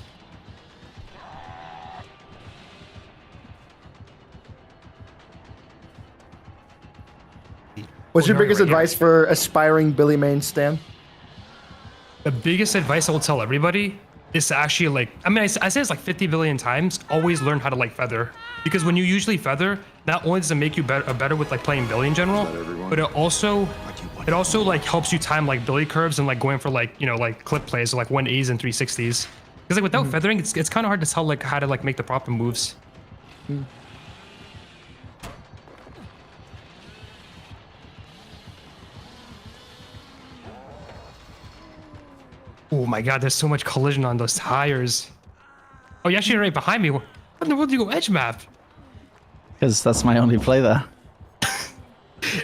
What's your We're biggest right here. advice for aspiring Billy Main Stan? The biggest advice I will tell everybody is to actually like, I mean, I say this like 50 billion times, always learn how to like feather. Because when you usually feather, not only does it make you better with like playing Billy in general, but it also like helps you time like Billy curves and like going for like, you know, like clip plays or like 180s and 360s. Because like without feathering, it's kind of hard to tell like how to like make the proper moves. Oh my god, there's so much collision on those tires. Oh, you're actually right behind me. What in the world do you go edge map? Because that's my only play there.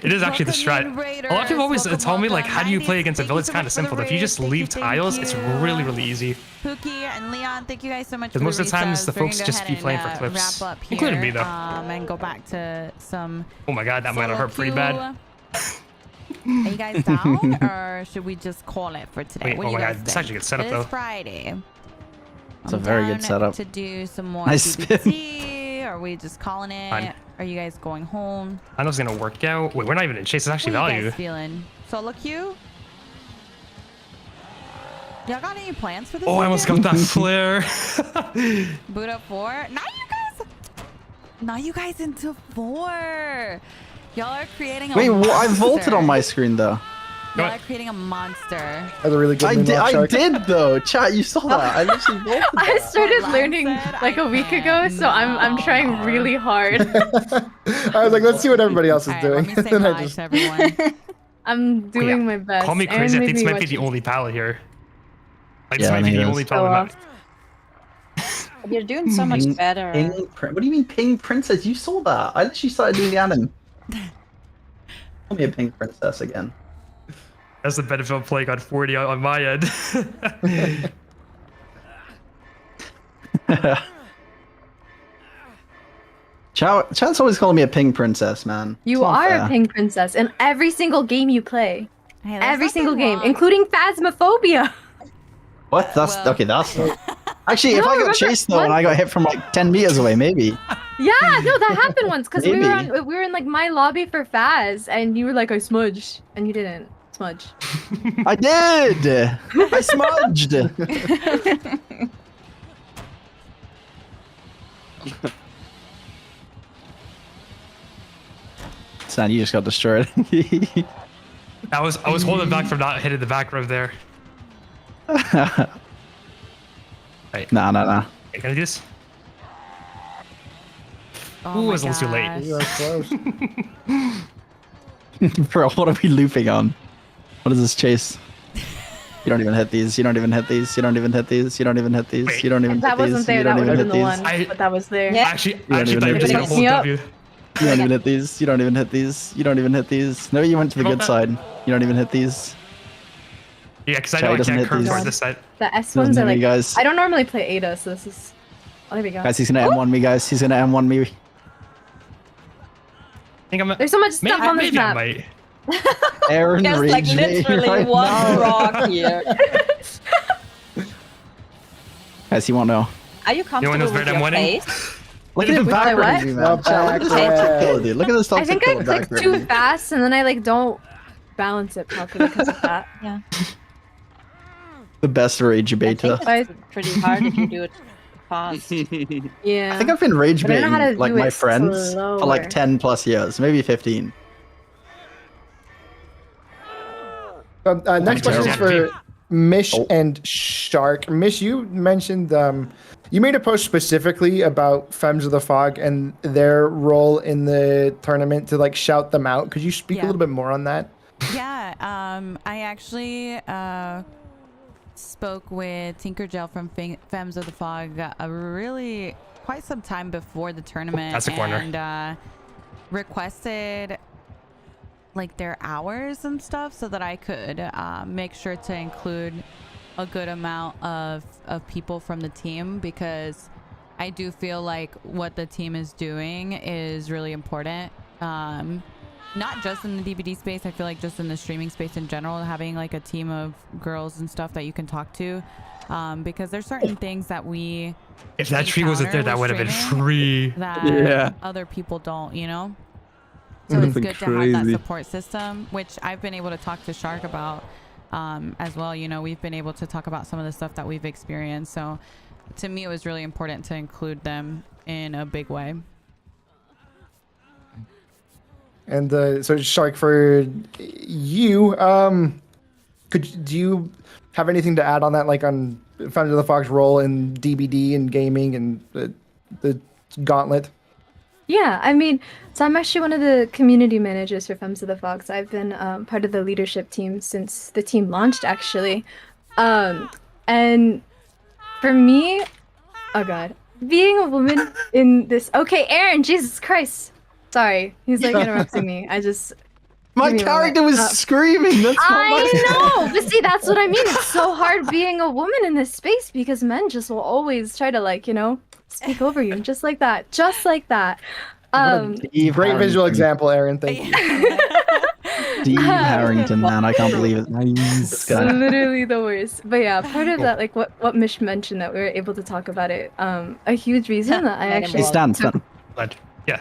It is actually the Welcome strat. in, A lot of people always Raiders. tell me like, Welcome, how do you play 90s. against a Thank villain? you It's so kind much of for the simple. If you raids. just Thank leave you, thank tiles, it's you. really, really easy. Pookie and Leon, thank you guys so much. Because for most of the times resubs. the We're gonna folks go just ahead be and, playing for clips. Wrap up here, Including me, though. And go back to some. Oh my god, that might have hurt pretty bad. Are you guys down, or should we just call it for today? Wait, What oh do you my guys god, it's think? actually a good setup It though. is Friday. It's a I'm very good down setup. To do some more Nice spin. DBT. Are we just calling it? Fine. Are you guys going home? I know it's gonna work out. Wait, we're not even in chase. It's actually What are you value. guys feeling? Solo queue? Y'all got any plans for this? Oh, I almost got weekend? that flare. Boot up 4. Now you guys into 4. Y'all are creating a Wait, monster. I vaulted on my screen though. Y'all are creating a monster. That's a really good I moonwalk, did, I Shark. did though. Chat, you saw that. I literally vaulted I that. started Like learning said, like I a week can't. ago, so I'm trying really hard. I was like, let's see what everybody else is All doing. right, let me say And I bye just- to everyone. I'm doing my best. Call me Aaron crazy. I made think this me might be watch the it. only pallet here. Like, this Yeah, might I be think the it only is. pallet. You're doing so much better. What do you mean ping princess? You saw that. I literally started doing the anim. Call me a ping princess again. That's the benefit of playing on 40 on my end. Chat's always calling me a ping princess, man. You It's not are fair. a pink princess in every single game you play. Hey, there's Every single nothing game, wrong. including Phasmophobia. What? That's Well- okay. That's not. Actually, if No, I got remember chased though one- and I got hit from like 10 meters away, maybe. Yeah, no, that happened once because Maybe. we were in like my lobby for Phaz, and you were like, I smudged, and you didn't smudge. I did. I smudged. Son, you just got destroyed. I was holding back from not hitting the back row there. Right. Nah. Hey, can I do this? Oh Ooh, my it's a little too late. You are close. Bro, what are we looping on? What is this chase? You don't even hit these. You don't even hit these. You don't even hit these. You don't even hit these. Wait. You don't even If that hit these. wasn't there, You that don't would even have been hit the these. one. But that was there. Yeah. I actually thought you were even just hit gonna these. hold W. You don't even hit these. You don't even hit these. You don't even hit these. No, you went to the Roll good that. side. You don't even hit these. Yeah, because I Shai know I doesn't can't hit curve these. for this side. The S Doesn't ones hit are me, like. guys. I don't normally play Ada, so this is. Oh, there we go. Guys, he's gonna M1 me, guys. He's gonna M1 me. I think I'm. There's so much stuff on this maybe I map. might. Aaron There's like rage me literally right one now. rock here. Guys, he won't know. Are you comfortable knows with where I'm your winning? face? Look at him With my backwards, what? you No man. Chat, look at this back toxic red. killer, dude. Look at this I toxic think I killer clicked backwards. too fast, and then I like don't balance it properly because of that. Yeah. The best rage I bait. think I it's pretty hard if you do it fast. Yeah. think I've been rage But I don't know how baiting to like do my it friends for like slower. 10 plus years, maybe 15. Next question is for Mish Oh. and Shark. Mish, you mentioned you made a post specifically about Femmes of the Fog and their role in the tournament to like shout them out. Could you speak a Yeah. little bit more on that? Yeah, I actually spoke with Tinkergel from Femmes of the Fog really quite some time before the tournament. That's a corner. And requested like their hours and stuff so that I could make sure to include a good amount of people from the team, because I do feel like what the team is doing is really important. Not just in the DVD space, I feel like just in the streaming space in general, having like a team of girls and stuff that you can talk to, because there's certain things that we If that tree wasn't there, encounter that would with have been streaming free. that Yeah. other people don't, you know? So Would've it's been good to have that crazy. support system, which I've been able to talk to Shark about as well. You know, we've been able to talk about some of the stuff that we've experienced. So to me, it was really important to include them in a big way. And so Shark, for you, do you have anything to add on that, like on Femmes of the Fog's role in DBD and gaming and the gauntlet? Yeah, I mean, so I'm actually one of the community managers for Femmes of the Fog. So I've been part of the leadership team since the team launched, actually. And for me, oh god, being a woman in this. Okay, Aaron, Jesus Christ. Sorry, he's like interrupting me. My Give me a character moment. was screaming. That's not my I know, but see, that's what I mean. It's so hard being a woman in this space because men just will always try to, like, you know, speak over you, just like that, just like that. Steve Great visual Harrington. example, Aaron. Thank you. Steve Harrington, man, I can't believe it. This It's guy. literally the worst. But yeah, part of that, like what Mish mentioned, that we were able to talk about it. A huge reason that I Made him actually Hey, Stan. But yeah,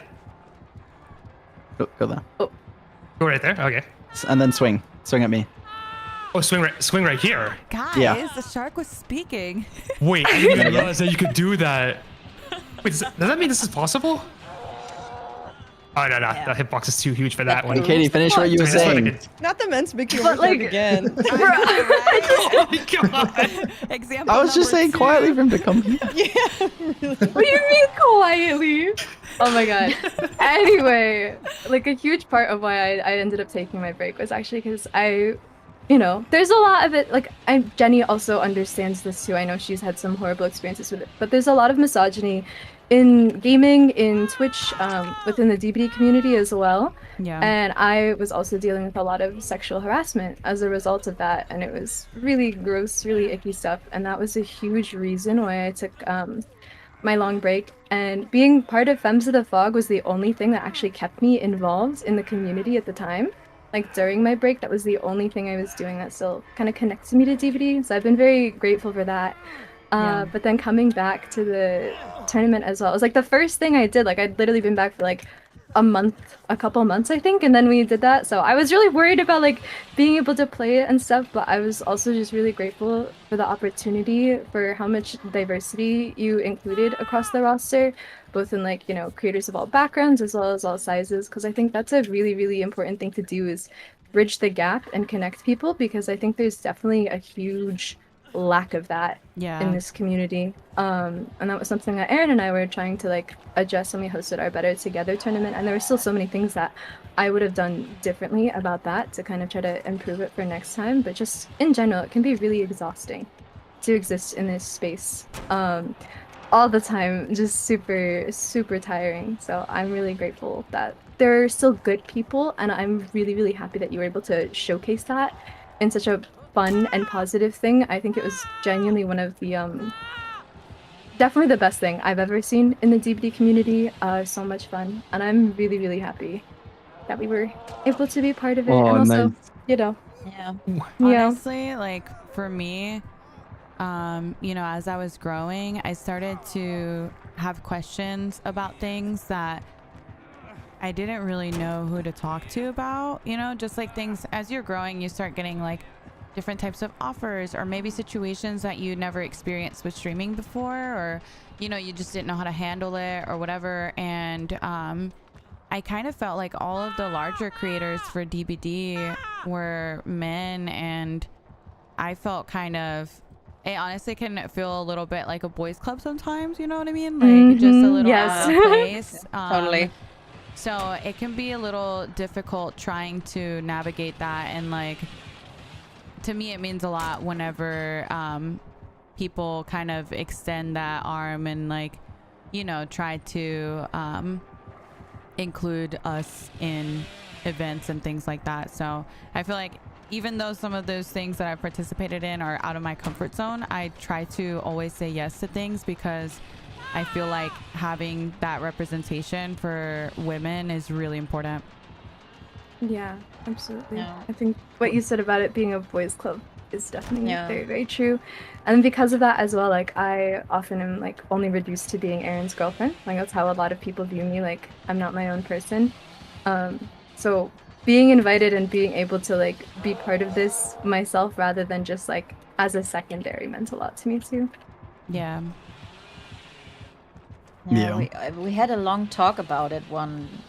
Go there. go right there. Okay. And then swing. Swing at me. Oh, swing right here. Guys, Yeah. the Shark was speaking. Wait, I didn't even realize that you could do that. Wait, does that mean this is possible? Oh no, the hitbox is too huge for that one. Hey, Katie, finish what you were Wait, that's what I saying. could- Not the men's big But, like- again. Oh my god. Example I was just number saying two. quietly for him to come here. What do you mean quietly? Oh my god. Anyway, like a huge part of why I ended up taking my break was actually because you know, there's a lot of it. Like, Jenny also understands this too. I know she's had some horrible experiences with it, but there's a lot of misogyny in gaming, in Twitch, within the DBD community as well. Yeah. And I was also dealing with a lot of sexual harassment as a result of that, and it was really gross, really icky stuff. And that was a huge reason why I took my long break. And being part of Femmes of the Fog was the only thing that actually kept me involved in the community at the time. Like, during my break, that was the only thing I was doing that still kind of connected me to DVD. So I've been very grateful for that. But then coming back to the tournament as well, it was like the first thing I did. Like, I'd literally been back for like a couple months, I think, and then we did that. So I was really worried about like being able to play it and stuff, but I was also just really grateful for the opportunity, for how much diversity you included across the roster, both in like, you know, creators of all backgrounds as well as all sizes, because I think that's a really, really important thing to do is bridge the gap and connect people, because I think there's definitely a huge lack of that in this community. And that was something that Aaron and I were trying to like address when we hosted our Better Together tournament, and there were still so many things that I would have done differently about that to kind of try to improve it for next time. But just in general, it can be really exhausting to exist in this space all the time, just super tiring. So I'm really grateful that there are still good people, and I'm really happy that you were able to showcase that in such a fun and positive thing. I think it was genuinely one of the definitely the best thing I've ever seen in the DBD community. So much fun, and I'm really happy that we were able to be part of it. And also, nice. you know, Yeah. Honestly, like for me, you know, as I was growing, I started to have questions about things that I didn't really know who to talk to about, you know, just like things as you're growing, you start getting like different types of offers, or maybe situations that you never experienced with streaming before, or, you know, you just didn't know how to handle it or whatever. And I kind of felt like all of the larger creators for DBD were men, and I felt kind of, it honestly can feel a little bit like a boys club sometimes, you know what I mean? Like just a little out of place. Totally. So it can be a little difficult trying to navigate that, and like to me it means a lot whenever people kind of extend that arm and like, you know, try to include us in events and things like that. So I feel like even though some of those things that I've participated in are out of my comfort zone, I try to always say yes to things, because I feel like having that representation for women is really important. Yeah, absolutely. Yeah. I think what you said about it being a boys club is definitely very true. And because of that as well, like I often am like only reduced to being Aaron's girlfriend. Like that's how a lot of people view me, like I'm not my own person. So being invited and being able to like be part of this myself rather than just like as a secondary meant a lot to me too. Yeah. Yeah, we had a long talk about it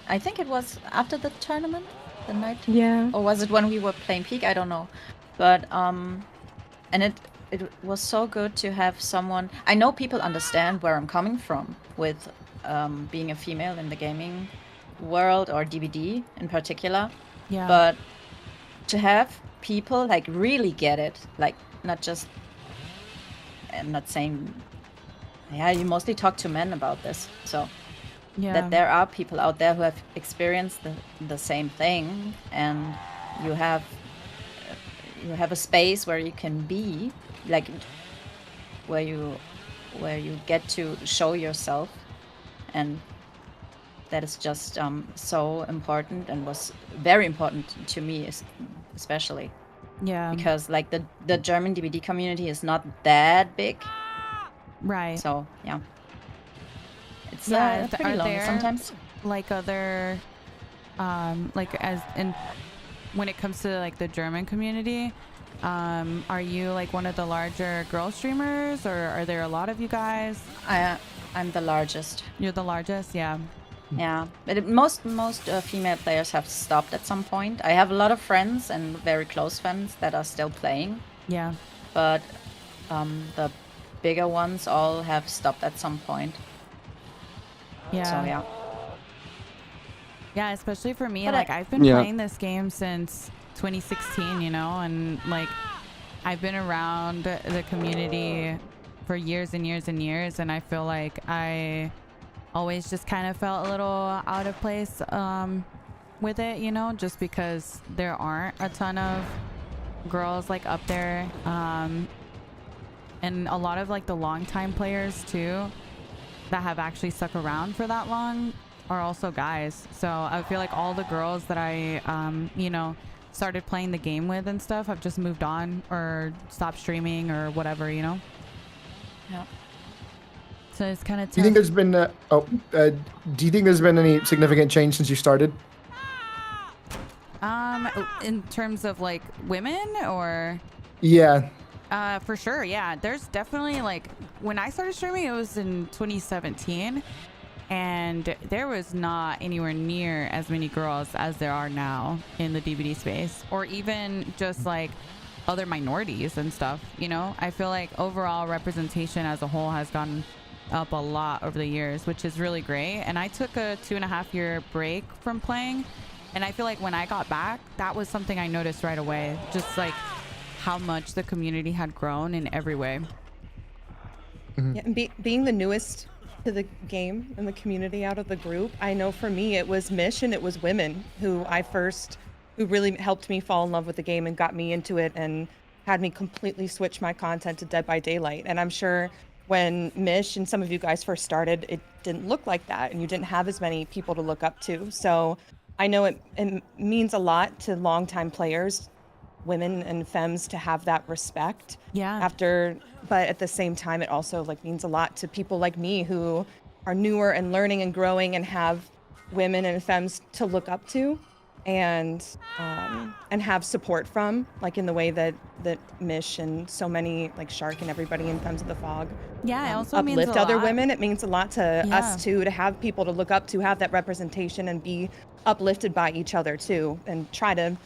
I think it was after the tournament, the night. Yeah. Or was it when we were playing Peak? I don't know. But and it was so good to have someone. I know people understand where I'm coming from with being a female in the gaming world, or DBD in particular. Yeah. But to have people like really get it, like not just, I'm not saying, yeah, you mostly talk to men about this, so that there are people out there who have experienced the same thing, and you have a space where you can be like, where you get to show yourself, and that is just so important, and was very important to me especially. Yeah. Because like the German DBD community is not that big. Right. So yeah. It's pretty are lonely there sometimes. like other like as in when it comes to like the German community, are you like one of the larger girl streamers, or are there a lot of you guys? I'm the largest. You're the largest? Yeah. Yeah, but most female players have stopped at some point. I have a lot of friends and very close friends that are still playing. Yeah. But the bigger ones all have stopped at some point. Yeah. So yeah. Yeah, especially for me, But like I've been playing this game since 2016, you know, and like I've been around the community for years and years and years, and I feel like I always just kind of felt a little out of place with it, you know, just because there aren't a ton of girls like up there, and a lot of like the long time players too that have actually stuck around for that long are also guys. So I feel like all the girls that I you know, started playing the game with and stuff have just moved on or stopped streaming or whatever, you know. Yeah. So it's kind of tough. Do you think there's been do you think there's been any significant change since you started? In terms of like women, or Yeah. for sure, yeah. There's definitely like when I started streaming, it was in 2017, and there was not anywhere near as many girls as there are now in the DVD space, or even just like other minorities and stuff. You know, I feel like overall representation as a whole has gone up a lot over the years, which is really great. And I took a 2.5-year break from playing, and I feel like when I got back, that was something I noticed right away, just like how much the community had grown in every way. Yeah, and being the newest to the game and the community out of the group, I know for me it was Mish and it was women who really helped me fall in love with the game and got me into it and had me completely switch my content to Dead by Daylight. And I'm sure when Mish and some of you guys first started, it didn't look like that, and you didn't have as many people to look up to. So I know it means a lot to longtime players, women and femmes, to have that respect. Yeah. But at the same time, it also like means a lot to people like me who are newer and learning and growing and have women and femmes to look up to and have support from, like in the way that Mish and so many, like Shark and everybody in Femmes of the Fog, Yeah, it also means uplift a other lot. women. It means a lot to us too, to have people to look up to, have that representation and be uplifted by each other too, and try to,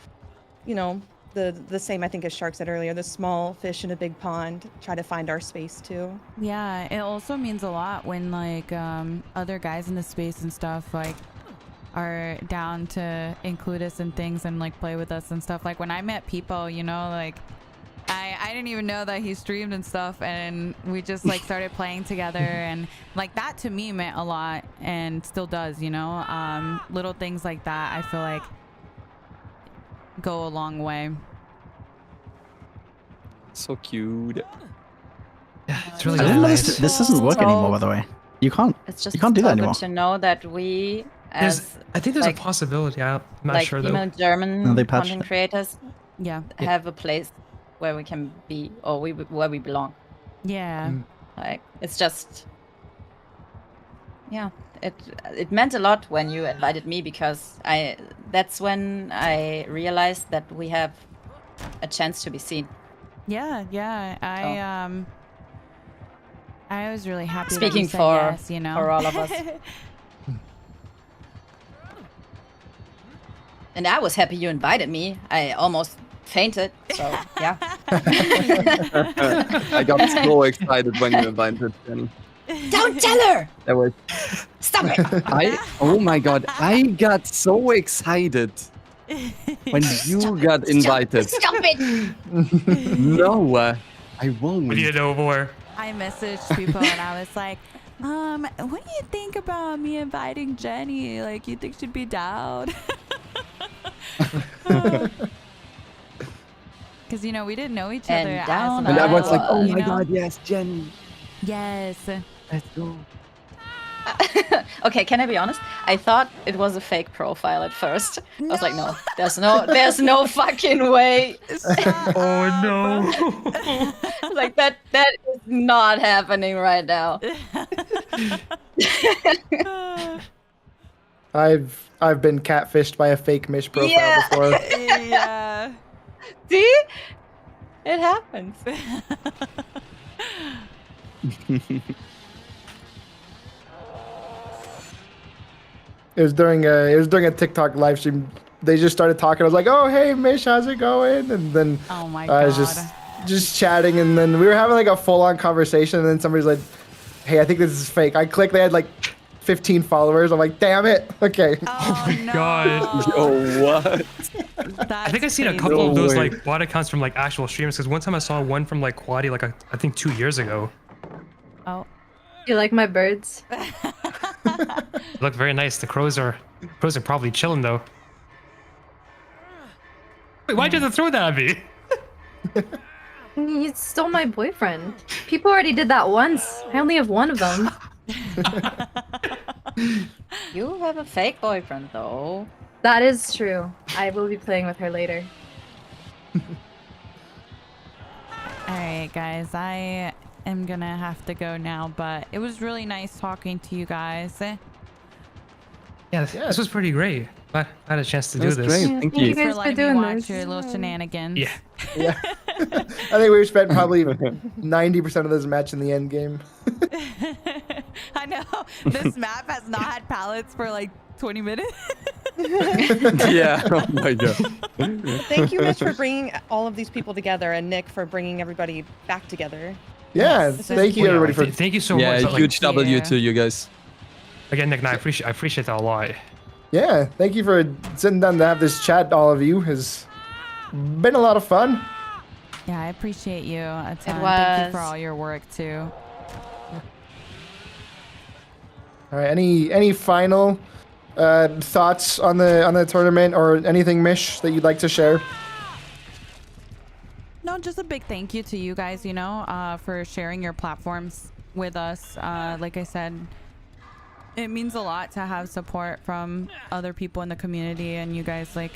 you know, the same I think as Shark said earlier, the small fish in a big pond, try to find our space too. Yeah, it also means a lot when like other guys in the space and stuff like are down to include us in things and like play with us and stuff. Like when I met Peepo, you know, like I didn't even know that he streamed and stuff, and we just like started playing together, and like that to me meant a lot and still does, you know. Little things like that I feel like go a long way. So cute. Yeah, it's really I didn't know nice. this doesn't work anymore, by the way. You can't do that anymore. Good to know that we, I think there's a possibility. I'm not sure though. Female German No, they patched content it. creators Yeah. have a place where we can be, or where we belong. Yeah. Like it's just, yeah, it meant a lot when you invited me, because that's when I realized that we have a chance to be seen. Yeah, I was really happy that Speaking you said for yes, you know. for all of us. And I was happy you invited me. I almost fainted. So yeah. I got so excited when you invited Jenny. Don't tell her. That was Stop it. oh my god, I got so excited when you got invited. Stop it. No, I won't. What do you know more? I messaged people and I was like, what do you think about me inviting Jenny? Like, you think she'd be down? Because, you know, we didn't know each other. And down And I was like, oh you my know? god, yes, Jenny. Yes. Let's go. Okay, can I be honest? I thought it was a fake profile at first. I was like, no, there's no fucking way. Oh no. Like that is not happening right now. I've been catfished by a fake Mish profile before. Yeah. See? It happens. It was during a TikTok live stream. They just started talking. I was like, "Oh, hey, Mish, how's it going?" And then Oh my I was God. just chatting, and then we were having like a full-on conversation. And then somebody's like, "Hey, I think this is fake." I clicked. They had like 15 followers. I'm like, "Damn it!" Okay. Oh no. God. Yo, what? I think I've seen a That's couple of No those way. like bot accounts from like actual streamers, because one time I saw one from like Quaddy like I think 2 years ago. Oh. You like my birds? They look very nice. The crows are probably chilling though. Wait, why'd you have to throw that at me? You stole my boyfriend. People already did that once. I only have one of them. You have a fake boyfriend though. That is true. I will be playing with her later. All right, guys. I am gonna have to go now, but it was really nice talking to you guys. Yeah, this was pretty great. Glad I had a chance to do That's this. great. Yeah, Thank thank you. guys for for letting me doing watch this. your little shenanigans. Yeah. Yeah. I think we spent probably 90% of this match in the end game. I know. This map has not had pallets for like 20 minutes. Yeah. Oh my god. Thank you, Mitch, for bringing all of these people together, and Nick for bringing everybody back together. Yeah, Yes. thank you everybody for. Thank you so Yeah, much. huge Thank W you. to you guys. Again, Nick, I appreciate that a lot. Yeah, thank you for sitting down to have this chat. All of you has been a lot of fun. Yeah, I appreciate you a ton. Thank you was. for all your work too. All right, any final thoughts on the tournament or anything, Mish, that you'd like to share? No, just a big thank you to you guys, you know, for sharing your platforms with us. Like I said, it means a lot to have support from other people in the community, and you guys, like,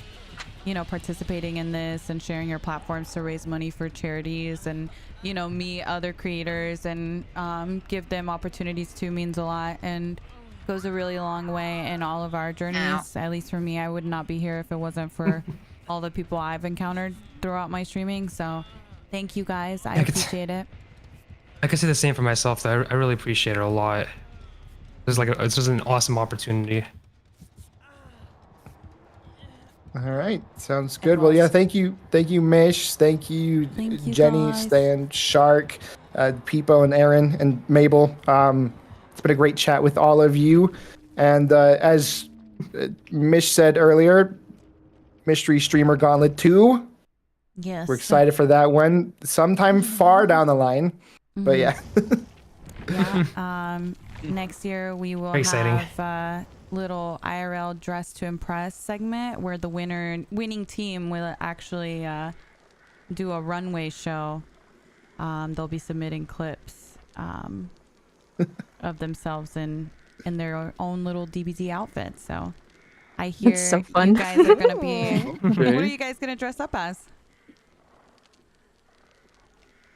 you know, participating in this and sharing your platforms to raise money for charities and, you know, meet other creators and give them opportunities too means a lot and goes a really long way in all of our journeys. At least for me, I would not be here if it wasn't for all the people I've encountered throughout my streaming. So thank you guys. I appreciate it. I could say the same for myself, though. I really appreciate it a lot. It's just an awesome opportunity. All right, sounds good. Well, yeah, thank you, Mish. Thank you, Jenny, guys. Stan, Shark, Peepo, and Aaron, and Mabel. It's been a great chat with all of you. And as Mish said earlier, Mystery Streamer Gauntlet 2. Yes. We're excited for that one sometime far down the line. But yeah. Yeah. Next year we will Very exciting. have a little IRL Dress to Impress segment where the winning team will actually do a runway show. They'll be submitting clips of themselves in their own little DBZ outfits. So I hear That's so fun. you guys are gonna be. What are Okay. you guys gonna dress up as?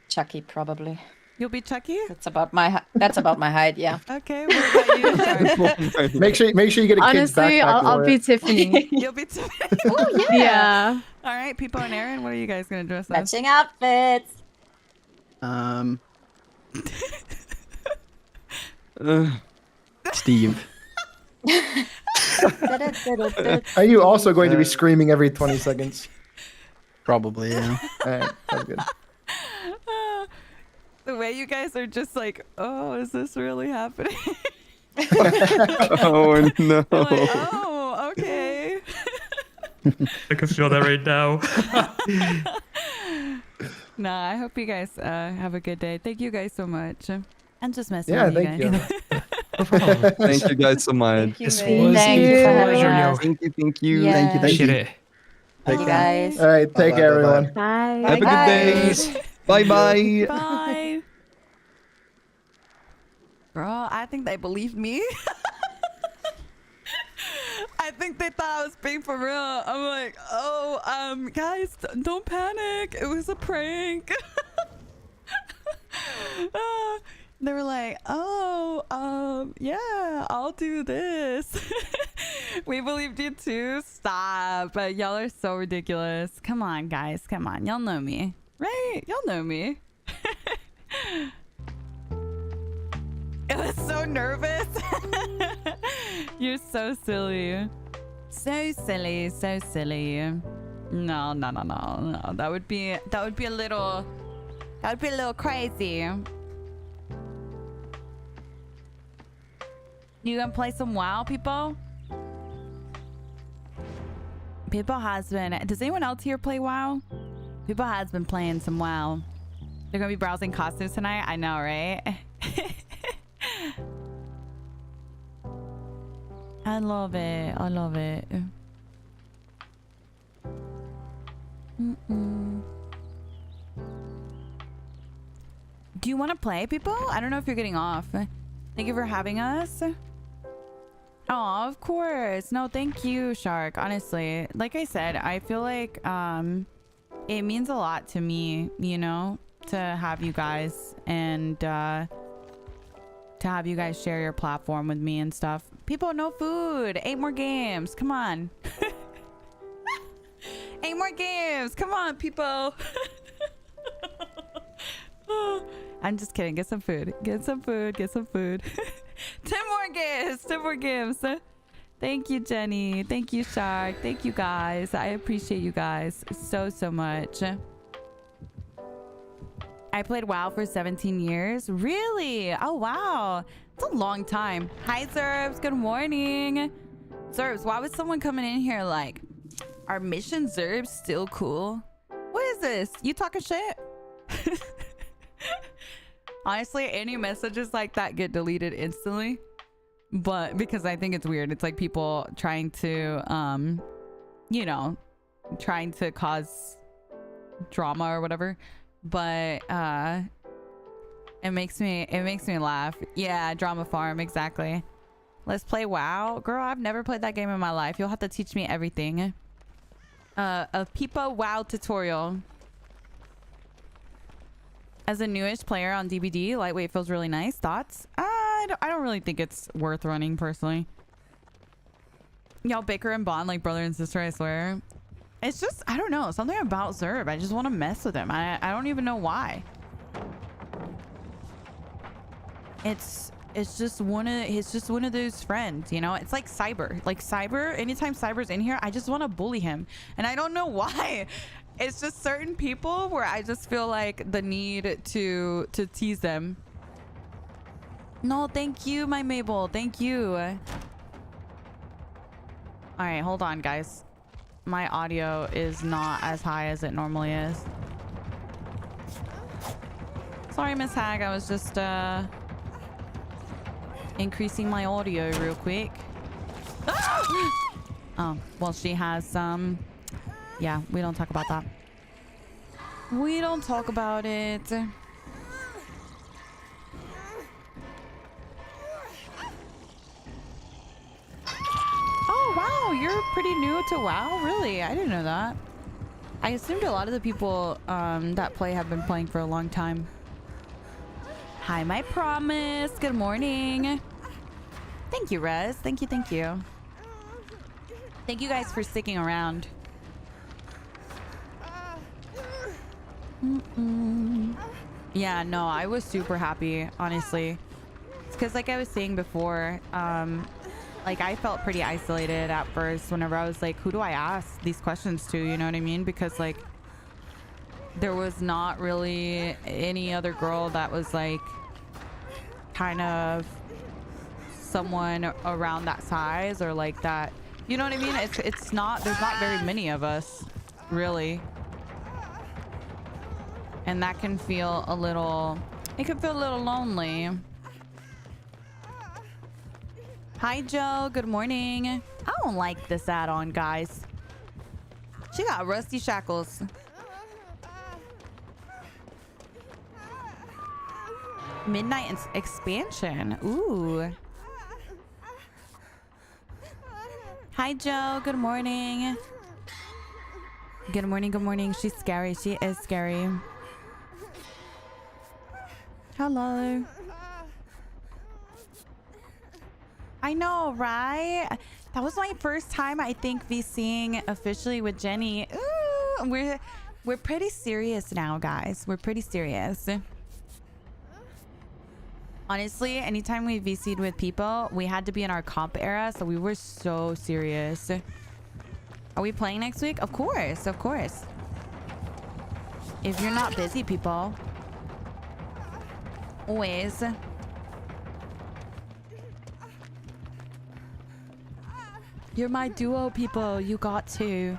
Chucky, probably. You'll be Chucky. That's about my height. Yeah. Okay. What about you, Shark? Make sure you get a kid's Honestly, backpack. I'll for be it. Tiffany. You'll be Tiffany. Yeah. All right, Peepo and Aaron, what are you guys gonna dress as? Matching outfits. Steve. Are you also going to be screaming every 20 seconds? Probably, yeah. All right, that's good. The way you guys are just like, oh, is this really happening? Oh no. I'm like, oh, okay. I can feel that right now. Nah, I hope you guys have a good day. Thank you guys so much. I'm just messing Yeah, with you thank guys. you. No problem. Thank you guys so much. Thank you, This Mitch. was Thank you a for having pleasure, us. yo. Thank you. Yeah. Thank you. Appreciate it. Thank you guys. All right, take Bye-bye, care, bye-bye. everyone. Bye. Have a good guys. day. Bye bye. Bye. Girl, I think they believed me. I think they thought I was being for real. I'm like, oh, guys, don't panic. It was a prank. They were like, oh, yeah, I'll do this. We believed you too. Stop. But y'all are so ridiculous. Come on, guys. Come on. Y'all know me, right? Y'all know me. I was so nervous. You're so silly. So silly, so silly. No. That would be a little crazy. You gonna play some WoW, people? People has been. Does anyone else here play WoW? People has been playing some WoW. They're gonna be browsing costumes tonight. I know, right? I love it. I love it. Do you want to play, people? I don't know if you're getting off. Thank you for having us. Oh, of course. No, thank you, Shark. Honestly, like I said, I feel like it means a lot to me, you know, to have you guys and to have you guys share your platform with me and stuff. People, no food. 8 more games. Come on. 8 more games. Come on, people. I'm just kidding. Get some food. Get some food. Get some food. 10 more gifts. 10 more gifts. Thank you, Jenny. Thank you, Shark. Thank you, guys. I appreciate you guys so much. I played WoW for 17 years. Really? Oh, wow. It's a long time. Hi, Zerbs. Good morning. Zerbs, why was someone coming in here like, are mission Zerbs still cool? What is this? You talking shit? Honestly, any messages like that get deleted instantly. But because I think it's weird. It's like people trying to, you know, trying to cause drama or whatever. But it makes me laugh. Yeah, drama farm, exactly. Let's play WoW. Girl, I've never played that game in my life. You'll have to teach me everything. A Peepo WoW tutorial. As a newish player on DBD, lightweight feels really nice. Thoughts? I don't really think it's worth running personally. Y'all bicker and bond like brother and sister, I swear. It's just, I don't know, something about Zerb. I just want to mess with him. I don't even know why. It's just one of those friends, you know? It's like Cyber. Like Cyber, anytime Cyber's in here, I just want to bully him. And I don't know why. It's just certain people where I just feel like the need to tease them. No, thank you, my Mabel. Thank you. All right, hold on, guys. My audio is not as high as it normally is. Sorry, Miss Hag. I was just increasing my audio real quick. Oh, well, she has some. Yeah, we don't talk about that. We don't talk about it. Oh, wow. You're pretty new to WoW? Really? I didn't know that. I assumed a lot of the people that play have been playing for a long time. Hi, my promise. Good morning. Thank you, Rez. Thank you. Thank you. Thank you guys for sticking around. Yeah, no, I was super happy, honestly. It's because, like I was saying before, like I felt pretty isolated at first whenever I was like, who do I ask these questions to? You know what I mean? Because like there was not really any other girl that was like kind of someone around that size or like that. You know what I mean? It's not, there's not very many of us, really. And that can feel a little, it can feel a little lonely. Hi, Joe. Good morning. I don't like this add-on, guys. She got rusty shackles. Midnight expansion. Ooh. Hi, Joe. Good morning. Good morning. Good morning. She's scary. She is scary. Hello. I know, right? That was my first time, I think, VCing officially with Jenny. Ooh, we're pretty serious now, guys. We're pretty serious. Honestly, anytime we VC'd with people, we had to be in our comp era, so we were so serious. Are we playing next week? Of course, of course. If you're not busy, people. Always. You're my duo, people. You got to.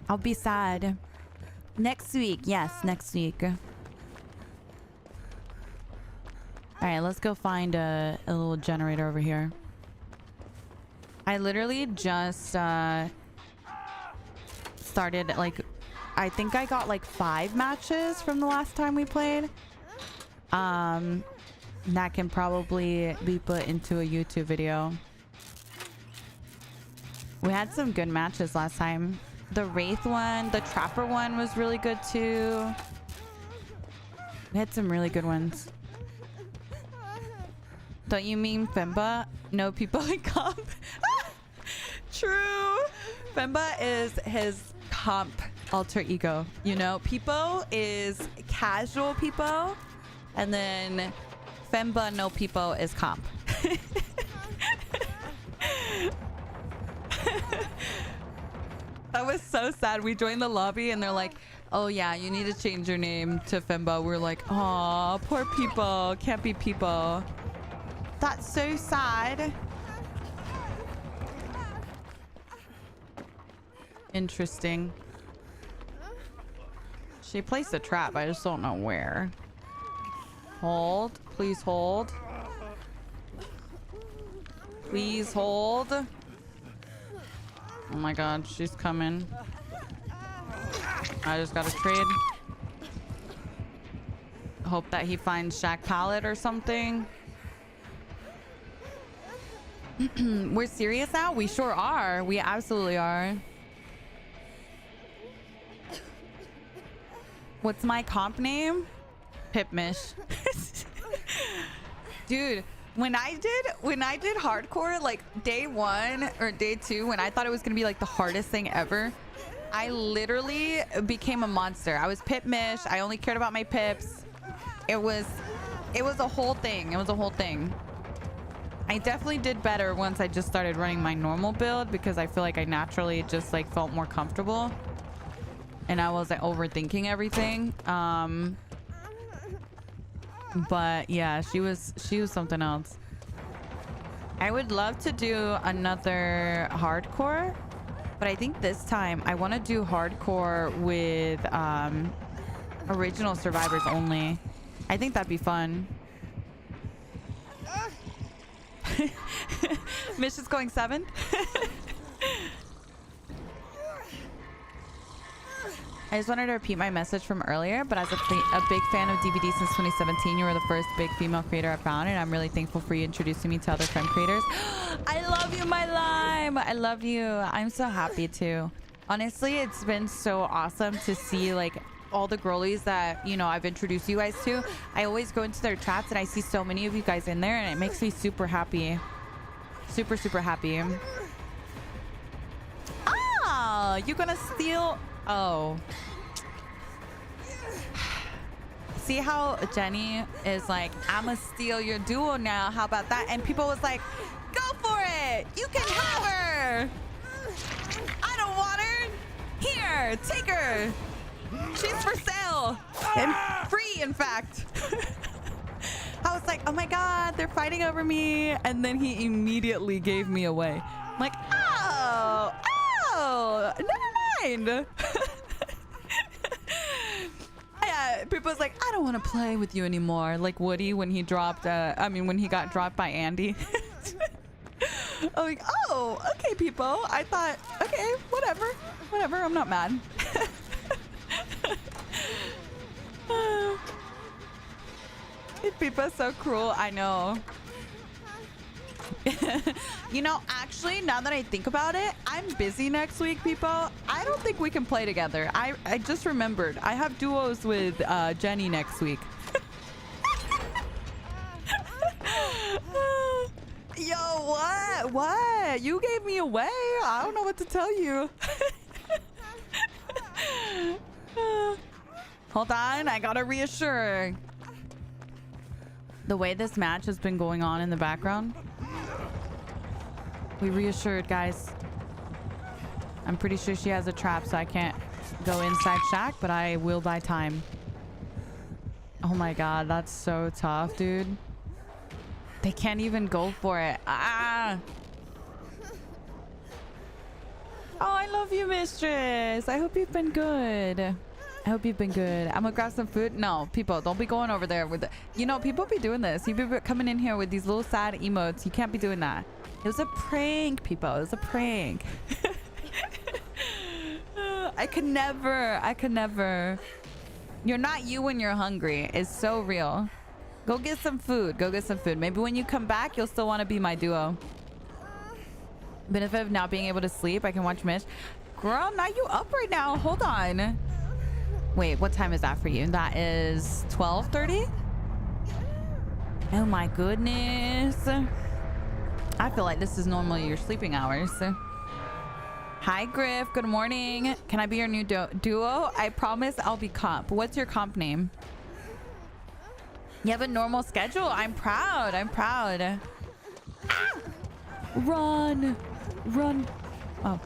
I'll be sad. Next week. Yes, next week. All right, let's go find a little generator over here. I literally just started, like, I think I got like 5 matches from the last time we played. That can probably be put into a YouTube video. We had some good matches last time. The Wraith one, the Trapper one was really good too. We had some really good ones. Don't you mean Femba? No people in comp. True. Femba is his comp alter ego. You know, Peepo is casual Peepo. And then Femba no Peepo is comp. That was so sad. We joined the lobby and they're like, oh yeah, you need to change your name to Fimbo. We're like, aw, poor people. Can't be people. That's so sad. Interesting. She placed a trap. I just don't know where. Hold. Please hold. Please hold. Oh my god, she's coming. I just gotta trade. Hope that he finds Shack Pallet or something. We're serious now? We sure are. We absolutely are. What's my comp name? Pipmish. Dude, when I did hardcore, like day 1 or day 2, when I thought it was gonna be like the hardest thing ever, I literally became a monster. I was Pipmish. I only cared about my pips. It was a whole thing. It was a whole thing. I definitely did better once I just started running my normal build because I feel like I naturally just like felt more comfortable. And I was like overthinking everything. But yeah, she was something else. I would love to do another hardcore, but I think this time I want to do hardcore with original survivors only. I think that'd be fun. Mish is going 7. I just wanted to repeat my message from earlier, but as a big fan of DVD since 2017, you were the first big female creator I found, and I'm really thankful for you introducing me to other femme creators. I love you, my lime. I love you. I'm so happy too. Honestly, it's been so awesome to see like all the girlies that, you know, I've introduced you guys to. I always go into their chats and I see so many of you guys in there, and it makes me super happy. Super, super happy. Ah, you gonna steal? Oh. See how Jenny is like, I'ma steal your duo now. How about that? And people was like, go for it. You can have her. I don't want her. Here, take her. She's for sale. And free, in fact. I was like, oh my God, they're fighting over me. And then he immediately gave me away. I'm like, oh, never mind. Yeah, people was like, I don't want to play with you anymore. Like Woody when he dropped, when he got dropped by Andy. I'm like, oh, okay, people. I thought, okay, whatever, I'm not mad. People are so cruel, I know. You know, actually, now that I think about it, I'm busy next week, people. I don't think we can play together. I just remembered. I have duos with Jenny next week. Yo, what? What? You gave me away? I don't know what to tell you. Hold on, I gotta reassure. The way this match has been going on in the background. We reassured, guys. I'm pretty sure she has a trap, so I can't go inside Shack, but I will buy time. Oh my God, that's so tough, dude. They can't even go for it. Ah! Oh, I love you, mistress. I hope you've been good. I hope you've been good. I'm gonna grab some food. No, people, don't be going over there with the... You know, people be doing this. You be coming in here with these little sad emotes. You can't be doing that. It was a prank, people. It was a prank. I could never. You're not you when you're hungry. It's so real. Go get some food. Go get some food. Maybe when you come back, you'll still want to be my duo. Benefit of not being able to sleep. I can watch Mish. Girl, not you up right now. Hold on. Wait, what time is that for you? That is 12:30? Oh my goodness. I feel like this is normally your sleeping hours. Hi, Griff. Good morning. Can I be your new duo? I promise I'll be comp. What's your comp name? You have a normal schedule? I'm proud. I'm proud. Run! Run! Oh.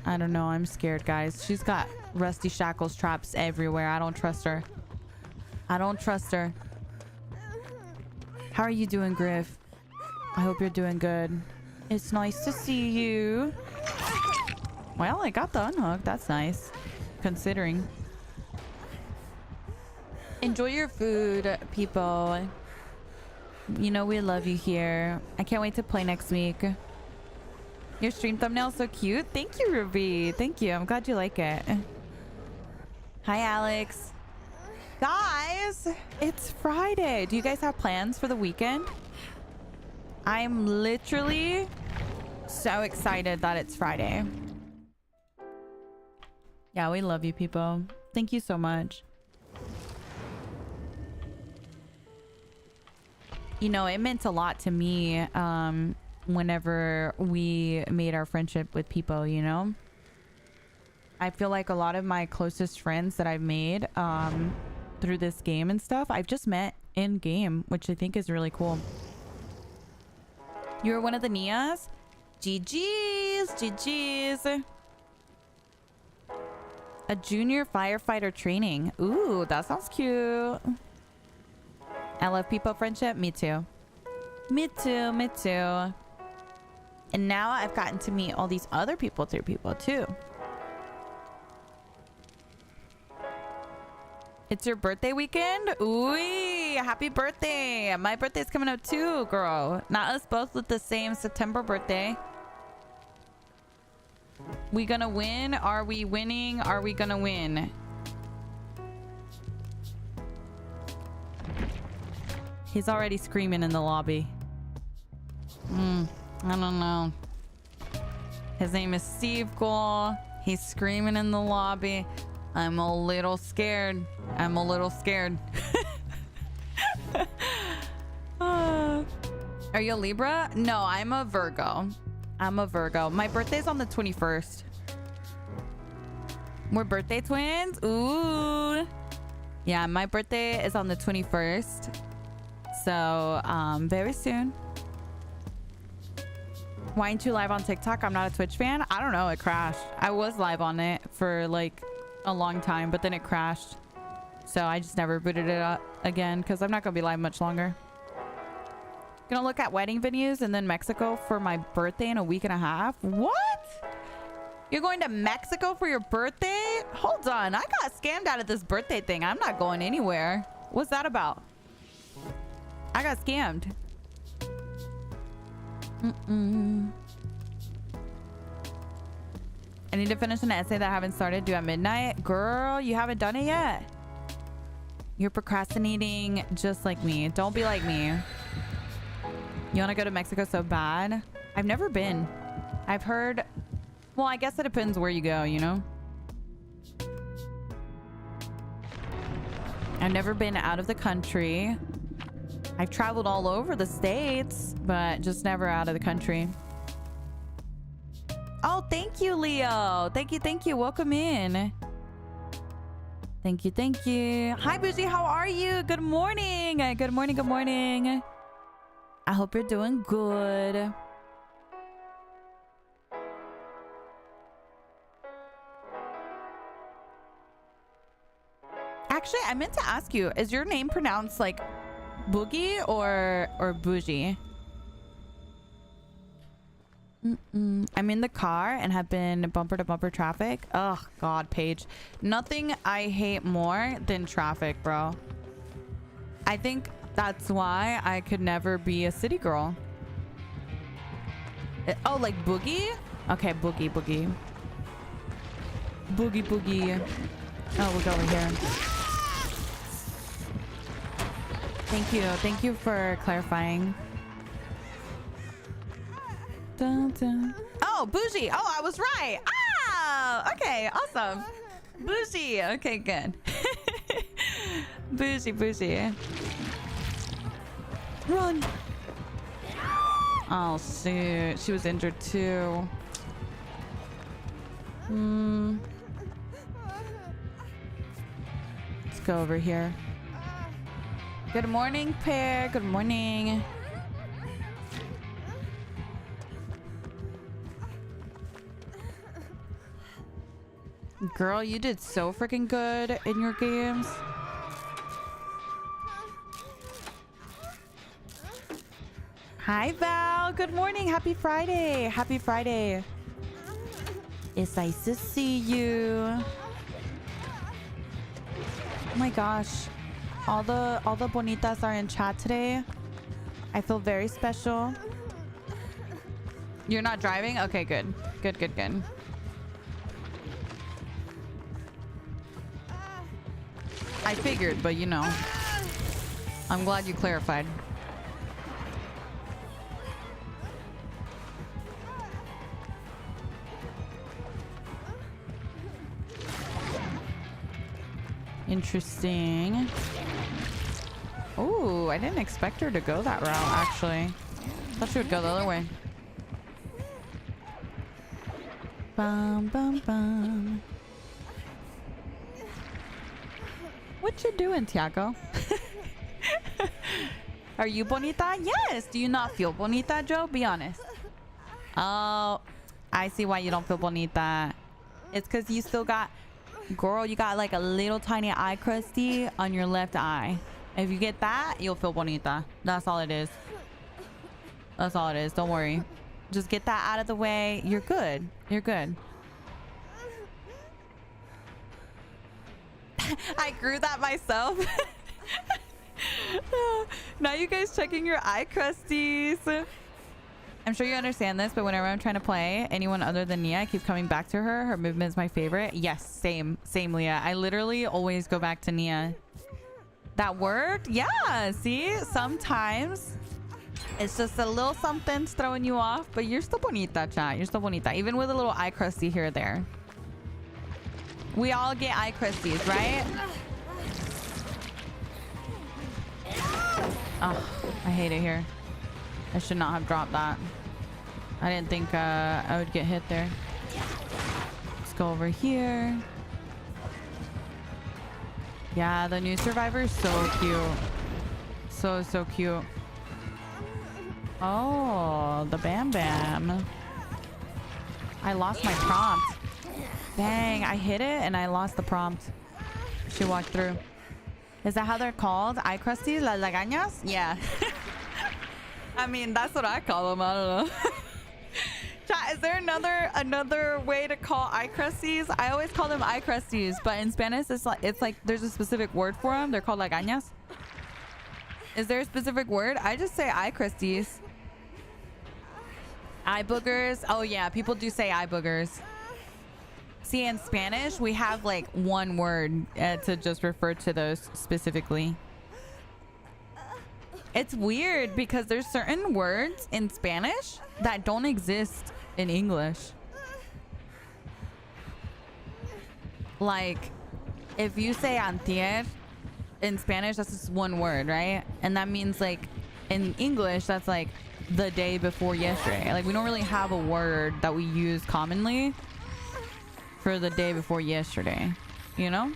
I don't know. I'm scared, guys. She's got Rusty Shackles traps everywhere. I don't trust her. I don't trust her. How are you doing, Griff? I hope you're doing good. It's nice to see you. Well, I got the unhook. That's nice. Considering. Enjoy your food, people. You know we love you here. I can't wait to play next week. Your stream thumbnail is so cute. Thank you, Ruby. Thank you. I'm glad you like it. Hi, Alex. Guys, it's Friday. Do you guys have plans for the weekend? I'm literally so excited that it's Friday. Yeah, we love you, people. Thank you so much. You know, it meant a lot to me whenever we made our friendship with people, you know? I feel like a lot of my closest friends that I've made through this game and stuff, I've just met in game, which I think is really cool. You were one of the Nias? GG's, GG's. A junior firefighter training. Ooh, that sounds cute. I love people friendship. Me too. Me too, me too. And now I've gotten to meet all these other people through people too. It's your birthday weekend? Ooh, happy birthday. My birthday's coming up too, girl. Not us both with the same September birthday. We gonna win? Are we winning? Are we gonna win? He's already screaming in the lobby. I don't know. His name is Steve Goal. He's screaming in the lobby. I'm a little scared. I'm a little scared. Are you a Libra? No, I'm a Virgo. I'm a Virgo. My birthday's on the 21st. We're birthday twins? Ooh. Yeah, my birthday is on the 21st. So, very soon. Why aren't you live on TikTok? I'm not a Twitch fan. I don't know. It crashed. I was live on it for like a long time, but then it crashed. So I just never booted it up again because I'm not going to be live much longer. Gonna look at wedding venues and then Mexico for my birthday in a week and a half. What? You're going to Mexico for your birthday? Hold on. I got scammed out of this birthday thing. I'm not going anywhere. What's that about? I got scammed. I need to finish an essay that I haven't started due at midnight. Girl, you haven't done it yet. You're procrastinating just like me. Don't be like me. You want to go to Mexico so bad? I've never been. I've heard... Well, I guess it depends where you go, you know? I've never been out of the country. I've traveled all over the States, but just never out of the country. Oh, thank you, Leo. Thank you, thank you. Welcome in. Thank you, thank you. Hi, Bougie. How are you? Good morning. Good morning, good morning. I hope you're doing good. Actually, I meant to ask you, is your name pronounced like Boogie or Bougie? I'm in the car and have been bumper to bumper traffic. Oh God, Paige. Nothing I hate more than traffic, bro. I think that's why I could never be a city girl. Oh, like Boogie? Okay, Boogie, Boogie. Boogie, Boogie. Oh, we'll go over here. Thank you. Thank you for clarifying. Dun, dun. Oh, Bougie. Oh, I was right. Ah, okay, awesome. Bougie. Okay, good. Bougie, Bougie. Run. Oh, shoot. She was injured too. Let's go over here. Good morning, Pear. Good morning. Girl, you did so freaking good in your games. Hi, Val. Good morning. Happy Friday. Happy Friday. It's nice to see you. Oh my gosh. All the bonitas are in chat today. I feel very special. You're not driving? Okay, good. Good, good, good. I figured, but you know. I'm glad you clarified. Interesting. Oh, I didn't expect her to go that route, actually. Thought she would go the other way. Bum, bum, bum. What you doing, Tiago? Are you bonita? Yes. Do you not feel bonita, Joe? Be honest. Oh, I see why you don't feel bonita. It's because you still got... Girl, you got like a little tiny eye crusty on your left eye. If you get that, you'll feel bonita. That's all it is. That's all it is. Don't worry. Just get that out of the way. You're good. You're good. I grew that myself. Now you guys checking your eye crusties. I'm sure you understand this, but whenever I'm trying to play anyone other than Nia, I keep coming back to her. Her movement is my favorite. Yes, same, Leah. I literally always go back to Nia. That worked? Yeah, see? Sometimes it's just a little something's throwing you off, but you're still bonita, chat. You're still bonita, even with a little eye crusty here or there. We all get eye crusties, right? Oh, I hate it here. I should not have dropped that. I didn't think I would get hit there. Let's go over here. Yeah, the new survivor is so cute. So cute. Oh, the Bam Bam. I lost my prompt. Dang, I hit it and I lost the prompt. She walked through. Is that how they're called? Eye crusties? Las lagañas? Yeah. I mean, that's what I call them. I don't know. Chat, is there another way to call eye crusties? I always call them eye crusties, but in Spanish, it's like there's a specific word for them. They're called lagañas. Is there a specific word? I just say eye crusties. Eye boogers. Oh yeah, people do say eye boogers. See, in Spanish, we have like one word to just refer to those specifically. It's weird because there's certain words in Spanish that don't exist in English. Like, if you say antier in Spanish, that's just one word, right? And that means like in English, that's like the day before yesterday. Like, we don't really have a word that we use commonly for the day before yesterday, you know?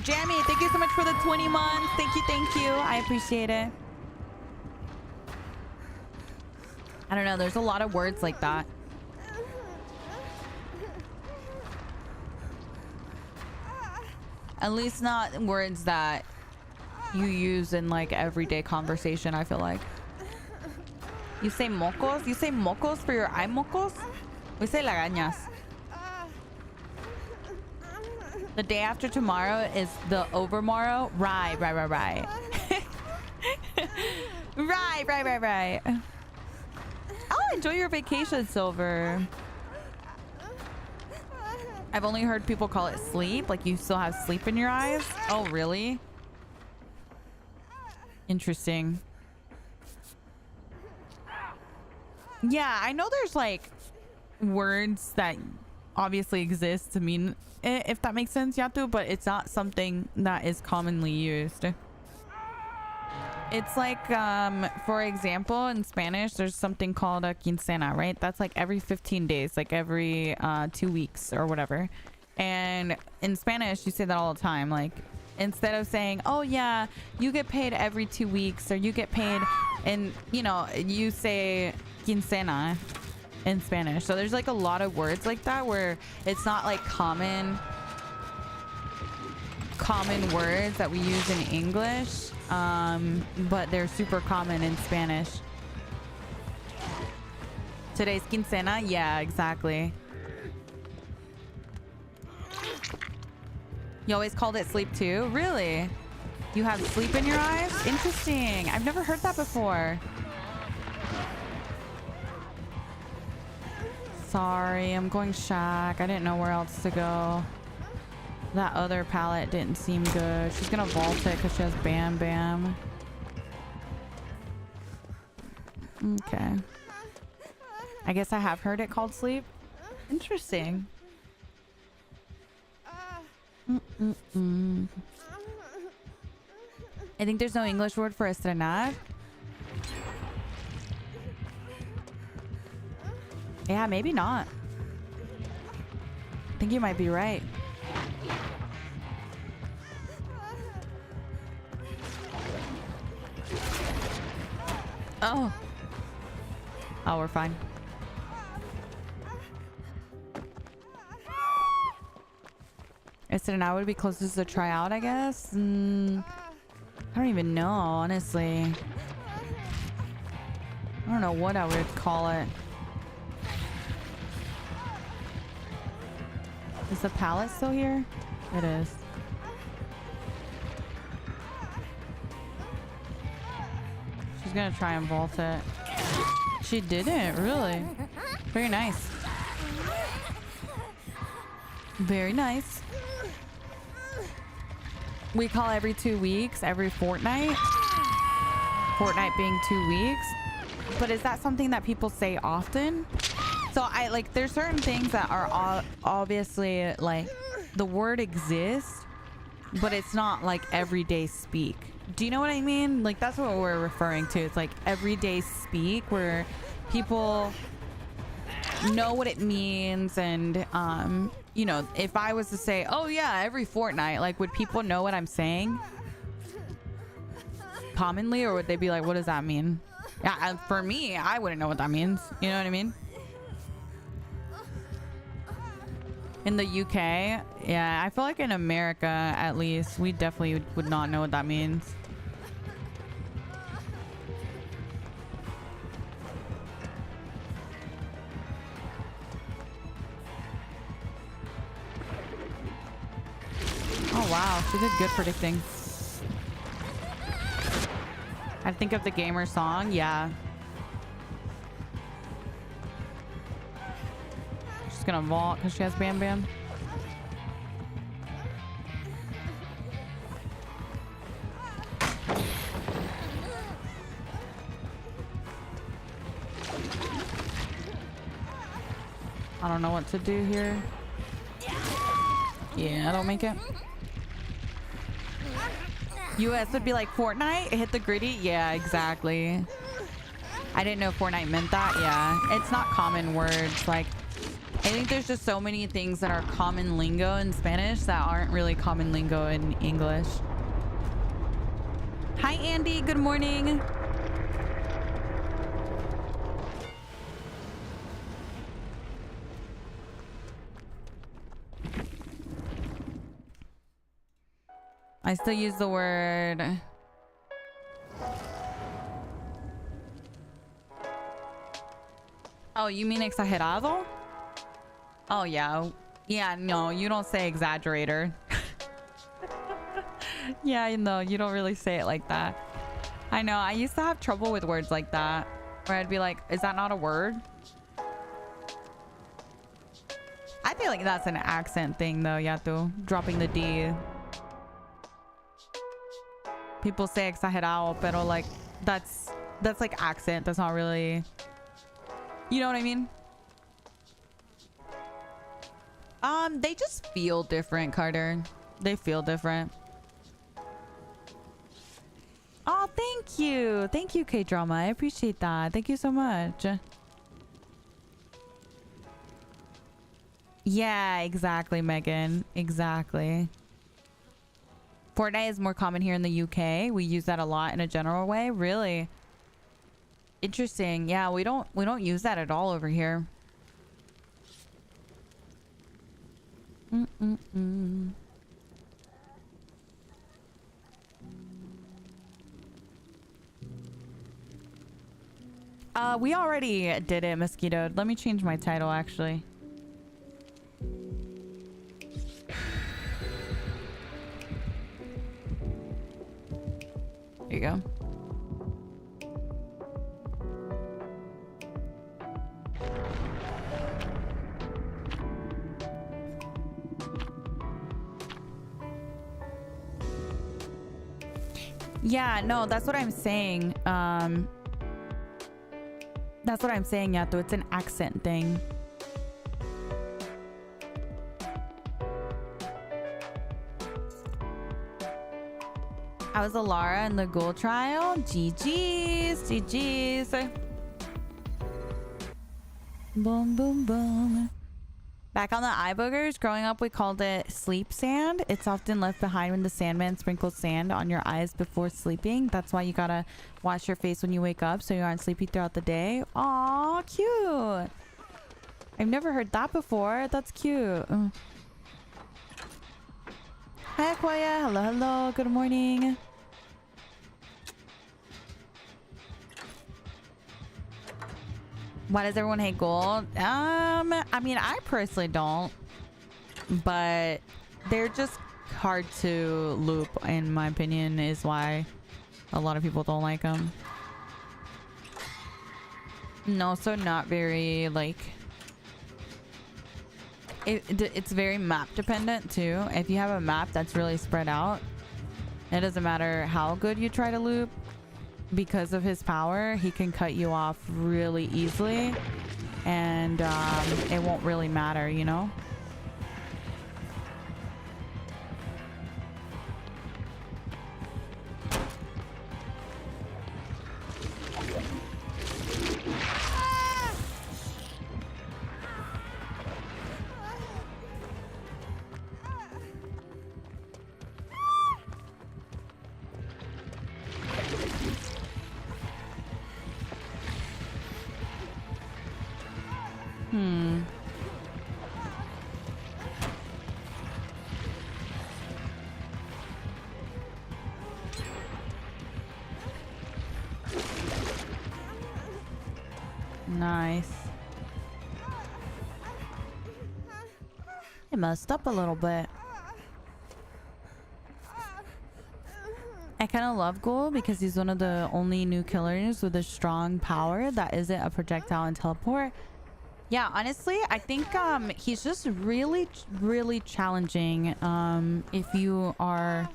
Jamie, thank you so much for the 20 months. Thank you. I appreciate it. I don't know. There's a lot of words like that. At least not words that you use in like everyday conversation, I feel like. You say mocos? You say mocos for your eye mocos? We say lagañas. The day after tomorrow is the overmorrow? Right. Right. Oh, enjoy your vacation, Silver. I've only heard people call it sleep. Like you still have sleep in your eyes. Oh, really? Interesting. Yeah, I know there's like words that obviously exist to mean, if that makes sense, Yatu, but it's not something that is commonly used. It's like, for example, in Spanish, there's something called a quincena, right? That's like every 15 days, like every 2 weeks or whatever. And in Spanish, you say that all the time. Like, instead of saying, oh yeah, you get paid every 2 weeks, or you get paid, and you know, you say quincena in Spanish. So there's like a lot of words like that where it's not like common words that we use in English, but they're super common in Spanish. Today's quincena? Yeah, exactly. You always called it sleep too? Really? You have sleep in your eyes? Interesting. I've never heard that before. Sorry, I'm going shack. I didn't know where else to go. That other pallet didn't seem good. She's gonna vault it because she has Bam Bam. Okay. I guess I have heard it called sleep. Interesting. I think there's no English word for estrenar. Yeah, maybe not. I think you might be right. Oh. Oh, we're fine. Estrenar would be closest to try out, I guess. I don't even know, honestly. I don't know what I would call it. Is the pallet still here? It is. She's gonna try and vault it. She didn't, really. Very nice. Very nice. We call every 2 weeks, every fortnight. Fortnight being 2 weeks. But is that something that people say often? So I like, there's certain things that are obviously like the word exists, but it's not like everyday speak. Do you know what I mean? Like that's what we're referring to. It's like everyday speak where people know what it means. And you know, if I was to say, oh yeah, every fortnight, like would people know what I'm saying commonly, or would they be like, what does that mean? Yeah, for me, I wouldn't know what that means. You know what I mean? In the UK, yeah, I feel like in America, at least, we definitely would not know what that means. Oh wow, she did good predicting. I think of the gamer song, yeah. She's gonna vault because she has Bam Bam. I don't know what to do here. Yeah, I don't make it. US would be like Fortnite, hit the gritty. Yeah, exactly. I didn't know Fortnite meant that. Yeah, it's not common words. Like, I think there's just so many things that are common lingo in Spanish that aren't really common lingo in English. Hi, Andy. Good morning. I still use the word. Oh, you mean exagerado? Oh, yeah. Yeah, no, you don't say exaggerator. Yeah, no, you don't really say it like that. I know, I used to have trouble with words like that, where I'd be like, is that not a word? I feel like that's an accent thing, though, Yato. Dropping the D. People say exagerado, pero like that's like accent. That's not really, you know what I mean? They just feel different, Carter. They feel different. Oh, thank you, K-Drama. I appreciate that. Thank you so much. Yeah, exactly, Megan. Exactly. Fortnite is more common here in the UK. We use that a lot in a general way. Really interesting. Yeah, we don't use that at all over here. We already did it, Mosquito. Let me change my title, actually. There you go. Yeah, no, that's what I'm saying. That's what I'm saying, Yato. It's an accent thing. I was Alara in the Ghoul trial. GG's. GG's. Boom, boom, boom. Back on the eye boogers. Growing up, we called it sleep sand. It's often left behind when the Sandman sprinkles sand on your eyes before sleeping. That's why you gotta wash your face when you wake up so you aren't sleepy throughout the day. Aw, cute. I've never heard that before. That's cute. Hi, Aquaya. Hello, hello. Good morning. Why does everyone hate gold? I mean, I personally don't, but they're just hard to loop, in my opinion, is why a lot of people don't like them. And also not very, like, it's very map dependent too. If you have a map that's really spread out, it doesn't matter how good you try to loop. Because of his power, he can cut you off really easily, and it won't really matter, you know? Nice. It messed up a little bit. I kind of love Ghoul because he's one of the only new killers with a strong power that isn't a projectile and teleport. Yeah, honestly, I think he's just really, really challenging if you are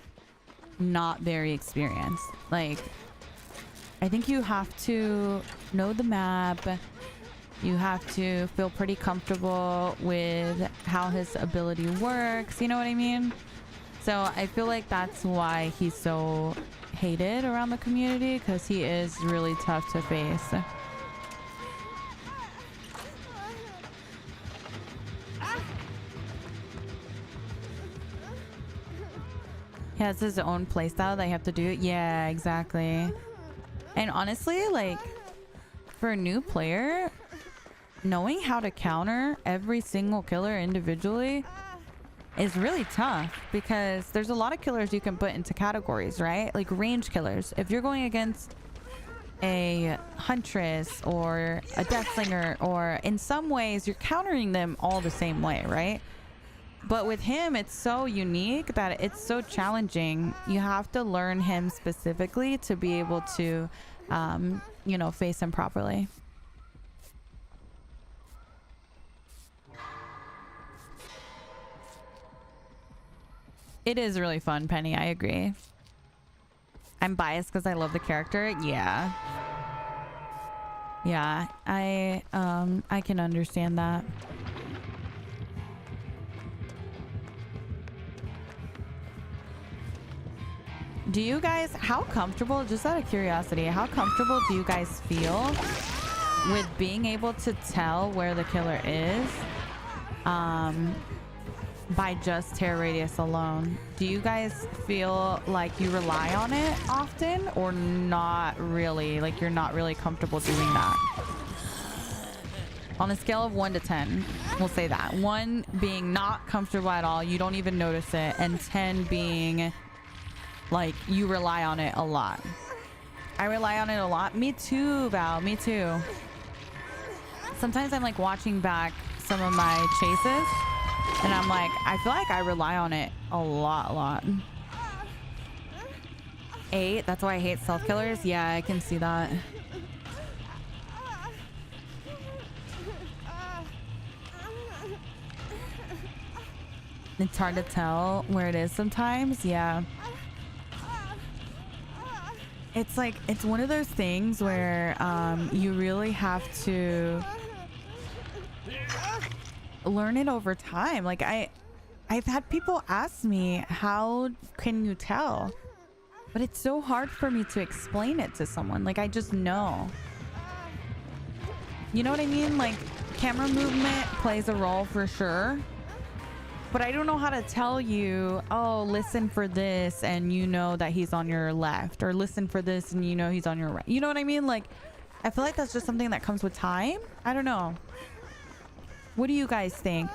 not very experienced. Like, I think you have to know the map. You have to feel pretty comfortable with how his ability works. You know what I mean? So I feel like that's why he's so hated around the community, because he is really tough to face. He has his own playstyle that you have to do. Yeah, exactly. And honestly, like, for a new player, knowing how to counter every single killer individually is really tough, because there's a lot of killers you can put into categories, right? Like range killers. If you're going against a huntress or a deathslinger, or in some ways you're countering them all the same way, right? But with him, it's so unique that it's so challenging. You have to learn him specifically to be able to, you know, face him properly. It is really fun, Penny. I agree. I'm biased because I love the character. Yeah. Yeah, I can understand that. Do you guys, how comfortable, just out of curiosity, how comfortable do you guys feel with being able to tell where the killer is by just tear radius alone. Do you guys feel like you rely on it often or not really? Like you're not really comfortable doing that? On a scale of 1 to 10, we'll say that. 1 being not comfortable at all, you don't even notice it, and 10 being like you rely on it a lot. I rely on it a lot. Me too, Val. Me too. Sometimes I'm like watching back some of my chases and I'm like, I feel like I rely on it a lot. 8, that's why I hate stealth killers. Yeah, I can see that. It's hard to tell where it is sometimes. Yeah. It's like, it's one of those things where you really have to learn it over time. Like I've had people ask me, how can you tell? But it's so hard for me to explain it to someone. Like I just know. You know what I mean? Like camera movement plays a role for sure. But I don't know how to tell you, oh, listen for this and you know that he's on your left, or listen for this and you know he's on your right. You know what I mean? Like, I feel like that's just something that comes with time. I don't know. What do you guys think?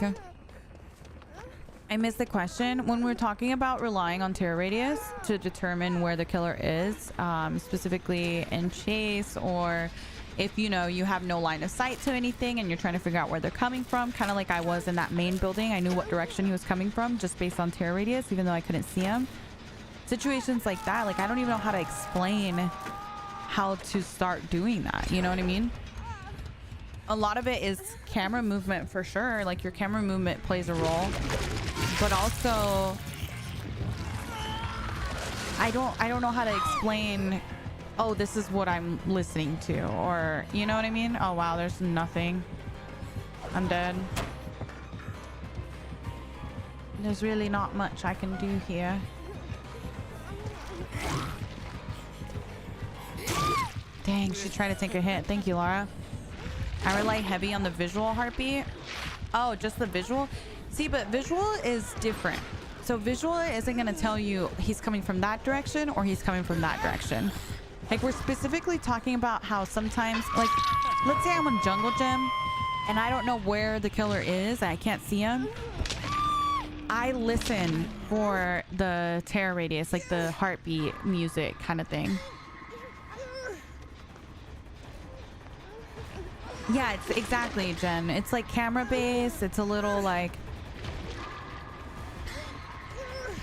I missed the question. When we're talking about relying on tear radius to determine where the killer is, specifically in chase, or if you know you have no line of sight to anything and you're trying to figure out where they're coming from, kind of like I was in that main building. I knew what direction he was coming from just based on tear radius, even though I couldn't see him. Situations like that, like I don't even know how to explain how to start doing that. You know what I mean? A lot of it is camera movement for sure. Like your camera movement plays a role, but also I don't know how to explain, oh, this is what I'm listening to, or you know what I mean? Oh wow, there's nothing. I'm dead. There's really not much I can do here. Dang, she tried to take a hit. Thank you, Laura. I rely heavy on the visual heartbeat. Oh, just the visual? See, but visual is different. So visual isn't going to tell you he's coming from that direction or he's coming from that direction. Like we're specifically talking about how sometimes, like, let's say I'm on jungle gym and I don't know where the killer is. I can't see him. I listen for the tear radius, like the heartbeat music kind of thing. Yeah, it's exactly, Jen. It's like camera based. It's a little like,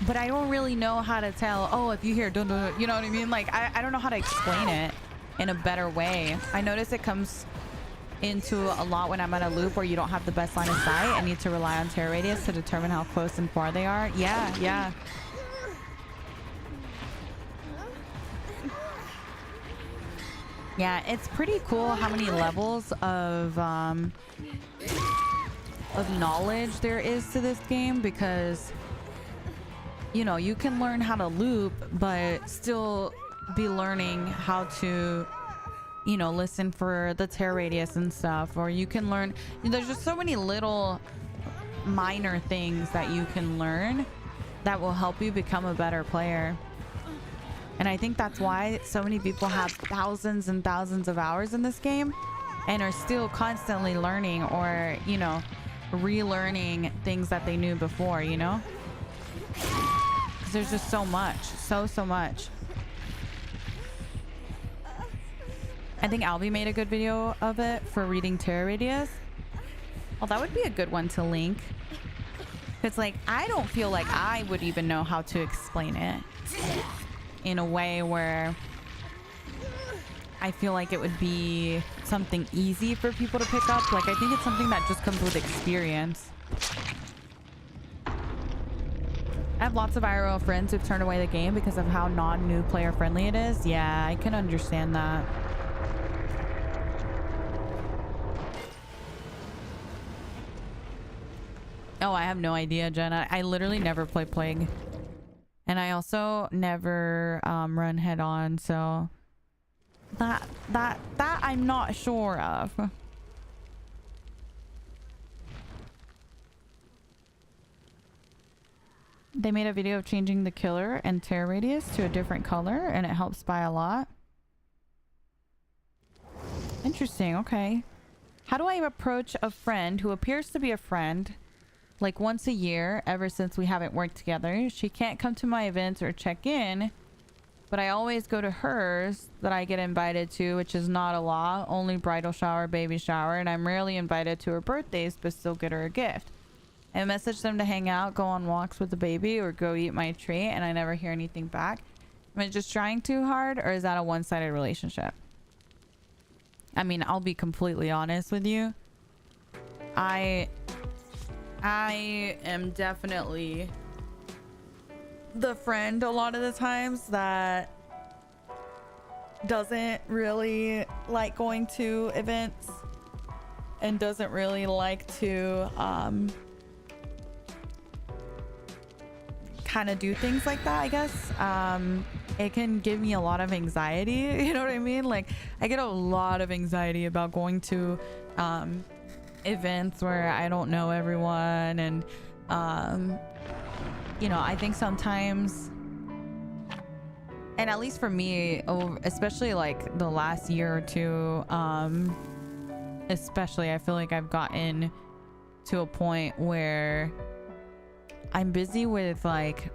but I don't really know how to tell, oh, if you hear dun dun, you know what I mean? Like I don't know how to explain it in a better way. I notice it comes into a lot when I'm at a loop where you don't have the best line of sight. I need to rely on tear radius to determine how close and far they are. Yeah. Yeah, it's pretty cool how many levels of knowledge there is to this game, because you know, you can learn how to loop but still be learning how to, you know, listen for the tear radius and stuff, or you can learn, there's just so many little minor things that you can learn that will help you become a better player. And I think that's why so many people have thousands and thousands of hours in this game and are still constantly learning, or, you know, relearning things that they knew before, you know? Because there's just so much, so much. I think Albie made a good video of it for reading tear radius. Well, that would be a good one to link. It's like, I don't feel like I would even know how to explain it in a way where I feel like it would be something easy for people to pick up. Like, I think it's something that just comes with experience. I have lots of IRL friends who've turned away the game because of how non-new player friendly it is. Yeah, I can understand that. Oh, I have no idea, Jenna. I literally never play Plague. And I also never run head on, so that I'm not sure of. They made a video of changing the killer and tear radius to a different color, and it helps by a lot. Interesting, okay. How do I approach a friend who appears to be a friend, like once a year, ever since we haven't worked together? She can't come to my events or check in, but I always go to hers that I get invited to, which is not a lot, only bridal shower, baby shower, and I'm rarely invited to her birthdays, but still get her a gift. I message them to hang out, go on walks with the baby, or go eat my treat, and I never hear anything back. Am I just trying too hard, or is that a one-sided relationship? I mean, I'll be completely honest with you. I am definitely the friend a lot of the times that doesn't really like going to events and doesn't really like to kind of do things like that, I guess. It can give me a lot of anxiety, you know what I mean? Like, I get a lot of anxiety about going to events where I don't know everyone, and you know, I think sometimes, and at least for me, especially like the last year or two, especially, I feel like I've gotten to a point where I'm busy with like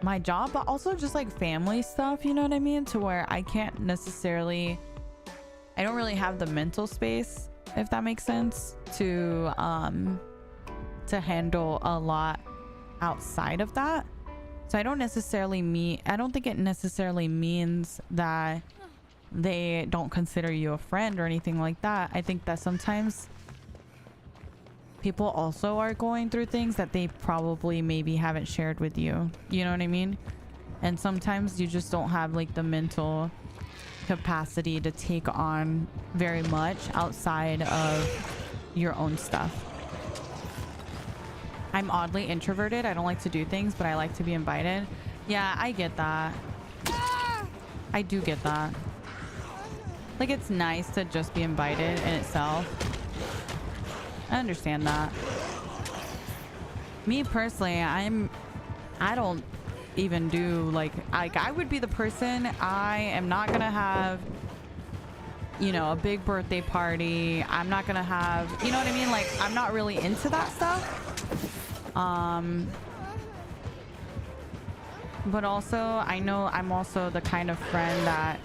my job, but also just like family stuff, you know what I mean? To where I can't necessarily, I don't really have the mental space, if that makes sense, to handle a lot outside of that. So I don't think it necessarily means that they don't consider you a friend or anything like that. I think that sometimes people also are going through things that they probably maybe haven't shared with you. You know what I mean? And sometimes you just don't have like the mental capacity to take on very much outside of your own stuff. I'm oddly introverted. I don't like to do things, but I like to be invited. Yeah, I get that. I do get that. Like, it's nice to just be invited in itself. I understand that. Me personally, I don't even do like I would be the person, I am not gonna have, you know, a big birthday party. I'm not gonna have, you know what I mean? Like, I'm not really into that stuff. But also, I know I'm also the kind of friend that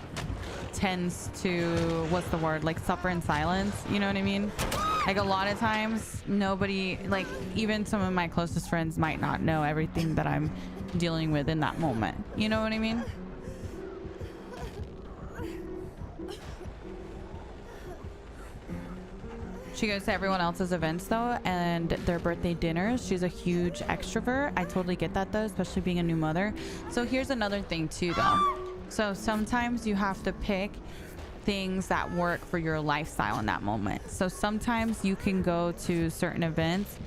tends to, what's the word, like suffer in silence, you know what I mean? Like, a lot of times nobody, like even some of my closest friends might not know everything that I'm dealing with in that moment, you know what I mean? She goes to everyone else's events though, and their birthday dinners. She's a huge extrovert. I totally get that though, especially being a new mother. So here's another thing too though. So sometimes you have to pick things that work for your lifestyle in that moment. So sometimes you can go to certain events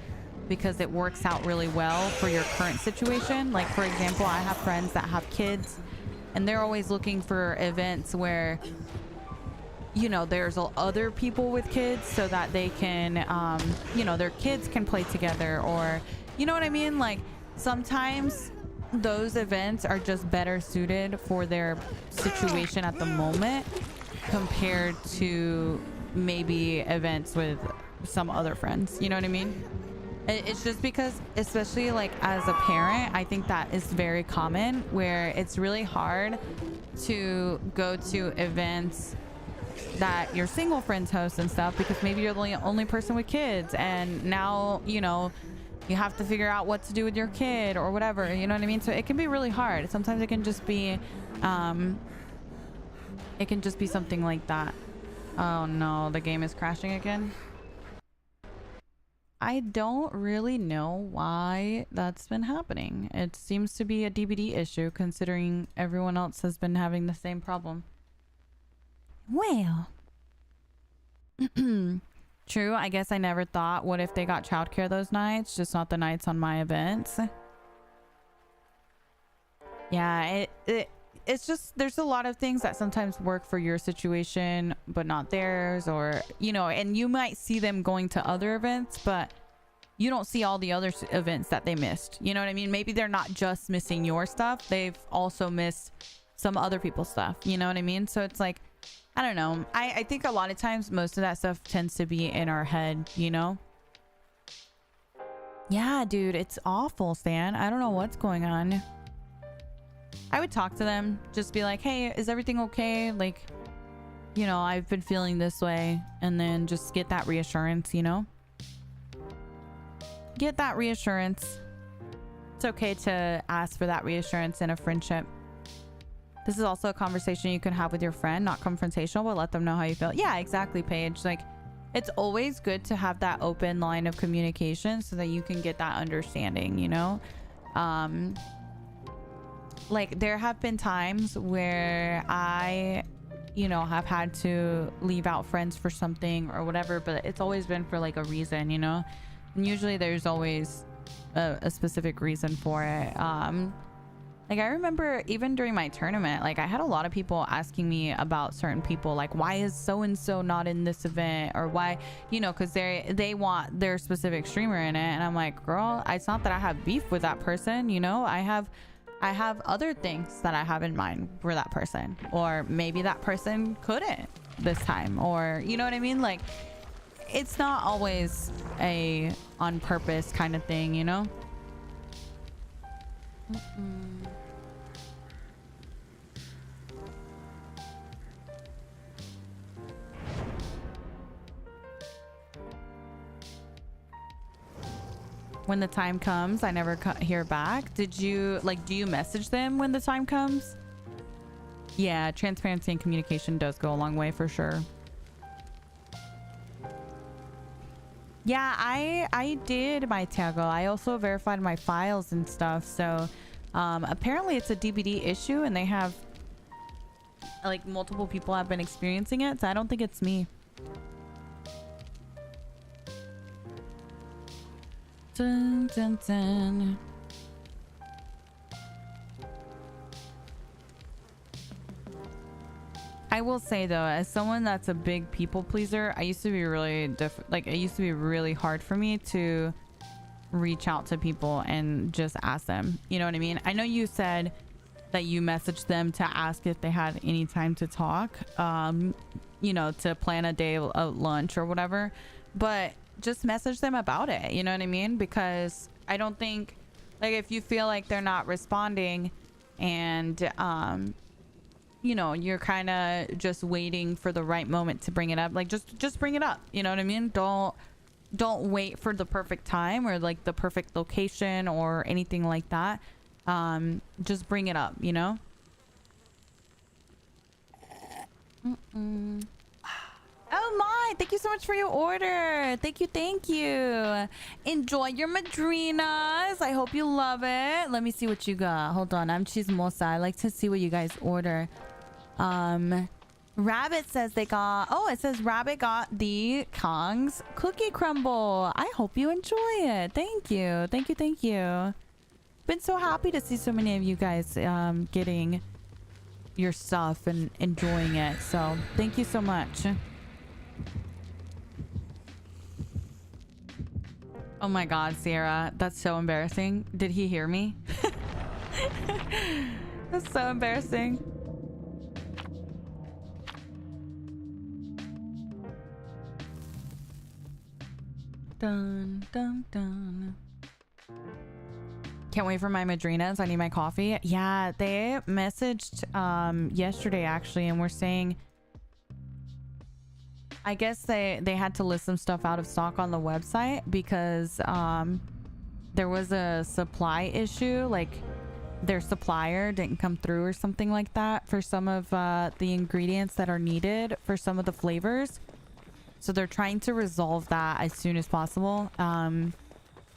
because it works out really well for your current situation. Like, for example, I have friends that have kids and they're always looking for events where, you know, there's other people with kids so that they can, you know, their kids can play together, or, you know what I mean? Like, sometimes those events are just better suited for their situation at the moment compared to maybe events with some other friends. You know what I mean? It's just because, especially like as a parent, I think that is very common where it's really hard to go to events that your single friends host and stuff, because maybe you're the only person with kids, and now, you know, you have to figure out what to do with your kid or whatever, you know what I mean? So it can be really hard. Sometimes it can just be something like that. Oh no, the game is crashing again. I don't really know why that's been happening. It seems to be a DBD issue considering everyone else has been having the same problem. Well, true. I guess I never thought, what if they got childcare those nights, just not the nights on my events? Yeah, it's just, there's a lot of things that sometimes work for your situation but not theirs, or, you know, and you might see them going to other events, but you don't see all the other events that they missed. You know what I mean? Maybe they're not just missing your stuff. They've also missed some other people's stuff. You know what I mean? So it's like, I don't know. I think a lot of times most of that stuff tends to be in our head, you know? Yeah, dude, it's awful, Stan. I don't know what's going on. I would talk to them, just be like, hey, is everything okay? Like, you know, I've been feeling this way. And then just get that reassurance, you know? Get that reassurance. It's okay to ask for that reassurance in a friendship. This is also a conversation you can have with your friend, not confrontational, but let them know how you feel. Yeah, exactly, Paige. Like, it's always good to have that open line of communication so that you can get that understanding, you know? Like, there have been times where I, you know, have had to leave out friends for something or whatever, but it's always been for like a reason, you know? And usually there's always a specific reason for it. Like, I remember even during my tournament, like, I had a lot of people asking me about certain people, like, why is so-and-so not in this event? Or why, you know, because they want their specific streamer in it. And I'm like, girl, it's not that I have beef with that person, you know? I have other things that I have in mind for that person. Or maybe that person couldn't this time. Or, you know what I mean? Like, it's not always a on purpose kind of thing, you know? When the time comes, I never hear back. Did you, like, do you message them when the time comes? Yeah, transparency and communication does go a long way for sure. Yeah, I did my toggle. I also verified my files and stuff. So apparently it's a DBD issue and they have, like, multiple people have been experiencing it. So I don't think it's me. Dun, dun, dun. I will say though, as someone that's a big people pleaser, I used to be really it used to be really hard for me to reach out to people and just ask them. You know what I mean? I know you said that you messaged them to ask if they had any time to talk, you know, to plan a day of lunch or whatever, but just message them about it. You know what I mean? Because I don't think, like, if you feel like they're not responding and, you know, you're kind of just waiting for the right moment to bring it up, like, just bring it up. You know what I mean? Don't wait for the perfect time or like the perfect location or anything like that. Just bring it up, you know? Oh my, thank you so much for your order. Thank you. Enjoy your madrinas. I hope you love it. Let me see what you got. Hold on, I'm Chismosa. I like to see what you guys order. Rabbit says they got, oh, it says Rabbit got the Kong's cookie crumble. I hope you enjoy it. Thank you. Been so happy to see so many of you guys getting your stuff and enjoying it. So thank you so much. Oh my God, Sierra, that's so embarrassing. Did he hear me? That's so embarrassing. Dun, dun, dun. Can't wait for my madrinas. I need my coffee. Yeah, they messaged yesterday actually, and we're saying, I guess they had to list some stuff out of stock on the website because there was a supply issue, like their supplier didn't come through or something like that for some of the ingredients that are needed for some of the flavors. So they're trying to resolve that as soon as possible. And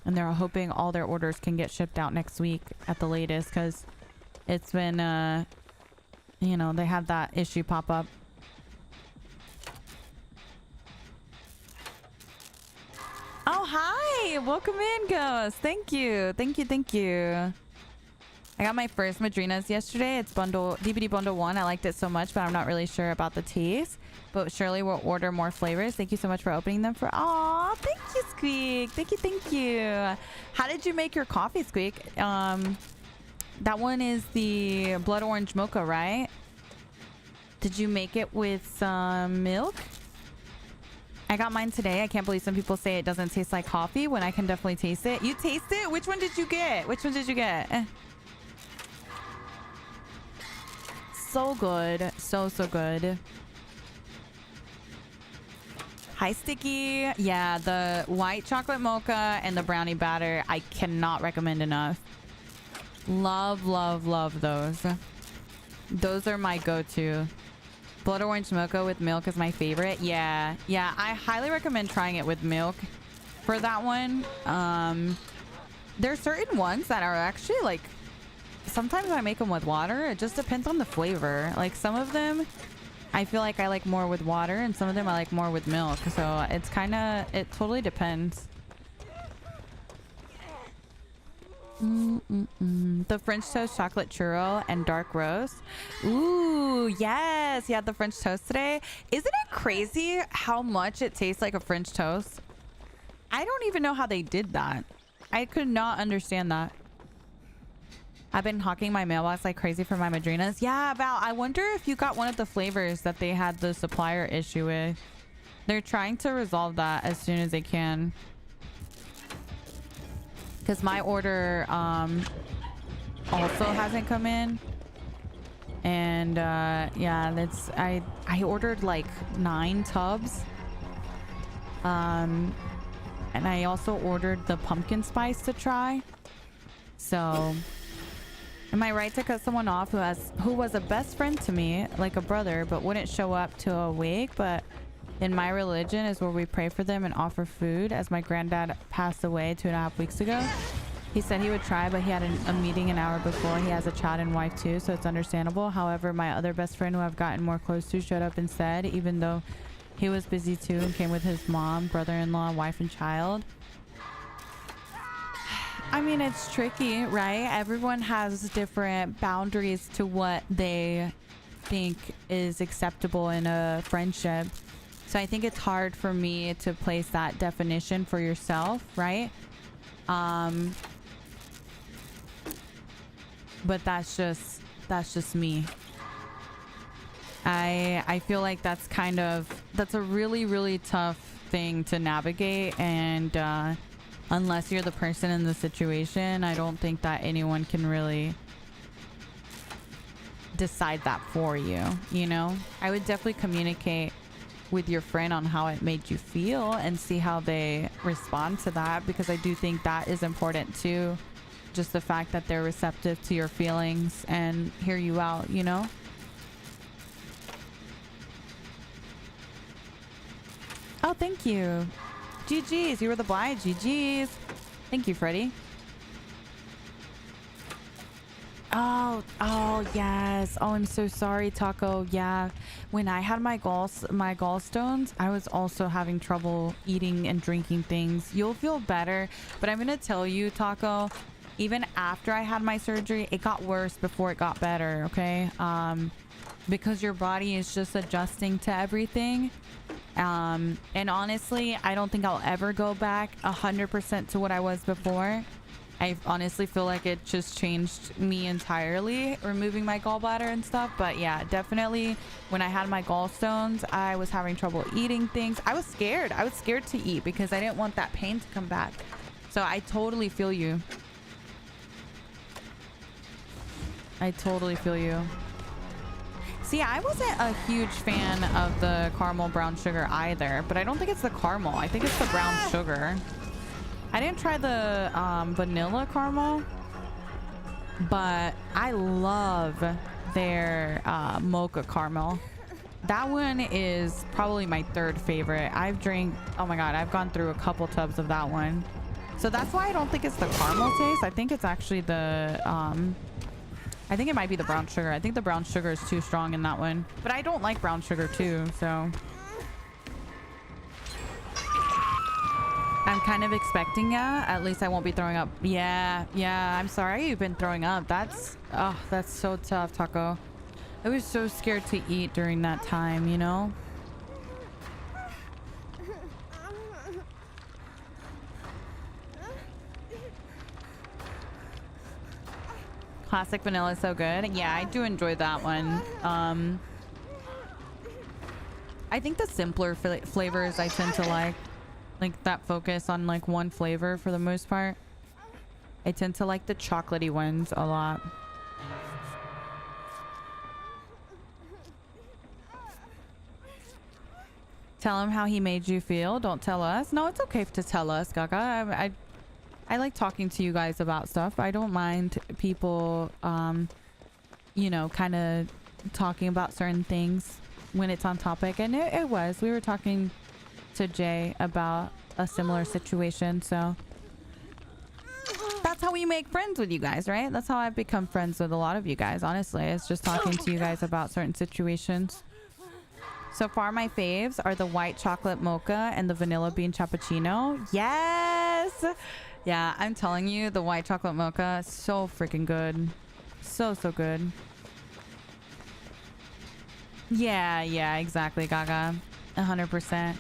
they're hoping all their orders can get shipped out next week at the latest, because it's been, you know, they had that issue pop up. Oh, hi! Welcome in, Ghost. Thank you. I got my first Madrinas yesterday. It's DBD bundle 1. I liked it so much, but I'm not really sure about the taste. But surely we'll order more flavors. Thank you so much for opening them for... Aw, thank you, Squeak. Thank you. How did you make your coffee, Squeak? That one is the blood orange mocha, right? Did you make it with some milk? I got mine today. I can't believe some people say it doesn't taste like coffee when I can definitely taste it. You taste it? Which one did you get? So good. So good. Hi, Sticky. Yeah, the white chocolate mocha and the brownie batter, I cannot recommend enough. Love those. Those are my go-to. Blood orange mocha with milk is my favorite. Yeah, I highly recommend trying it with milk for that one. There are certain ones that are actually like, sometimes I make them with water. It just depends on the flavor. Like some of them I feel like I like more with water, and some of them I like more with milk. So it's it totally depends. The French toast chocolate churro and dark roast. Ooh, yes. Yeah, the French toast today. Isn't it crazy how much it tastes like a French toast? I don't even know how they did that. I could not understand that. I've been hawking my mailbox like crazy for my Madrinas. Yeah, Val, I wonder if you got one of the flavors that they had the supplier issue with. They're trying to resolve that as soon as they can. Because my order also hasn't come in. And yeah, I ordered like 9 tubs. And I also ordered the pumpkin spice to try. So am I right to cut someone off who was a best friend to me, like a brother, but wouldn't show up to a wake? But in my religion is where we pray for them and offer food, as my granddad passed away 2.5 weeks ago. He said he would try, but he had a meeting an hour before. He has a child and wife too, so it's understandable. However, my other best friend who I've gotten more close to showed up instead, even though he was busy too, and came with his mom, brother-in-law, wife, and child. I mean, it's tricky, right? Everyone has different boundaries to what they think is acceptable in a friendship. So I think it's hard for me to place that definition for yourself, right? But that's just me. I feel like that's a really, really tough thing to navigate, and unless you're the person in the situation, I don't think that anyone can really decide that for you, you know? I would definitely communicate with your friend on how it made you feel and see how they respond to that, because I do think that is important too. Just the fact that they're receptive to your feelings and hear you out, you know? Oh, thank you. GG's, you were the blind. GG's. Thank you, Freddie. Oh yes. Oh, I'm so sorry, Taco. Yeah, when I had my gallstones, I was also having trouble eating and drinking things. You'll feel better, but I'm gonna tell you, Taco, even after I had my surgery, it got worse before it got better. Okay, because your body is just adjusting to everything. And honestly, I don't think I'll ever go back 100% to what I was before. I honestly feel like it just changed me entirely, removing my gallbladder and stuff. But yeah, definitely when I had my gallstones, I was having trouble eating things. I was scared. I was scared to eat because I didn't want that pain to come back. So I totally feel you. I totally feel you. See, I wasn't a huge fan of the caramel brown sugar either, but I don't think it's the caramel. I think it's the brown sugar. I didn't try the vanilla caramel, but I love their mocha caramel. That one is probably my 3rd favorite. Oh my god, I've gone through a couple tubs of that one. So that's why I don't think it's the caramel taste. I think it's actually the I think it might be the brown sugar. I think the brown sugar is too strong in that one, but I don't like brown sugar too, so I'm kind of expecting ya. At least I won't be throwing up. Yeah, I'm sorry you've been throwing up. That's so tough, Taco. I was so scared to eat during that time, you know? Classic vanilla is so good. Yeah, I do enjoy that one. I think the simpler flavors I tend to like that focus on like one flavor for the most part. I tend to like the chocolatey ones a lot. Tell him how he made you feel. Don't tell us. No, it's okay to tell us, Gaga. I like talking to you guys about stuff. I don't mind people, you know, kind of talking about certain things when it's on topic. And it was. We were talking to Jay about a similar situation. So that's how we make friends with you guys, right? That's how I've become friends with a lot of you guys, honestly. It's just talking to you guys about certain situations. So far, my faves are the white chocolate mocha and the vanilla bean cappuccino. Yes! Yeah, I'm telling you, the white chocolate mocha, so freaking good. So good. Yeah, exactly, Gaga. 100%.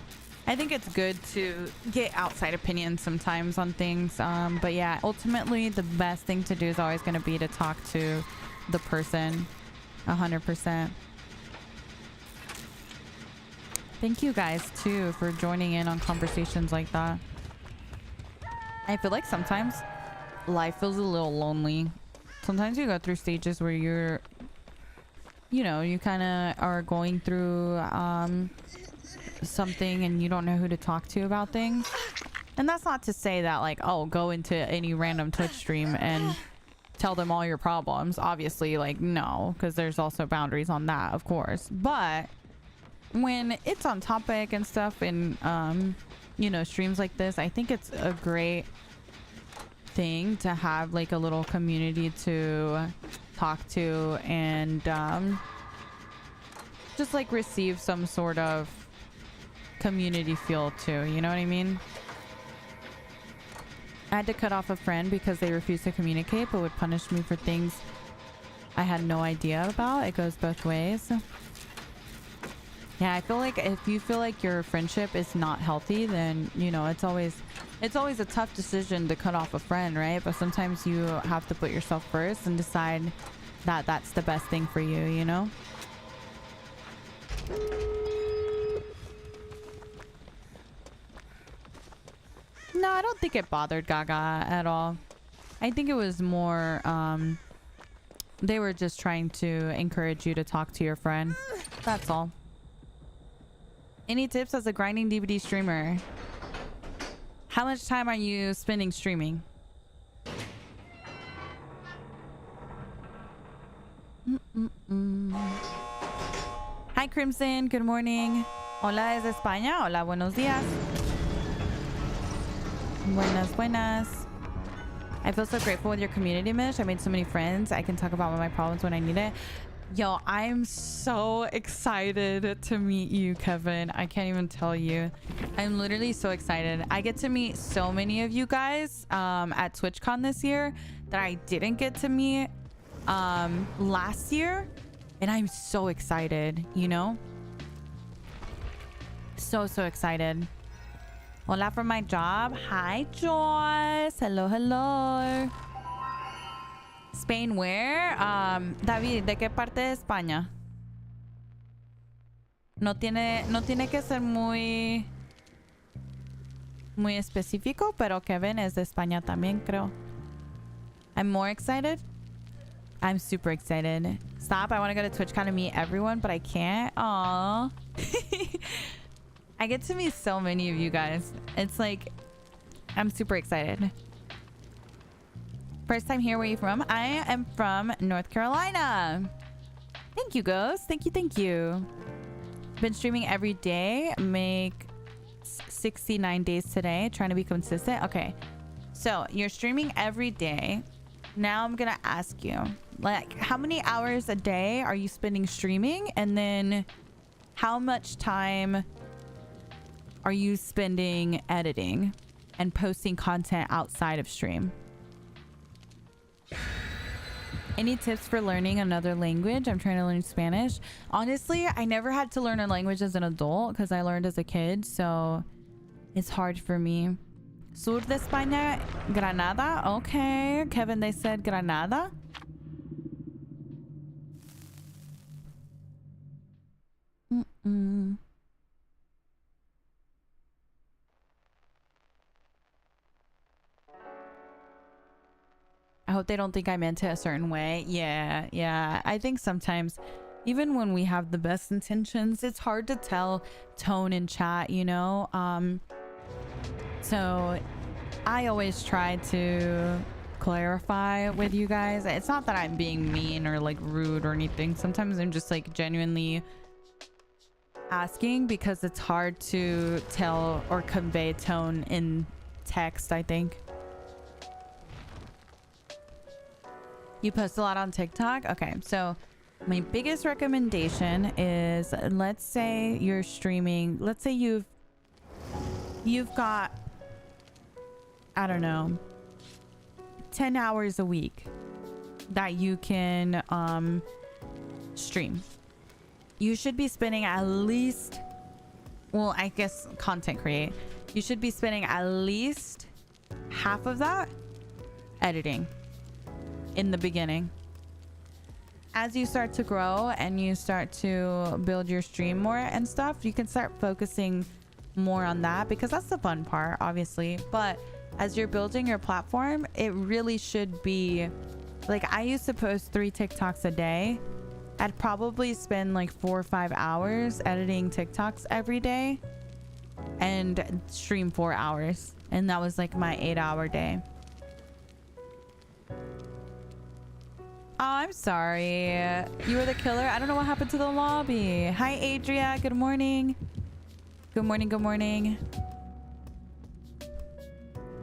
I think it's good to get outside opinions sometimes on things. But yeah, ultimately, the best thing to do is always going to be to talk to the person. 100%. Thank you guys, too, for joining in on conversations like that. I feel like sometimes life feels a little lonely. Sometimes you go through stages where you're, you know, you kind of are going through something and you don't know who to talk to about things. And that's not to say that, like, oh, go into any random Twitch stream and tell them all your problems. Obviously, like, no, because there's also boundaries on that, of course. But when it's on topic and stuff and you know, streams like this, I think it's a great thing to have like a little community to talk to and just like receive some sort of community feel too, you know what I mean? I had to cut off a friend because they refused to communicate but would punish me for things I had no idea about. It goes both ways. Yeah, I feel like if you feel like your friendship is not healthy, then, you know, it's always a tough decision to cut off a friend, right? But sometimes you have to put yourself first and decide that that's the best thing for you, you know? No, I don't think it bothered Gaga at all. I think it was more, they were just trying to encourage you to talk to your friend. That's all. Any tips as a grinding DVD streamer? How much time are you spending streaming? Hi, Crimson. Good morning. Hola desde España. Hola, buenos días. Buenas. I feel so grateful with your community, Mish. I made so many friends. I can talk about my problems when I need it. Yo, I'm so excited to meet you, Kevin. I can't even tell you. I'm literally so excited. I get to meet so many of you guys at TwitchCon this year that I didn't get to meet last year. And I'm so excited, you know? So excited. Hola from my job. Hi, Joyce. Hello. Spain where? David, ¿de qué parte de España? No tiene que ser muy específico, pero Kevin es de España también, creo. I'm more excited. I'm super excited. Stop. I want to go to TwitchCon and meet everyone, but I can't. Aww. I get to meet so many of you guys. It's like, I'm super excited. First time here, where are you from? I am from North Carolina. Thank you, Ghost. Thank you. Been streaming every day. Make 69 days today. Trying to be consistent. Okay. So you're streaming every day. Now I'm going to ask you, like, how many hours a day are you spending streaming? And then how much time are you spending editing? and posting content outside of stream. Any tips for learning another language? I'm trying to learn Spanish. Honestly, I never had to learn a language as an adult because I learned as a kid, so it's hard for me. Sur de España, Granada. Okay, Kevin, they said Granada. I hope they don't think I meant it a certain way. Yeah. I think sometimes, even when we have the best intentions, it's hard to tell tone in chat, you know? So I always try to clarify with you guys. It's not that I'm being mean or like rude or anything. Sometimes I'm just like genuinely asking because it's hard to tell or convey tone in text, I think. You post a lot on TikTok? Okay, so my biggest recommendation is, let's say you're streaming, let's say you've got, I don't know, 10 hours a week that you can stream. You should be spending at least, well, I guess content create. You should be spending at least half of that editing in the beginning. As you start to grow and you start to build your stream more and stuff, you can start focusing more on that because that's the fun part, obviously. But as you're building your platform, it really should be like, I used to post 3 TikToks a day. I'd probably spend like 4 or 5 hours editing TikToks every day and stream 4 hours. And that was like my 8-hour day. Oh, I'm sorry. You were the killer. I don't know what happened to the lobby. Hi, Adria. Good morning. Good morning. Good morning.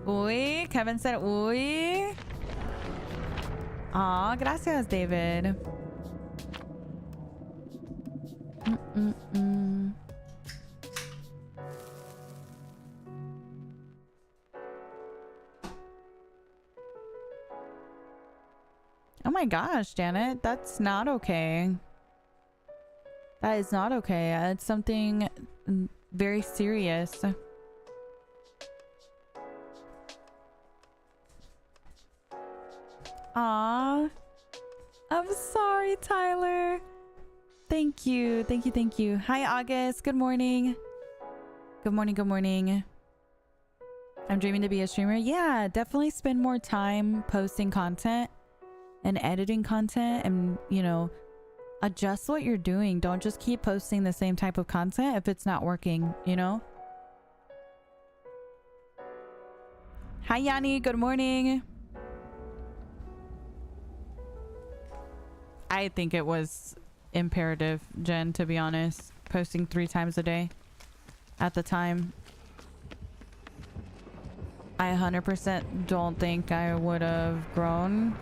Uy. Kevin said uy. Aw, gracias, David. Oh my gosh, Janet, that's not okay. That is not okay. It's something very serious. Aw. I'm sorry, Tyler. Thank you. Thank you. Thank you. Hi, August. Good morning. Good morning. Good morning. I'm dreaming to be a streamer. Yeah, definitely spend more time posting content and editing content and, you know, adjust what you're doing. Don't just keep posting the same type of content if it's not working, you know? Hi, Yanni. Good morning. I think it was imperative, Jen, to be honest. Posting 3 times a day at the time. I 100% don't think I would have grown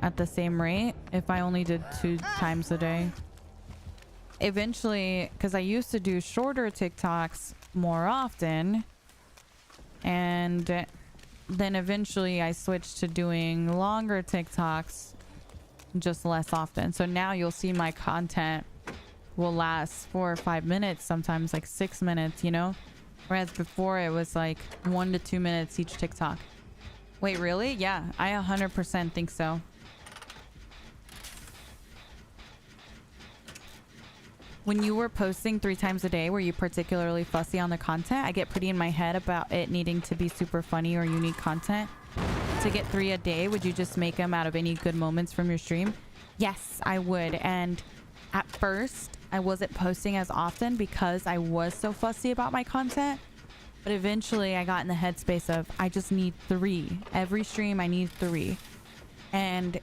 at the same rate if I only did 2 times a day. Eventually, because I used to do shorter TikToks more often, and then eventually I switched to doing longer TikToks just less often. So now you'll see my content will last 4 or 5 minutes, sometimes like 6 minutes, you know? Whereas before it was like 1 to 2 minutes each TikTok. Wait, really? Yeah, I 100% think so. When you were posting 3 times a day, were you particularly fussy on the content? I get pretty in my head about it needing to be super funny or unique content. To get 3 a day, would you just make them out of any good moments from your stream? Yes, I would. And at first, I wasn't posting as often because I was so fussy about my content. But eventually, I got in the headspace of, I just need 3. Every stream, I need 3. And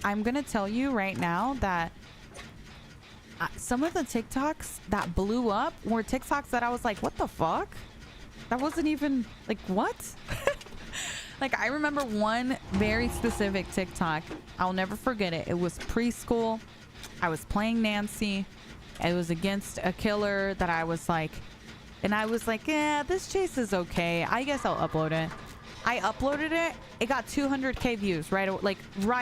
I'm going to tell you right now that some of the TikToks that blew up were TikToks that I was like, what the fuck? That wasn't even, like, what? Like, I remember one very specific TikTok. I'll never forget it. It was preschool. I was playing Nancy. It was against a killer that I was like, And I was like, yeah, this chase is okay. I guess I'll upload it. I uploaded it. It got 200k views right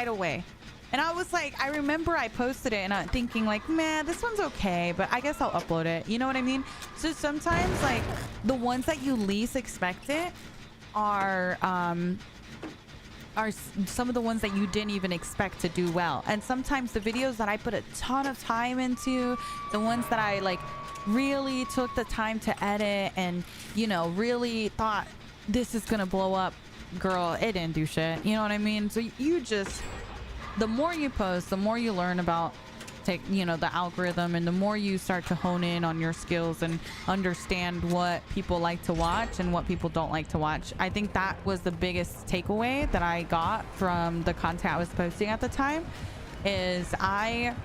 away. And I was like, I remember I posted it and I'm thinking like, man, this one's okay, but I guess I'll upload it. You know what I mean? So sometimes like the ones that you least expect it are some of the ones that you didn't even expect to do well. And sometimes the videos that I put a ton of time into, the ones that I like really took the time to edit and, you know, really thought this is gonna blow up, girl, it didn't do shit. You know what I mean? So you just, the more you post, the more you learn about the algorithm, and the more you start to hone in on your skills and understand what people like to watch and what people don't like to watch. I think that was the biggest takeaway that I got from the content I was posting at the time, is I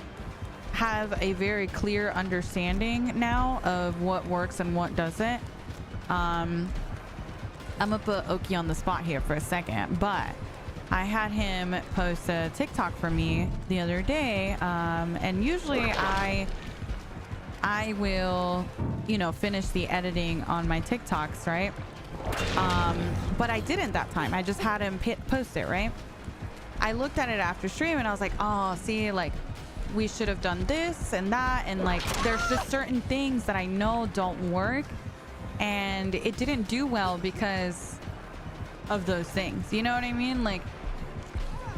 have a very clear understanding now of what works and what doesn't. I'm gonna put Oki on the spot here for a second, but I had him post a TikTok for me the other day, and usually I will, you know, finish the editing on my TikToks, right? But I didn't that time. I just had him post it, right? I looked at it after stream and I was like, oh, see, like, we should have done this and that, and like, there's just certain things that I know don't work, and it didn't do well because of those things, you know what I mean? Like,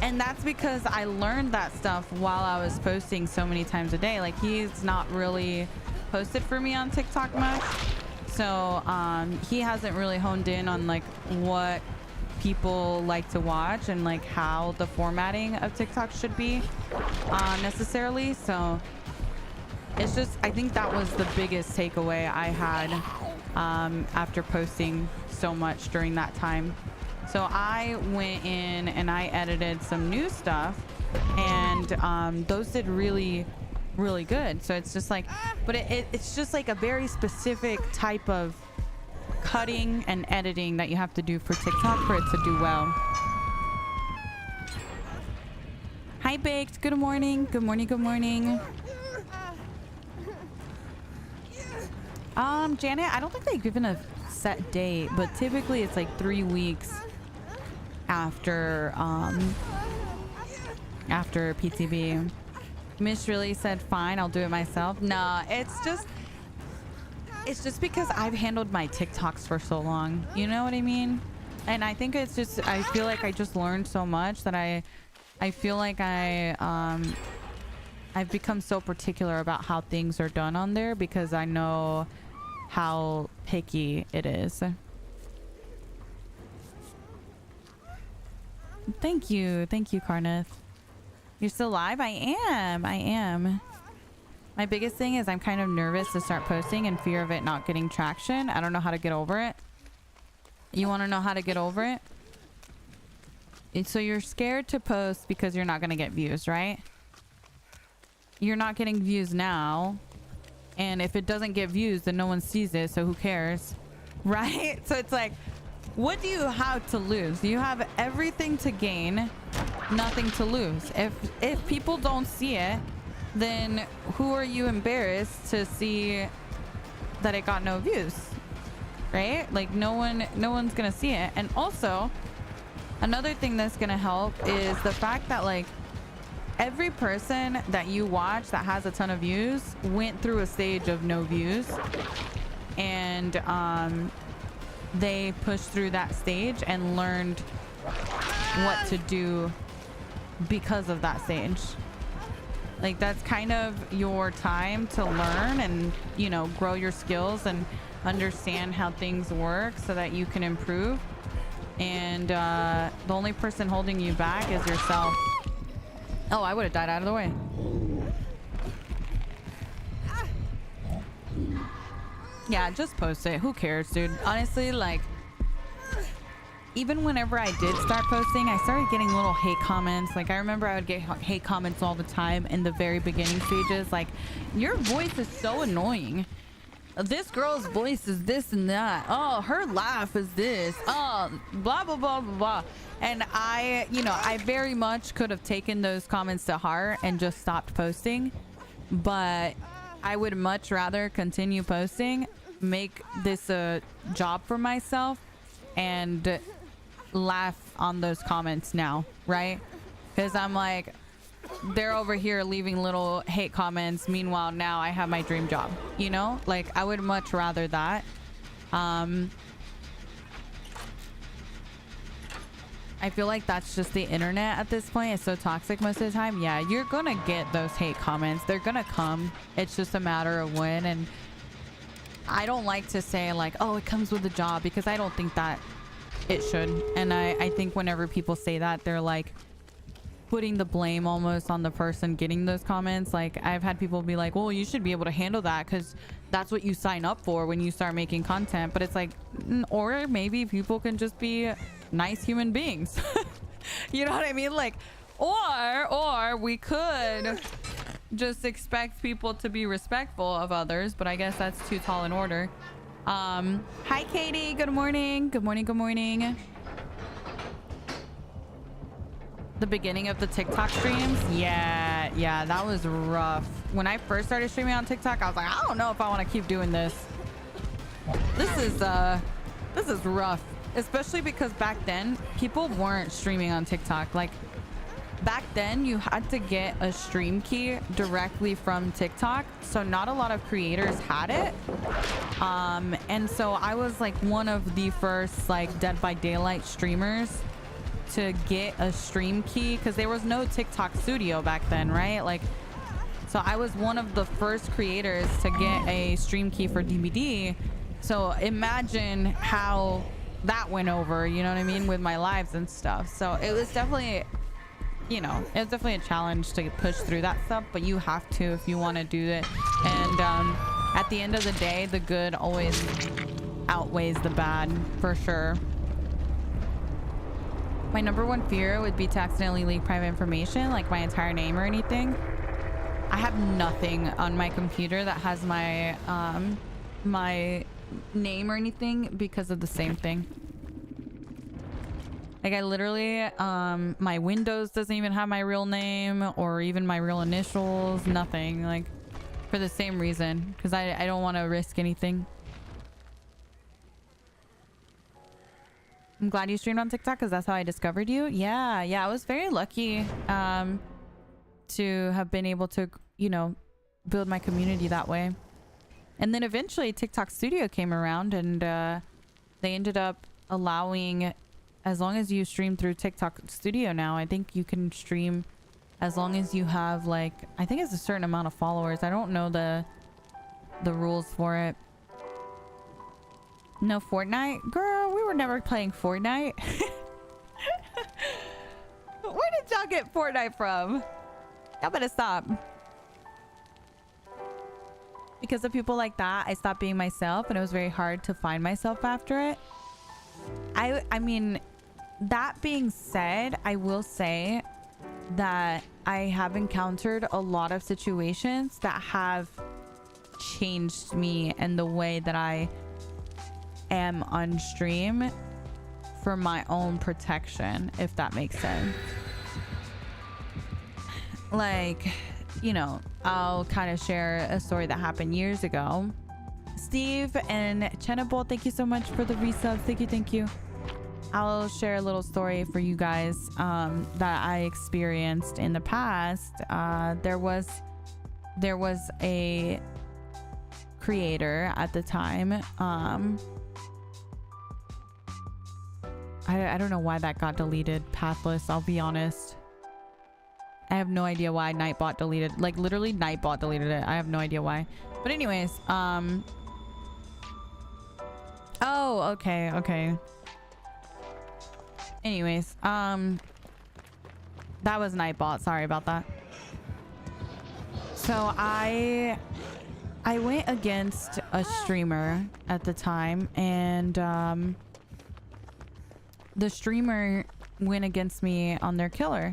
and that's because I learned that stuff while I was posting so many times a day. Like, he's not really posted for me on TikTok much, so he hasn't really honed in on like what people like to watch and like how the formatting of TikTok should be necessarily. So it's just, I think that was the biggest takeaway I had after posting so much during that time. So I went in and I edited some new stuff, and those did really, really good. So it's just like, but it's just like a very specific type of cutting and editing that you have to do for TikTok for it to do well. Hi, Baked. Good morning. Good morning. Good morning. Janet, I don't think they've given a set date, but typically it's like 3 weeks after PTB. Miss really said, fine, I'll do it myself. Nah, it's just because I've handled my TikToks for so long. You know what I mean? And I think it's just, I feel like I just learned so much that I feel like I've become so particular about how things are done on there because I know how picky it is. Thank you, Karneth. You're still live? I am. My biggest thing is I'm kind of nervous to start posting and fear of it not getting traction. I don't know how to get over it. You want to know how to get over it? So you're scared to post because you're not going to get views, right? You're not getting views now, and if it doesn't get views, then no one sees it, so who cares, right? So it's like, what do you have to lose? You have everything to gain, nothing to lose. If people don't see it, then who are you embarrassed to see that it got no views, right? Like, no one's gonna see it. And also, another thing that's gonna help is the fact that like every person that you watch that has a ton of views went through a stage of no views, and they pushed through that stage and learned what to do because of that stage. Like, that's kind of your time to learn and, you know, grow your skills and understand how things work so that you can improve. And the only person holding you back is yourself. Oh, I would have died out of the way. Yeah, just post it. Who cares, dude? Honestly, like, even whenever I did start posting, I started getting little hate comments. Like, I remember I would get hate comments all the time in the very beginning stages. Like, your voice is so annoying. This girl's voice is this and that. Oh, her laugh is this. Oh, blah, blah, blah, blah, blah. And I very much could have taken those comments to heart and just stopped posting. But I would much rather continue posting make this a job for myself and laugh on those comments now, right? Because I'm like, they're over here leaving little hate comments. Meanwhile, now I have my dream job, you know? Like, I would much rather that. I feel like that's just the internet at this point. It's so toxic most of the time. Yeah, you're gonna get those hate comments. They're gonna come. It's just a matter of when. And I don't like to say like, oh, it comes with the job, because I don't think that it should. And I think whenever people say that, they're like putting the blame almost on the person getting those comments. Like, I've had people be like, well, you should be able to handle that because that's what you sign up for when you start making content. But it's like, or maybe people can just be nice human beings. You know what I mean? Like, or we could just expect people to be respectful of others, but I guess that's too tall an order. Hi Katie, good morning. Good morning. The beginning of the TikTok streams, yeah, that was rough. When I first started streaming on TikTok, I was like, I don't know if I want to keep doing this. This is rough, especially because back then people weren't streaming on TikTok. Like, back then you had to get a stream key directly from TikTok, so not a lot of creators had it. And so I was like one of the first like Dead by Daylight streamers to get a stream key, because there was no TikTok studio back then, right? Like, so I was one of the first creators to get a stream key for DBD. So imagine how that went over, you know what I mean, with my lives and stuff. So it was definitely, you know, it's definitely a challenge to push through that stuff, but you have to if you want to do it. And at the end of the day, the good always outweighs the bad, for sure. My number one fear would be to accidentally leak private information, like my entire name or anything. I have nothing on my computer that has my my name or anything because of the same thing. Like, I literally, my Windows doesn't even have my real name or even my real initials, nothing. Like, for the same reason, because I don't want to risk anything. I'm glad you streamed on TikTok because that's how I discovered you. Yeah, I was very lucky to have been able to, you know, build my community that way. And then eventually TikTok Studio came around, and they ended up allowing, as long as you stream through TikTok Studio now, I think you can stream as long as you have, like, I think it's a certain amount of followers. I don't know the rules for it. No Fortnite? Girl, we were never playing Fortnite. Where did y'all get Fortnite from? Y'all better stop. Because of people like that, I stopped being myself, and it was very hard to find myself after it. I mean, that being said, I will say that I have encountered a lot of situations that have changed me and the way that I am on stream for my own protection, if that makes sense. Like, you know, I'll kind of share a story that happened years ago. Steve and Chenable, thank you so much for the resub. Thank you. I'll share a little story for you guys that I experienced in the past. There was a creator at the time. I don't know why that got deleted. Pathless, I'll be honest. I have no idea why Nightbot deleted, like, literally Nightbot deleted it. I have no idea why. But anyways, oh, okay. Anyways, that was Nightbot. Sorry about that. So I went against a streamer at the time, and the streamer went against me on their killer.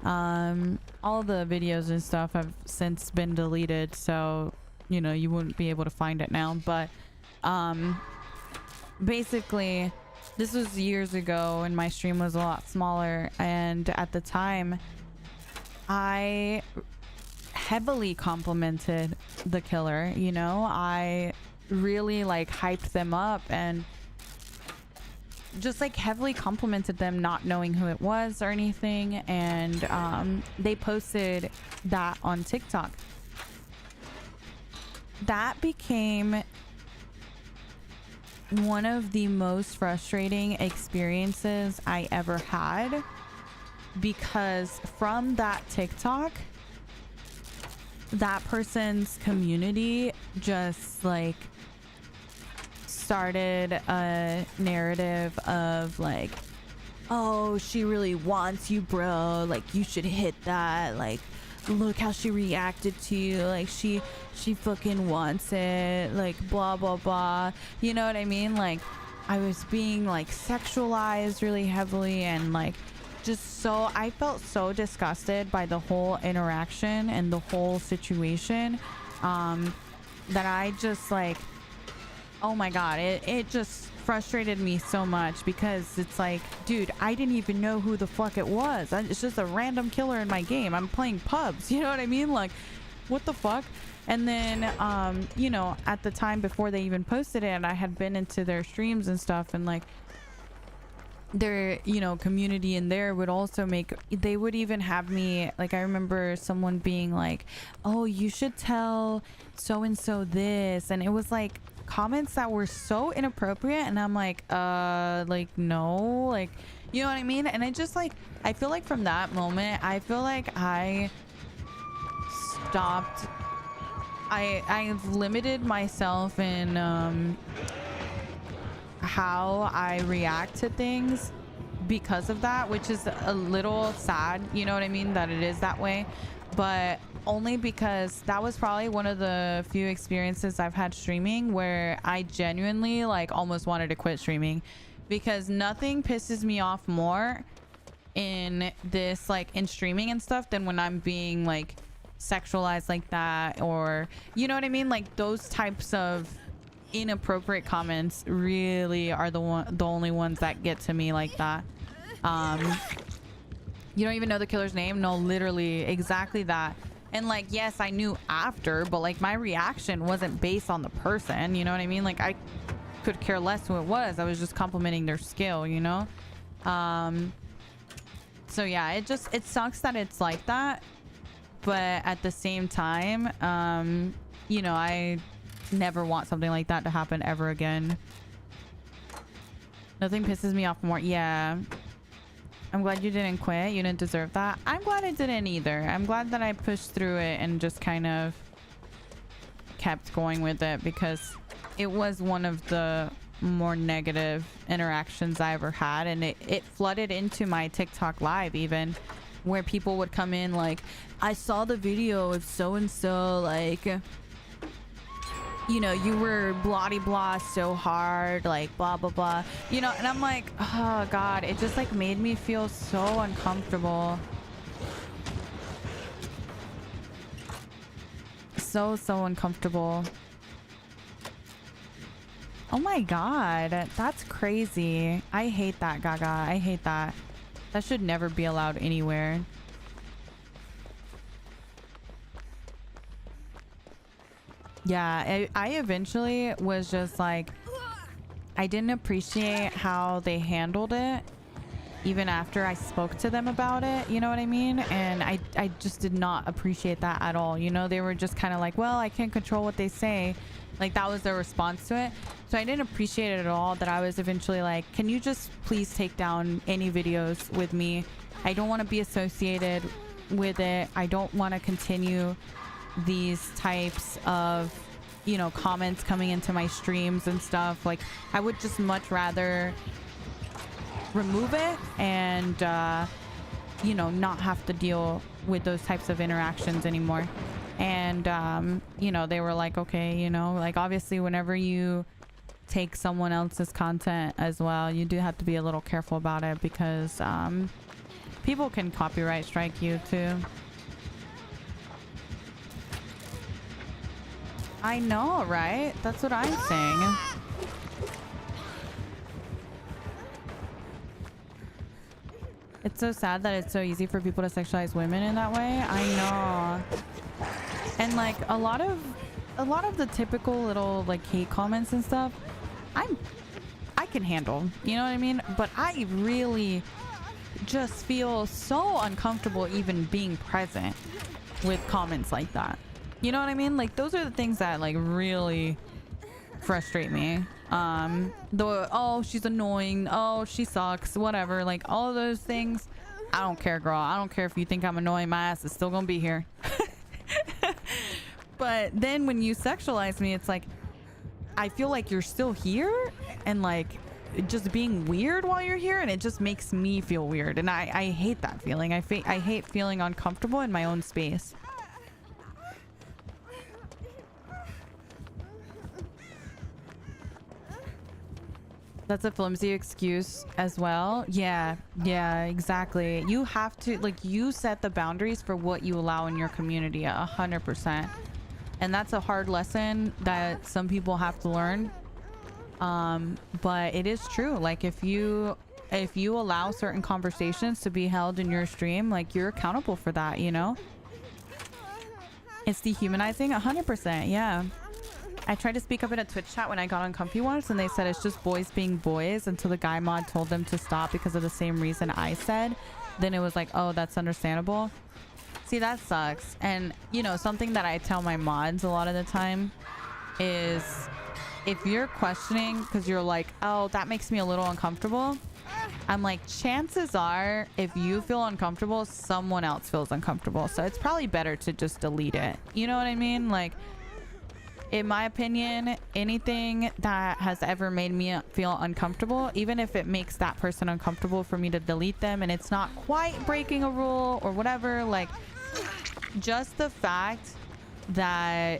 All the videos and stuff have since been deleted, so, you know, you wouldn't be able to find it now. But basically, this was years ago, and my stream was a lot smaller, and at the time I heavily complimented the killer. You know, I really like hyped them up and just like heavily complimented them, not knowing who it was or anything. And they posted that on TikTok. That became one of the most frustrating experiences I ever had, because from that TikTok, that person's community just like started a narrative of like, oh, she really wants you, bro, like you should hit that, like look how she reacted to you, like she fucking wants it, like blah blah blah, you know what I mean? Like I was being like sexualized really heavily, and like just so I felt so disgusted by the whole interaction and the whole situation, that I just like, oh my god, it just frustrated me so much, because it's like, dude, I didn't even know who the fuck it was. It's just a random killer in my game. I'm playing pubs, you know what I mean? Like, what the fuck? And then you know, at the time before they even posted it, and I had been into their streams and stuff, and like their, you know, community in there would also they would even have me, like, I remember someone being like, oh, you should tell so and so this, and it was like comments that were so inappropriate, and I'm like no, like, you know what I mean? And I just like, I feel like from that moment, I feel like I stopped, I've limited myself in how I react to things because of that, which is a little sad, you know what I mean, that it is that way, but only because that was probably one of the few experiences I've had streaming where I genuinely like almost wanted to quit streaming, because nothing pisses me off more in this, like in streaming and stuff, than when I'm being like sexualized like that, or you know what I mean, like those types of inappropriate comments really are the only ones that get to me like that. You don't even know the killer's name? No, literally exactly that. And like, yes, I knew after, but like my reaction wasn't based on the person, you know what I mean? Like I could care less who it was. I was just complimenting their skill, you know? So yeah, it sucks that it's like that, but at the same time, you know, I never want something like that to happen ever again. Nothing pisses me off more. Yeah, I'm glad you didn't quit. You didn't deserve that. I'm glad I didn't either. I'm glad that I pushed through it and just kind of kept going with it, because it was one of the more negative interactions I ever had, and it flooded into my TikTok live even, where people would come in like, I saw the video of so and so, like, you know, you were blah blah so hard, like blah blah blah, you know, and I'm like, oh god, it just like made me feel so uncomfortable, so uncomfortable. Oh my god, that's crazy. I hate that, Gaga. I hate that. That should never be allowed anywhere. Yeah, I eventually was just like, I didn't appreciate how they handled it, even after I spoke to them about it, you know what I mean? And I just did not appreciate that at all. You know, they were just kind of like, well, I can't control what they say. Like, that was their response to it. So I didn't appreciate it at all, that I was eventually like, can you just please take down any videos with me? I don't want to be associated with it. I don't want to continue these types of, you know, comments coming into my streams and stuff. Like, I would just much rather remove it and you know, not have to deal with those types of interactions anymore. And you know, they were like, okay, you know, like obviously whenever you take someone else's content as well, you do have to be a little careful about it, because people can copyright strike you too. I know, right? That's what I'm saying. It's so sad that it's so easy for people to sexualize women in that way. I know. And like a lot of a lot of the typical little like hate comments and stuff, I can handle, you know what I mean? But I really just feel so uncomfortable even being present with comments like that. You know what I mean? Like those are the things that like really frustrate me. Oh, she's annoying, oh, she sucks, whatever, like all of those things. I don't care, girl. I don't care if you think I'm annoying. My ass is still gonna be here. But then when you sexualize me, it's like I feel like you're still here and like just being weird while you're here, and it just makes me feel weird, and I hate that feeling. I hate feeling uncomfortable in my own space. That's a flimsy excuse as well. Yeah, exactly. You have to, like, you set the boundaries for what you allow in your community 100%. And that's a hard lesson that some people have to learn. But it is true. Like if you allow certain conversations to be held in your stream, like you're accountable for that, you know? It's dehumanizing 100%. Yeah. I tried to speak up in a Twitch chat when I got uncomfy once, and they said it's just boys being boys until the guy mod told them to stop because of the same reason I said. Then it was like, oh, that's understandable. See, that sucks. And, you know, something that I tell my mods a lot of the time is if you're questioning because you're like, oh, that makes me a little uncomfortable. I'm like, chances are if you feel uncomfortable, someone else feels uncomfortable. So it's probably better to just delete it. You know what I mean? Like, in my opinion, anything that has ever made me feel uncomfortable, even if it makes that person uncomfortable for me to delete them and it's not quite breaking a rule or whatever, like just the fact that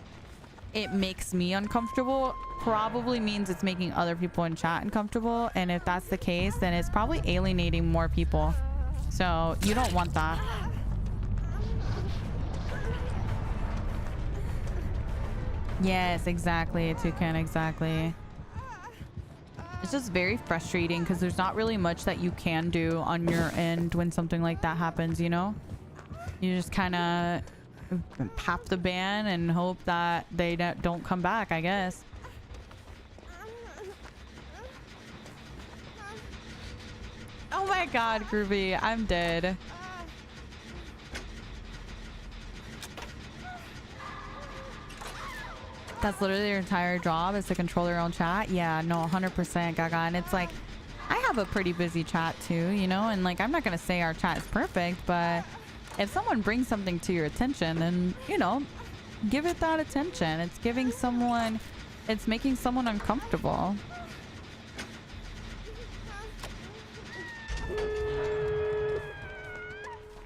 it makes me uncomfortable probably means it's making other people in chat uncomfortable. And if that's the case, then it's probably alienating more people. So you don't want that. Yes, exactly, Toucan, exactly. It's just very frustrating because there's not really much that you can do on your end when something like that happens, you know? You just kind of have to ban and hope that they don't come back, I guess. Oh my god, Groovy, I'm dead. That's literally their entire job is to control their own chat. Yeah, no, 100%, Gaga. And it's like, I have a pretty busy chat too, you know? And like, I'm not going to say our chat is perfect, but if someone brings something to your attention, then, you know, give it that attention. It's giving someone, it's making someone uncomfortable.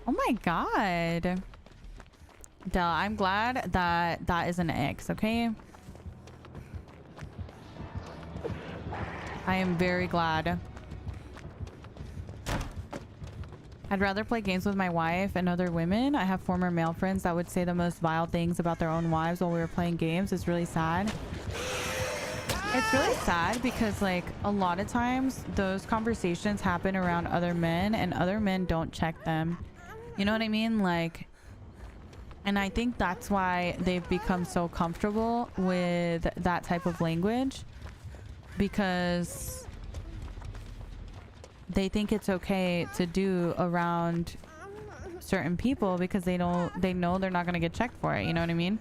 Oh my god. Duh, I'm glad that that is an X, okay? I am very glad. I'd rather play games with my wife and other women. I have former male friends that would say the most vile things about their own wives while we were playing games. It's really sad. It's really sad because like a lot of times those conversations happen around other men and other men don't check them. You know what I mean? Like, and I think that's why they've become so comfortable with that type of language, because they think it's okay to do around certain people because they know they're not going to get checked for it. You know what I mean?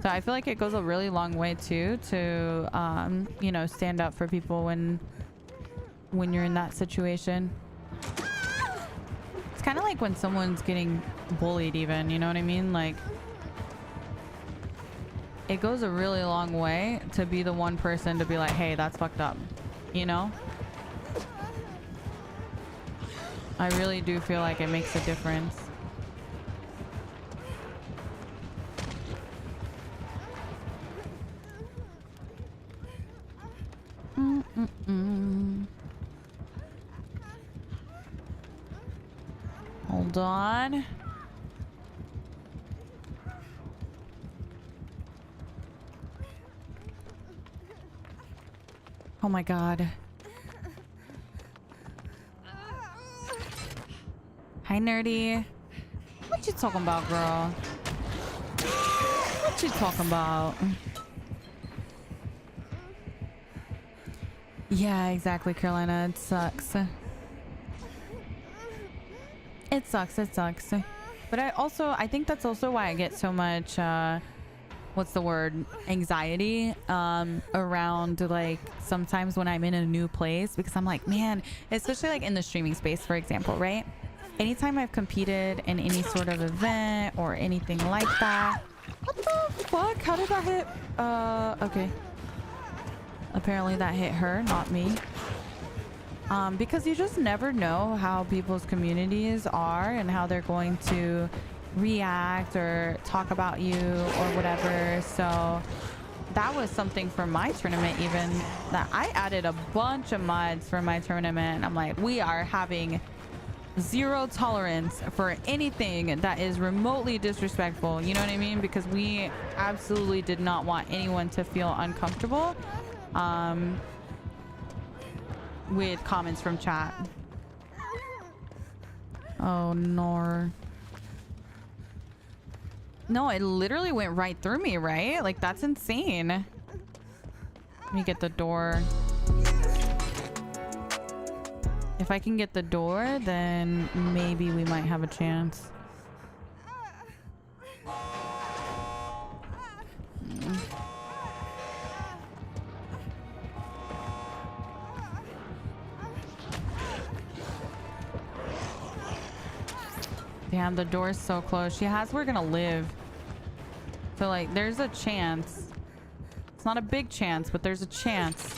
So I feel like it goes a really long way too to, you know, stand up for people when you're in that situation. It's kind of like when someone's getting bullied even, you know what I mean? Like, it goes a really long way to be the one person to be like, hey, that's fucked up, you know? I really do feel like it makes a difference. Hold on. Oh my god. Hi, Nerdy. What you talking about, girl? What you talking about? Yeah, exactly, Carolina. It sucks. It sucks. It sucks. But I think that's also why I get so much, what's the word? Anxiety, around like sometimes when I'm in a new place, because I'm like, man, especially like in the streaming space, for example, right? Anytime I've competed in any sort of event or anything like that. What the fuck? How did that hit? Okay. Apparently that hit her, not me. Because you just never know how people's communities are and how they're going to react or talk about you or whatever. So that was something for my tournament, even that I added a bunch of mods for my tournament. I'm like, we are having zero tolerance for anything that is remotely disrespectful. You know what I mean? Because we absolutely did not want anyone to feel uncomfortable with comments from chat. Oh no. No, it literally went right through me, right? Like, that's insane. Let me get the door. If I can get the door, then maybe we might have a chance. Damn, the door's so close. She has We're Gonna Live. So, like, there's a chance. It's not a big chance, but there's a chance.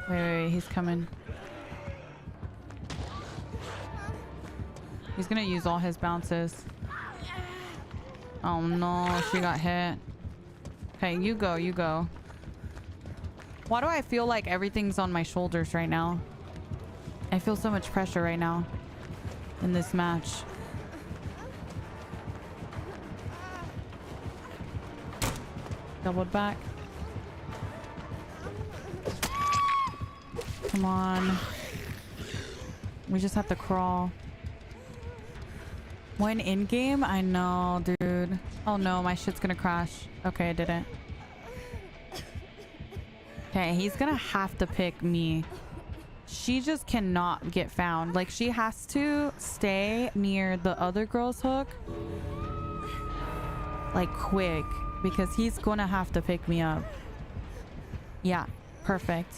Wait, he's coming. He's gonna use all his bounces. Oh no, she got hit. Okay, you go, you go. Why do I feel like everything's on my shoulders right now? I feel so much pressure right now in this match. Doubled back. Come on. We just have to crawl. When in game? I know, dude. Oh no, my shit's gonna crash. Okay, I didn't. Okay, he's gonna have to pick me. She just cannot get found. Like, she has to stay near the other girl's hook. Like, quick. Because he's gonna have to pick me up. Yeah, perfect.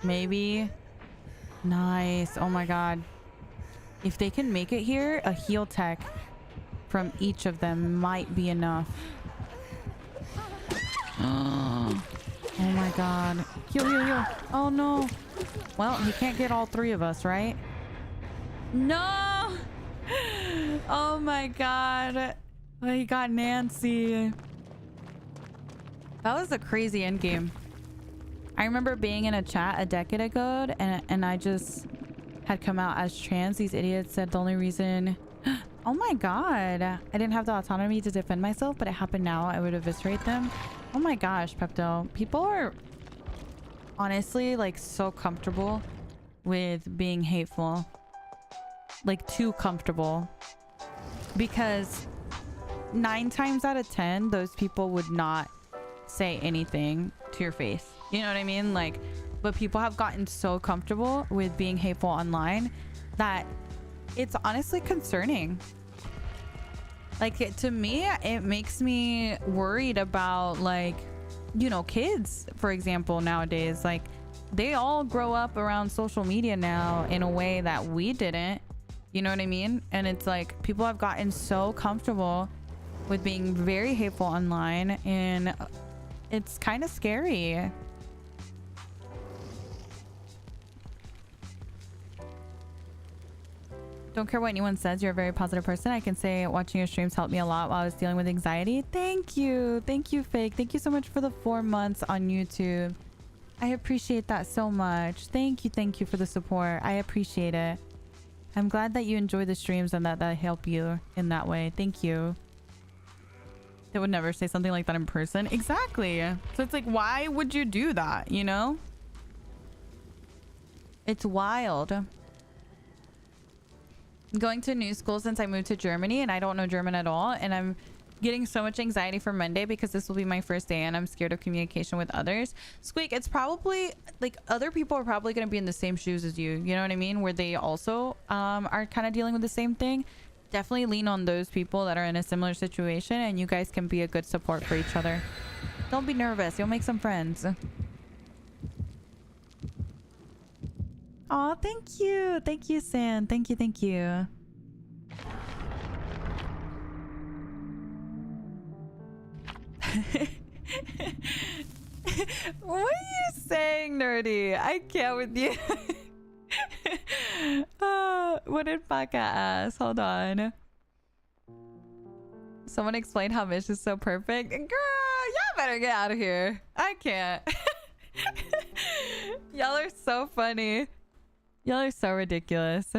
Maybe. Nice. Oh my god. If they can make it here, a heal tech from each of them might be enough. Oh my god. Heal, heal, heal. Oh no. Well, he can't get all three of us, right? No! Oh my god. He got Nancy. That was a crazy endgame. I remember being in a chat a decade ago and I just had come out as trans. These idiots said the only reason... Oh my god. I didn't have the autonomy to defend myself, but it happened now. I would eviscerate them. Oh my gosh, Pepto. People are honestly like so comfortable with being hateful. Like too comfortable. Because 9 times out of 10, those people would not say anything to your face. You know what I mean? Like, but people have gotten so comfortable with being hateful online that it's honestly concerning. Like, to me, it makes me worried about, like, you know, kids, for example, nowadays. Like, they all grow up around social media now in a way that we didn't. You know what I mean? And it's like people have gotten so comfortable with being very hateful online, and it's kind of scary. Don't care what anyone says, you're a very positive person. I can say watching your streams helped me a lot while I was dealing with anxiety. Thank you. Thank you, Fake. Thank you so much for the 4 months on YouTube. I appreciate that so much. Thank you for the support. I appreciate it. I'm glad that you enjoy the streams and that help you in that way. Thank you. They would never say something like that in person. Exactly. So it's like, why would you do that, you know? It's wild. going to a new school since I moved to Germany, and I don't know German at all, and I'm getting so much anxiety for Monday because this will be my first day and I'm scared of communication with others. Squeak, it's probably like other people are probably going to be in the same shoes as you know what I mean, where they also are kind of dealing with the same thing. Definitely lean on those people that are in a similar situation, and you guys can be a good support for each other. Don't be nervous, you'll make some friends. Oh, thank you, San. Thank you. What are you saying, Nerdy? I can't with you. What did Baka ask? Hold on. Someone explain how Mish is so perfect. Girl, y'all better get out of here. I can't. Y'all are so funny. Y'all are so ridiculous.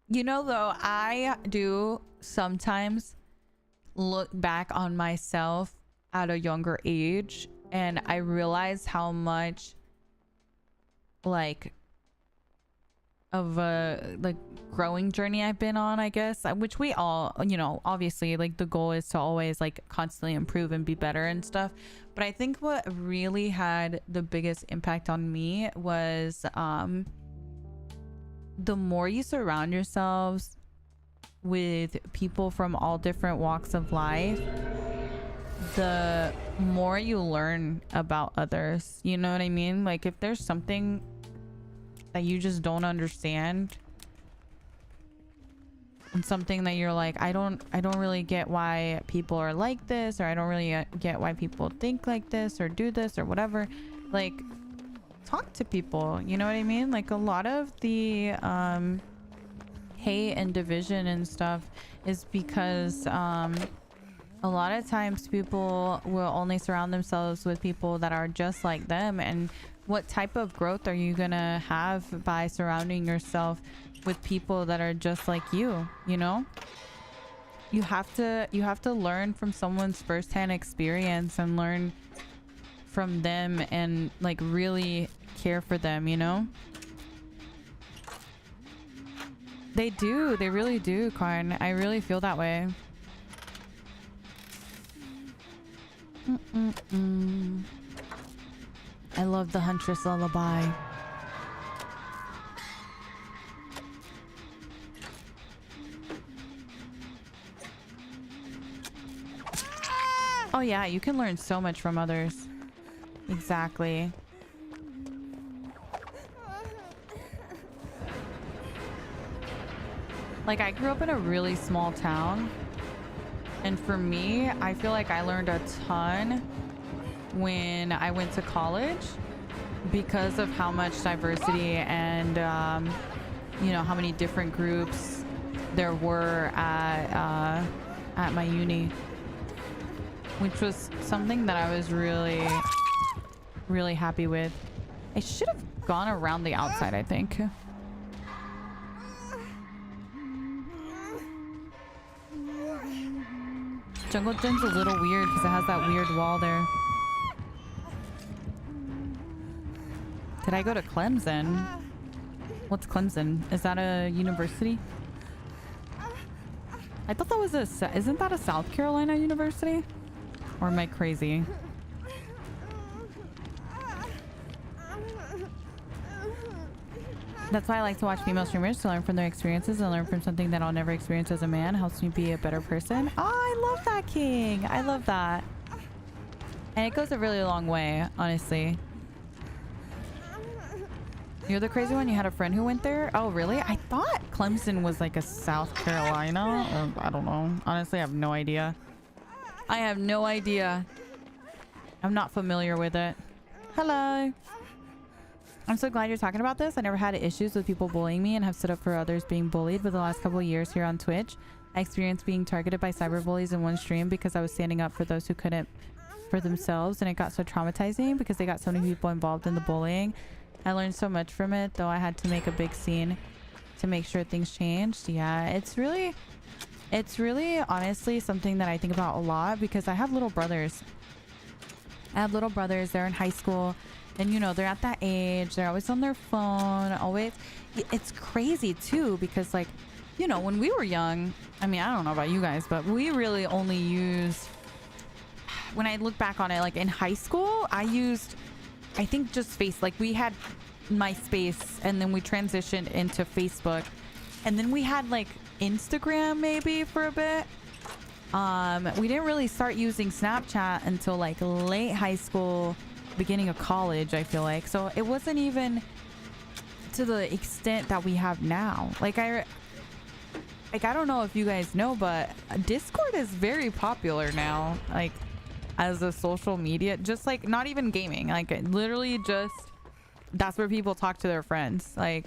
You know, though, I do sometimes look back on myself at a younger age, and I realize how much like of a like growing journey I've been on, I guess, which we all, you know, obviously like the goal is to always like constantly improve and be better and stuff. But I think what really had the biggest impact on me was the more you surround yourselves with people from all different walks of life, the more you learn about others. You know what I mean? Like if there's something that you just don't understand, and something that you're like, I don't really get why people are like this, or I don't really get why people think like this or do this or whatever, like talk to people. You know what I mean? Like a lot of the hate and division and stuff is because a lot of times people will only surround themselves with people that are just like them. And what type of growth are you gonna have by surrounding yourself with people that are just like you? You know, you have to learn from someone's firsthand experience and learn from them and like really care for them, you know? They really do, Karn. I really feel that way. I love the Huntress Lullaby. Oh yeah, you can learn so much from others. Exactly. Like I grew up in a really small town, and for me, I feel like I learned a ton when I went to college because of how much diversity and you know, how many different groups there were at my uni, which was something that I was really happy with. I should have gone around the outside, I think. Jungle Gym's a little weird because it has that weird wall there. Did I go to Clemson? What's Clemson? Is that a university? I thought that was isn't that a South Carolina university? Or am I crazy? That's why I like to watch female streamers, to learn from their experiences and learn from something that I'll never experience as a man. Helps me be a better person. Oh, I love that, King. I love that. And it goes a really long way, honestly. You're the crazy one? You had a friend who went there? Oh, really? I thought Clemson was like a South Carolina. Or, I don't know. Honestly, I have no idea. I have no idea. I'm not familiar with it. Hello. I'm so glad you're talking about this. I never had issues with people bullying me and have stood up for others being bullied, but the last couple of years here on Twitch, I experienced being targeted by cyberbullies in one stream because I was standing up for those who couldn't for themselves, and it got so traumatizing because they got so many people involved in the bullying. I learned so much from it, though I had to make a big scene to make sure things changed. Yeah, it's really honestly something that I think about a lot because I have little brothers. They're in high school. And you know, they're at that age, they're always on their phone, always. It's crazy too, because like, you know, when we were young, I mean, I don't know about you guys, but we really only used, when I look back on it, like in high school, I used, I think just like we had MySpace, and then we transitioned into Facebook, and then we had like Instagram maybe for a bit. We didn't really start using Snapchat until like late high school, beginning of college, I feel like. So it wasn't even to the extent that we have now. Like I don't know if you guys know, but Discord is very popular now, like as a social media, just like not even gaming, like literally just that's where people talk to their friends. Like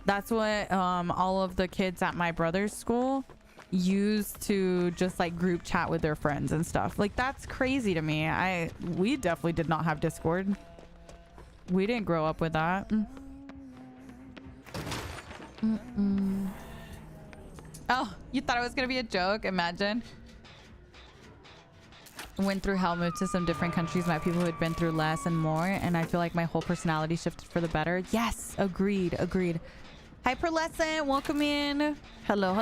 that's what all of the kids at my brother's school used to just like group chat with their friends and stuff. Like that's crazy to me. We definitely did not have Discord. We didn't grow up with that. Oh, you thought it was gonna be a joke? Imagine. Went through hell, moved to some different countries, met people who had been through less and more, and I feel like my whole personality shifted for the better. Yes, agreed. Hyperlescent, welcome in. Hello.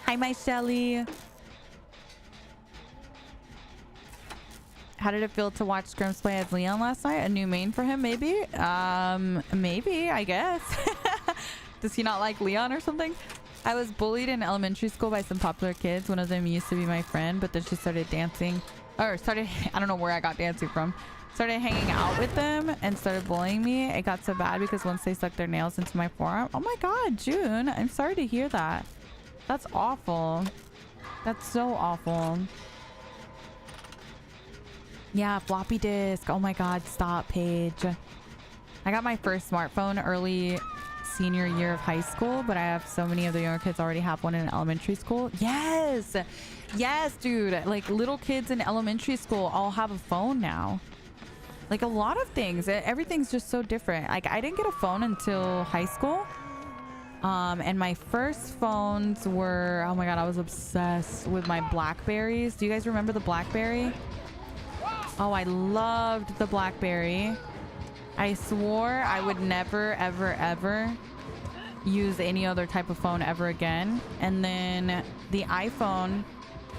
Hi, my Shelly. How did it feel to watch Scrims play as Leon last night? A new main for him, maybe? Maybe, I guess. Does he not like Leon or something? I was bullied in elementary school by some popular kids. One of them used to be my friend, but then she started dancing. I don't know where I got dancing from. Started hanging out with them and started bullying me. It got so bad because once they stuck their nails into my forearm. Oh my God, June. I'm sorry to hear that. That's awful. That's so awful. Yeah, floppy disk. Oh my God, stop, Paige. I got my first smartphone early senior year of high school, but I have so many of the younger kids already have one in elementary school. Yes, dude. Like little kids in elementary school all have a phone now. Like a lot of things. Everything's just so different. Like I didn't get a phone until high school. And my first phones were, oh my God, I was obsessed with my Blackberries. Do you guys remember the Blackberry? Oh, I loved the Blackberry. I swore I would never, ever, ever use any other type of phone ever again. And then the iPhone,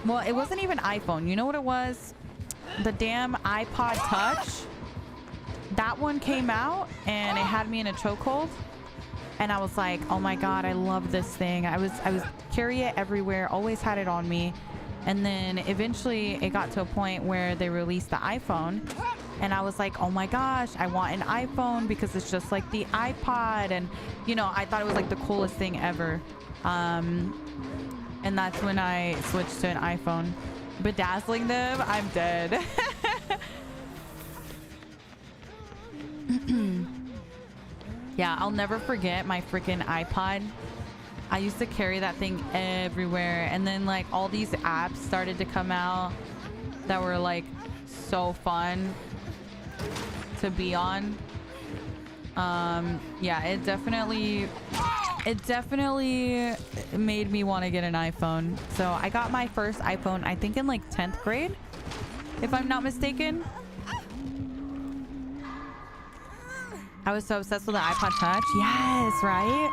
well, it wasn't even iPhone. You know what it was? The damn iPod Touch. That one came out and it had me in a chokehold. And I was like, oh my God, I love this thing. I was carry it everywhere, always had it on me. And then eventually it got to a point where they released the iPhone. And I was like, oh my gosh, I want an iPhone because it's just like the iPod. And, you know, I thought it was like the coolest thing ever. And that's when I switched to an iPhone. Bedazzling them, I'm dead. Yeah, I'll never forget my freaking iPod. I used to carry that thing everywhere. And then like all these apps started to come out that were like so fun to be on. Yeah, it definitely made me want to get an iPhone. So I got my first iPhone, I think in like 10th grade, if I'm not mistaken. I was so obsessed with the iPod Touch. Yes, right?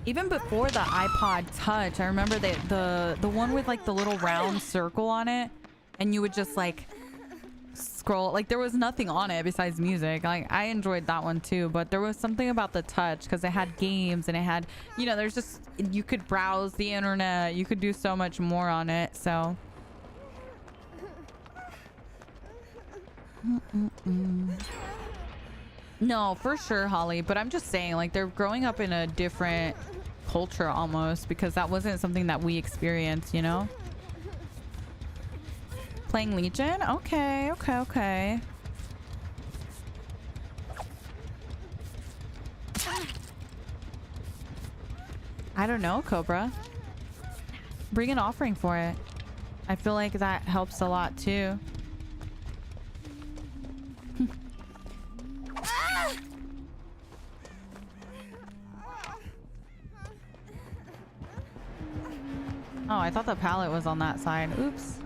Even before the iPod Touch, I remember the one with like the little round circle on it, and you would just like scroll. Like there was nothing on it besides music. Like I enjoyed that one too, but there was something about the Touch because it had games and it had, you know, there's just, you could browse the internet. You could do so much more on it. So. No, for sure, Holly, but I'm just saying, like, they're growing up in a different culture almost, because that wasn't something that we experienced, you know? Playing Legion? Okay. I don't know, Cobra. Bring an offering for it. I feel like that helps a lot too. Oh, I thought the pallet was on that side. Oops.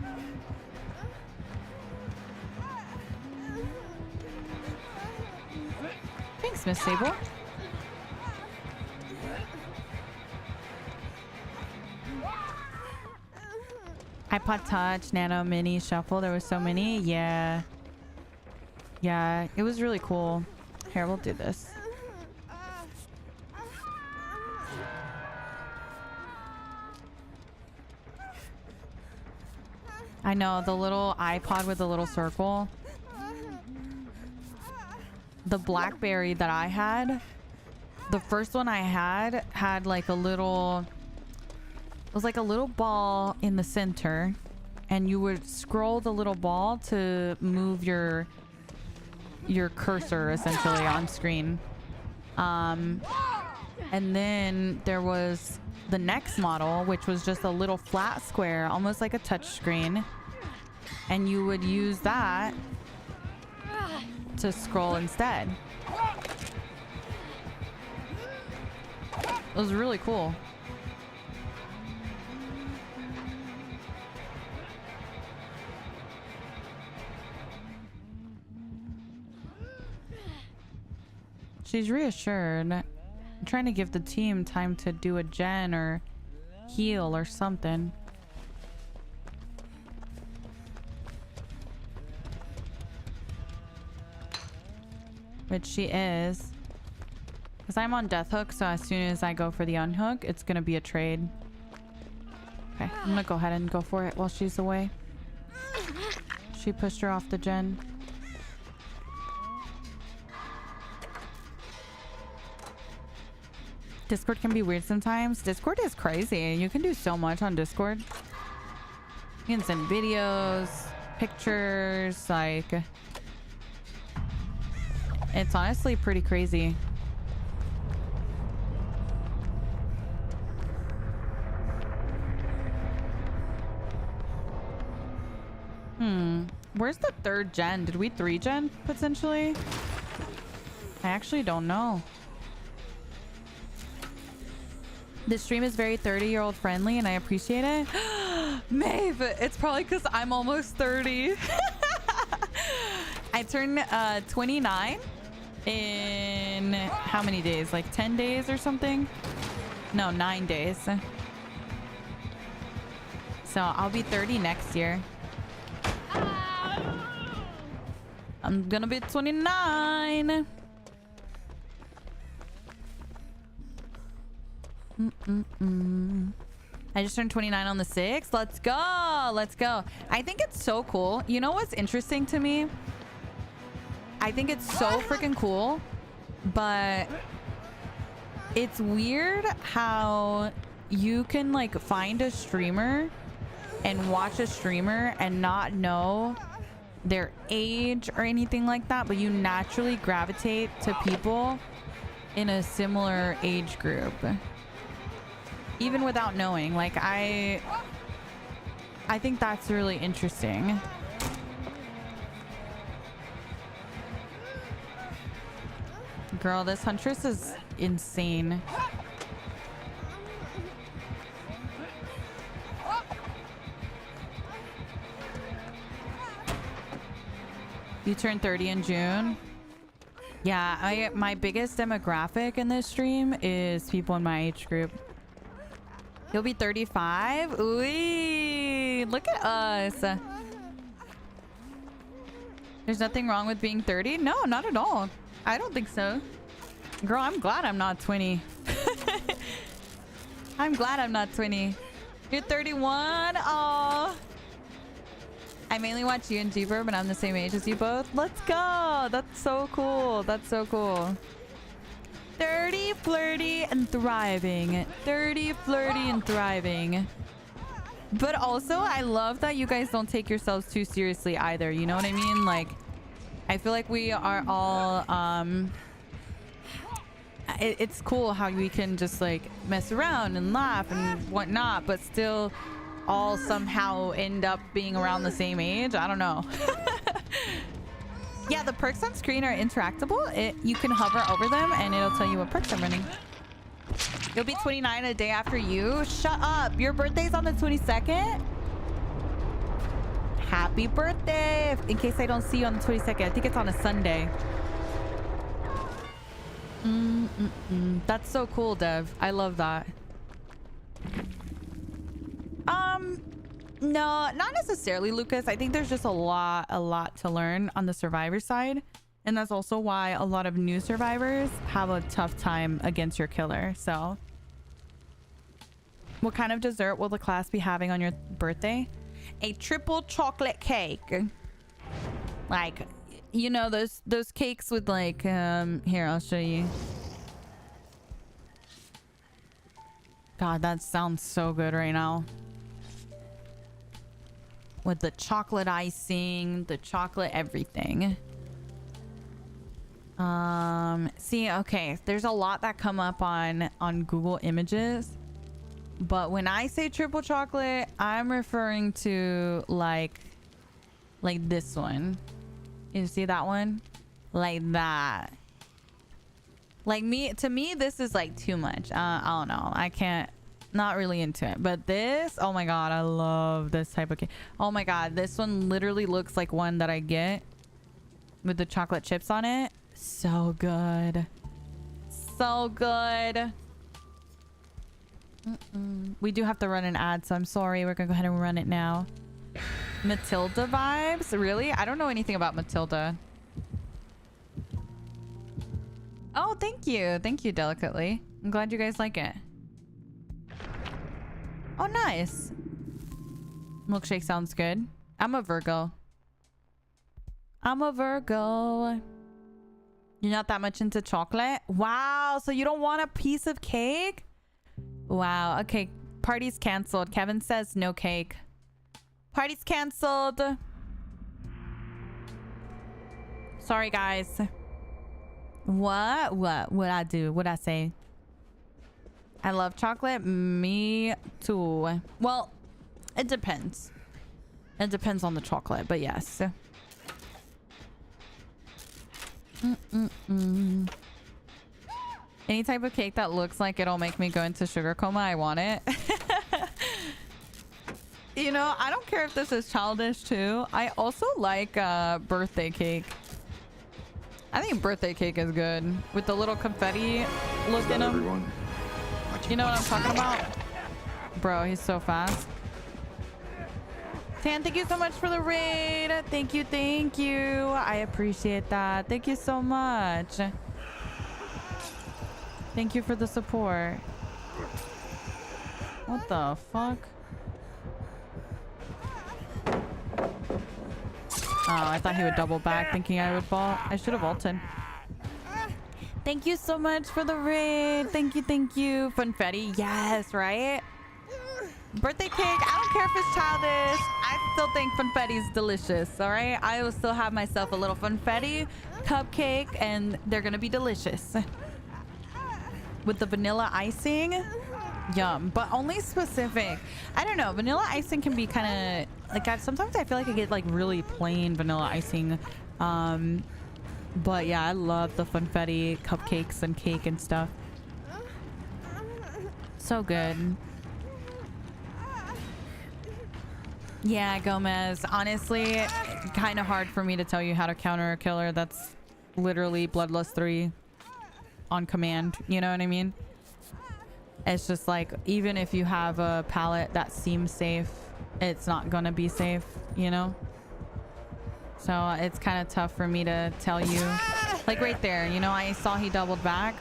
Miss Sable. iPod Touch, Nano, Mini, Shuffle. There was so many. Yeah. Yeah, it was really cool. Here, we'll do this. I know, the little iPod with the little circle. The BlackBerry that I had, the first one I had like a little... It was like a little ball in the center, and you would scroll the little ball to move your cursor essentially on screen. And then there was the next model, which was just a little flat square, almost like a touch screen, and you would use that to scroll instead. It was really cool. She's reassured. I'm trying to give the team time to do a gen or heal or something. Which she is. Because I'm on death hook, so as soon as I go for the unhook, it's going to be a trade. Okay, I'm going to go ahead and go for it while she's away. She pushed her off the gen. Discord can be weird sometimes. Discord is crazy. You can do so much on Discord. You can send videos, pictures, like... It's honestly pretty crazy. Where's the 3rd gen? Did we 3 gen potentially? I actually don't know. This stream is very 30-year-old friendly, and I appreciate it. Maeve, it's probably because I'm almost 30. I turned 29 in how many days? Like 10 days or something? No, 9 days. So I'll be 30 next year. I'm gonna be 29. I just turned 29 on the 6th. Let's go. Let's go. I think it's so cool. You know what's interesting to me? I think it's so freaking cool, but it's weird how you can like find a streamer and watch a streamer and not know their age or anything like that, but you naturally gravitate to people in a similar age group. Even without knowing. Like, I think that's really interesting. Girl, this Huntress is insane. You turned 30 in June? Yeah, my biggest demographic in this stream is people in my age group. You'll be 35? Ooh, look at us. There's nothing wrong with being 30? No, not at all. I don't think so. Girl, I'm glad I'm not 20. I'm glad I'm not 20. You're 31? Oh. I mainly watch you and Jeeper, but I'm the same age as you both. Let's go. That's so cool. That's so cool. 30, flirty, and thriving. 30, flirty, and thriving. But also, I love that you guys don't take yourselves too seriously either. You know what I mean? Like, I feel like we are all, it's cool how we can just, like, mess around and laugh and whatnot, but still all somehow end up being around the same age. I don't know. Yeah, the perks on screen are interactable. You can hover over them and it'll tell you what perks I'm running. You'll be 29 a day after you. Shut up. Your birthday's on the 22nd? Happy birthday. In case I don't see you on the 22nd. I think it's on a Sunday. That's so cool, Dev. I love that. No, not necessarily, Lucas. I think there's just a lot to learn on the survivor side. And that's also why a lot of new survivors have a tough time against your killer. So what kind of dessert will the class be having on your birthday? A triple chocolate cake. Like, you know, those cakes with like, here, I'll show you. God, that sounds so good right now. With the chocolate icing, the chocolate everything. See, okay, there's a lot that come up on Google Images. But when I say triple chocolate, I'm referring to like this one. You see that one? Like that. Like to me, this is like too much. I don't know. I can't, not really into it. But this, oh my God, I love this type of cake. Oh my God, this one literally looks like one that I get with the chocolate chips on it. So good. So good. We do have to run an ad, so I'm sorry. We're gonna go ahead and run it now. Matilda vibes? Really? I don't know anything about Matilda. Oh, thank you. Thank you, Delicately. I'm glad you guys like it. Oh, nice. Milkshake sounds good. I'm a Virgo. I'm a Virgo. You're not that much into chocolate? Wow, so you don't want a piece of cake? Wow, okay. Party's canceled. Kevin says no cake. Party's canceled. Sorry, guys. What? What'd I do? What'd I say? I love chocolate. Me too. Well, it depends. It depends on the chocolate, but yes. Any type of cake that looks like it'll make me go into sugar coma, I want it. You know, I don't care if this is childish too. I also like birthday cake. I think birthday cake is good with the little confetti look in them. You know what I'm talking about? Bro, he's so fast. Tan, thank you so much for the raid. Thank you, thank you. I appreciate that. Thank you so much. Thank you for the support. What the fuck? Oh, I thought he would double back thinking I would vault. I should have vaulted. Thank you so much for the raid. Thank you, thank you. Funfetti, yes, right? Birthday cake, I don't care if it's childish. I still think funfetti's delicious, all right? I will still have myself a little funfetti cupcake, and they're gonna be delicious. With the vanilla icing, yum, but only specific. I don't know, vanilla icing can be kind of like, sometimes I feel like I get like really plain vanilla icing. But yeah, I love the funfetti cupcakes and cake and stuff. So good. Yeah, Gomez, honestly, kind of hard for me to tell you how to counter a killer that's literally Bloodlust 3 on command. You know what I mean? It's just like, even if you have a palette that seems safe, it's not gonna be safe, you know? So it's kind of tough for me to tell you. Like right there, you know, I saw he doubled back.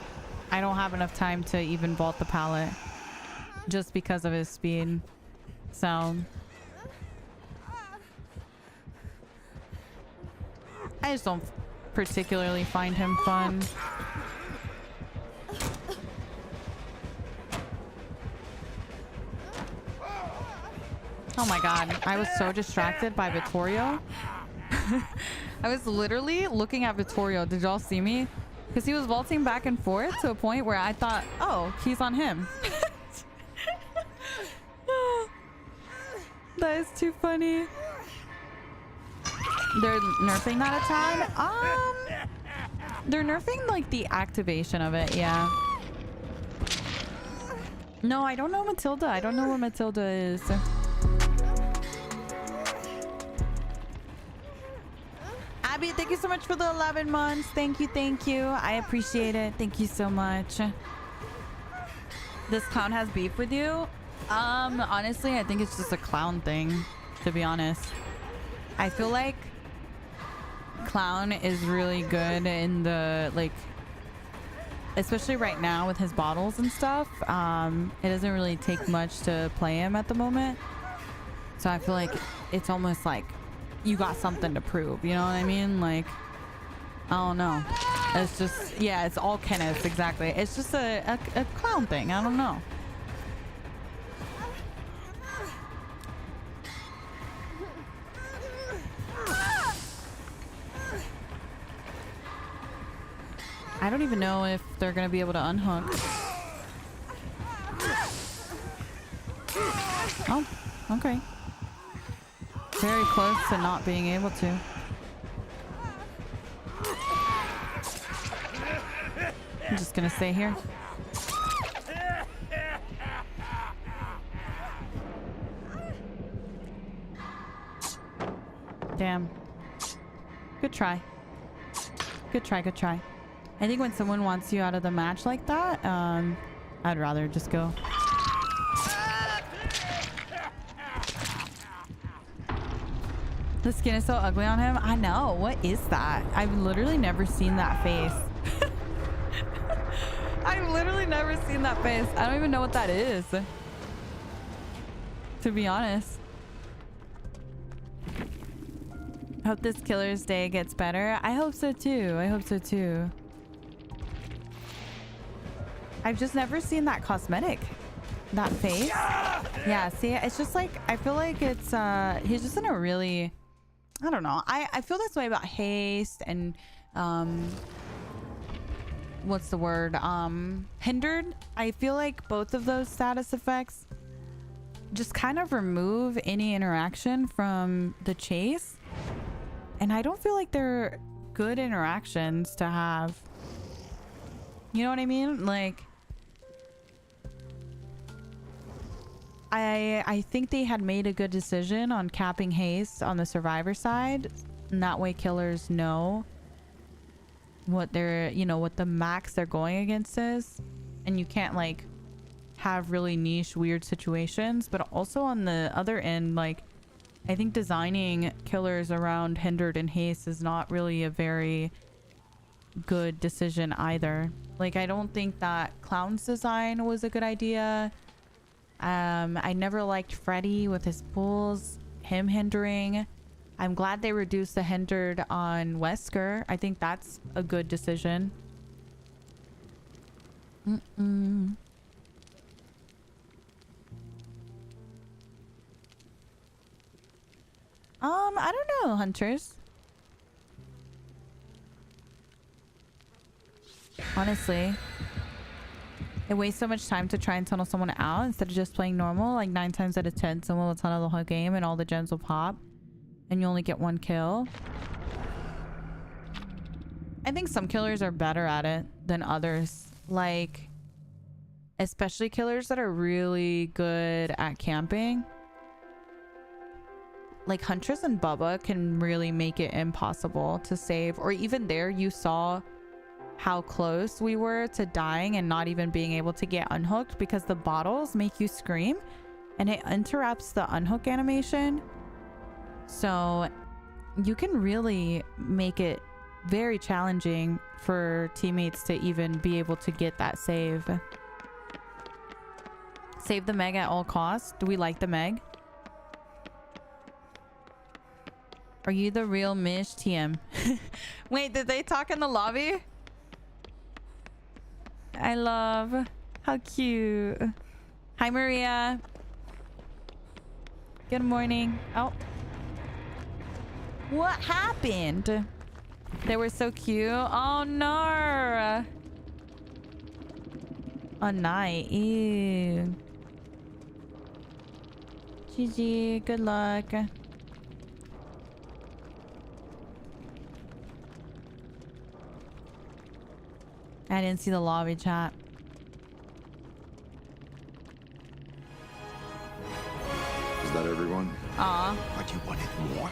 I don't have enough time to even vault the palette just because of his speed. So I just don't particularly find him fun. Oh my god, I was so distracted by Vittorio. I was literally looking at Vittorio. Did y'all see me? Because he was vaulting back and forth to a point where I thought, oh, he's on him. That is too funny. They're nerfing that attack? They're nerfing like the activation of it, yeah. No, I don't know Matilda. I don't know what Matilda is. Abby, thank you so much for the 11 months. Thank you, thank you. I appreciate it. Thank you so much. This clown has beef with you? Honestly, I think it's just a clown thing, to be honest. I feel like clown is really good in the, like, especially right now with his bottles and stuff. It doesn't really take much to play him at the moment. So I feel like it's almost like you got something to prove, you know what I mean? Like, I don't know. It's just, yeah, it's all Kenneth, exactly. It's just a clown thing. I don't know. I don't even know if they're going to be able to unhook. Oh, okay. Very close to not being able to. I'm just gonna stay here. Damn. Good try. Good try, good try. I think when someone wants you out of the match like that, I'd rather just go. The skin is so ugly on him. I know. What is that? I've literally never seen that face. I've literally never seen that face. I don't even know what that is, to be honest. Hope this Killer's Day gets better. I hope so too. I hope so too. I've just never seen that cosmetic. That face. Yeah, see, it's just like, I feel like it's, he's just in a really, I don't know. I feel this way about haste and, what's the word? Hindered. I feel like both of those status effects just kind of remove any interaction from the chase. And I don't feel like they're good interactions to have. You know what I mean? Like, I think they had made a good decision on capping haste on the survivor side, and that way killers know what they're, you know, what the max they're going against is, and you can't like have really niche weird situations. But also on the other end, like, I think designing killers around hindered and haste is not really a very good decision either. Like, I don't think that Clown's design was a good idea. I never liked Freddy with his pulls, him hindering. I'm glad they reduced the hindered on Wesker. I think that's a good decision. I don't know, Hunters. Honestly, it wastes so much time to try and tunnel someone out instead of just playing normal. Like 9 times out of 10, someone will tunnel the whole game and all the gems will pop and you only get 1 kill. I think some killers are better at it than others. Like, especially killers that are really good at camping. Like Huntress and Bubba can really make it impossible to save. Or even there, you saw how close we were to dying and not even being able to get unhooked because the bottles make you scream and it interrupts the unhook animation. So you can really make it very challenging for teammates to even be able to get that save. Save the Meg at all costs. Do we like the Meg? Are you the real Mish TM? Wait, did they talk in the lobby? I love. How cute. Hi, Maria. Good morning. Oh. What happened? They were so cute. Oh, no. Oh, night. Ew. GG. Good luck. I didn't see the lobby chat. Is that everyone? Aw. But you wanted more?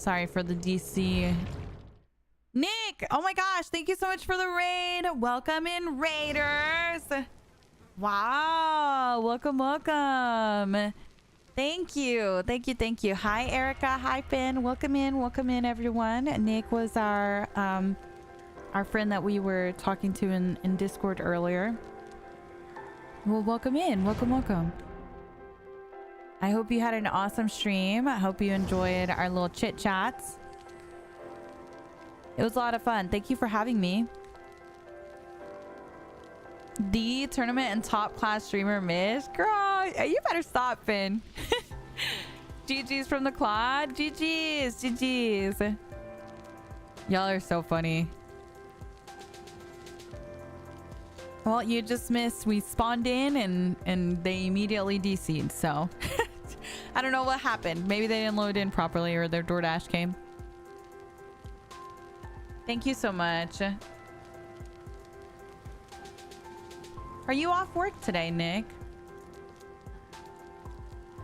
Sorry for the DC. Nick, oh my gosh, thank you so much for the raid. Welcome in, Raiders. Wow, welcome, welcome. Thank you, thank you, thank you. Hi, Erica. Hi, Finn. Welcome in, everyone. Nick was our friend that we were talking to in Discord earlier. Well, welcome in, welcome. I hope you had an awesome stream. I hope you enjoyed our little chit chats. It was a lot of fun. Thank you for having me. The tournament and top class streamer Mish. Girl, you better stop, Finn. GG's from the Claude. GG's. Y'all are so funny. Well, you just missed. We spawned in and they immediately DC'd, so. I don't know what happened. Maybe they didn't load in properly or their DoorDash came. Thank you so much. Are you off work today, Nick?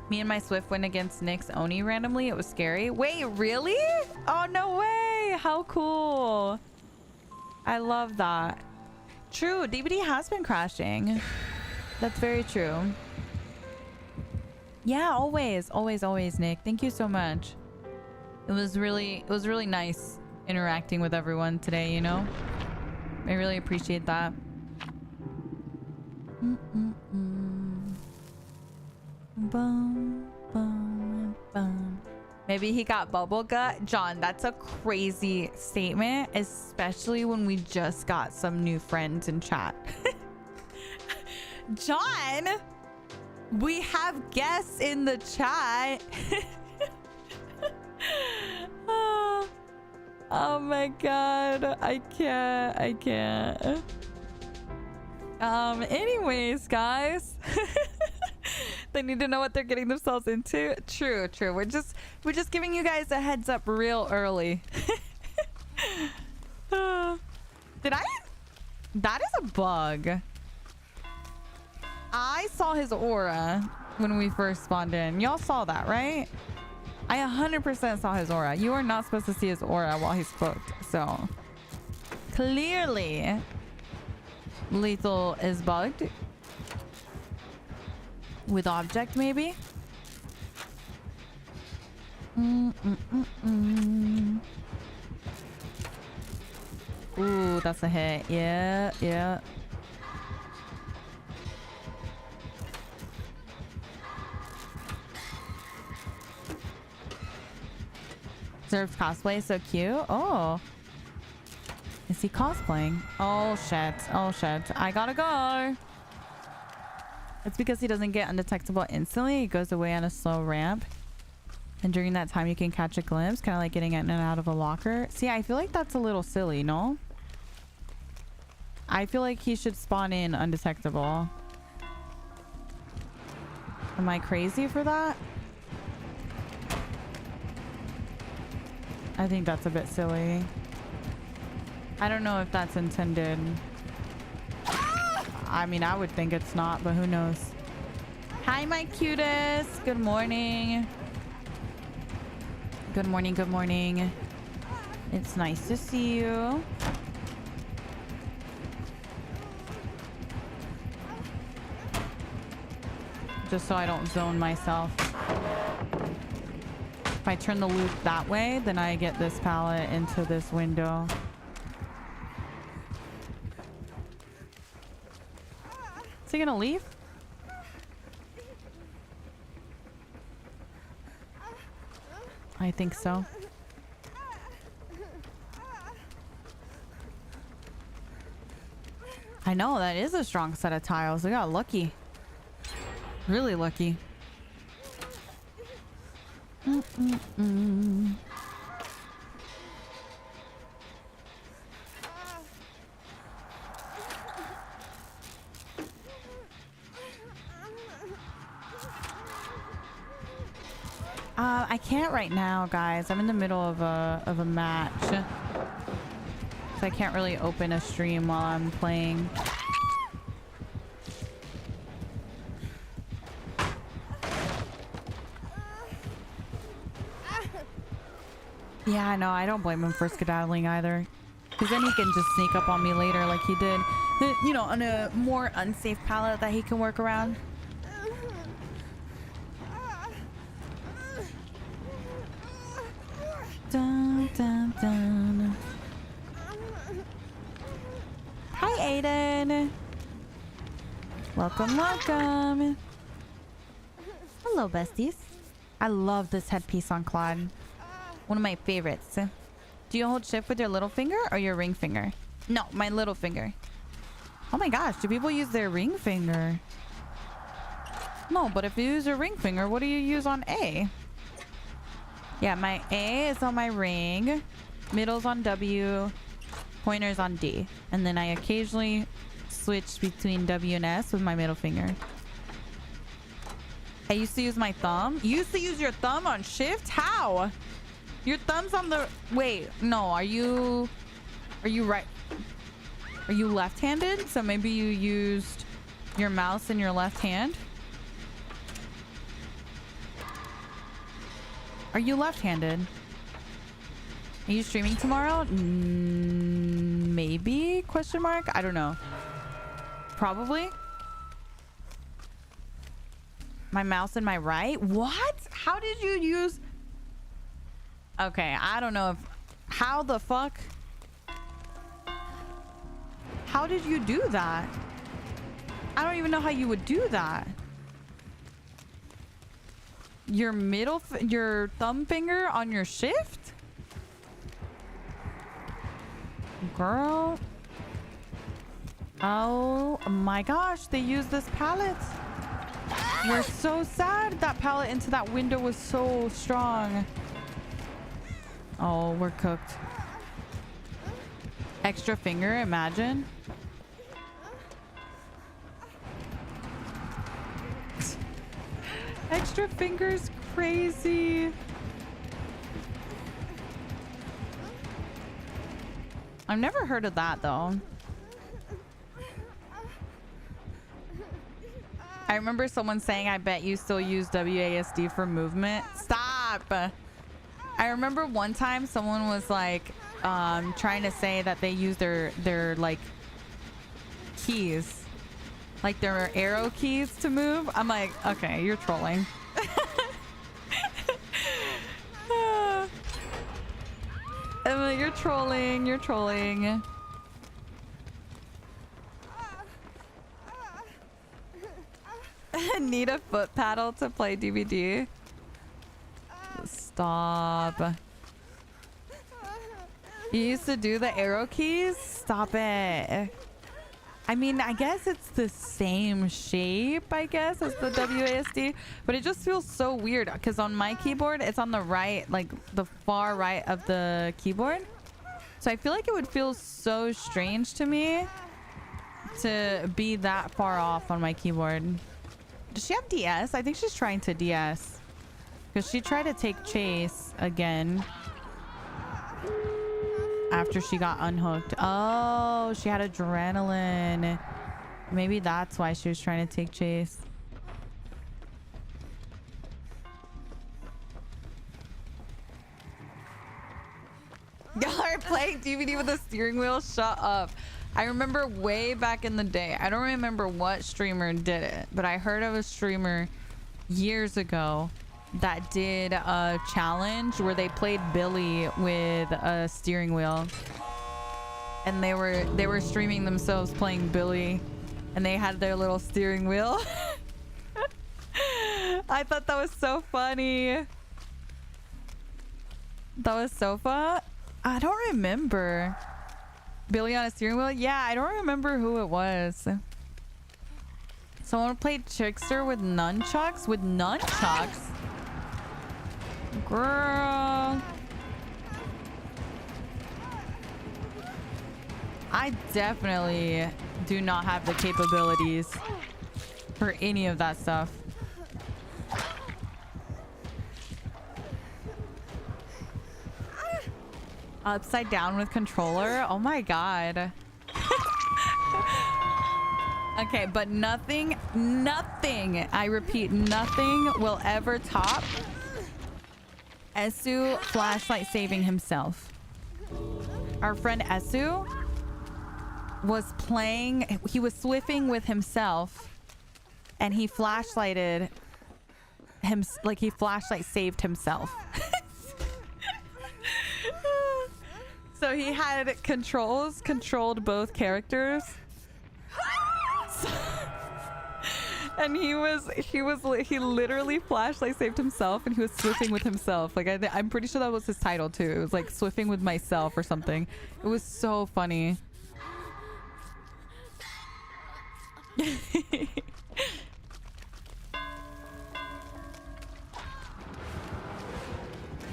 Me and my Swift went against Nick's Oni randomly. It was scary. Wait, really? Oh, no way. How cool. I love that. True, DBD has been crashing. That's very true. Yeah, always, Nick. Thank you so much. It was really nice interacting with everyone today, you know? I really appreciate that. Bum, bum, bum. Maybe he got bubble gut. John, that's a crazy statement, especially when we just got some new friends in chat. John, we have guests in the chat. Oh my god, I can't. Anyways, guys. They need to know what they're getting themselves into. True. We're just giving you guys a heads up real early. That is a bug. I saw his aura when we first spawned in. Y'all saw that, right? I 100% saw his aura. You are not supposed to see his aura while he's booked. So clearly Lethal is bugged. With object, maybe? Ooh, that's a hit. Yeah. Serves cosplay, so cute. Oh. Is he cosplaying? Oh shit. I gotta go. It's because he doesn't get undetectable instantly. He goes away on a slow ramp. And during that time, you can catch a glimpse. Kind of like getting in and out of a locker. See, I feel like that's a little silly, no? I feel like he should spawn in undetectable. Am I crazy for that? I think that's a bit silly. I don't know if that's intended. I mean, I would think it's not, but who knows? Hi, my cutest. Good morning. Good morning. It's nice to see you. Just so I don't zone myself. If I turn the loop that way, then I get this pallet into this window. Is he gonna leave? I think so. I know, that is a strong set of tiles. We got lucky. Really lucky. I can't right now, guys. I'm in the middle of a match. So I can't really open a stream while I'm playing. Yeah, no, I don't blame him for skedaddling either. Because then he can just sneak up on me later like he did. You know, on a more unsafe pallet that he can work around. Dun, dun, dun. Hi, Aiden. Welcome, welcome. Hello, besties. I love this headpiece on Claude. One of my favorites. Do you hold shift with your little finger or your ring finger? No, my little finger. Oh my gosh, do people use their ring finger? No, but if you use your ring finger, what do you use on A? Yeah, my A is on my ring, middle's on W, pointer's on D. And then I occasionally switch between W and S with my middle finger. I used to use my thumb. You used to use your thumb on shift? How? Your thumb's on the... Wait, no, are you right? Are you left-handed? So maybe you used your mouse in your left hand? Are you left-handed? Are you streaming tomorrow? Maybe? Question mark? I don't know. Probably. My mouse in my right? What? How did you use... Okay, I don't know if... How the fuck? How did you do that? I don't even know how you would do that. Your your thumb finger on your shift? Girl. Oh my gosh, they used this pallet. We're so sad that pallet into that window was so strong. Oh, we're cooked. Extra finger, imagine. Extra fingers, crazy. I've never heard of that though. I remember someone saying, I bet you still use WASD for movement. Stop. I remember one time someone was like trying to say that they use their like keys, like their arrow keys to move. I'm like, okay, you're trolling. I'm like, you're trolling, you're trolling. Need a foot paddle to play DVD. Stop. You used to do the arrow keys? Stop it. I mean, I guess it's the same shape, I guess, as the WASD, but it just feels so weird because on my keyboard, it's on the right, like the far right of the keyboard. So I feel like it would feel so strange to me to be that far off on my keyboard. Does she have DS? I think she's trying to DS because she tried to take chase again after she got unhooked. Oh, she had adrenaline. Maybe that's why she was trying to take chase. Y'all are playing DVD with a steering wheel? Shut up. I remember way back in the day. I don't remember what streamer did it, but I heard of a streamer years ago that did a challenge where they played Billy with a steering wheel, and they were streaming themselves playing Billy, and they had their little steering wheel. I thought that was so funny. That was so fun. I don't remember. Billy on a steering wheel? Yeah, I don't remember who it was. Someone played Trickster with nunchucks? With nunchucks? Girl. I definitely do not have the capabilities for any of that stuff. Upside down with controller? Oh my god. Okay, but nothing, I repeat, nothing will ever top Esu flashlight saving himself. Our friend Esu was playing, he was swiffing with himself, and he flashlighted him, like he flashlight saved himself. So he had controlled both characters. And he literally flashlight saved himself, and he was swiffing with himself. Like I'm pretty sure that was his title too. It was like swiffing with myself or something. It was so funny.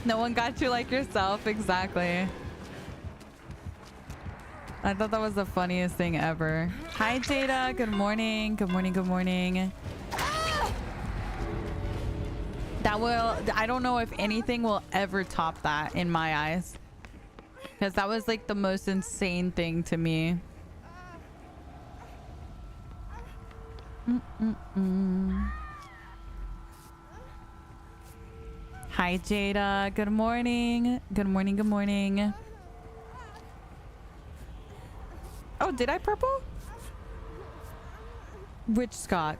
No one got you like yourself. Exactly. I thought that was the funniest thing ever. Hi, Jada. Good morning. Good morning. Good morning. I don't know if anything will ever top that in my eyes. Because that was like the most insane thing to me. Hi, Jada. Good morning. Good morning. Good morning. Oh, did I purple? Which Scott?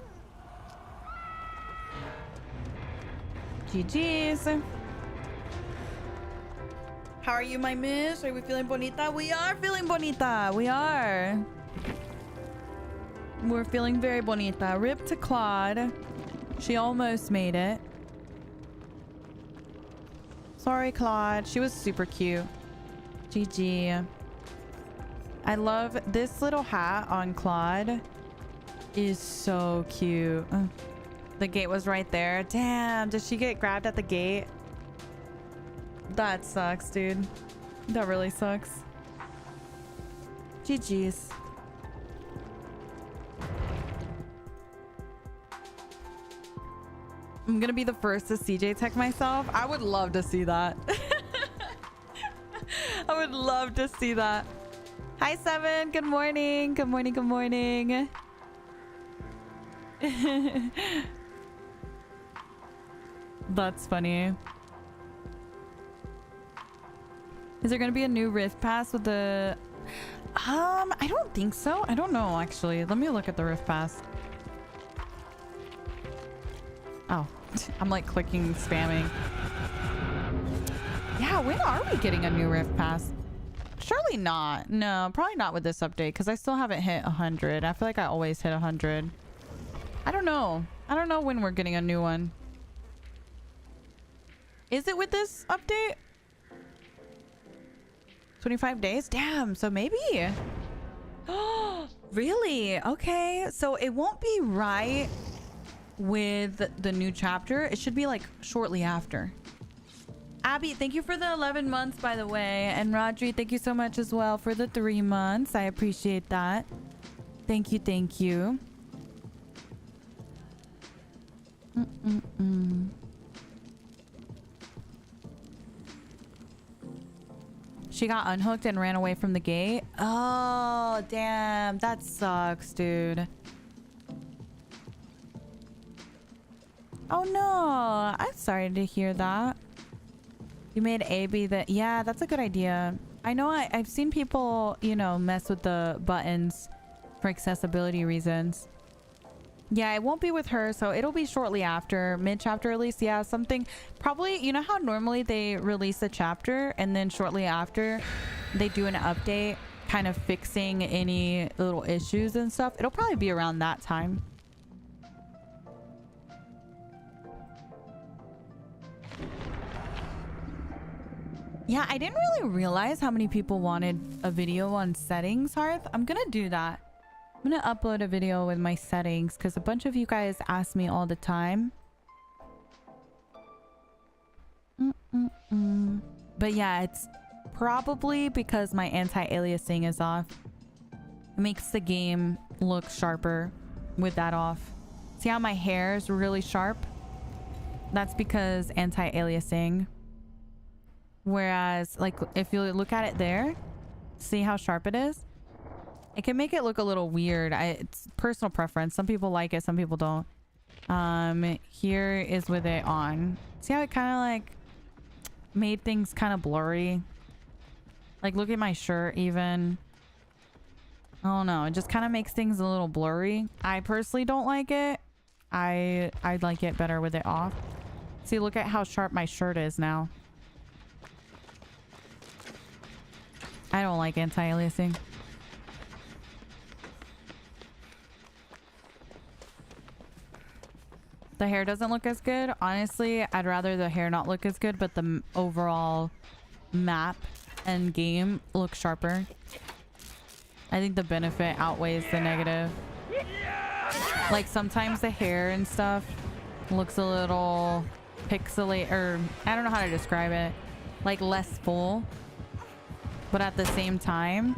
GG's. How are you, my miss? Are we feeling bonita? We are feeling bonita. We are. We're feeling very bonita. Rip to Claude. She almost made it. Sorry, Claude. She was super cute. GG. I love this little hat on Claude. Is so cute. The gate was right there. Damn, did she get grabbed at the gate? That sucks, dude. That really sucks. GG's. I'm gonna be the first to CJ tech myself. I would love to see that. I would love to see that. Hi, Seven. Good morning. Good morning. Good morning. That's funny. Is there going to be a new Rift Pass with the... I don't think so. I don't know, actually. Let me look at the Rift Pass. Oh, I'm like clicking, spamming. Yeah, when are we getting a new Rift Pass? Surely not. No, probably not with this update because I still haven't hit 100. I feel like I always hit 100. I don't know. I don't know when we're getting a new one. Is it with this update? 25 days? Damn, so maybe. Oh, really? Okay, so it won't be right with the new chapter. It should be like shortly after. Abby, thank you for the 11 months, by the way. And Rodri, thank you so much as well for the 3 months. I appreciate that. Thank you, thank you. She got unhooked and ran away from the gate. Oh, damn. That sucks, dude. Oh, no. I'm sorry to hear that. You made A be the... Yeah, that's a good idea. I know I've seen people, you know, mess with the buttons for accessibility reasons. Yeah, it won't be with her, so it'll be shortly after. Mid-chapter release, yeah, something... Probably, you know how normally they release a chapter and then shortly after they do an update kind of fixing any little issues and stuff? It'll probably be around that time. Yeah, I didn't really realize how many people wanted a video on settings, Hearth. I'm gonna do that. I'm gonna upload a video with my settings because a bunch of you guys ask me all the time. But yeah, it's probably because my anti-aliasing is off. It makes the game look sharper with that off. See how my hair is really sharp? That's because anti-aliasing. Whereas, like, if you look at it there, see how sharp it is? It can make it look a little weird. It's personal preference. Some people like it, some people don't. Here is with it on. See how it kind of like... made things kind of blurry. Like, look at my shirt even. I don't know. It just kind of makes things a little blurry. I personally don't like it. I'd like it better with it off. See, look at how sharp my shirt is now. I don't like anti-aliasing. The hair doesn't look as good. Honestly, I'd rather the hair not look as good, but the overall map and game look sharper. I think the benefit outweighs the negative. Like sometimes the hair and stuff looks a little pixelate, or I don't know how to describe it. Like less full. But at the same time,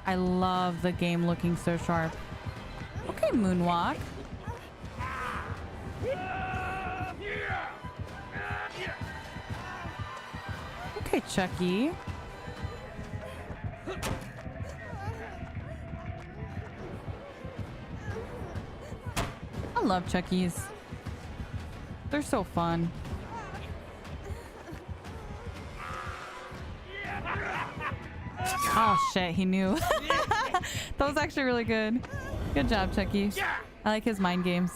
I love the game looking so sharp. Okay, Moonwalk. Okay, Chucky. I love Chuckies. They're so fun. Oh shit, he knew. That was actually really good. Good job, Chucky. I like his mind games.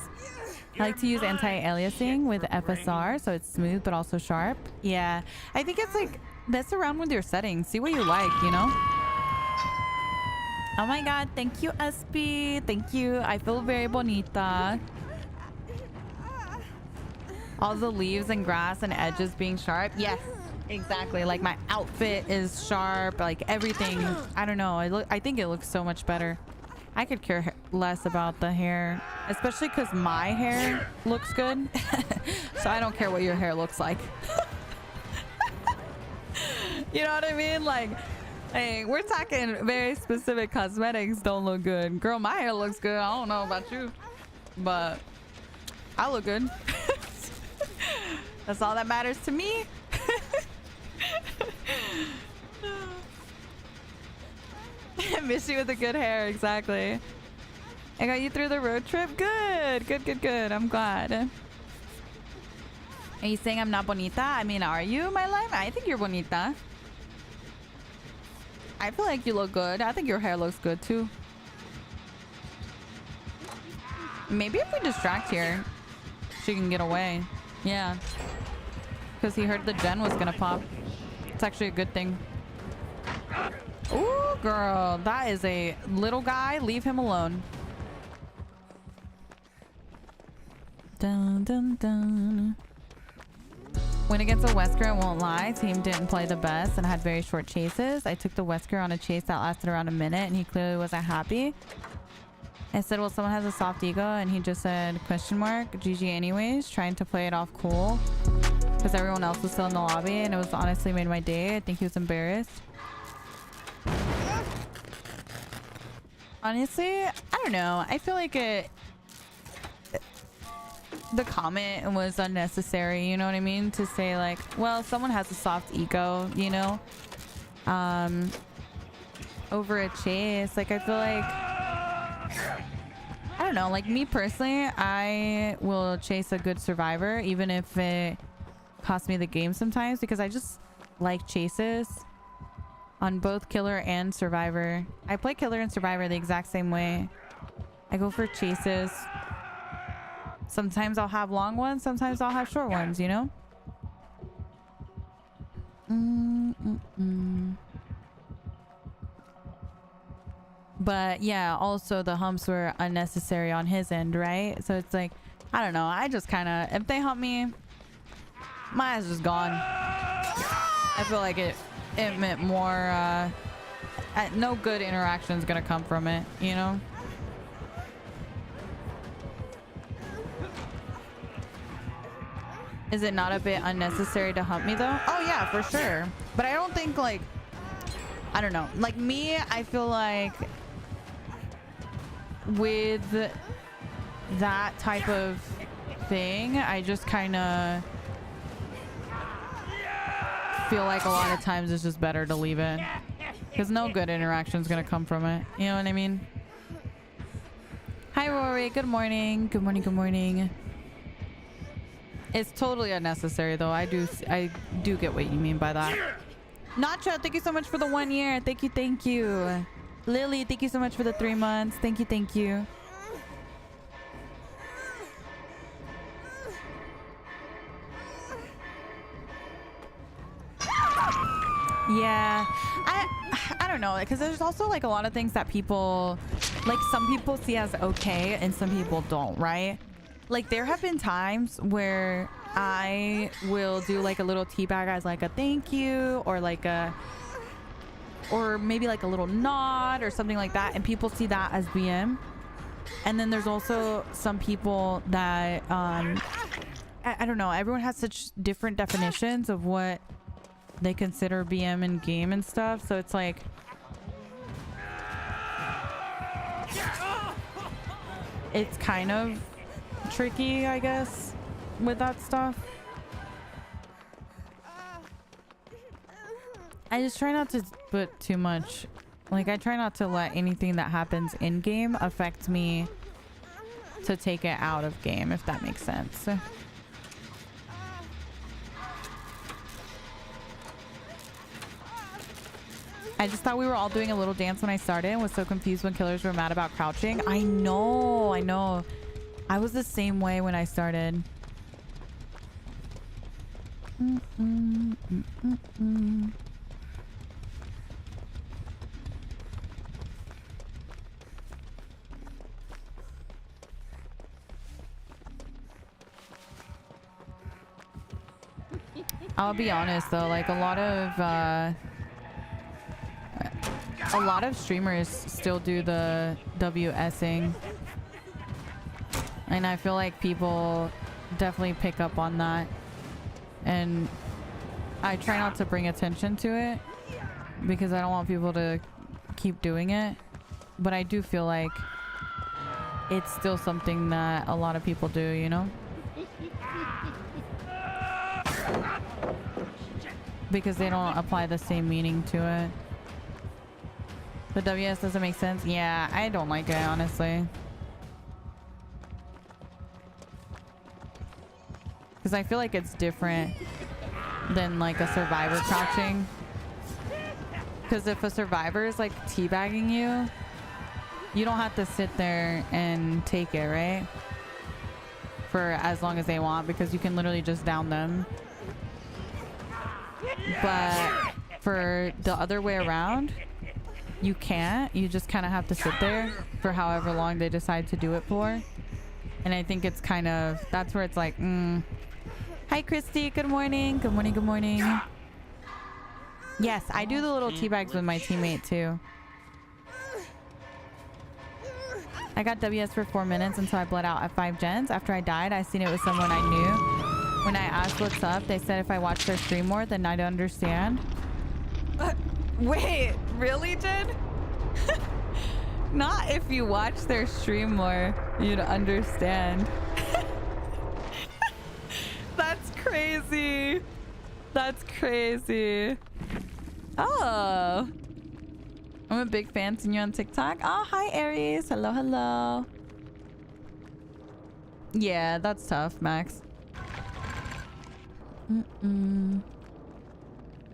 I like to use anti-aliasing with FSR, so it's smooth but also sharp. Yeah, I think it's like, mess around with your settings. See what you like, you know? Oh my god, thank you, SB. Thank you. I feel very bonita. All the leaves and grass and edges being sharp. Yes, exactly. Like my outfit is sharp. Like everything. I don't know. I think it looks so much better. I could care less about the hair, especially because my hair looks good. So I don't care what your hair looks like. You know what I mean? Like, hey, we're talking very specific cosmetics don't look good. Girl, my hair looks good. I don't know about you, but I look good. That's all that matters to me. Miss you with the good hair, exactly. I got you through the road trip. Good, good, good, good. I'm glad. Are you saying I'm not bonita? I mean, are you, my life? I think you're bonita. I feel like you look good. I think your hair looks good too. Maybe if we distract here, she can get away. Yeah. Because he heard the gen was gonna pop. It's actually a good thing. Ooh, girl. That is a little guy. Leave him alone. Dun, dun, dun. Went against a Wesker, I won't lie. Team didn't play the best and had very short chases. I took the Wesker on a chase that lasted around a minute and he clearly wasn't happy. I said, well, someone has a soft ego, and he just said, question mark, GG anyways, trying to play it off cool because everyone else was still in the lobby, and it was honestly made my day. I think he was embarrassed. Honestly, I don't know. I feel like the comment was unnecessary, you know what I mean? To say like, well, someone has a soft ego, you know? Over a chase. Like, I feel like, I don't know, like me personally, I will chase a good survivor even if it costs me the game sometimes, because I just like chases on both killer and survivor. I play killer and survivor the exact same way. I go for chases. Sometimes I'll have long ones, sometimes I'll have short ones, you know? But yeah, also the humps were unnecessary on his end, right? So it's like, I don't know. I just kind of, if they hump me, my ass is gone. I feel like it meant more, no good interaction is going to come from it, you know? Is it not a bit unnecessary to hump me though? Oh yeah, for sure. But I don't think like, I don't know. Like me, I feel like with that type of thing, I just kind of feel like a lot of times it's just better to leave it. Because no good interaction is going to come from it. You know what I mean? Hi, Rory. Good morning. Good morning. Good morning. It's totally unnecessary, though. I do get what you mean by that. Nacho, thank you so much for the 1 year. Thank you, thank you. Lily, thank you so much for the 3 months. Thank you, thank you. Yeah, I don't know, because there's also like a lot of things that people, like some people see as okay and some people don't, right? Like there have been times where I will do like a little teabag as like a thank you, or like a, or maybe like a little nod or something like that, and people see that as BM. And then there's also some people that I don't know, everyone has such different definitions of what they consider BM in game and stuff, so it's like it's kind of tricky, I guess, with that stuff. I just try not to put too much, like I try not to let anything that happens in game affect me to take it out of game, if that makes sense. I just thought we were all doing a little dance when I started and was so confused when killers were mad about crouching. I know. I was the same way when I started. I'll be honest though, like a lot of streamers still do the WSing, and I feel like people definitely pick up on that, and I try not to bring attention to it because I don't want people to keep doing it, but I do feel like it's still something that a lot of people do, you know, because they don't apply the same meaning to it. The WS doesn't make sense. Yeah, I don't like it, honestly. Because I feel like it's different than like a survivor crouching. Because if a survivor is like teabagging you, you don't have to sit there and take it, right? For as long as they want, because you can literally just down them. But for the other way around, you can't. You just kind of have to sit there for however long they decide to do it for. And I think it's kind of, that's where it's like, Hi, Christy. Good morning. Good morning. Good morning. Yes, I do the little teabags with my teammate too. I got WS for 4 minutes until I bled out at 5 gens. After I died, I seen it with someone I knew. When I asked what's up, they said if I watch their stream more, then I'd understand. Wait, really, Jen? Not if you watch their stream more, you'd understand. That's crazy. That's crazy. Oh. I'm a big fan. Seeing you on TikTok. Oh, hi, Aries. Hello, hello. Yeah, that's tough, Max.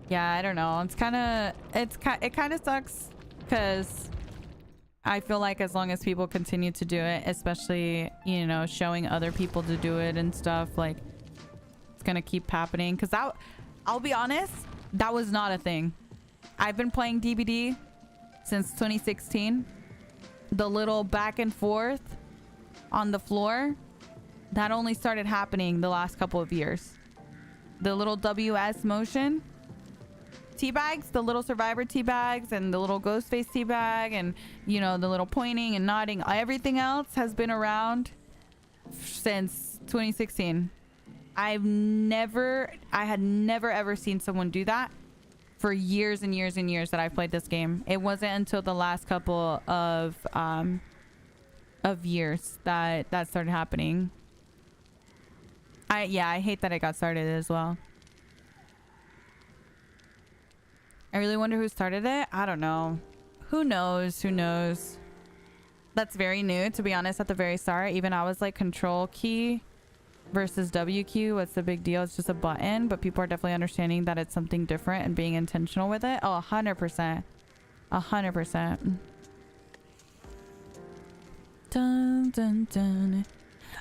Yeah, I don't know. It's kind of, it kind of sucks because I feel like as long as people continue to do it, especially, you know, showing other people to do it and stuff, like it's going to keep happening. Because I'll be honest, that was not a thing. I've been playing DBD since 2016. The little back and forth on the floor, that only started happening the last couple of years. The little WS motion teabags, the little survivor teabags and the little ghost face teabag and, you know, the little pointing and nodding, everything else has been around since 2016. I had never ever seen someone do that for years and years and years that I've played this game. It wasn't until the last couple of years that started happening. I hate that it got started as well. I really wonder who started it. I don't know. Who knows? Who knows? That's very new, to be honest. At the very start, even I was like control key versus WQ. What's the big deal? It's just a button, but people are definitely understanding that it's something different and being intentional with it. Oh, 100%. 100%. Dun, dun, dun.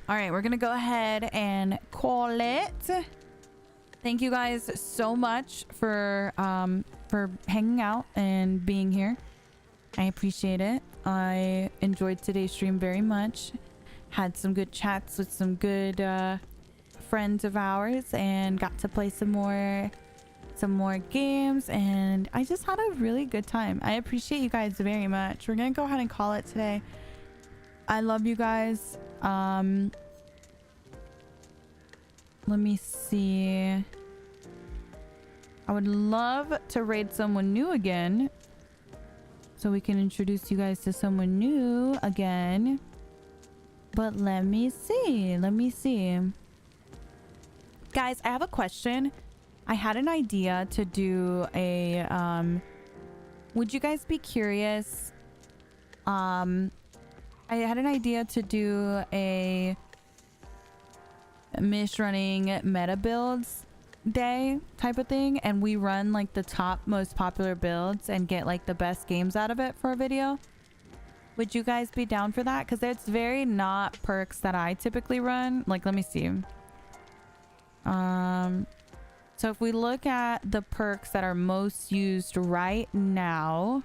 All right, we're gonna go ahead and call it. Thank you guys so much for hanging out and being here. I appreciate it. I enjoyed today's stream very much. Had some good chats with some good friends of ours and got to play some more games, and I just had a really good time. I appreciate you guys very much. We're gonna go ahead and call it today. I love you guys. Let me see. I would love to raid someone new again, so we can introduce you guys to someone new again. But let me see. Guys, I have a question. I had an idea to do a would you guys be curious? I had an idea to do a Mish running meta builds day type of thing, and we run like the top most popular builds and get like the best games out of it for a video. Would you guys be down for that? Because it's very not perks that I typically run. Like, let me see. So if we look at the perks that are most used right now,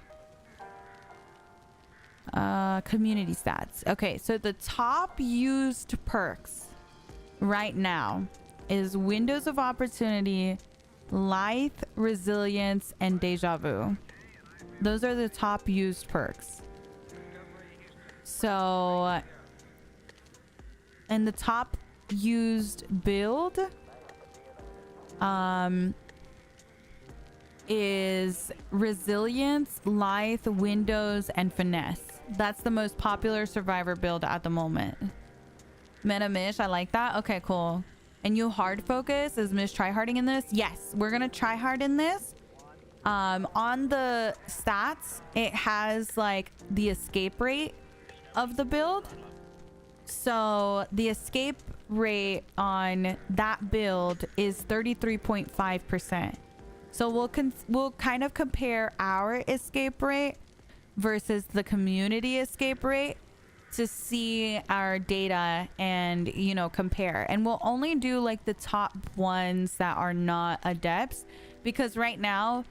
community stats. Okay, so the top used perks right now is Windows of Opportunity, Lithe, Resilience, and Deja Vu. Those are the top used perks. So, and the top used build is Resilience, Lithe, Windows, and Finesse. That's the most popular survivor build at the moment. Meta Mish, I like that. Okay, cool. And you hard focus, is Mish tryharding in this? Yes, we're gonna tryhard in this. On the stats, it has like the escape rate of the build. So the escape rate on that build is 33.5%. So we'll kind of compare our escape rate versus the community escape rate to see our data and, you know, compare. And we'll only do like the top ones that are not adepts, because right now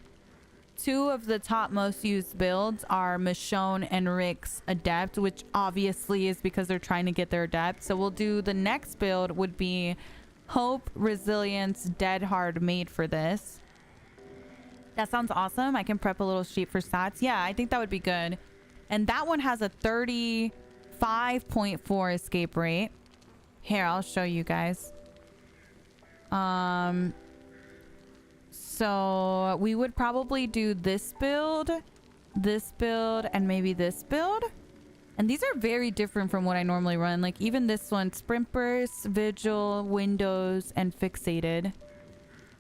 2 of the top most used builds are Michonne and Rick's adept, which obviously is because they're trying to get their adept. So we'll do the next build would be Hope, Resilience, Dead Hard made for this. That sounds awesome. I can prep a little sheet for stats. Yeah, I think that would be good. And that one has a 35.4 escape rate. Here, I'll show you guys. So we would probably do this build, and maybe this build. And these are very different from what I normally run. Like even this one, Sprint Burst, Vigil, Windows, and Fixated.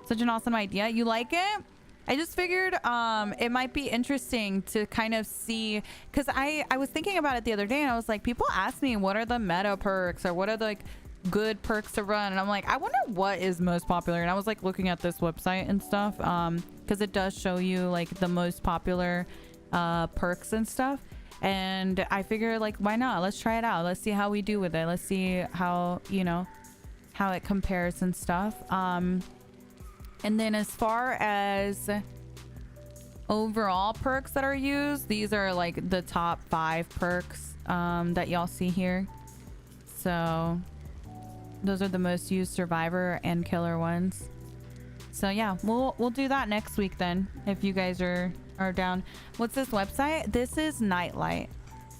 Such an awesome idea. You like it? I just figured it might be interesting to kind of see, because I was thinking about it the other day, and I was like, people ask me what are the meta perks or what are the like good perks to run, and I'm like, I wonder what is most popular. And I was like looking at this website and stuff, because it does show you like the most popular perks and stuff. And I figure, like, why not? Let's try it out. Let's see how we do with it. Let's see how, you know, how it compares and stuff. And then as far as overall perks that are used, these are like the top 5 perks that y'all see here. So those are the most used survivor and killer ones. So yeah, we'll do that next week then, if you guys are down. What's this website? This is Nightlight.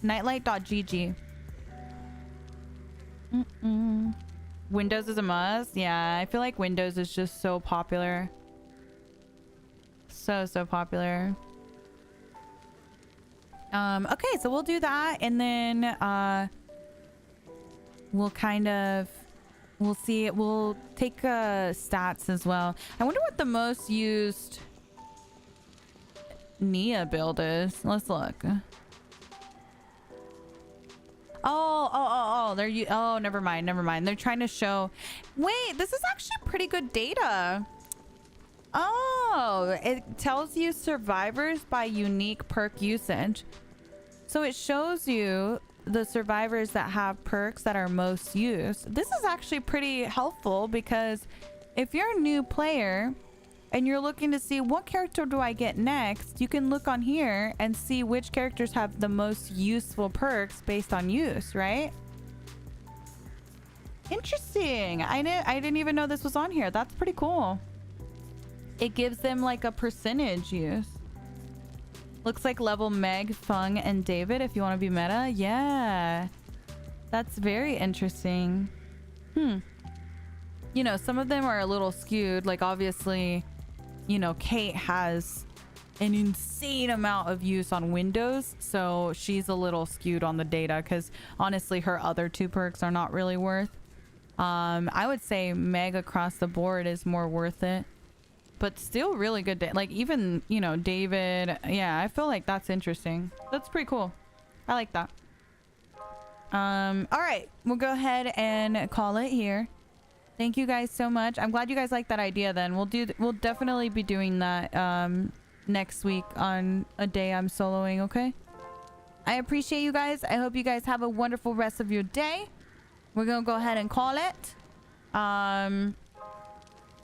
Nightlight.gg. Windows is a must. Yeah, I feel like Windows is just so popular. So popular. Okay, so we'll do that, and then we'll see. We'll take stats as well. I wonder what the most used Nia build is. Let's look. Oh, never mind. They're trying to show. Wait, this is actually pretty good data. Oh, it tells you survivors by unique perk usage. So it shows you the survivors that have perks that are most used. This is actually pretty helpful because if you're a new player and you're looking to see what character do I get next, you can look on here and see which characters have the most useful perks based on use, right? Interesting. I didn't even know this was on here. That's pretty cool. It gives them like a percentage use. Looks like level Meg, Fung, and David if you want to be meta. Yeah. That's very interesting. You know, some of them are a little skewed. Like obviously, you know, Kate has an insane amount of use on Windows, so she's a little skewed on the data because honestly her other 2 perks are not really worth. I would say Meg across the board is more worth it, but still really good. Like even, you know, David. Yeah, I feel like that's interesting. That's pretty cool. I like that. All right, we'll go ahead and call it here. Thank you guys so much. I'm glad you guys like that idea. Then we'll definitely be doing that next week on a day I'm soloing. Okay. I appreciate you guys. I hope you guys have a wonderful rest of your day. We're gonna go ahead and call it.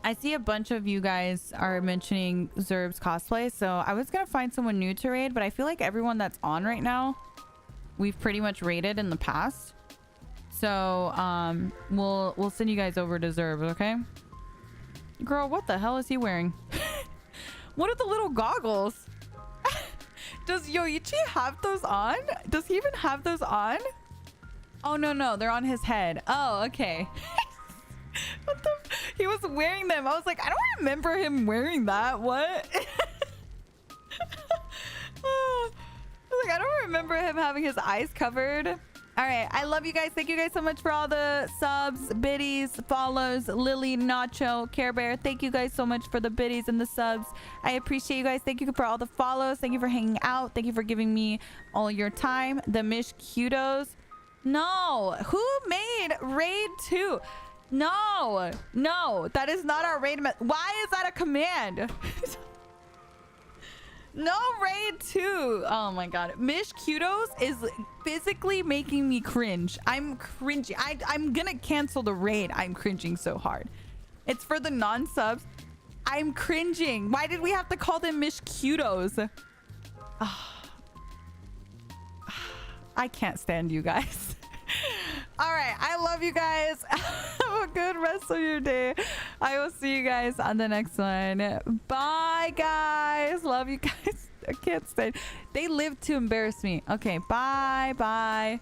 I see a bunch of you guys are mentioning Zerb's cosplay, so I was gonna find someone new to raid, but I feel like everyone that's on right now, we've pretty much raided in the past. So we'll send you guys over to Zerb, okay? Girl, what the hell is he wearing? What are the little goggles? Does Yoichi have those on? Does he even have those on? Oh no, they're on his head. Oh, okay. What the? He was wearing them. I was like, I don't remember him wearing that. What? I was like, I don't remember him having his eyes covered. All right, I love you guys. Thank you guys so much for all the subs, biddies, follows. Lily, Nacho, Care Bear, thank you guys so much for the biddies and the subs. I appreciate you guys. Thank you for all the follows. Thank you for hanging out. Thank you for giving me all your time. The Mish Kudos. No, who made raid 2? No, that is not our raid. Why is that a command? No raid 2. Oh my god. Mish Kudos is physically making me cringe. I'm cringing. I'm gonna cancel the raid. I'm cringing so hard. It's for the non-subs. I'm cringing. Why did we have to call them Mish Kudos? I can't stand you guys. All right, I love you guys. Have a good rest of your day. I will see you guys on the next one. Bye, guys. Love you guys. I can't stand. They live to embarrass me. Okay, bye.